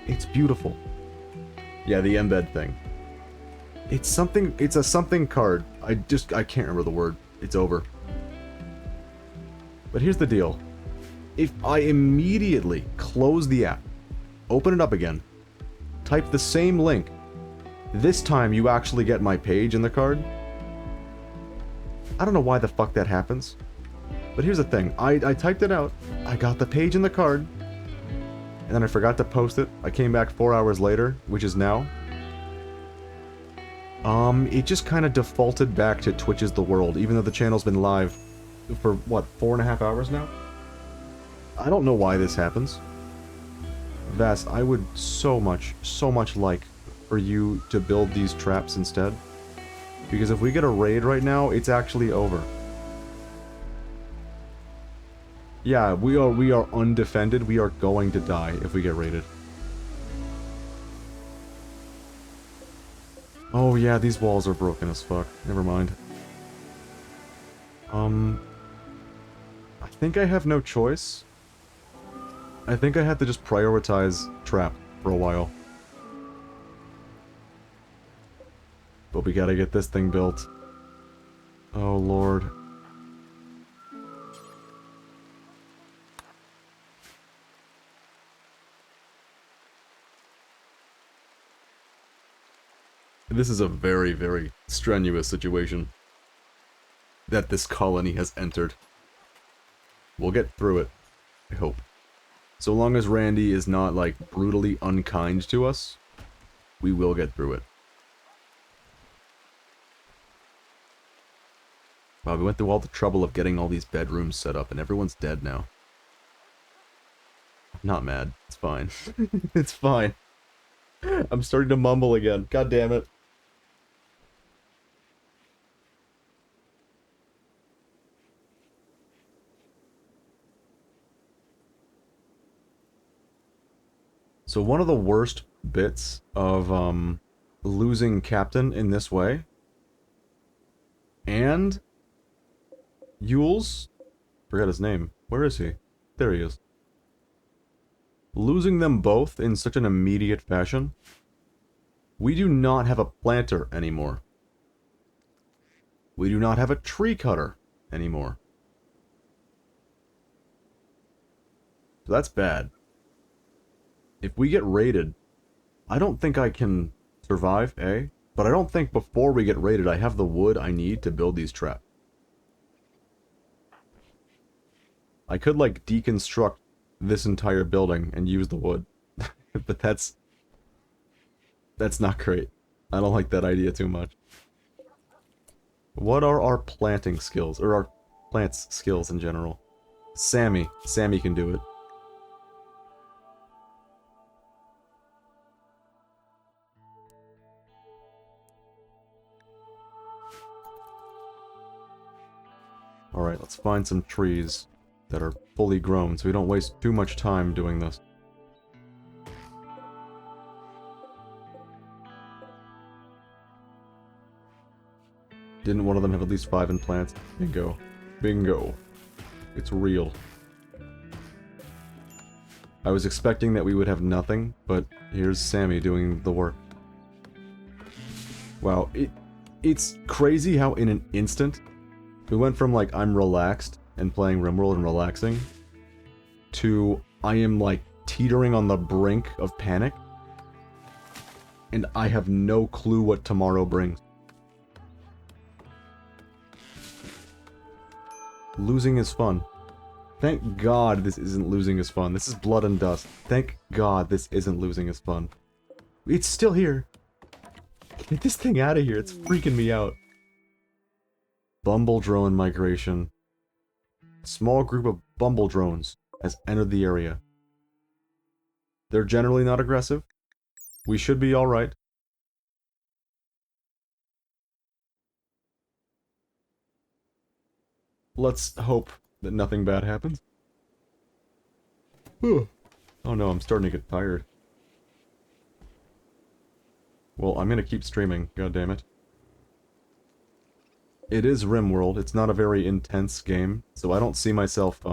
It's beautiful. Yeah, the embed thing. It's something, it's a something card. I can't remember the word. It's over. But here's the deal. If I immediately close the app, open it up again, type the same link, this time you actually get my page in the card. I don't know why the fuck that happens. But here's the thing, I typed it out, I got the page in the card, and then I forgot to post it. I came back 4 hours later, which is now. It just kind of defaulted back to Twitch's The World, even though the channel's been live for, what, 4.5 hours now? I don't know why this happens. Vast, I would so much like for you to build these traps instead. Because if we get a raid right now, it's actually over. Yeah, we are undefended. We are going to die if we get raided. Oh yeah, these walls are broken as fuck. Never mind. I think I have no choice. I think I have to just prioritize trap for a while. But we gotta get this thing built. Oh lord. This is a very, very strenuous situation that this colony has entered. We'll get through it, I hope. So long as Randy is not, like, brutally unkind to us, we will get through it. Wow, we went through all the trouble of getting all these bedrooms set up, and everyone's dead now. I'm not mad. It's fine. It's fine. I'm starting to mumble again. God damn it. So one of the worst bits of, losing Captain in this way, and Yules, forgot his name, where is he? There he is. Losing them both in such an immediate fashion, we do not have a planter anymore. We do not have a tree cutter anymore. So that's bad. If we get raided, I don't think I can survive, A, but I don't think before we get raided I have the wood I need to build these traps. I could, like, deconstruct this entire building and use the wood, but that's not great. I don't like that idea too much. What are our planting skills, or our plants skills in general? Sammy can do it. Alright, let's find some trees that are fully grown so we don't waste too much time doing this. Didn't one of them have at least 5 in plants? Bingo. Bingo. It's real. I was expecting that we would have nothing, but here's Sammy doing the work. Wow, it's crazy how in an instant we went from, like, I'm relaxed and playing Rimworld and relaxing, to I am, like, teetering on the brink of panic, and I have no clue what tomorrow brings. Losing is fun. Thank God this isn't losing is fun. This is blood and dust. Thank God this isn't losing is fun. It's still here. Get this thing out of here. It's freaking me out. Bumble drone migration. A small group of bumble drones has entered the area. They're generally not aggressive. We should be alright. Let's hope that nothing bad happens. Oh no, I'm starting to get tired. Well, I'm gonna keep streaming, god damn it. It is Rimworld, it's not a very intense game, so I don't see myself,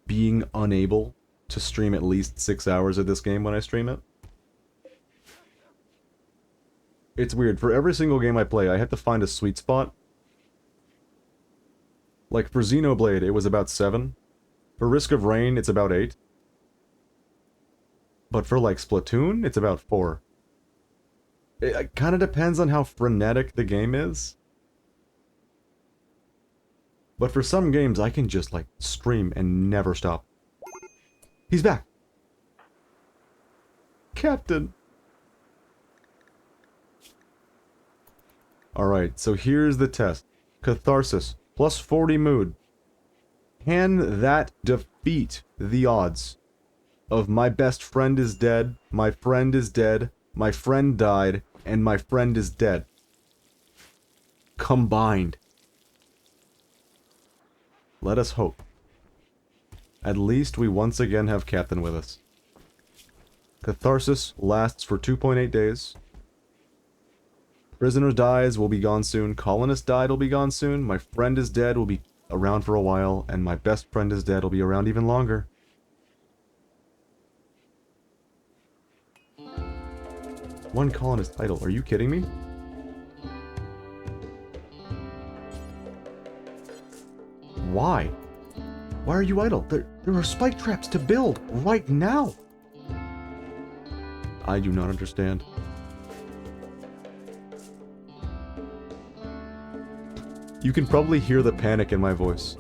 being unable to stream at least 6 hours of this game when I stream it. It's weird, for every single game I play, I have to find a sweet spot. Like, for Xenoblade, it was about 7. For Risk of Rain, it's about 8. But for, like, Splatoon, it's about 4. It kind of depends on how frenetic the game is. But for some games, I can just, like, stream and never stop. He's back! Captain! Alright, so here's the test. Catharsis, plus 40 mood. Can that defeat the odds of my best friend is dead, my friend is dead, my friend died, and my friend is dead? Combined. Let us hope. At least we once again have Captain with us. Catharsis lasts for 2.8 days. Prisoner dies, will be gone soon. Colonist died, will be gone soon. My friend is dead, will be around for a while. And my best friend is dead, will be around even longer. One colonist idle. Are you kidding me? Why? Why are you idle? There are spike traps to build right now. I do not understand. You can probably hear the panic in my voice.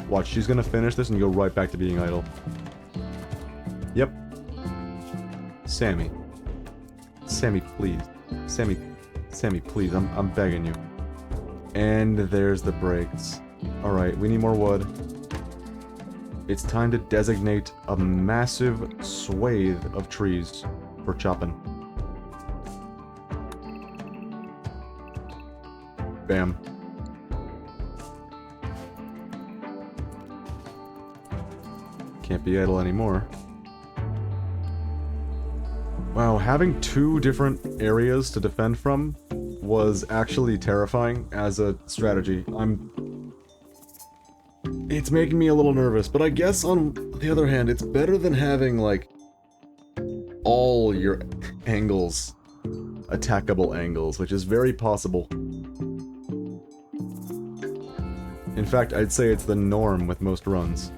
Watch, she's gonna finish this and go right back to being idle. Yep. Sammy. Sammy, please. Sammy, please. I'm begging you. And there's the brakes. Alright, we need more wood. It's time to designate a massive swathe of trees for chopping. Bam. Can't be idle anymore. Wow, having two different areas to defend from was actually terrifying as a strategy. It's making me a little nervous, but I guess on the other hand, it's better than having, like, all your angles attackable angles, which is very possible. In fact, I'd say it's the norm with most runs.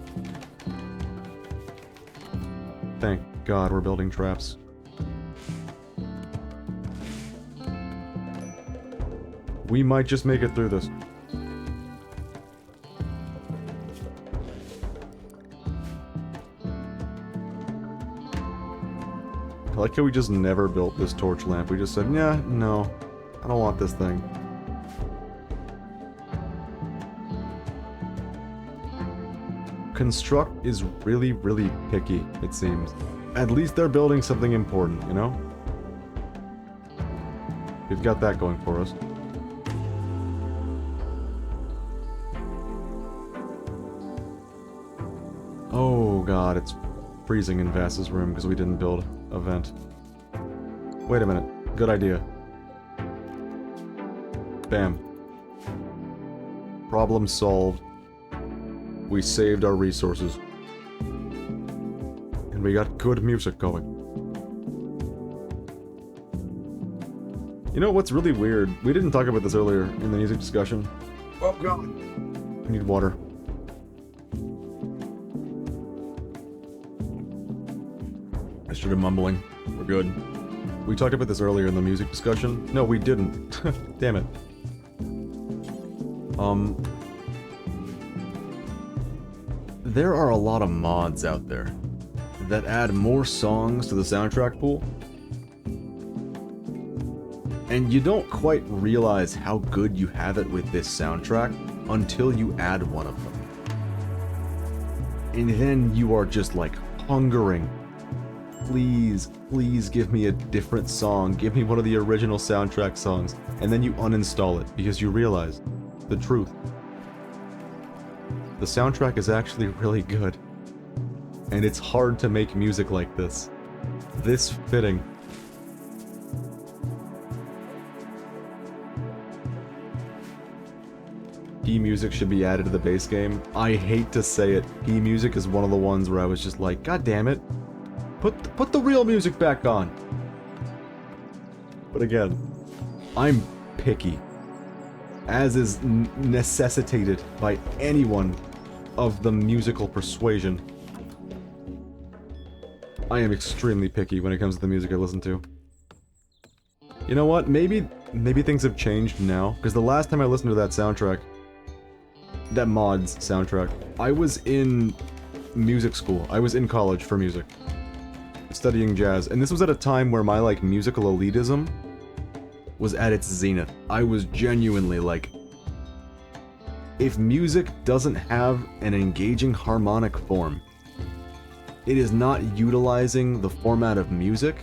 Thank God we're building traps. We might just make it through this. I like how we just never built this torch lamp. We just said, yeah, no, I don't want this thing. Construct is really, really picky, it seems. At least they're building something important, you know? We've got that going for us. Oh god, it's freezing in Vass's room because we didn't build a vent. Wait a minute. Good idea. Bam. Problem solved. We saved our resources. And we got good music going. You know what's really weird? We didn't talk about this earlier in the music discussion. Oh god. I need water. I started mumbling. We're good. We talked about this earlier in the music discussion. No, we didn't. Damn it. There are a lot of mods out there that add more songs to the soundtrack pool. And you don't quite realize how good you have it with this soundtrack until you add one of them. And then you are just like hungering. Please, please give me a different song. Give me one of the original soundtrack songs. And then you uninstall it because you realize the truth. The soundtrack is actually really good. And it's hard to make music like this. This fitting. P-music should be added to the base game. I hate to say it. P-music is one of the ones where I was just like, God damn it. Put the real music back on. But again, I'm picky. As is necessitated by anyone of the musical persuasion. I am extremely picky when it comes to the music I listen to. You know what? Maybe things have changed now, because the last time I listened to that soundtrack, that mod's soundtrack, I was in music school. I was in college for music. studying jazz, and this was at a time where my, like, musical elitism was at its zenith. I was genuinely like, if music doesn't have an engaging harmonic form, it is not utilizing the format of music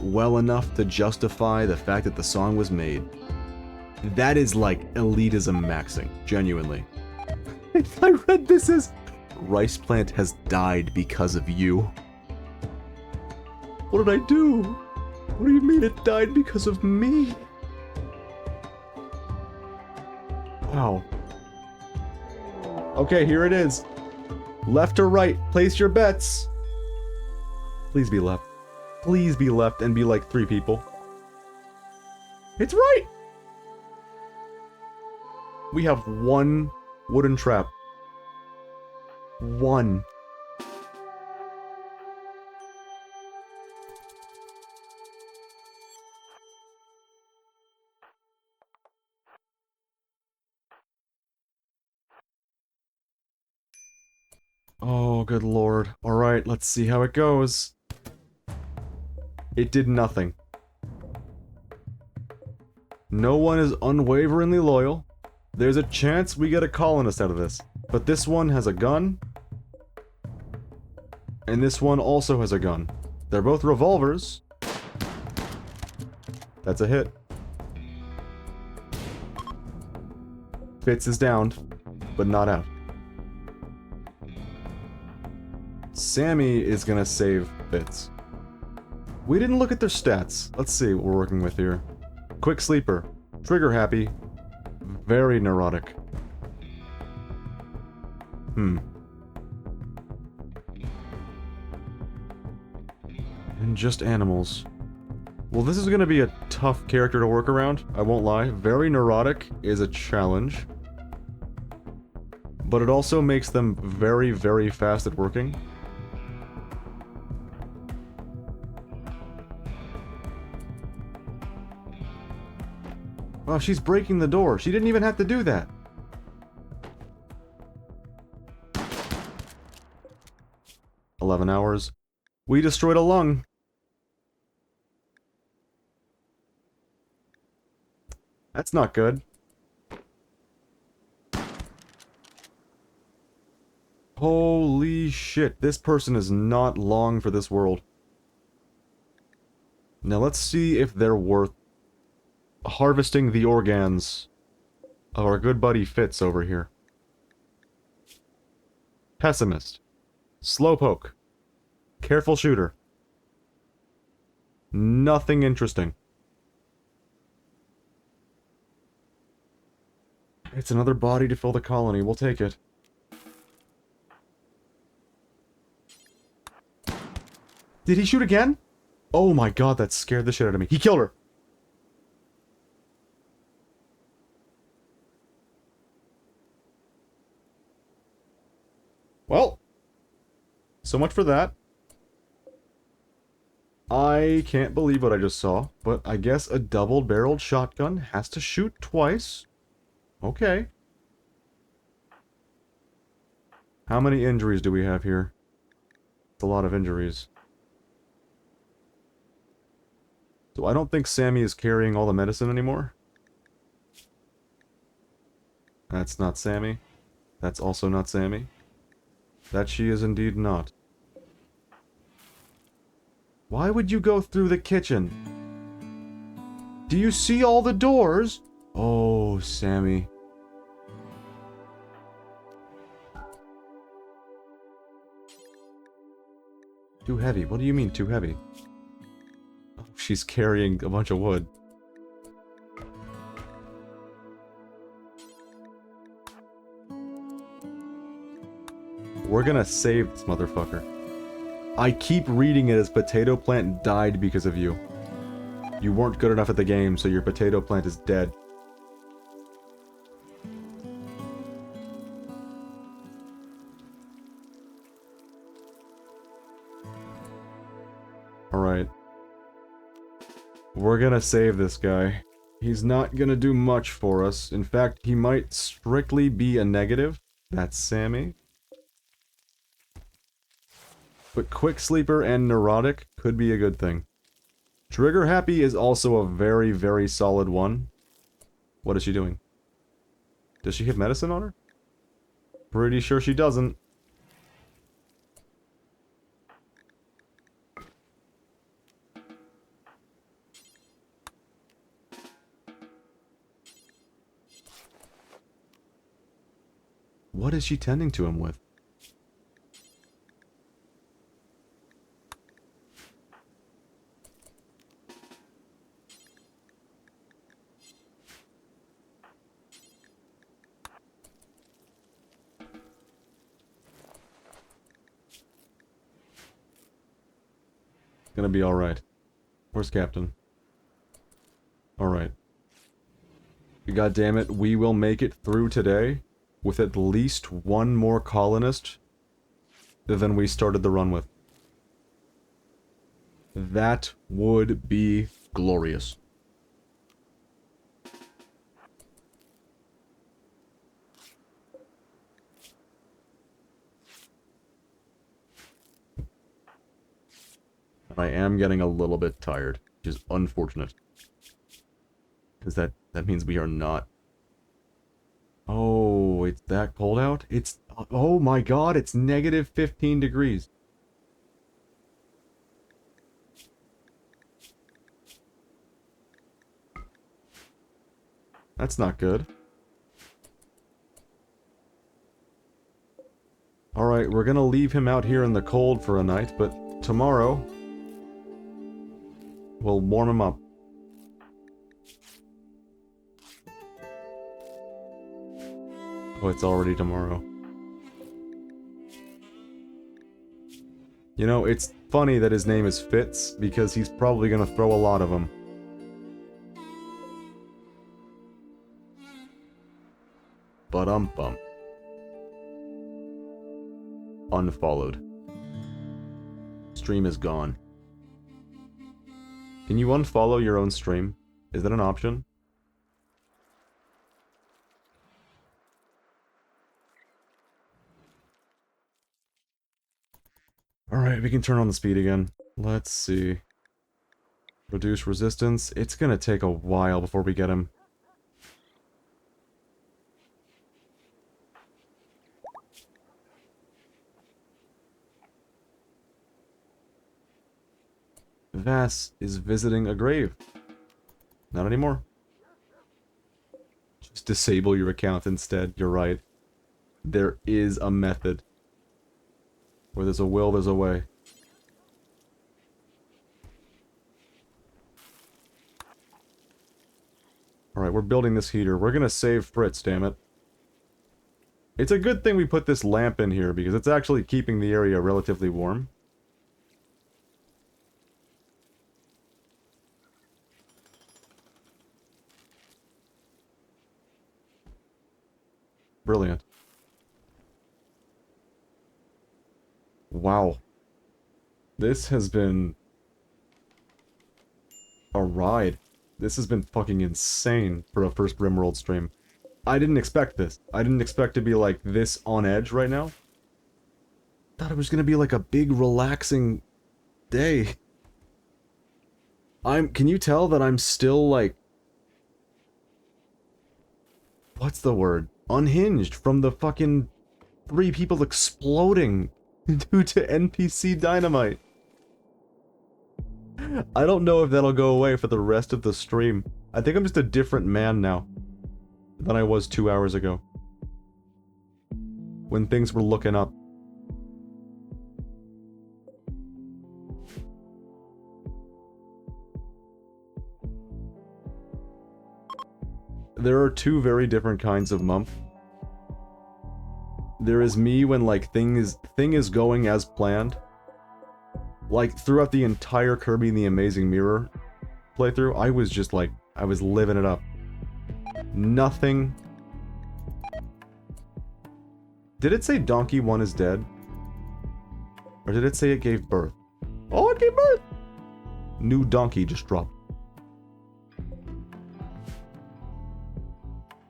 well enough to justify the fact that the song was made. That is like elitism maxing, genuinely. I read this as, Rice Plant has died because of you. What did I do? What do you mean it died because of me? Wow. Okay, here it is. Left or right, place your bets. Please be left. Please be left and be like 3 people. It's right! We have 1 wooden trap. 1. Oh, good lord. Alright, let's see how it goes. It did nothing. No one is unwaveringly loyal. There's a chance we get a colonist out of this. But this one has a gun. And this one also has a gun. They're both revolvers. That's a hit. Fitz is downed, but not out. Sammy is gonna save Fitz. We didn't look at their stats. Let's see what we're working with here. Quick sleeper. Trigger happy. Very neurotic. And just animals. Well, this is gonna be a tough character to work around, I won't lie. Very neurotic is a challenge. But it also makes them very, very fast at working. Wow, she's breaking the door. She didn't even have to do that. "11 hours. We destroyed a lung. That's not good. Holy shit, this person is not long for this world. Now let's see if they're worth harvesting the organs of our good buddy Fitz over here. Pessimist. Slowpoke. Careful shooter. Nothing interesting. It's another body to fill the colony. We'll take it. Did he shoot again? Oh my god, that scared the shit out of me. He killed her! Well, so much for that. I can't believe what I just saw, but I guess a double-barreled shotgun has to shoot twice. Okay. How many injuries do we have here? It's a lot of injuries. So I don't think Sammy is carrying all the medicine anymore. That's not Sammy. That's also not Sammy. That she is indeed not. Why would you go through the kitchen? Do you see all the doors? Oh, Sammy. Too heavy. What do you mean, too heavy? Oh, she's carrying a bunch of wood. We're gonna save this motherfucker. I keep reading it as potato plant died because of you. You weren't good enough at the game, so your potato plant is dead. Alright. We're gonna save this guy. He's not gonna do much for us. In fact, he might strictly be a negative. That's Sammy. But quick sleeper and neurotic could be a good thing. Trigger happy is also a very, very solid one. What is she doing? Does she have medicine on her? Pretty sure she doesn't. What is she tending to him with? Gonna be alright. Where's Captain? Alright. God damn it, we will make it through today with at least one more colonist than we started the run with. That would be glorious. I am getting a little bit tired, which is unfortunate. Because that means we are not... Oh, it's that cold out? It's... Oh my god, it's negative 15 degrees. That's not good. Alright, we're gonna leave him out here in the cold for a night, but tomorrow... we'll warm him up. Oh, it's already tomorrow. You know, it's funny that his name is Fitz, because he's probably gonna throw a lot of them. Ba-dum-bum. Unfollowed. Stream is gone. Can you unfollow your own stream? Is that an option? Alright, we can turn on the speed again. Let's see. Reduce resistance. It's gonna take a while before we get him. Vass is visiting a grave. Not anymore. Just disable your account instead, you're right. There is a method. Where there's a will, there's a way. Alright, we're building this heater. We're gonna save Fritz, damn it. It's a good thing we put this lamp in here, because it's actually keeping the area relatively warm. Brilliant. Wow. This has been... a ride. This has been fucking insane for a first Rimworld stream. I didn't expect this. I didn't expect to be like this on edge right now. Thought it was gonna be like a big relaxing day. Can you tell that I'm still like... what's the word? Unhinged from the fucking 3 people exploding due to NPC dynamite. I don't know if that'll go away for the rest of the stream. I think I'm just a different man now than I was 2 hours ago, when things were looking up. There are 2 very different kinds of Mumph. There is me when like thing is going as planned. Like throughout the entire Kirby and the Amazing Mirror playthrough, I was just like, I was living it up. Nothing. Did it say Donkey 1 is dead? Or did it say it gave birth? Oh, it gave birth! New donkey just dropped.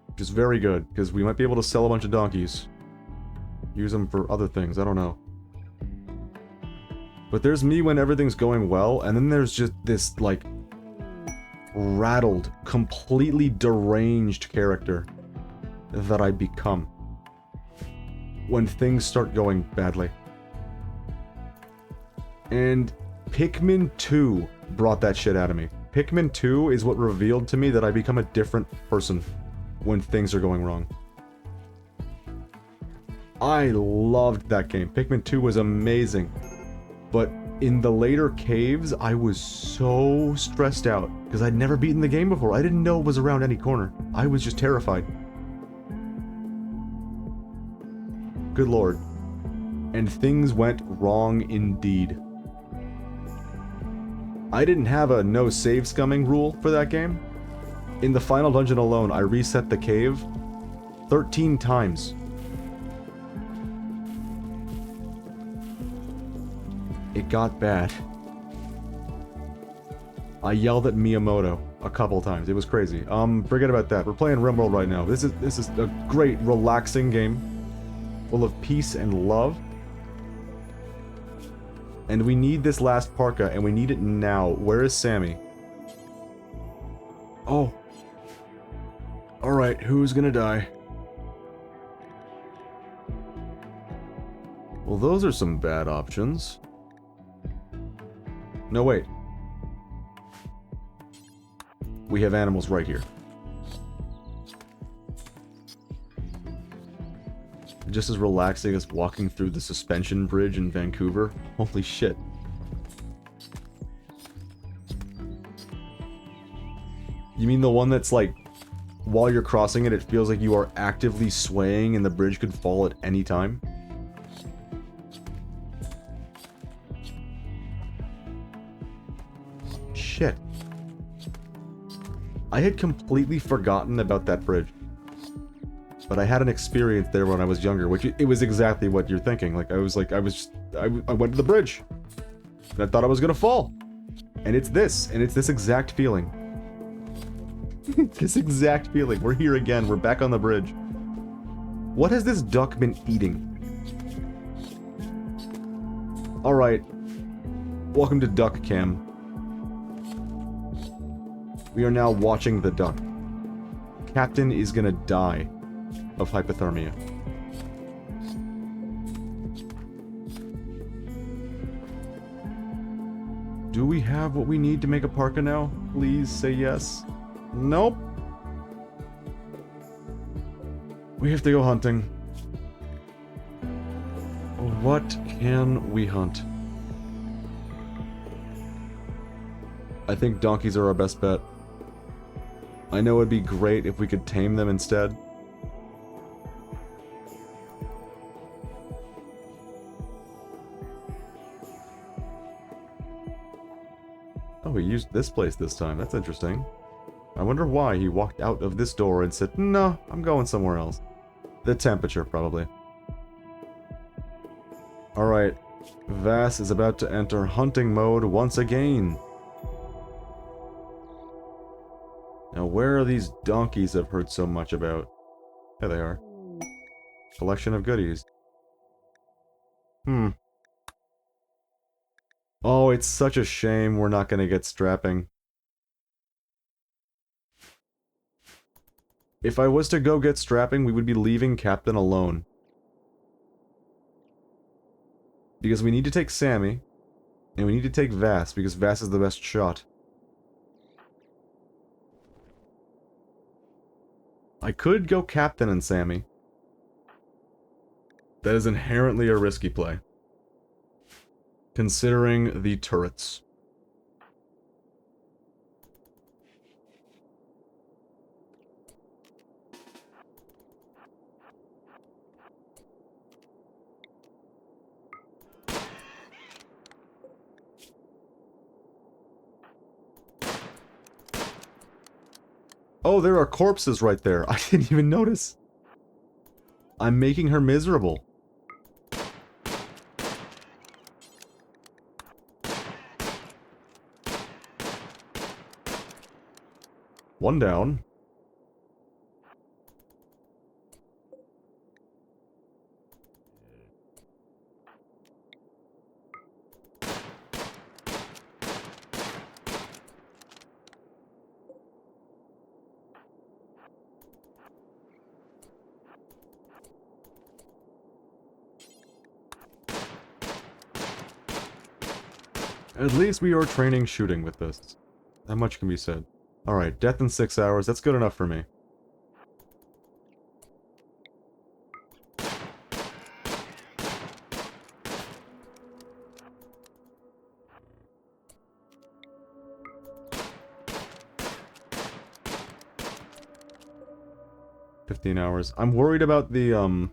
Which is very good, because we might be able to sell a bunch of donkeys. Use them for other things, I don't know. But there's me when everything's going well, and then there's just this, like, rattled, completely deranged character that I become when things start going badly. And Pikmin 2 brought that shit out of me. Pikmin 2 is what revealed to me that I become a different person when things are going wrong. I loved that game. Pikmin 2 was amazing. But in the later caves, I was so stressed out because I'd never beaten the game before. I didn't know it was around any corner. I was just terrified. Good lord. And things went wrong indeed. I didn't have a no save scumming rule for that game. In the final dungeon alone, I reset the cave 13 times. It got bad. I yelled at Miyamoto a couple times. It was crazy. Forget about that. We're playing Rimworld right now. This is a great, relaxing game, full of peace and love. And we need this last parka, and we need it now. Where is Sammy? Oh. Alright, who's gonna die? Well, those are some bad options. No, wait. We have animals right here. Just as relaxing as walking through the suspension bridge in Vancouver. Holy shit. You mean the one that's like, while you're crossing it, it feels like you are actively swaying and the bridge could fall at any time? Shit. I had completely forgotten about that bridge. But I had an experience there when I was younger, which it was exactly what you're thinking. Like, I went to the bridge. And I thought I was gonna fall. And it's this exact feeling. This exact feeling. We're here again, we're back on the bridge. What has this duck been eating? Alright. Welcome to Duck Cam. We are now watching the duck. Captain is gonna die of hypothermia. Do we have what we need to make a parka now? Please say yes. Nope. We have to go hunting. What can we hunt? I think donkeys are our best bet. I know it'd be great if we could tame them instead. Oh, he used this place this time. That's interesting. I wonder why he walked out of this door and said, "No, I'm going somewhere else." The temperature, probably. Alright. Vass is about to enter hunting mode once again. Now, where are these donkeys I've heard so much about? There they are. Collection of goodies. Oh, it's such a shame we're not gonna get strapping. If I was to go get strapping, we would be leaving Captain alone. Because we need to take Sammy, and we need to take Vass, because Vass is the best shot. I could go Captain and Sammy. That is inherently a risky play. Considering the turrets. Oh, there are corpses right there. I didn't even notice. I'm making her miserable. One down. At least we are training shooting with this. That much can be said. Alright, death in 6 hours. That's good enough for me. $15. I'm worried about the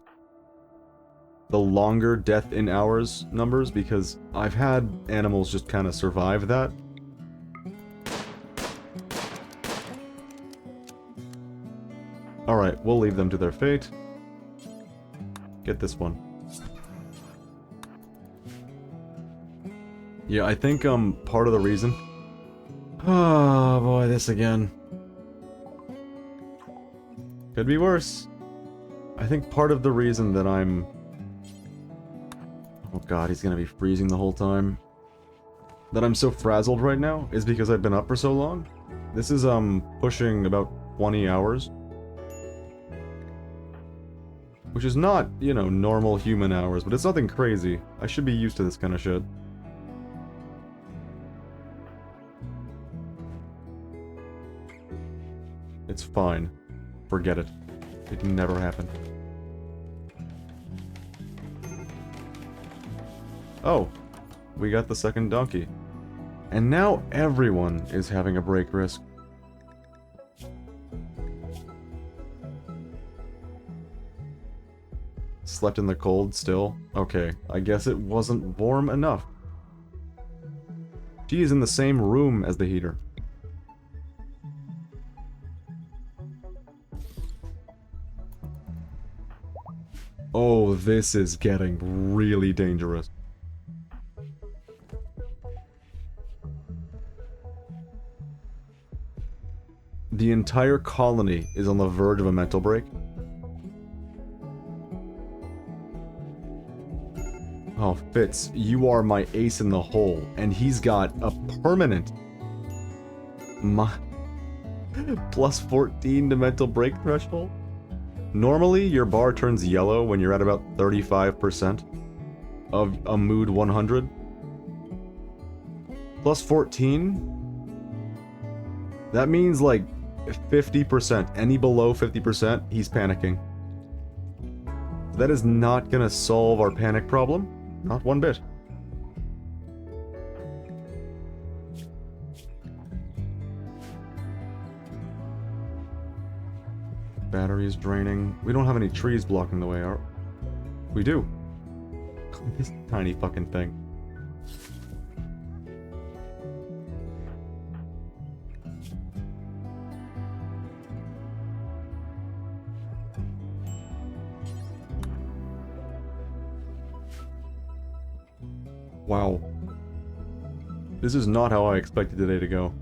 longer death in hours numbers because I've had animals just kind of survive that. Alright, we'll leave them to their fate. Get this one. Yeah, I think, part of the reason... Oh, boy, this again. Could be worse. I think part of the reason that I'm... Oh god, he's gonna be freezing the whole time. That I'm so frazzled right now is because I've been up for so long. This is, pushing about 20 hours. Which is not, you know, normal human hours, but it's nothing crazy. I should be used to this kind of shit. It's fine. Forget it. It never happened. Oh, we got the second donkey. And now everyone is having a break risk. Slept in the cold still? Okay, I guess it wasn't warm enough. She is in the same room as the heater. Oh, this is getting really dangerous. The entire colony is on the verge of a mental break. Oh, Fitz, you are my ace in the hole, and he's got a permanent... plus 14 to mental break threshold? Normally, your bar turns yellow when you're at about 35% of a mood 100. Plus 14? That means like 50%. Any below 50%, he's panicking. That is not gonna solve our panic problem. Not one bit. Battery is draining. We don't have any trees blocking the way, are we? Do. This tiny fucking thing. Wow. This is not how I expected today to go.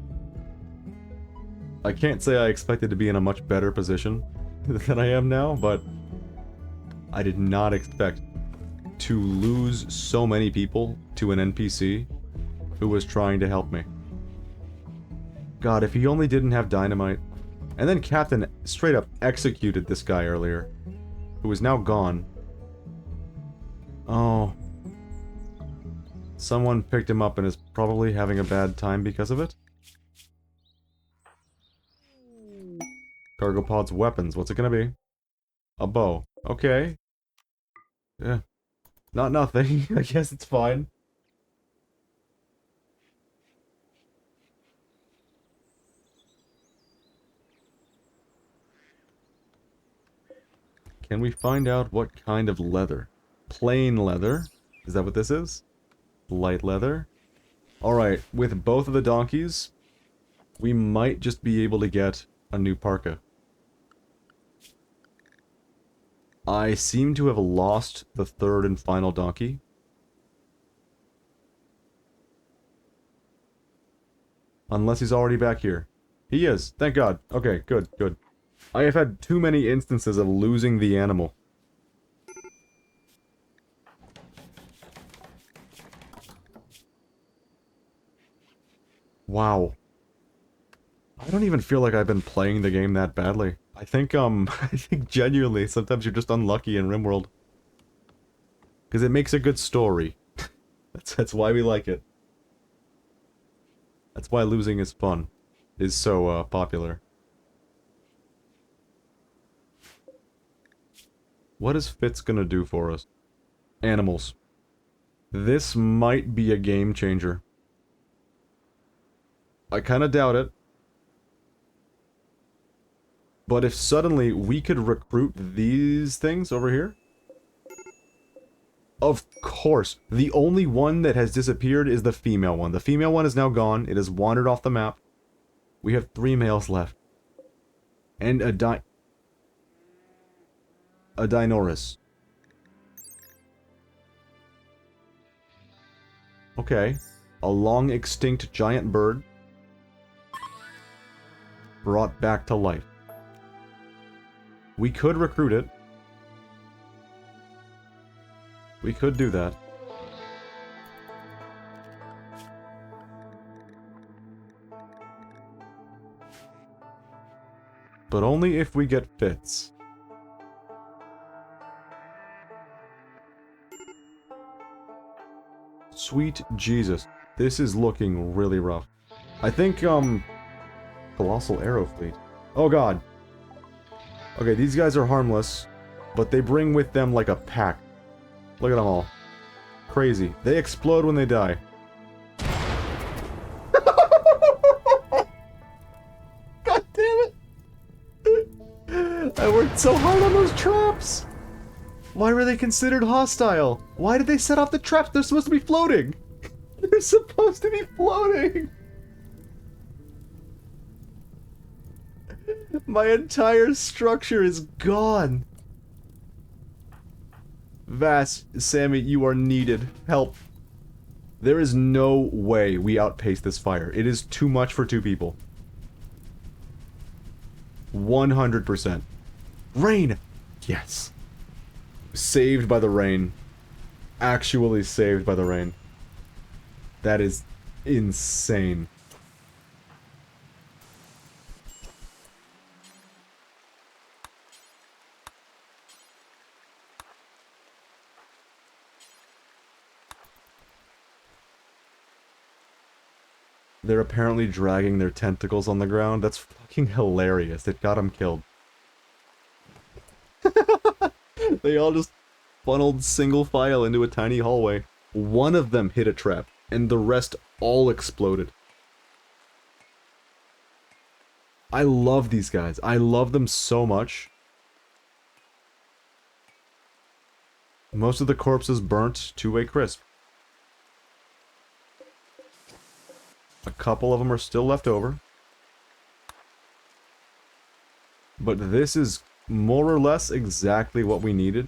I can't say I expected to be in a much better position than I am now, but I did not expect to lose so many people to an NPC who was trying to help me. God, if he only didn't have dynamite. And then Captain straight up executed this guy earlier, who is now gone. Oh. Someone picked him up and is probably having a bad time because of it? Cargo pod's weapons, what's it gonna be? A bow. Okay. Yeah. Not nothing. I guess it's fine. Can we find out what kind of leather? Plain leather? Is that what this is? Light leather? Alright, with both of the donkeys, we might just be able to get a new parka. I seem to have lost the third and final donkey. Unless he's already back here. He is, thank God. Okay, good, good. I have had too many instances of losing the animal. Wow. I don't even feel like I've been playing the game that badly. I think, I think genuinely, sometimes you're just unlucky in Rimworld. Because it makes a good story. That's why we like it. That's why losing is fun. Is so, popular. What is Fitz gonna do for us? Animals. This might be a game changer. I kinda doubt it. But if suddenly we could recruit these things over here? Of course. The only one that has disappeared is the female one. The female one is now gone. It has wandered off the map. We have 3 males left. And a Dinosaurus. Okay. A long extinct giant bird. Brought back to life. We could recruit it. We could do that. But only if we get Fitz. Sweet Jesus. This is looking really rough. I think, Colossal Arrow Fleet. Oh god. Okay, these guys are harmless, but they bring with them like a pack. Look at them all. Crazy. They explode when they die. God damn it! I worked so hard on those traps! Why were they considered hostile? Why did they set off the traps? They're supposed to be floating! They're supposed to be floating! My entire structure is gone! Vass, Sammy, you are needed. Help. There is no way we outpace this fire. It is too much for 2 people. 100%. Rain! Yes. Saved by the rain. Actually saved by the rain. That is insane. They're apparently dragging their tentacles on the ground. That's fucking hilarious. It got them killed. They all just funneled single file into a tiny hallway. One of them hit a trap, and the rest all exploded. I love these guys. I love them so much. Most of the corpses burnt to a crisp. A couple of them are still left over. But this is more or less exactly what we needed.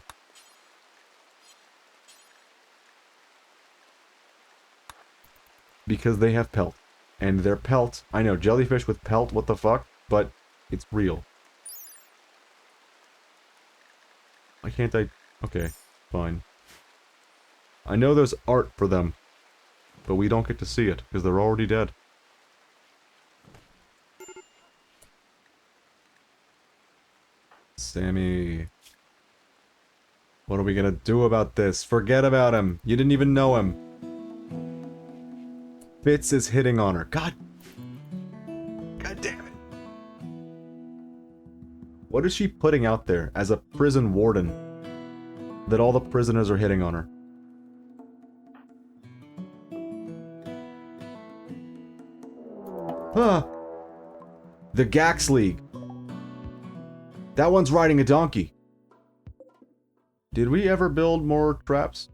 Because they have pelt. And their pelt, I know, jellyfish with pelt, what the fuck? But it's real. Why can't I... Okay, fine. I know there's art for them. But we don't get to see it, because they're already dead. Sammy... What are we gonna do about this? Forget about him! You didn't even know him! Fitz is hitting on her. God damn it! What is she putting out there as a prison warden? That all the prisoners are hitting on her. Huh. The Gax League. That one's riding a donkey. Did we ever build more traps?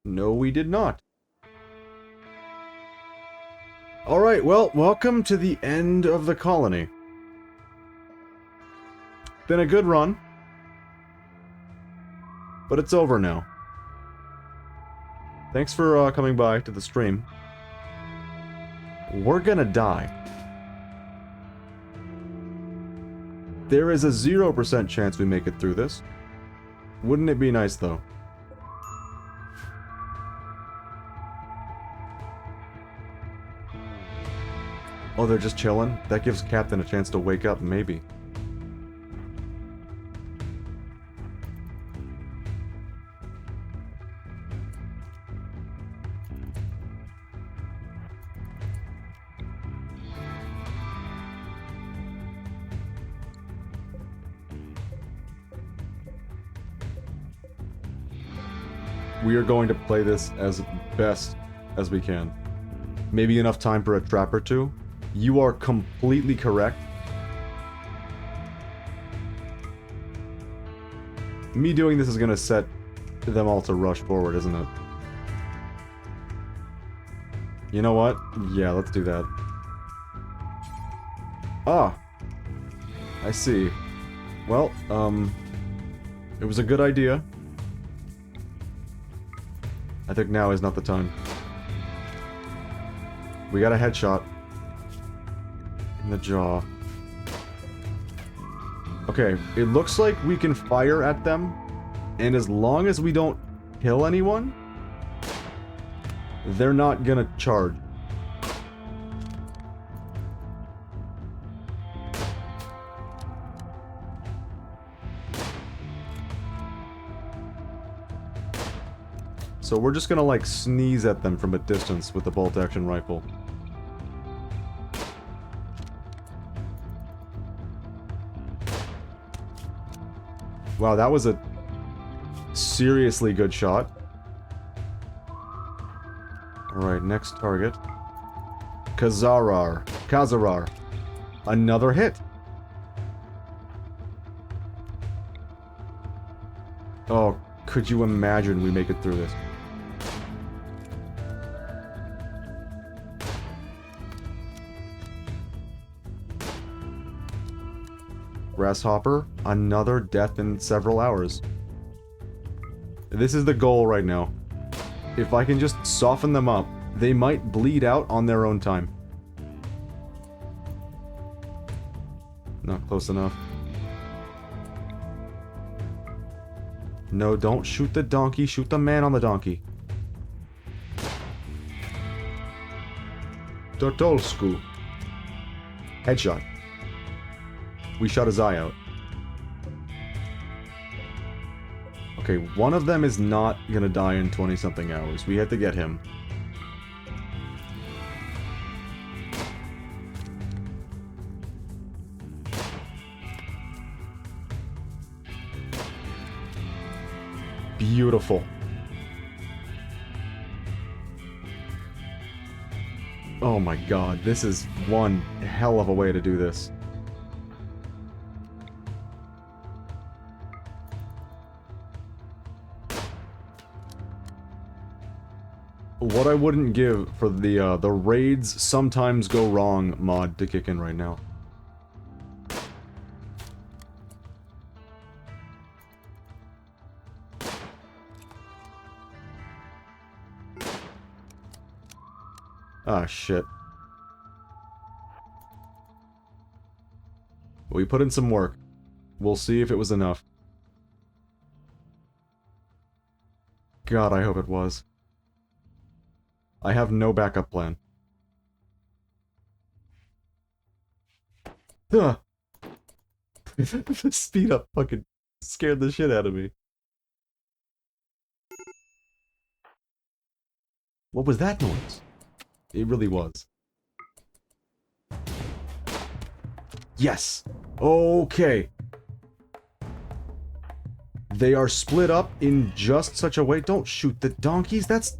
No, we did not. Alright, well, welcome to the end of the colony. Been a good run. But it's over now. Thanks for coming by to the stream. We're gonna die. There is a 0% chance we make it through this. Wouldn't it be nice, though? Oh, they're just chilling? That gives Captain a chance to wake up, maybe. We are going to play this as best as we can. Maybe enough time for a trap or two. You are completely correct. Me doing this is gonna set them all to rush forward, isn't it? You know what? Yeah, let's do that. Ah! I see. Well, it was a good idea. I think now is not the time. We got a headshot. In the jaw. Okay, it looks like we can fire at them, and as long as we don't kill anyone, they're not gonna charge. So we're just gonna, like, sneeze at them from a distance with the bolt-action rifle. Wow, that was a seriously good shot. Alright, next target. Kazarar. Another hit. Oh, could you imagine we make it through this? Grasshopper, another death in several hours. This is the goal right now. If I can just soften them up, they might bleed out on their own time. Not close enough. No, don't shoot the donkey, shoot the man on the donkey. Totolsku. Headshot. We shot his eye out. Okay, one of them is not gonna die in 20-something hours. We have to get him. Beautiful. Oh my god, this is one hell of a way to do this. What I wouldn't give for the raids sometimes go wrong mod to kick in right now. Ah, shit. We put in some work. We'll see if it was enough. God, I hope it was. I have no backup plan. Ugh. The speed up fucking scared the shit out of me. What was that noise? It really was. Yes! Okay. They are split up in just such a way. Don't shoot the donkeys, that's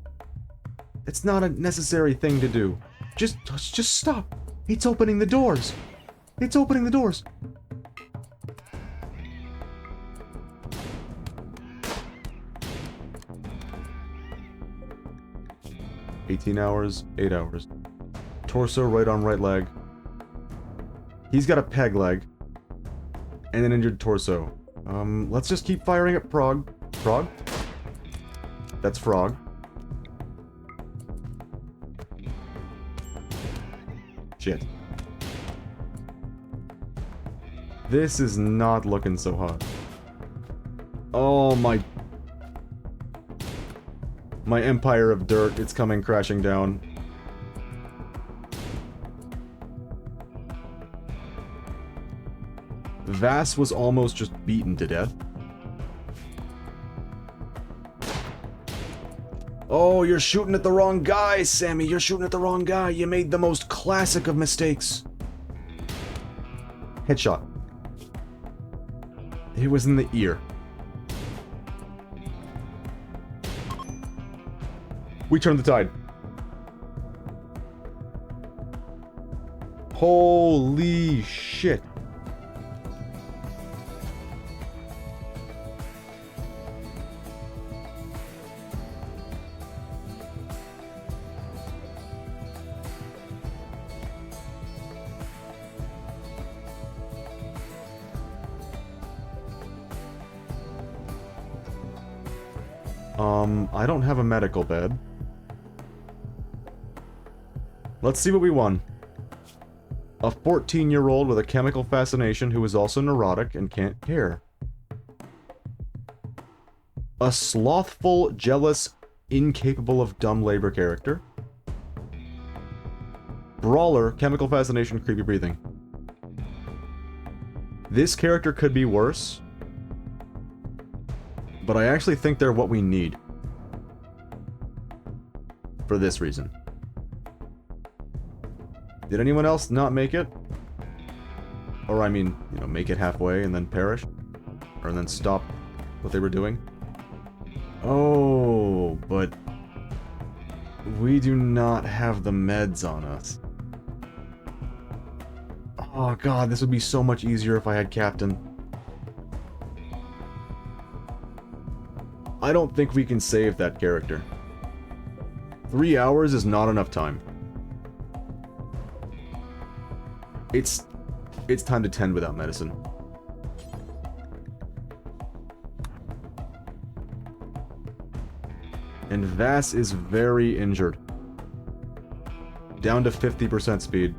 not a necessary thing to do. Just stop. It's opening the doors. It's opening the doors. $18 hours, 8 hours. Torso, right arm, right leg. He's got a peg leg. And an injured torso. Let's just keep firing at Frog. Frog? That's Frog. Shit. This is not looking so hot. Oh my... My empire of dirt, it's coming crashing down. Vass was almost just beaten to death. Oh, you're shooting at the wrong guy, Sammy. You're shooting at the wrong guy. You made the most classic of mistakes. Headshot. It was in the ear. We turned the tide. Holy shit. I don't have a medical bed. Let's see what we won. A 14-year-old with a chemical fascination who is also neurotic and can't care. A slothful, jealous, incapable of dumb labor character. Brawler, chemical fascination, creepy breathing. This character could be worse, but I actually think they're what we need. For this reason. Did anyone else not make it? Or I mean, you know, make it halfway and then perish? Or then stop what they were doing? Oh, but we do not have the meds on us. Oh god, this would be so much easier if I had Captain. I don't think we can save that character. 3 hours is not enough time. It's time to tend without medicine. And Vass is very injured. Down to 50% speed.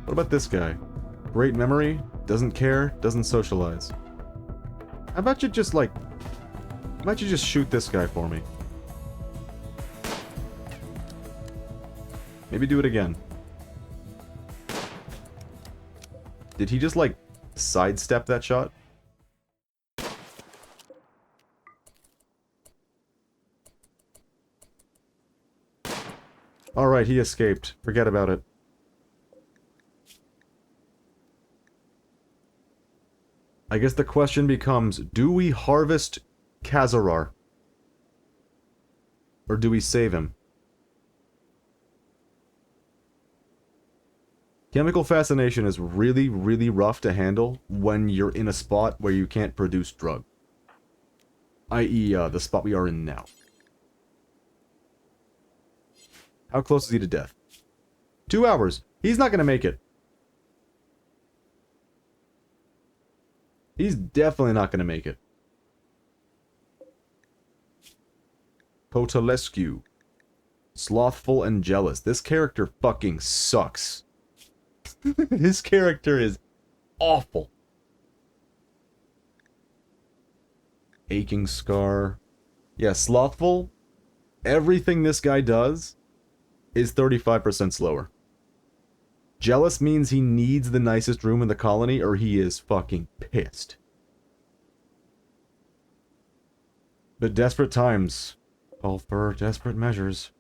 What about this guy? Great memory, doesn't care, doesn't socialize. How about you just like... How about you just shoot this guy for me? Maybe do it again. Did he just, like, sidestep that shot? Alright, he escaped. Forget about it. I guess the question becomes, do we harvest Kazarar? Or do we save him? Chemical fascination is really, really rough to handle when you're in a spot where you can't produce drug. I.e., the spot we are in now. How close is he to death? 2 hours. He's not gonna make it. He's definitely not gonna make it. Potalescu. Slothful and jealous. This character fucking sucks. His character is awful. Aching scar. Yeah, slothful. Everything this guy does is 35% slower. Jealous means he needs the nicest room in the colony or he is fucking pissed. But desperate times call for desperate measures.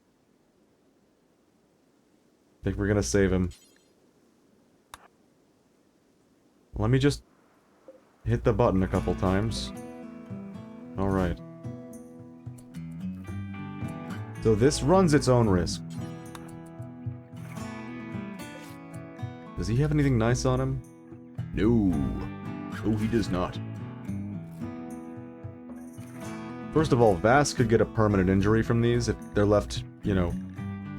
I think we're gonna save him. Let me just hit the button a couple times. Alright. So this runs its own risk. Does he have anything nice on him? No. No, he does not. First of all, Vass could get a permanent injury from these if they're left, you know,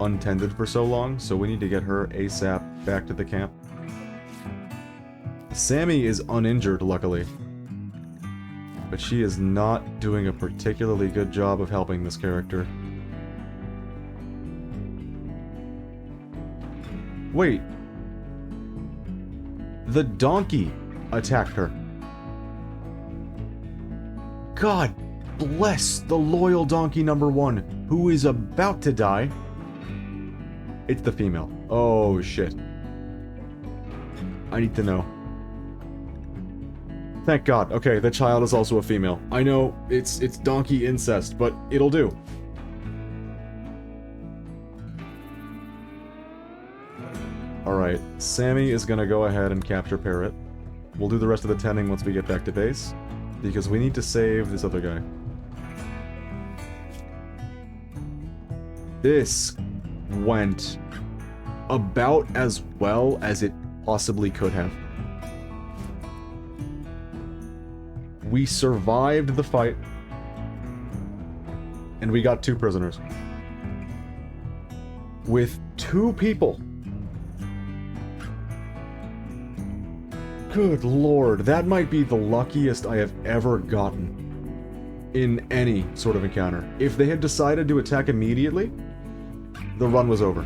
untended for so long, so we need to get her ASAP back to the camp. Sammy is uninjured, luckily. But she is not doing a particularly good job of helping this character. Wait. The donkey attacked her. God bless the loyal donkey #1, who is about to die. It's the female. Oh, shit. I need to know. Thank God. Okay, the child is also a female. I know, it's donkey incest, but it'll do. Alright, Sammy is gonna go ahead and capture Parrot. We'll do the rest of the tending once we get back to base. Because we need to save this other guy. This went about as well as it possibly could have. We survived the fight. And we got 2 prisoners. With 2 people. Good lord, that might be the luckiest I have ever gotten in any sort of encounter. If they had decided to attack immediately, the run was over.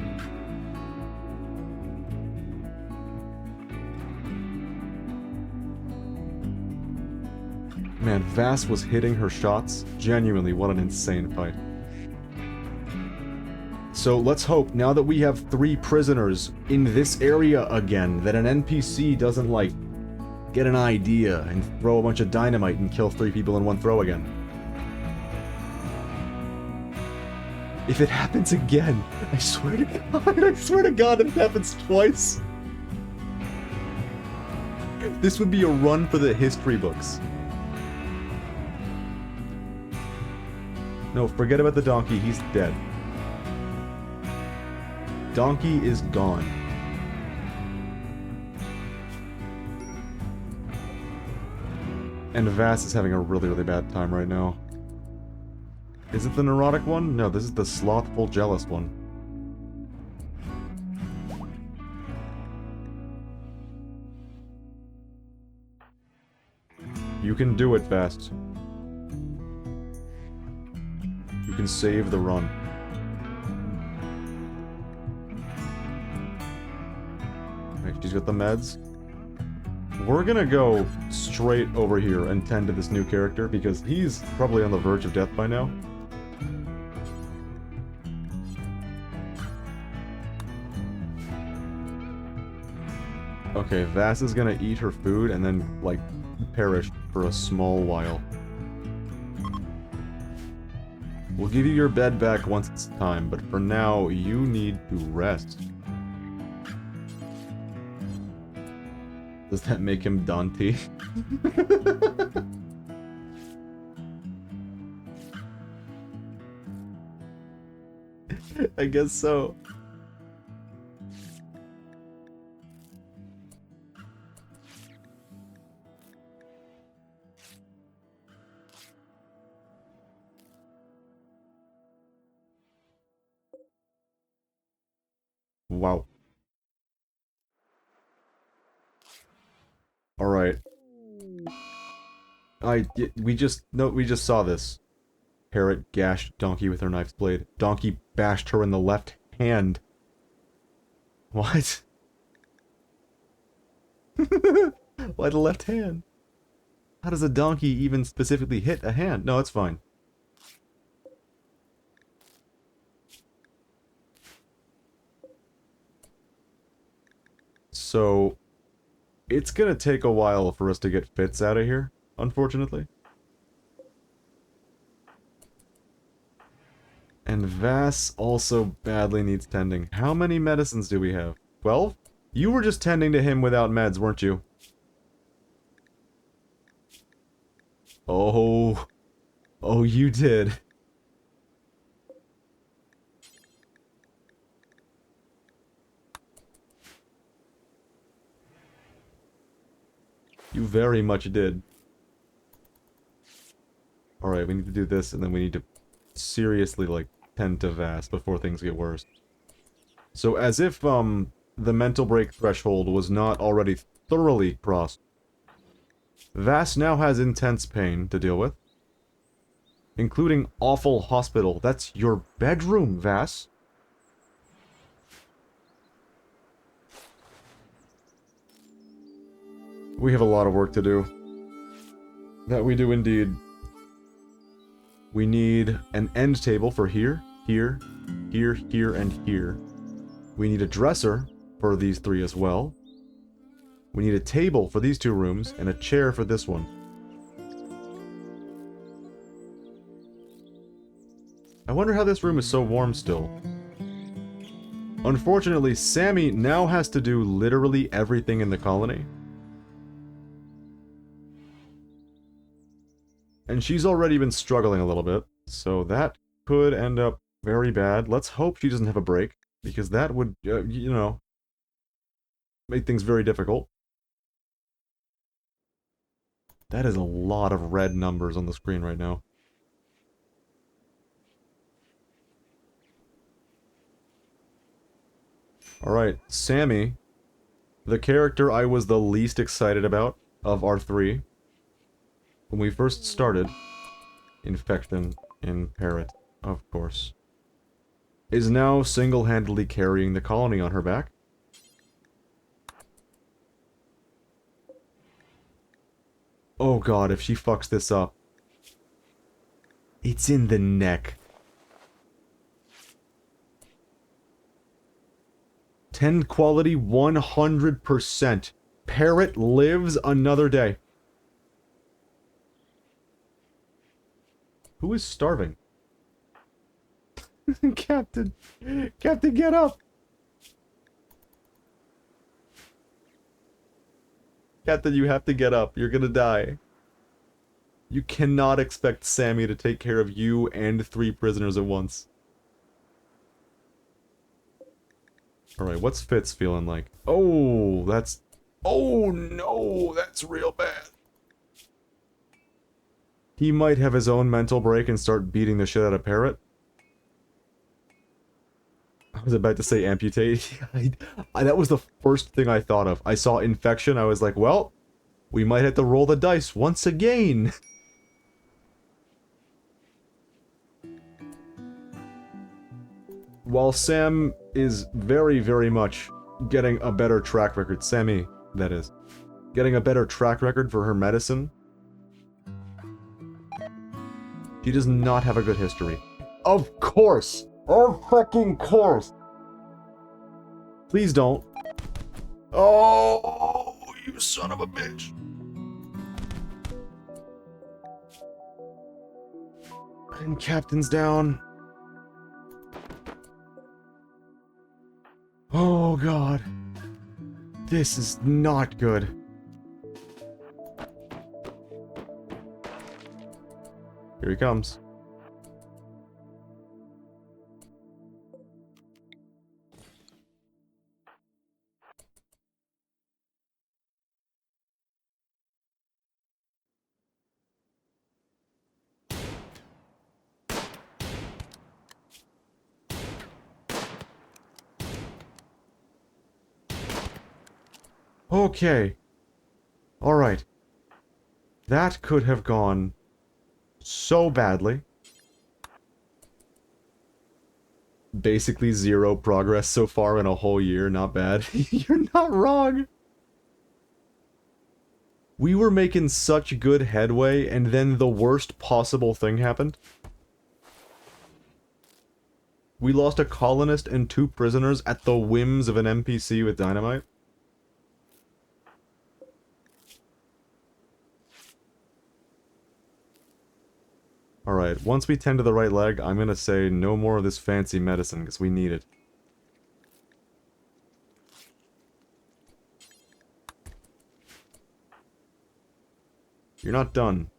Man, Vass was hitting her shots. Genuinely, what an insane fight. So let's hope, now that we have 3 prisoners in this area again, that an NPC doesn't, like, get an idea and throw a bunch of dynamite and kill 3 people in one throw again. If it happens again, I swear to God, if it happens twice, this would be a run for the history books. No, forget about the donkey, he's dead. Donkey is gone. And Vass is having a really, really bad time right now. Is it the neurotic one? No, this is the slothful, jealous one. You can do it, Vass. You can save the run. Right, she's got the meds. We're gonna go straight over here and tend to this new character, because he's probably on the verge of death by now. Okay, Vass is gonna eat her food and then, like, perish for a small while. We'll give you your bed back once it's time, but for now, you need to rest. Does that make him Dante? I guess so. Wow. Alright. We just saw this. Parrot gashed Donkey with her knife's blade. Donkey bashed her in the left hand. What? Why the left hand? How does a donkey even specifically hit a hand? No, it's fine. So, it's gonna take a while for us to get Fitz out of here, unfortunately. And Vass also badly needs tending. How many medicines do we have? 12? You were just tending to him without meds, weren't you? Oh. Oh, you did. You very much did. Alright, we need to do this, and then we need to seriously, like, tend to Vass before things get worse. So, as if, the mental break threshold was not already thoroughly crossed, Vass now has intense pain to deal with, including awful hospital. That's your bedroom, Vass. We have a lot of work to do. That we do indeed. We need an end table for here, here, here, here, and here. We need a dresser for these 3 as well. We need a table for these 2 rooms, and a chair for this one. I wonder how this room is so warm still. Unfortunately, Sammy now has to do literally everything in the colony. And she's already been struggling a little bit, so that could end up very bad. Let's hope she doesn't have a break, because that would, you know, make things very difficult. That is a lot of red numbers on the screen right now. Alright, Sammy, the character I was the least excited about of our three, when we first started, Infection in Parrot, of course, is now single-handedly carrying the colony on her back. Oh god, if she fucks this up. It's in the neck. 10 quality, 100%. Parrot lives another day. Who is starving? Captain! Captain, get up! Captain, you have to get up. You're gonna die. You cannot expect Sammy to take care of you and 3 prisoners at once. Alright, what's Fitz feeling like? Oh, that's... Oh no, that's real bad. He might have his own mental break and start beating the shit out of Parrot. I was about to say amputate. That was the first thing I thought of. I saw infection, I was like, well, we might have to roll the dice once again. While Sam is very, very much getting a better track record, Sammy, that is, getting a better track record for her medicine, she does not have a good history. Of course! Of fucking course! Please don't. Oh, you son of a bitch. And Captain's down. Oh god. This is not good. Here he comes. Okay. Alright. That could have gone so badly. Basically 0 progress so far in a whole year, not bad. You're not wrong! We were making such good headway, and then the worst possible thing happened. We lost a colonist and 2 prisoners at the whims of an NPC with dynamite. Alright, once we tend to the right leg, I'm gonna say no more of this fancy medicine, because we need it. You're not done.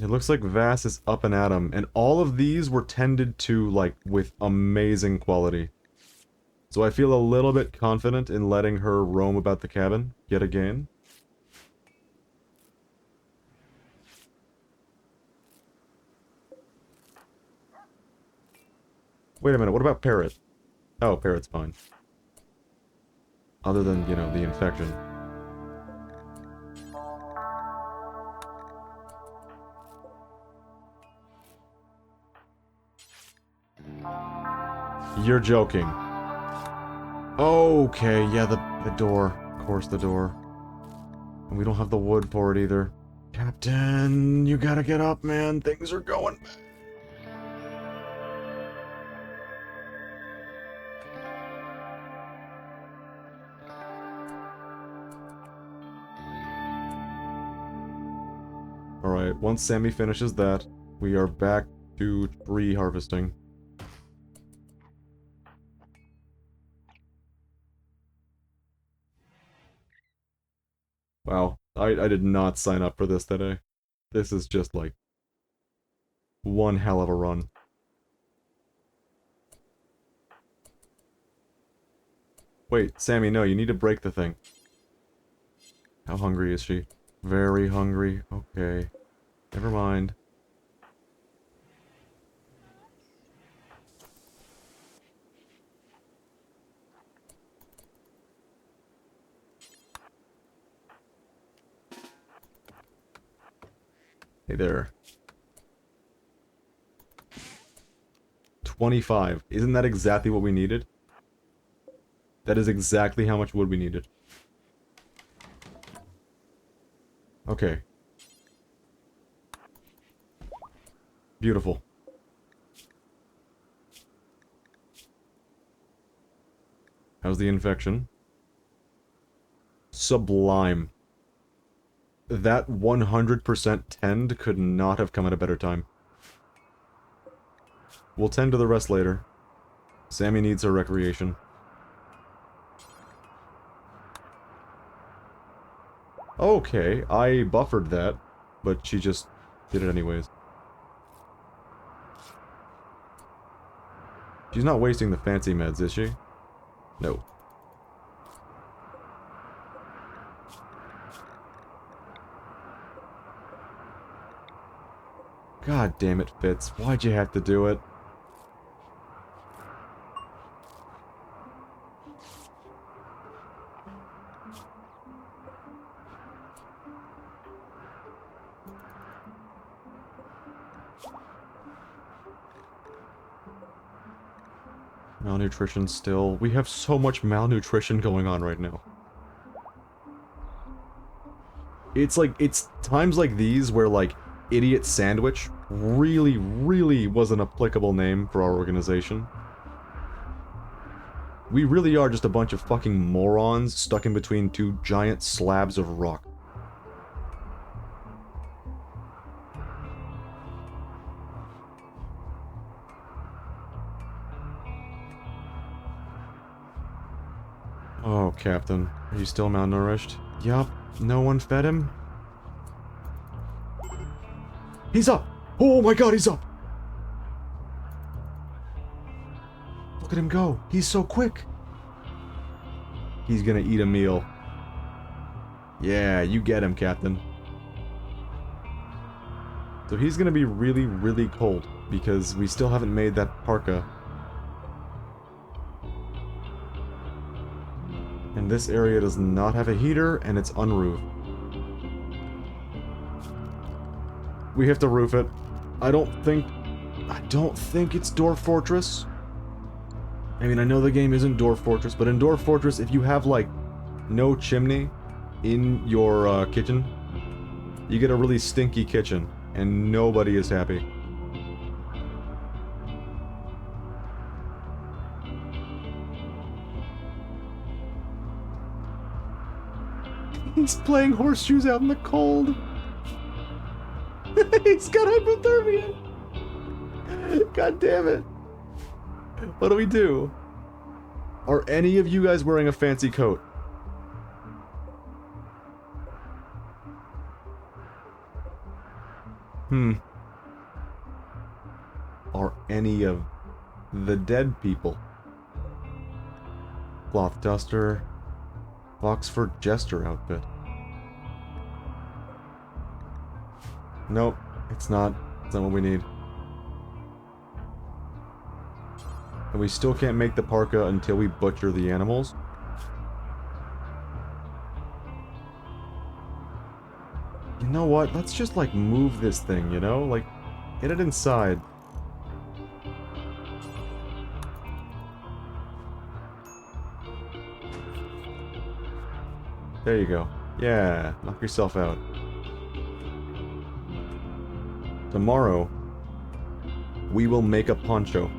It looks like Vass is up and at 'em, and all of these were tended to, like, with amazing quality. So I feel a little bit confident in letting her roam about the cabin, yet again. Wait a minute, what about Parrot? Oh, Parrot's fine. Other than, you know, the infection. You're joking. Okay, yeah, the door. Of course, the door. And we don't have the wood for it either. Captain, you gotta get up, man. Things are going bad. Alright, once Sammy finishes that, we are back to tree harvesting. Wow, I did not sign up for this today. This is just like one hell of a run. Wait, Sammy, no, you need to break the thing. How hungry is she? Very hungry. Okay. Never mind. Hey there. 25. Isn't that exactly what we needed? That is exactly how much wood we needed. Okay. Beautiful. How's the infection? Sublime. That 100% tend could not have come at a better time. We'll tend to the rest later. Sammy needs her recreation. Okay, I buffered that, but she just did it anyways. She's not wasting the fancy meds, is she? No. God damn it, Fitz. Why'd you have to do it? Malnutrition still. We have so much malnutrition going on right now. It's like, it's times like these where, like, Idiot Sandwich really, really was an applicable name for our organization. We really are just a bunch of fucking morons stuck in between two giant slabs of rock. Oh, Captain. Are you still malnourished? Yup. No one fed him? He's up! Oh my god, he's up! Look at him go. He's so quick. He's gonna eat a meal. Yeah, you get him, Captain. So he's gonna be really, really cold, because we still haven't made that parka. And this area does not have a heater, and it's unroofed. We have to roof it. I don't think it's Dwarf Fortress. I mean, I know the game isn't Dwarf Fortress, but in Dwarf Fortress, if you have, like, no chimney in your, kitchen, you get a really stinky kitchen, and nobody is happy. He's playing horseshoes out in the cold. He's got hypothermia. God damn it. What do we do? Are any of you guys wearing a fancy coat? Are any of the dead people? Cloth duster. Oxford Jester outfit. Nope, it's not. It's not what we need. And we still can't make the parka until we butcher the animals. You know what? Let's just, like, move this thing, you know? Like, get it inside. There you go. Yeah, knock yourself out. Tomorrow, we will make a poncho.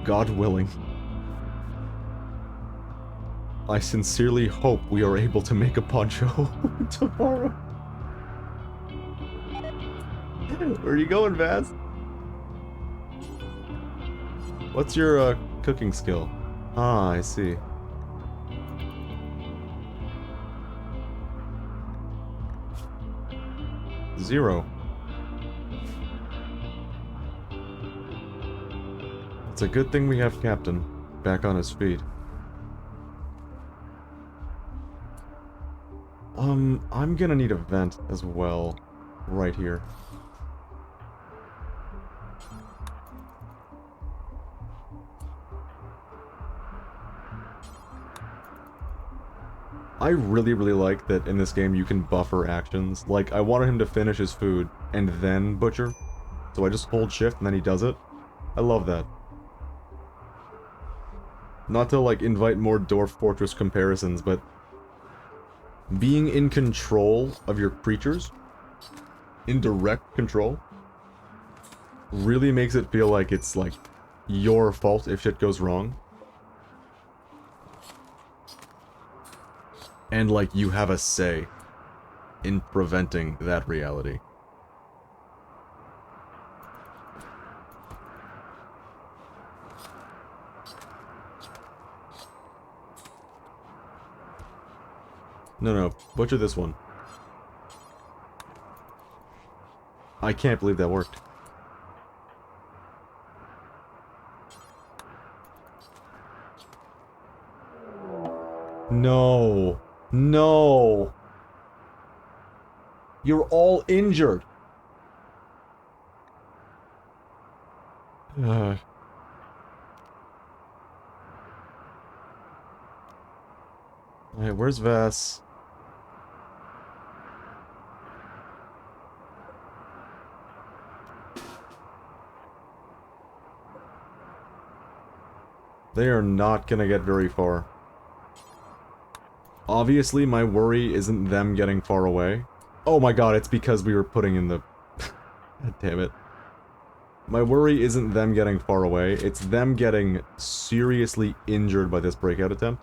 God willing. I sincerely hope we are able to make a poncho tomorrow. Where are you going, Vaz? What's your, cooking skill? Ah, I see. 0. It's a good thing we have Captain back on his feet. I'm gonna need a vent as well, right here. I really, really like that in this game you can buffer actions. Like, I wanted him to finish his food and then butcher, so I just hold shift and then he does it. I love that. Not to, like, invite more Dwarf Fortress comparisons, but being in control of your creatures, in direct control, really makes it feel like it's, like, your fault if shit goes wrong. And, like, you have a say in preventing that reality. No, butcher this one. I can't believe that worked. No. No. You're all injured. Alright, where's Vass? They are not gonna get very far. Obviously, my worry isn't them getting far away. Oh my god, it's because we were putting in the... God damn it. My worry isn't them getting far away, it's them getting seriously injured by this breakout attempt.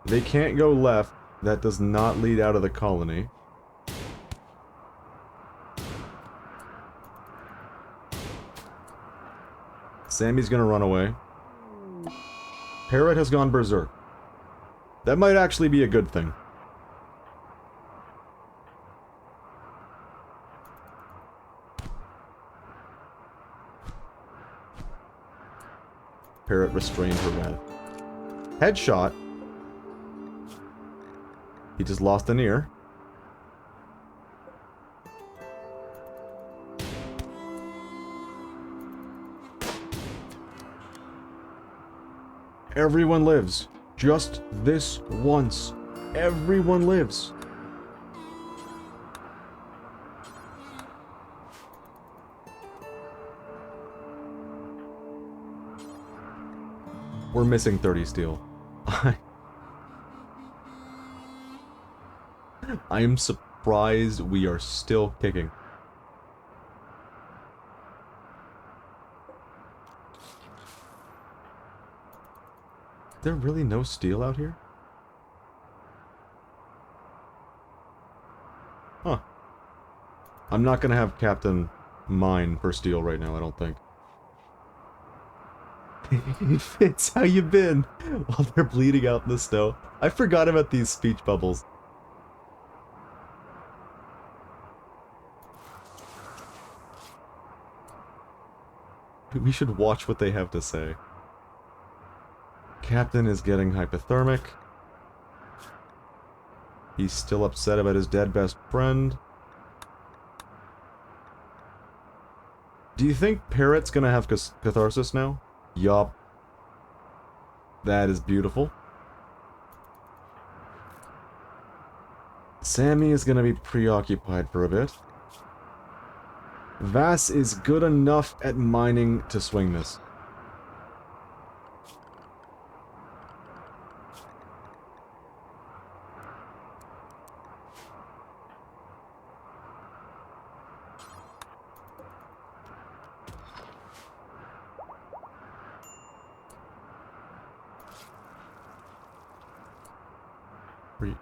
They can't go left, that does not lead out of the colony. Sammy's gonna run away. Parrot has gone berserk. That might actually be a good thing. Parrot restrained her wrath. Headshot. He just lost an ear. Everyone lives. Just this once. Everyone lives. We're missing 30 steel. I am surprised we are still kicking. Is there really no steel out here? Huh. I'm not gonna have Captain mine for steel right now, I don't think. Fitz, how you been? While they're bleeding out in the snow. I forgot about these speech bubbles. We should watch what they have to say. Captain is getting hypothermic. He's still upset about his dead best friend. Do you think Parrot's gonna have catharsis now? Yup. That is beautiful. Sammy is gonna be preoccupied for a bit. Vass is good enough at mining to swing this.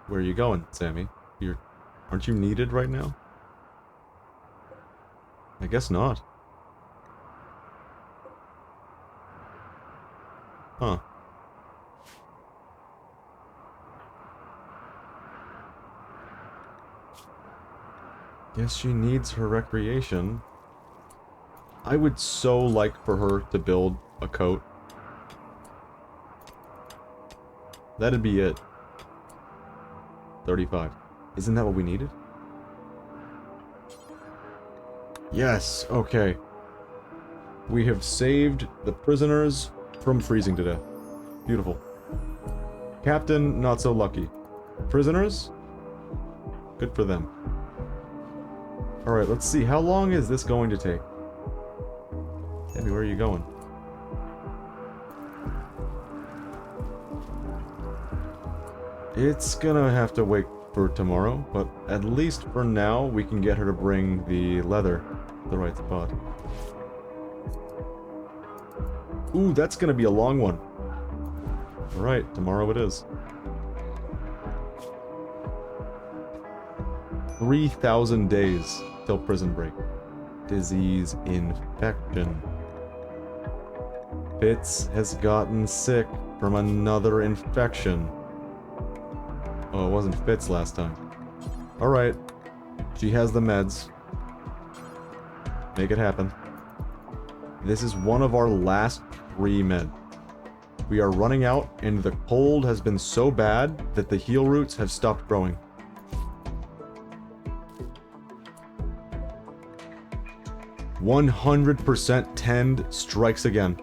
Where are you going, Sammy? Aren't you needed right now? I guess not. Huh. Guess she needs her recreation. I would so like for her to build a coat. That'd be it. 35. Isn't that what we needed? Yes, okay. We have saved the prisoners from freezing to death. Beautiful. Captain, not so lucky. Prisoners? Good for them. Alright, let's see. How long is this going to take? Debbie, where are you going? It's gonna have to wait for tomorrow, but at least for now, we can get her to bring the leather to the right spot. Ooh, that's gonna be a long one. Alright, tomorrow it is. 3,000 days till prison break. Disease infection. Fitz has gotten sick from another infection. Oh, it wasn't Fitz last time. Alright. She has the meds. Make it happen. This is one of our last 3 meds. We are running out, and the cold has been so bad that the heal roots have stopped growing. %100 tend strikes again.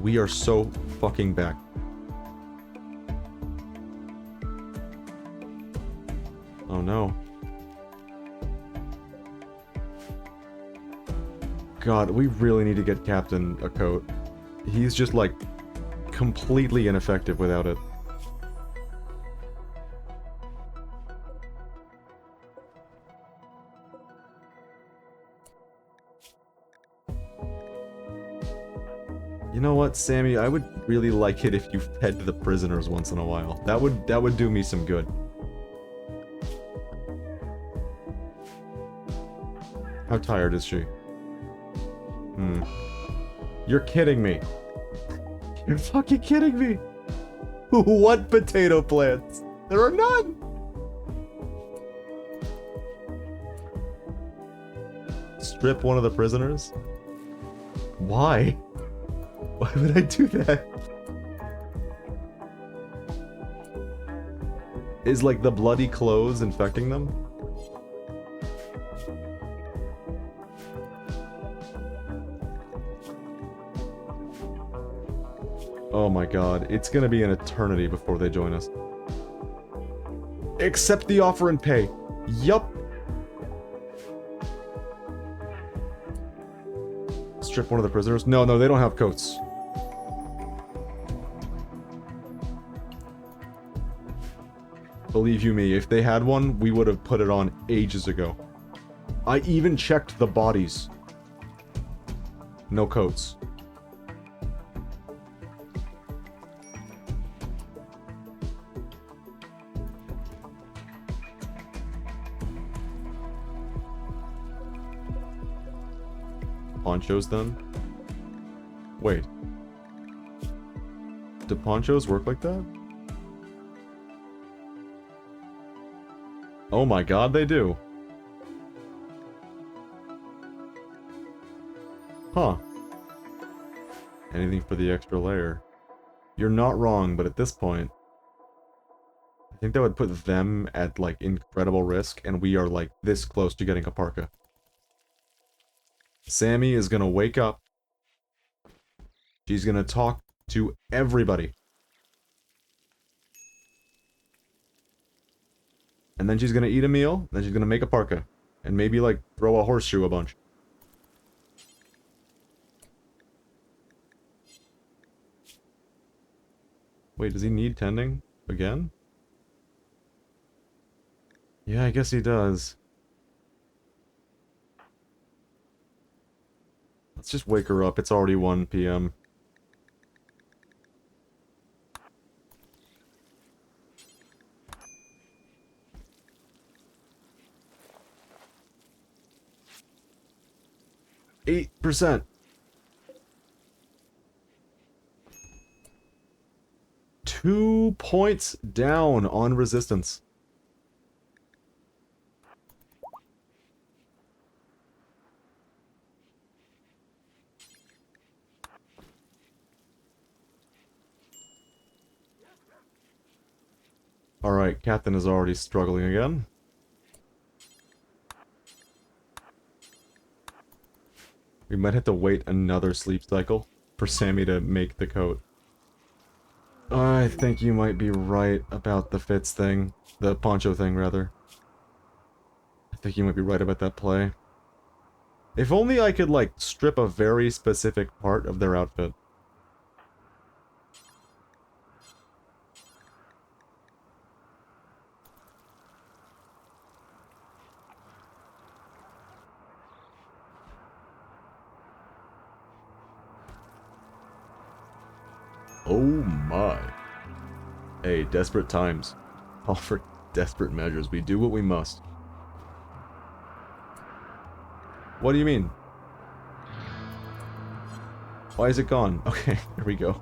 We are so fucking back. Oh no. God, we really need to get Captain a coat. He's just like completely ineffective without it. You know what, Sammy? I would really like it if you fed the prisoners once in a while. That would do me some good. How tired is she? You're kidding me. You're fucking kidding me. What potato plants? There are none. Strip one of the prisoners? Why? Why would I do that? Is like the bloody clothes infecting them? Oh my god, it's gonna be an eternity before they join us. Accept the offer and pay. Yup. Strip one of the prisoners? No, they don't have coats. Believe you me, if they had one, we would have put it on ages ago. I even checked the bodies. No coats. Ponchos then? Wait. Do ponchos work like that? Oh my god, they do. Huh. Anything for the extra layer. You're not wrong, but at this point, I think that would put them at, like, incredible risk, and we are, like, this close to getting a parka. Sammy is gonna wake up. She's gonna talk to everybody. And then she's gonna eat a meal, then she's gonna make a parka. And maybe, like, throw a horseshoe a bunch. Wait, does he need tending? Again? Yeah, I guess he does. Let's just wake her up. It's already 1 p.m. %. 2 points down on resistance. Alright, Captain is already struggling again. We might have to wait another sleep cycle for Sammy to make the coat. I think you might be right about the Fitz thing. The poncho thing, rather. I think you might be right about that play. If only I could, like, strip a very specific part of their outfit. Oh my. Hey, desperate times. All for desperate measures. We do what we must. What do you mean? Why is it gone? Okay, here we go.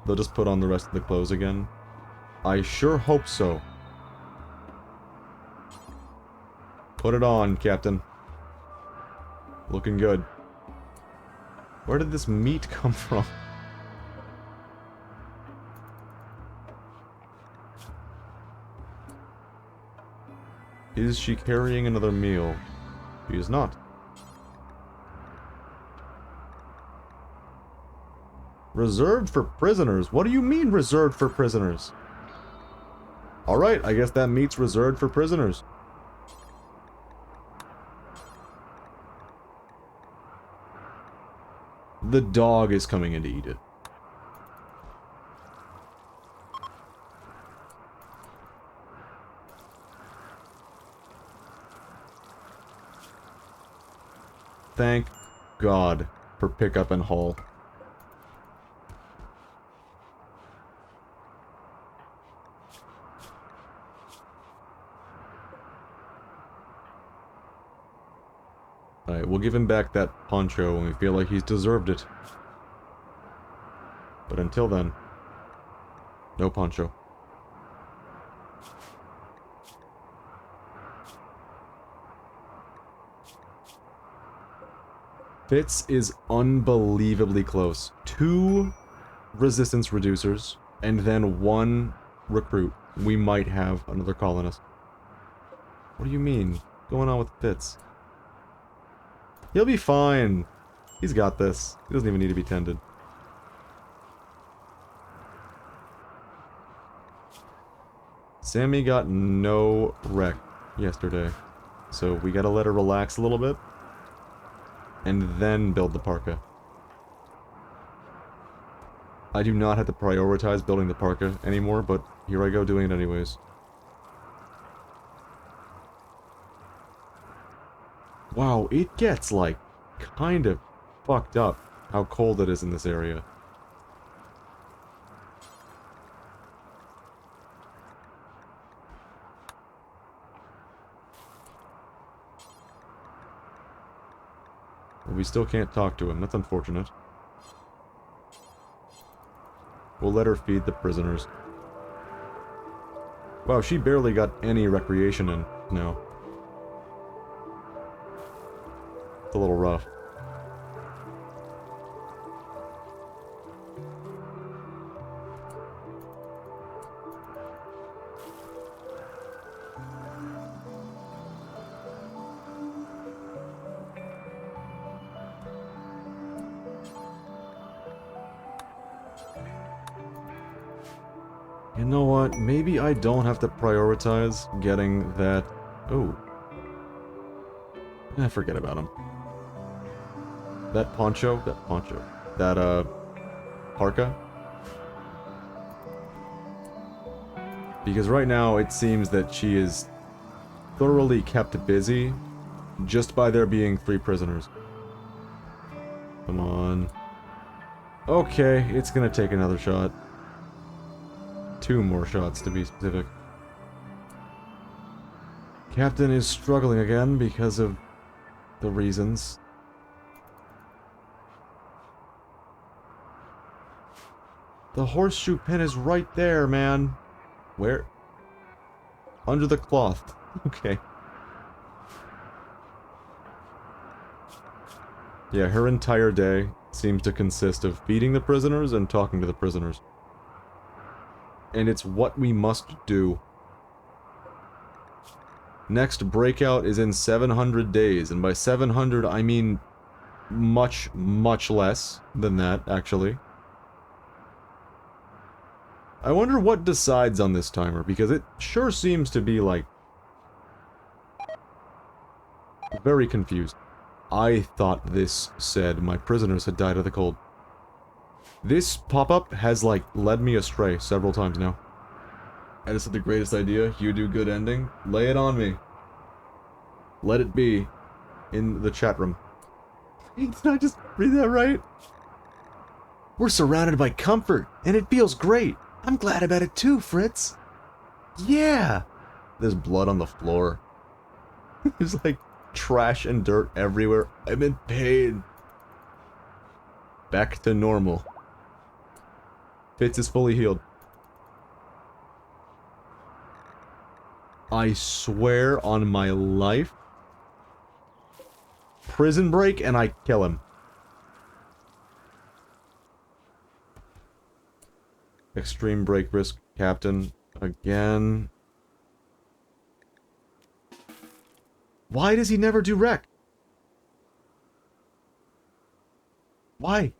They'll just put on the rest of the clothes again. I sure hope so. Put it on, Captain. Looking good. Where did this meat come from? Is she carrying another meal? She is not. Reserved for prisoners? What do you mean reserved for prisoners? Alright, I guess that meat's reserved for prisoners. The dog is coming in to eat it. Thank God for pickup and haul. Alright, we'll give him back that poncho when we feel like he's deserved it. But until then, no poncho. Fitz is unbelievably close. 2 resistance reducers, and then 1 recruit. We might have another colonist. What do you mean? What's going on with Fitz? He'll be fine. He's got this. He doesn't even need to be tended. Sammy got no wreck yesterday, so we gotta let her relax a little bit. And then build the parka. I do not have to prioritize building the parka anymore, but here I go doing it anyways. Wow, it gets, like, kind of fucked up how cold it is in this area. We still can't talk to him. That's unfortunate. We'll let her feed the prisoners. Wow, she barely got any recreation in now. It's a little rough. You know what? Maybe I don't have to prioritize getting that... Oh. Forget about him. That poncho? That poncho. That, parka? Because right now it seems that she is thoroughly kept busy just by there being 3 prisoners. Come on. Okay, it's gonna take another shot. 2 more shots, to be specific. Captain is struggling again because of the reasons. The horseshoe pin is right there, man. Where? Under the cloth. Okay. Yeah, her entire day seems to consist of feeding the prisoners and talking to the prisoners. And it's what we must do. Next breakout is in 700 days, and by 700 I mean much, much less than that, actually. I wonder what decides on this timer, because it sure seems to be, like, very confused. I thought this said my prisoners had died of the cold. This pop-up has, like, led me astray several times now. I just had the greatest idea. You do good ending. Lay it on me. Let it be in the chat room. Did I just read that right? We're surrounded by comfort, and it feels great. I'm glad about it too, Fritz. Yeah! There's blood on the floor. There's like trash and dirt everywhere. I'm in pain. Back to normal. Fitz is fully healed. I swear on my life. Prison break and I kill him. Extreme break risk captain. Again. Why does he never do rec? Why?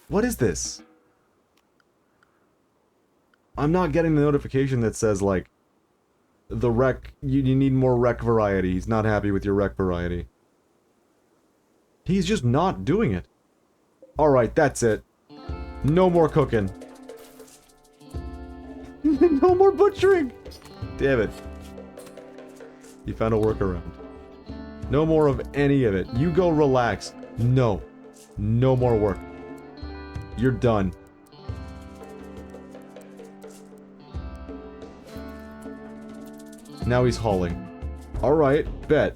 What is this? I'm not getting the notification that says, like, the rec, you need more rec variety. He's not happy with your rec variety. He's just not doing it. Alright, that's it. No more cooking. No more butchering! Damn it. You found a workaround. No more of any of it. You go relax. No. No more work. You're done. Now he's hauling. Alright, bet.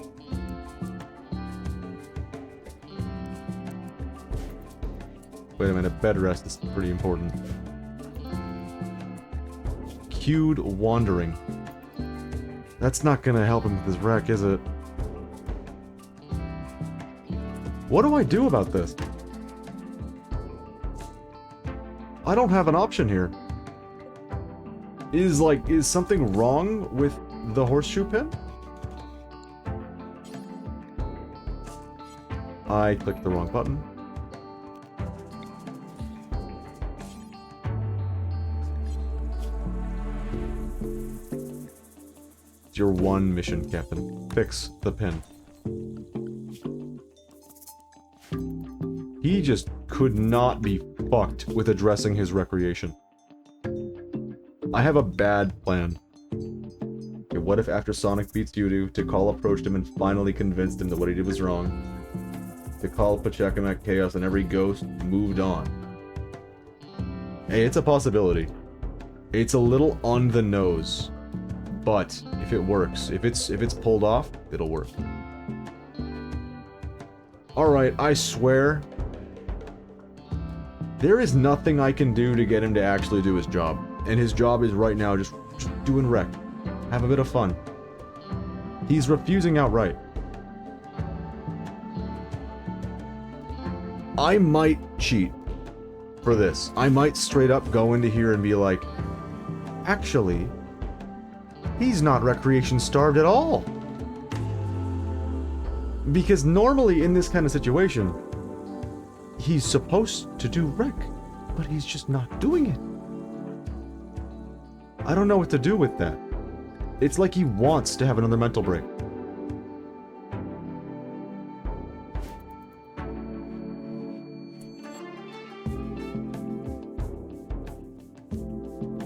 Wait a minute, bed rest is pretty important. Queued wandering. That's not gonna help him with his wreck, is it? What do I do about this? I don't have an option here. Is something wrong with the horseshoe pin? I clicked the wrong button. It's your one mission, Captain. Fix the pin. He just could not be fucked with addressing his recreation. I have a bad plan. Okay, what if after Sonic beats Doo-Doo, Tikal approached him and finally convinced him that what he did was wrong? Tikal Pachacamak Chaos and every ghost moved on. Hey, it's a possibility. It's a little on the nose. But, if it works, if it's pulled off, it'll work. Alright, I swear, there is nothing I can do to get him to actually do his job. And his job is right now just doing rec. Have a bit of fun. He's refusing outright. I might cheat for this. I might straight up go into here and be like, actually, he's not recreation starved at all. Because normally in this kind of situation, he's supposed to do rec, but he's just not doing it. I don't know what to do with that. It's like he wants to have another mental break.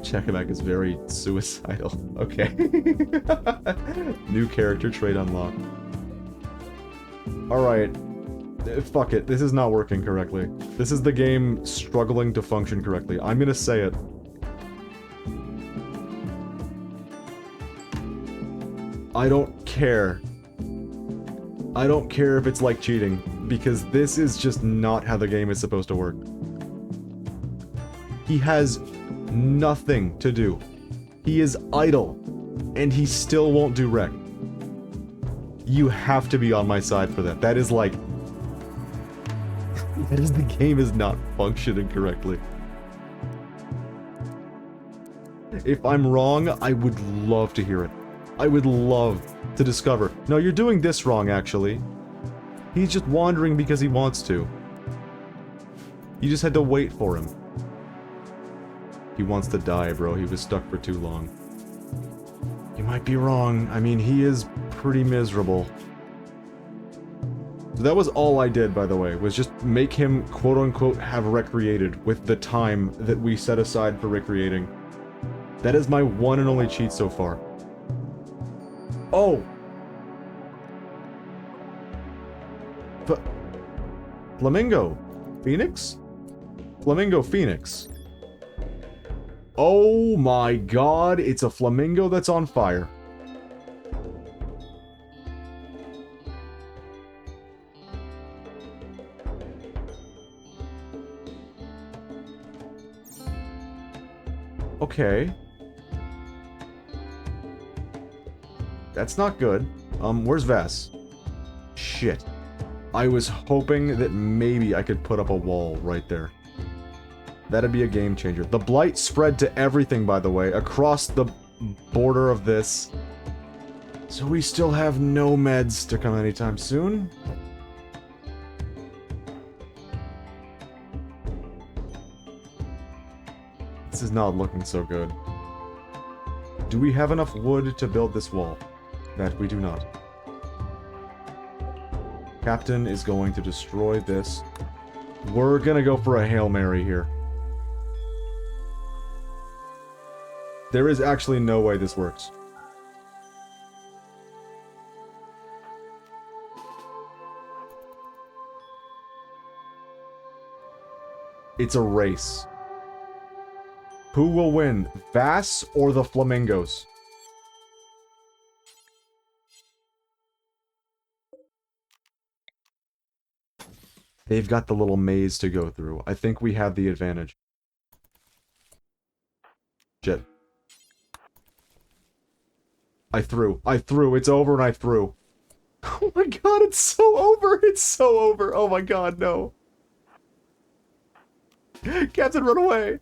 Chekamak is very suicidal. Okay. New character trait unlocked. Alright. Fuck it. This is not working correctly. This is the game struggling to function correctly. I'm gonna say it. I don't care. I don't care if it's like cheating, because this is just not how the game is supposed to work. He has nothing to do. He is idle, and he still won't do rec. You have to be on my side for that. That is like... that is, the game is not functioning correctly. If I'm wrong, I would love to hear it. I would love to discover. No, you're doing this wrong, actually. He's just wandering because he wants to. You just had to wait for him. He wants to die, bro. He was stuck for too long. You might be wrong. I mean, he is pretty miserable. So that was all I did, by the way, was just make him, quote-unquote, have recreated with the time that we set aside for recreating. That is my one and only cheat so far. Oh! Flamingo. Phoenix? Flamingo Phoenix. Oh my god, it's a flamingo that's on fire. Okay. That's not good. Where's Vass? Shit. I was hoping that maybe I could put up a wall right there. That'd be a game changer. The blight spread to everything, by the way, across the border of this. So we still have no meds to come anytime soon. This is not looking so good. Do we have enough wood to build this wall? That we do not. Captain is going to destroy this. We're gonna go for a Hail Mary here. There is actually no way this works. It's a race. Who will win, Vass or the Flamingos? They've got the little maze to go through. I think we have the advantage. Shit. I threw. It's over and I threw. Oh my god, it's so over. It's so over. Oh my god, no. Captain, run away.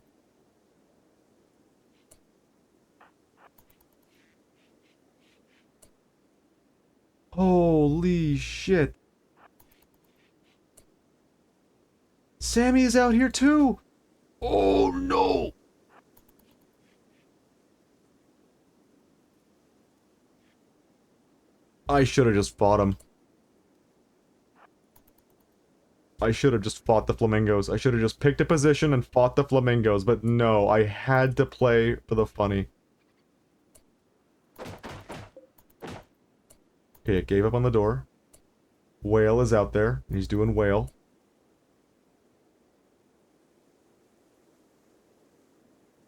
Holy shit. Sammy is out here too! Oh no! I should have just fought him. I should have just fought the flamingos. I should have just picked a position and fought the flamingos, but no, I had to play for the funny. Okay, it gave up on the door. Whale is out there. He's doing whale.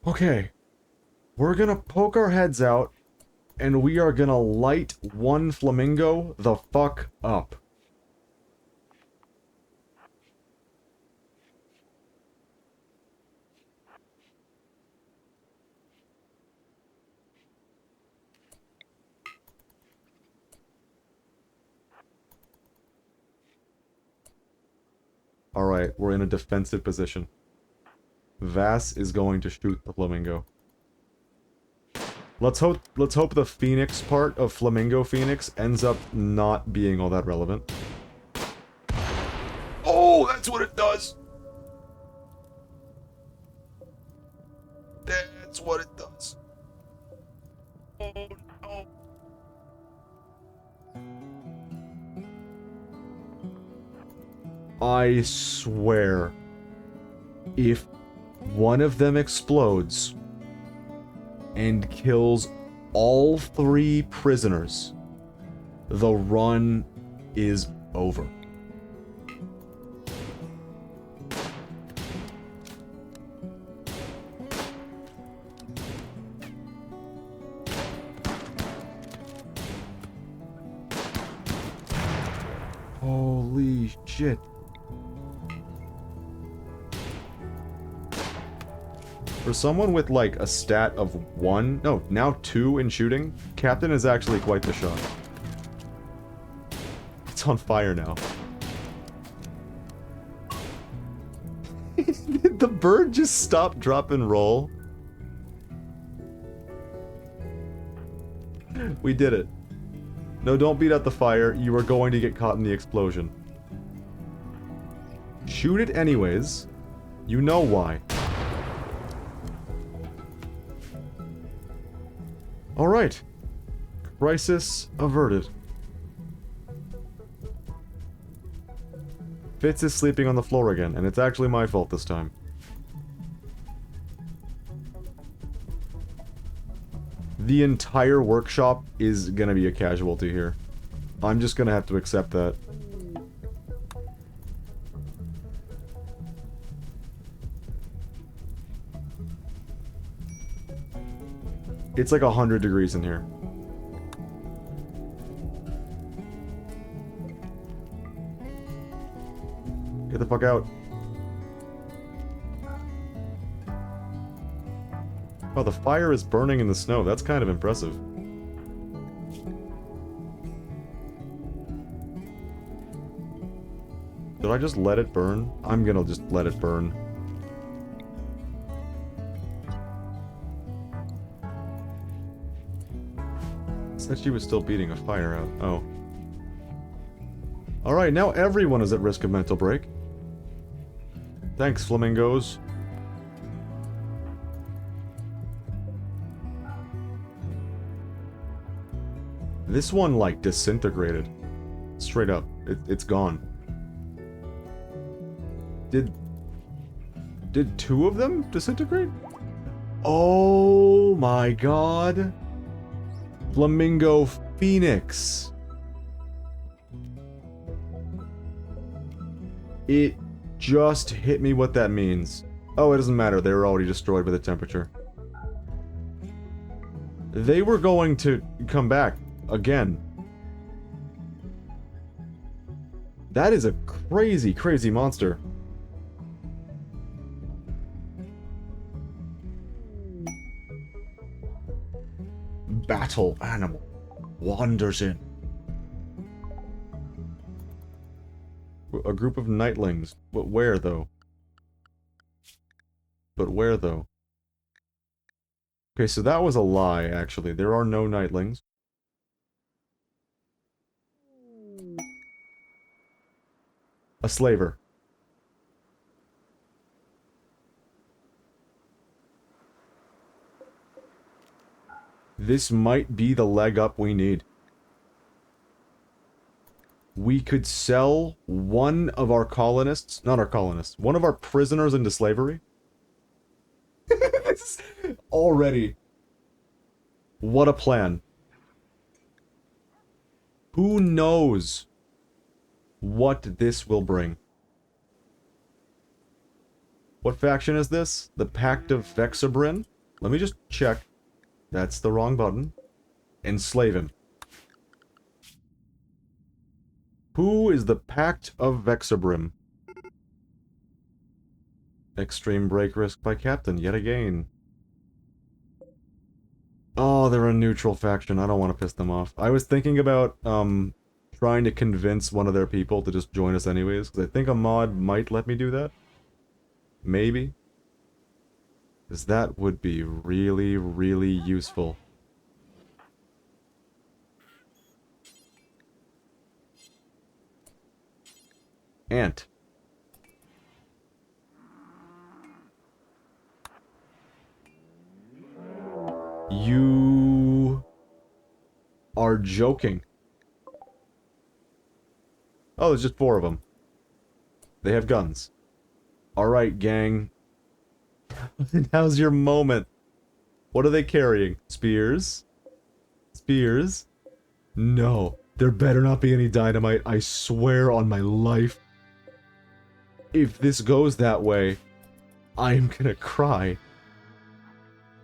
Okay. We're gonna poke our heads out, and we are gonna light one flamingo the fuck up. Alright, we're in a defensive position. Vass is going to shoot the flamingo. Let's hope the Phoenix part of Flamingo Phoenix ends up not being all that relevant. Oh, that's what it does! That's what it does. Oh no. I swear, if one of them explodes and kills all 3 prisoners, the run is over. Holy shit. For someone with, like, a stat of 1, no, now 2 in shooting, Captain is actually quite the shot. It's on fire now. Did the bird just stop, drop, and roll? We did it. No, don't beat out the fire. You are going to get caught in the explosion. Shoot it anyways. You know why. Alright. Crisis averted. Fitz is sleeping on the floor again, and it's actually my fault this time. The entire workshop is gonna be a casualty here. I'm just gonna have to accept that. It's like 100 degrees in here. Get the fuck out. Oh, the fire is burning in the snow. That's kind of impressive. Did I just let it burn? I'm gonna just let it burn. Said she was still beating a fire out. Oh. Alright, now everyone is at risk of mental break. Thanks, flamingos. This one, like, disintegrated. Straight up. It's gone. Did two of them disintegrate? Oh my god. Flamingo Phoenix. It just hit me what that means. Oh, it doesn't matter. They were already destroyed by the temperature. They were going to come back again. That is a crazy, crazy monster. Battle animal wanders in. A group of nightlings. But where, though? But where, though? Okay, so that was a lie, actually. There are no nightlings. A slaver. This might be the leg up we need. We could sell one of our colonists, not our colonists, one of our prisoners into slavery. Already. What a plan. Who knows what this will bring? What faction is this? The Pact of Vexabrin? Let me just check. That's the wrong button. Enslave him. Who is the Pact of Vexabrim? Extreme break risk by Captain, yet again. Oh, they're a neutral faction. I don't want to piss them off. I was thinking about, trying to convince one of their people to just join us anyways, because I think a mod might let me do that. Maybe. Because that would be really, really useful. Ant. You are joking. Oh, there's just 4 of them. They have guns. Alright, gang. Now's your moment. What are they carrying? Spears? Spears? No. There better not be any dynamite, I swear on my life. If this goes that way, I am gonna cry.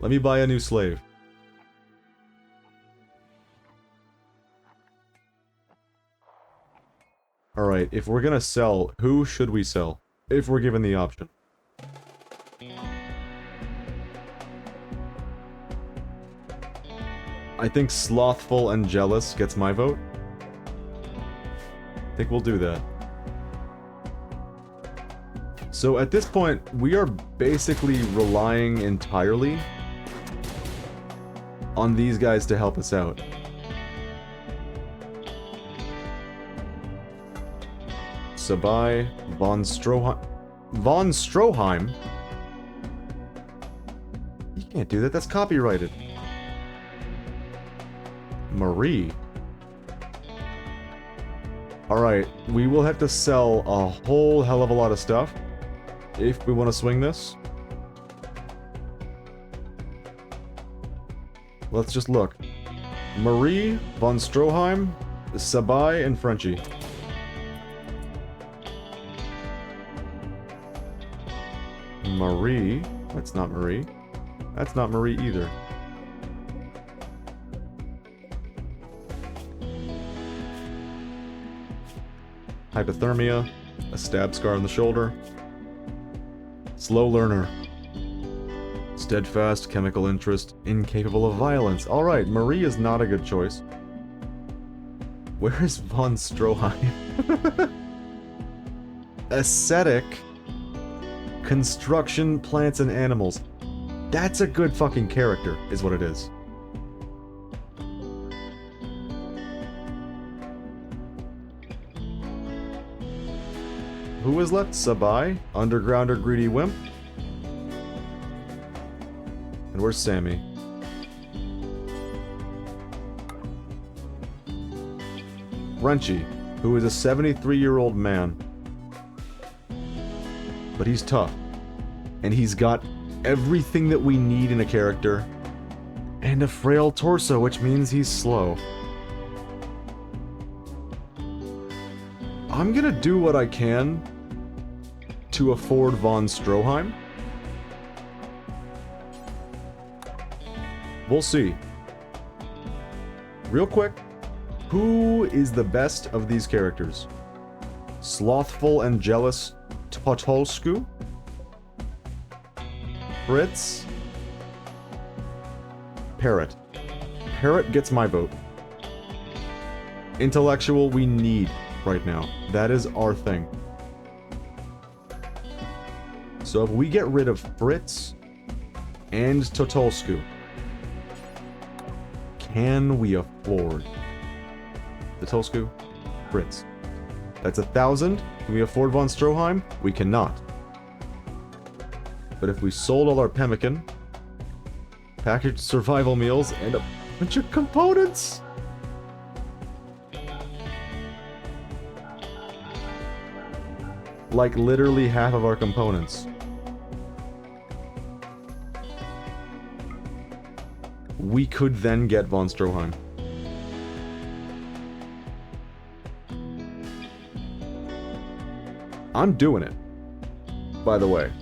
Let me buy a new slave. Alright, if we're gonna sell, who should we sell? If we're given the option. I think Slothful and Jealous gets my vote. I think we'll do that. So at this point, we are basically relying entirely on these guys to help us out. Sabai, von Stroheim. Von Stroheim? You can't do that, that's copyrighted. Marie. Alright, we will have to sell a whole hell of a lot of stuff if we want to swing this. Let's just look. Marie, von Stroheim, Sabai, and Frenchie. Marie. That's not Marie. That's not Marie either. Hypothermia, a stab scar on the shoulder. Slow learner. Steadfast chemical interest, incapable of violence. Alright, Marie is not a good choice. Where is von Stroheim? Aesthetic. Construction, plants, and animals. That's a good fucking character, is what it is. Who is left? Sabai, Undergrounder, Greedy Wimp. And where's Sammy? Frenchie, who is a 73-year-old man. But he's tough. And he's got everything that we need in a character. And a frail torso, which means he's slow. I'm gonna do what I can to afford von Stroheim. We'll see. Real quick, who is the best of these characters? Slothful and jealous Potolsku? Fritz? Parrot. Parrot gets my vote. Intellectual we need right now. That is our thing. So if we get rid of Fritz and Totolsku, can we afford Totolsku? Fritz. That's 1,000. Can we afford von Stroheim? We cannot. But if we sold all our pemmican, packaged survival meals, and a bunch of components... like literally half of our components. We could then get von Stroheim. I'm doing it. By the way.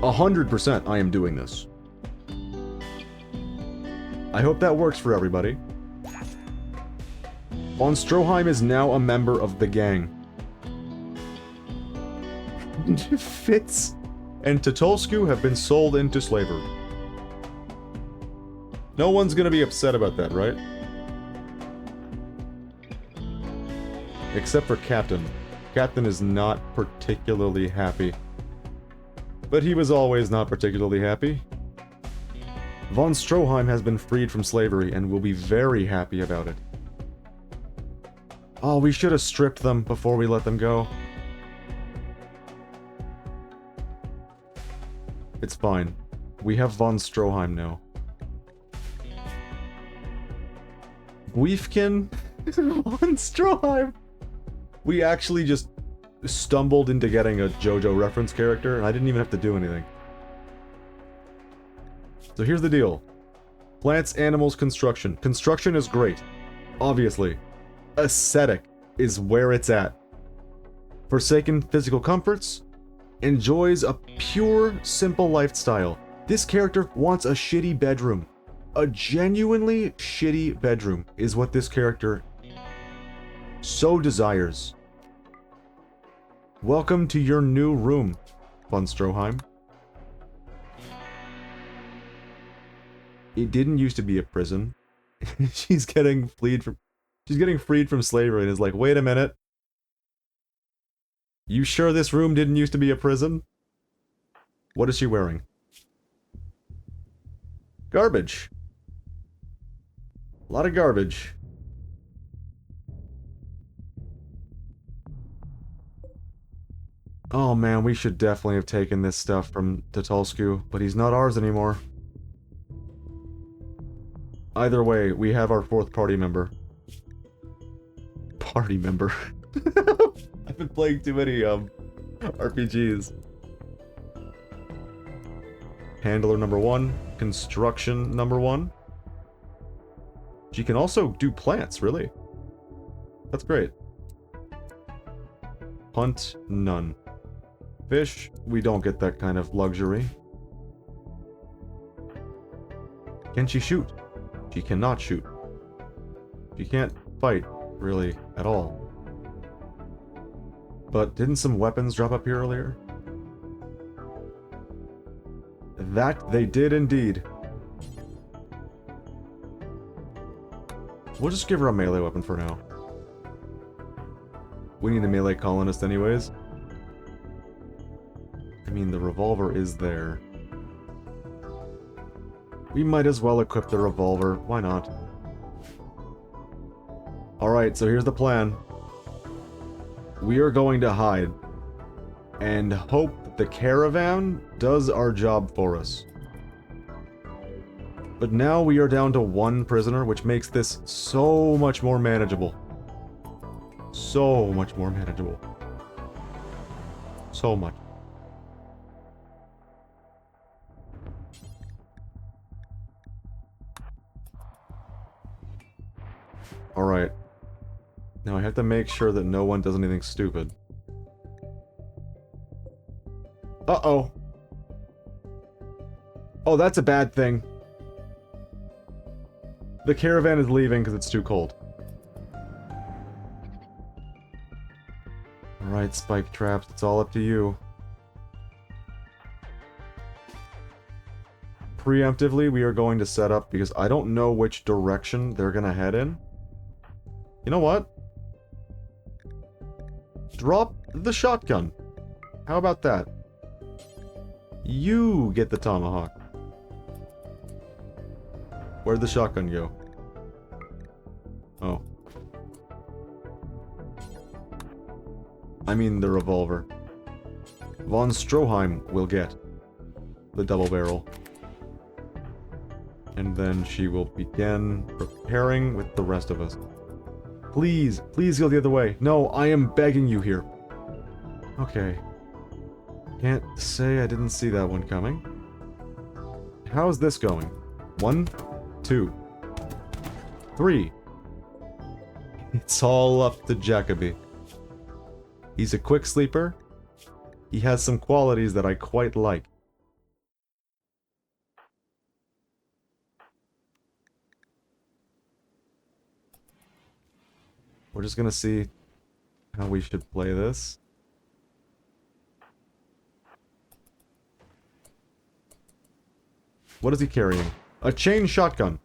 100% I am doing this. I hope that works for everybody. Von Stroheim is now a member of the gang. Fitz and Totolsku have been sold into slavery. No one's gonna be upset about that, right? Except for Captain. Captain is not particularly happy. But he was always not particularly happy. Von Stroheim has been freed from slavery and will be very happy about it. Oh, we should have stripped them before we let them go. It's fine. We have von Stroheim now. Weefkin? Von Stroheim! We actually just stumbled into getting a JoJo reference character, and I didn't even have to do anything. So here's the deal. Plants, animals, construction. Construction is great. Obviously. Aesthetic is where it's at. Forsaken physical comforts. Enjoys a pure, simple lifestyle. This character wants a shitty bedroom. A genuinely shitty bedroom is what this character so desires. Welcome to your new room, von Stroheim. It didn't used to be a prison. She's getting freed from slavery and is like, wait a minute. You sure this room didn't used to be a prison? What is she wearing? Garbage. A lot of garbage. Oh man, we should definitely have taken this stuff from Tatulsku, but he's not ours anymore. Either way, we have our 4th party member. Party member. I've been playing too many, RPGs. Handler number 1. Construction number 1. She can also do plants, really. That's great. Hunt, none. Fish, we don't get that kind of luxury. Can she shoot? She cannot shoot. She can't fight, really, at all. But didn't some weapons drop up here earlier? That they did indeed. We'll just give her a melee weapon for now. We need a melee colonist anyways. I mean, the revolver is there. We might as well equip the revolver. Why not? Alright, so here's the plan. We are going to hide. And hope that the caravan does our job for us. But now we are down to 1 prisoner, which makes this so much more manageable. So much more manageable. So much. Alright. Now I have to make sure that no one does anything stupid. Uh-oh. Oh, that's a bad thing. The caravan is leaving because it's too cold. Alright, spike traps, it's all up to you. Preemptively, we are going to set up, because I don't know which direction they're gonna head in. You know what? Drop the shotgun. How about that? You get the tomahawk. Where'd the shotgun go? Oh. I mean the revolver. Von Stroheim will get the double barrel. And then she will begin preparing with the rest of us. Please, please go the other way. No, I am begging you here. Okay. Can't say I didn't see that one coming. How's this going? 1, 2, 3. It's all up to Jacoby. He's a quick sleeper. He has some qualities that I quite like. We're just gonna see how we should play this. What is he carrying? A chain shotgun.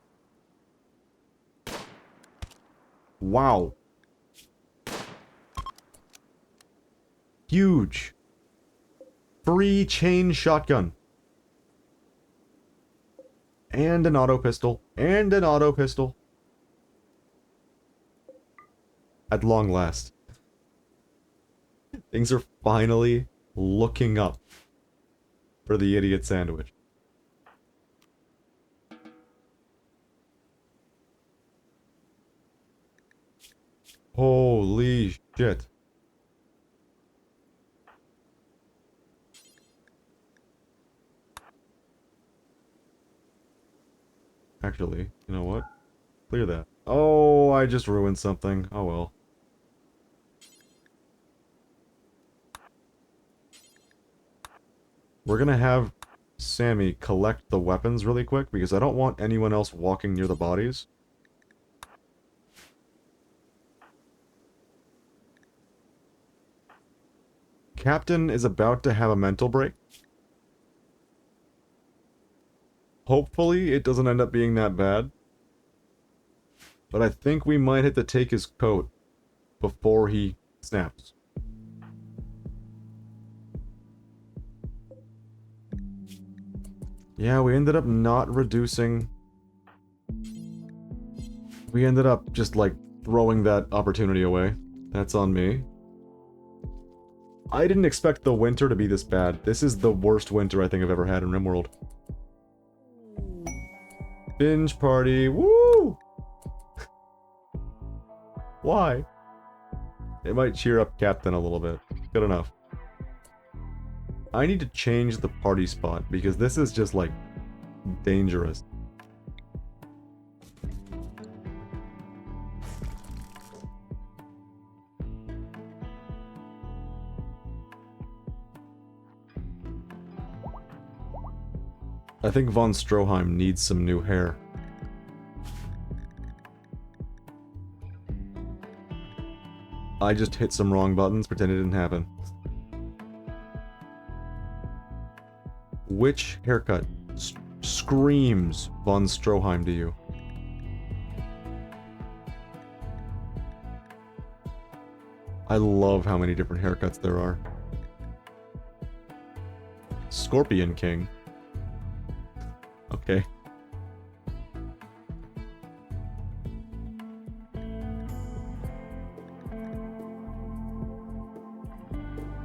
Wow. Huge. Free chain shotgun. And an auto pistol. And an auto pistol. At long last. Things are finally looking up for the idiot sandwich. Holy shit. Actually, you know what? Clear that. Oh, I just ruined something. Oh well. We're gonna have Sammy collect the weapons really quick, because I don't want anyone else walking near the bodies. Captain is about to have a mental break. Hopefully it doesn't end up being that bad. But I think we might have to take his coat before he snaps. Yeah, we ended up not reducing... We ended up just, like, throwing that opportunity away. That's on me. I didn't expect the winter to be this bad. This is the worst winter I think I've ever had in Rimworld. Binge party, woo! Why? It might cheer up Captain a little bit. Good enough. I need to change the party spot, because this is just, like, dangerous. I think von Stroheim needs some new hair. I just hit some wrong buttons, pretend it didn't happen. Which haircut screams von Stroheim to you? I love how many different haircuts there are. Scorpion King. Okay.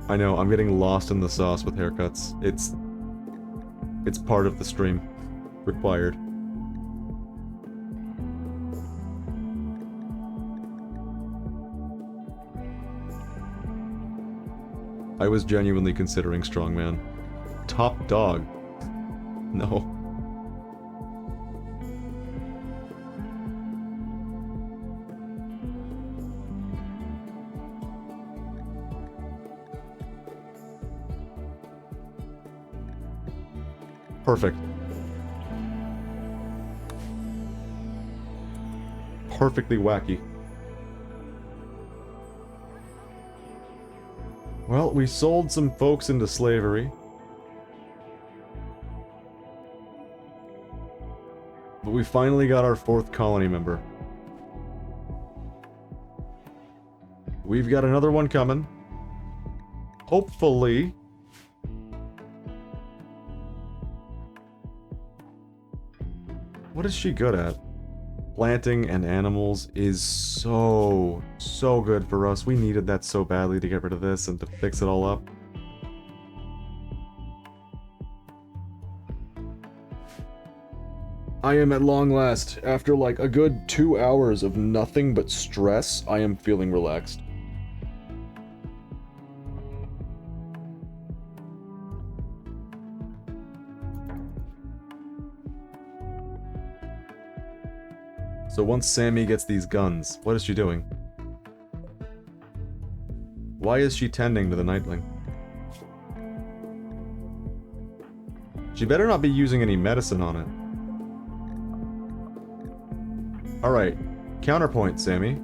I know, I'm getting lost in the sauce with haircuts. It's part of the stream. Required. I was genuinely considering strongman. Top dog. No. Perfect. Perfectly wacky. Well, we sold some folks into slavery. But we finally got our 4th colony member. We've got another one coming. Hopefully. What is she good at? Planting and animals is so good for us. We needed that so badly to get rid of this and to fix it all up. I am at long last, after like a good 2 hours of nothing but stress, I am feeling relaxed. So once Sammy gets these guns, what is she doing? Why is she tending to the Nightling? She better not be using any medicine on it. Alright, counterpoint, Sammy.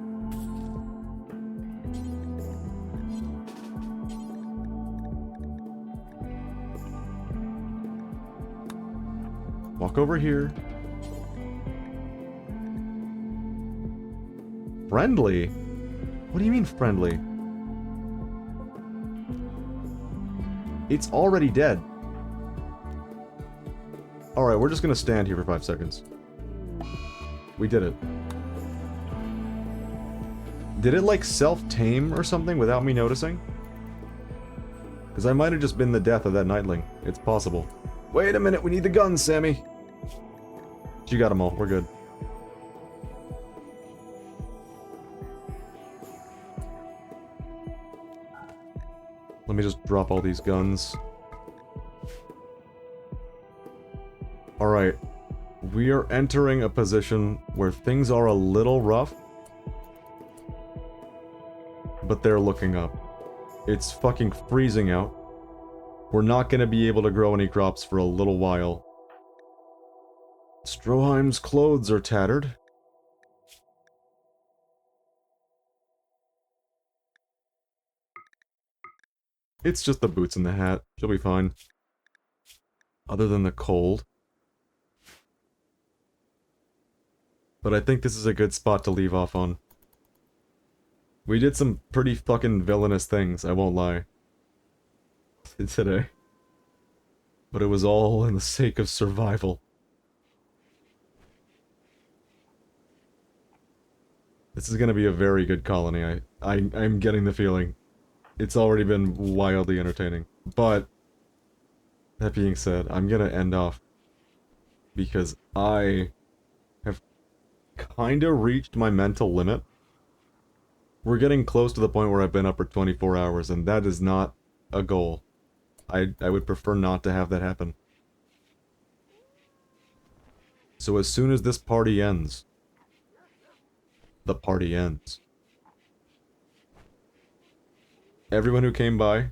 Walk over here. Friendly? What do you mean friendly? It's already dead. Alright, we're just gonna stand here for 5 seconds. We did it. Did it like self-tame or something without me noticing? Because I might have just been the death of that Nightling. It's possible. Wait a minute, we need the guns, Sammy! You got them all, we're good. Let me just drop all these guns. Alright. We are entering a position where things are a little rough. But they're looking up. It's fucking freezing out. We're not gonna be able to grow any crops for a little while. Stroheim's clothes are tattered. It's just the boots and the hat. She'll be fine. Other than the cold. But I think this is a good spot to leave off on. We did some pretty fucking villainous things, I won't lie. Today. But it was all in the sake of survival. This is gonna be a very good colony, I'm getting the feeling. It's already been wildly entertaining. But, that being said, I'm gonna end off because I have kinda reached my mental limit. We're getting close to the point where I've been up for 24 hours, and that is not a goal. I would prefer not to have that happen. So as soon as this party ends, the party ends. Everyone who came by,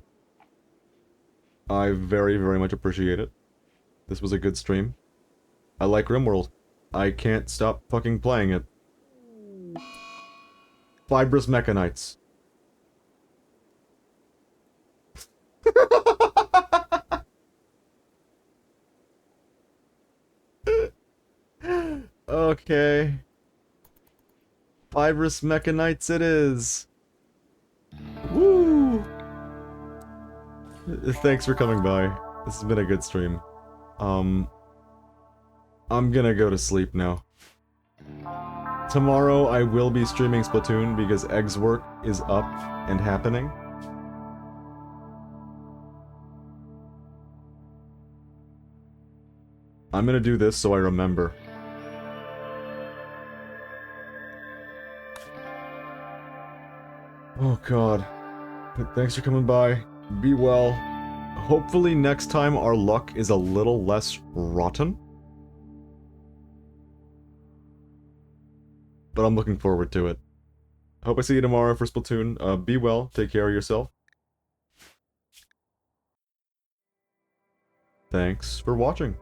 I very, very much appreciate it. This was a good stream. I like Rimworld. I can't stop fucking playing it. Fibrous Mechanites. Okay. Fibrous Mechanites it is. Woo! Thanks for coming by. This has been a good stream. I'm gonna go to sleep now. Tomorrow I will be streaming Splatoon because Egg's work is up and happening. I'm gonna do this so I remember. Oh god. Thanks for coming by. Be well. Hopefully next time our luck is a little less rotten. But I'm looking forward to it. Hope I see you tomorrow for Splatoon. Be well, take care of yourself. Thanks for watching.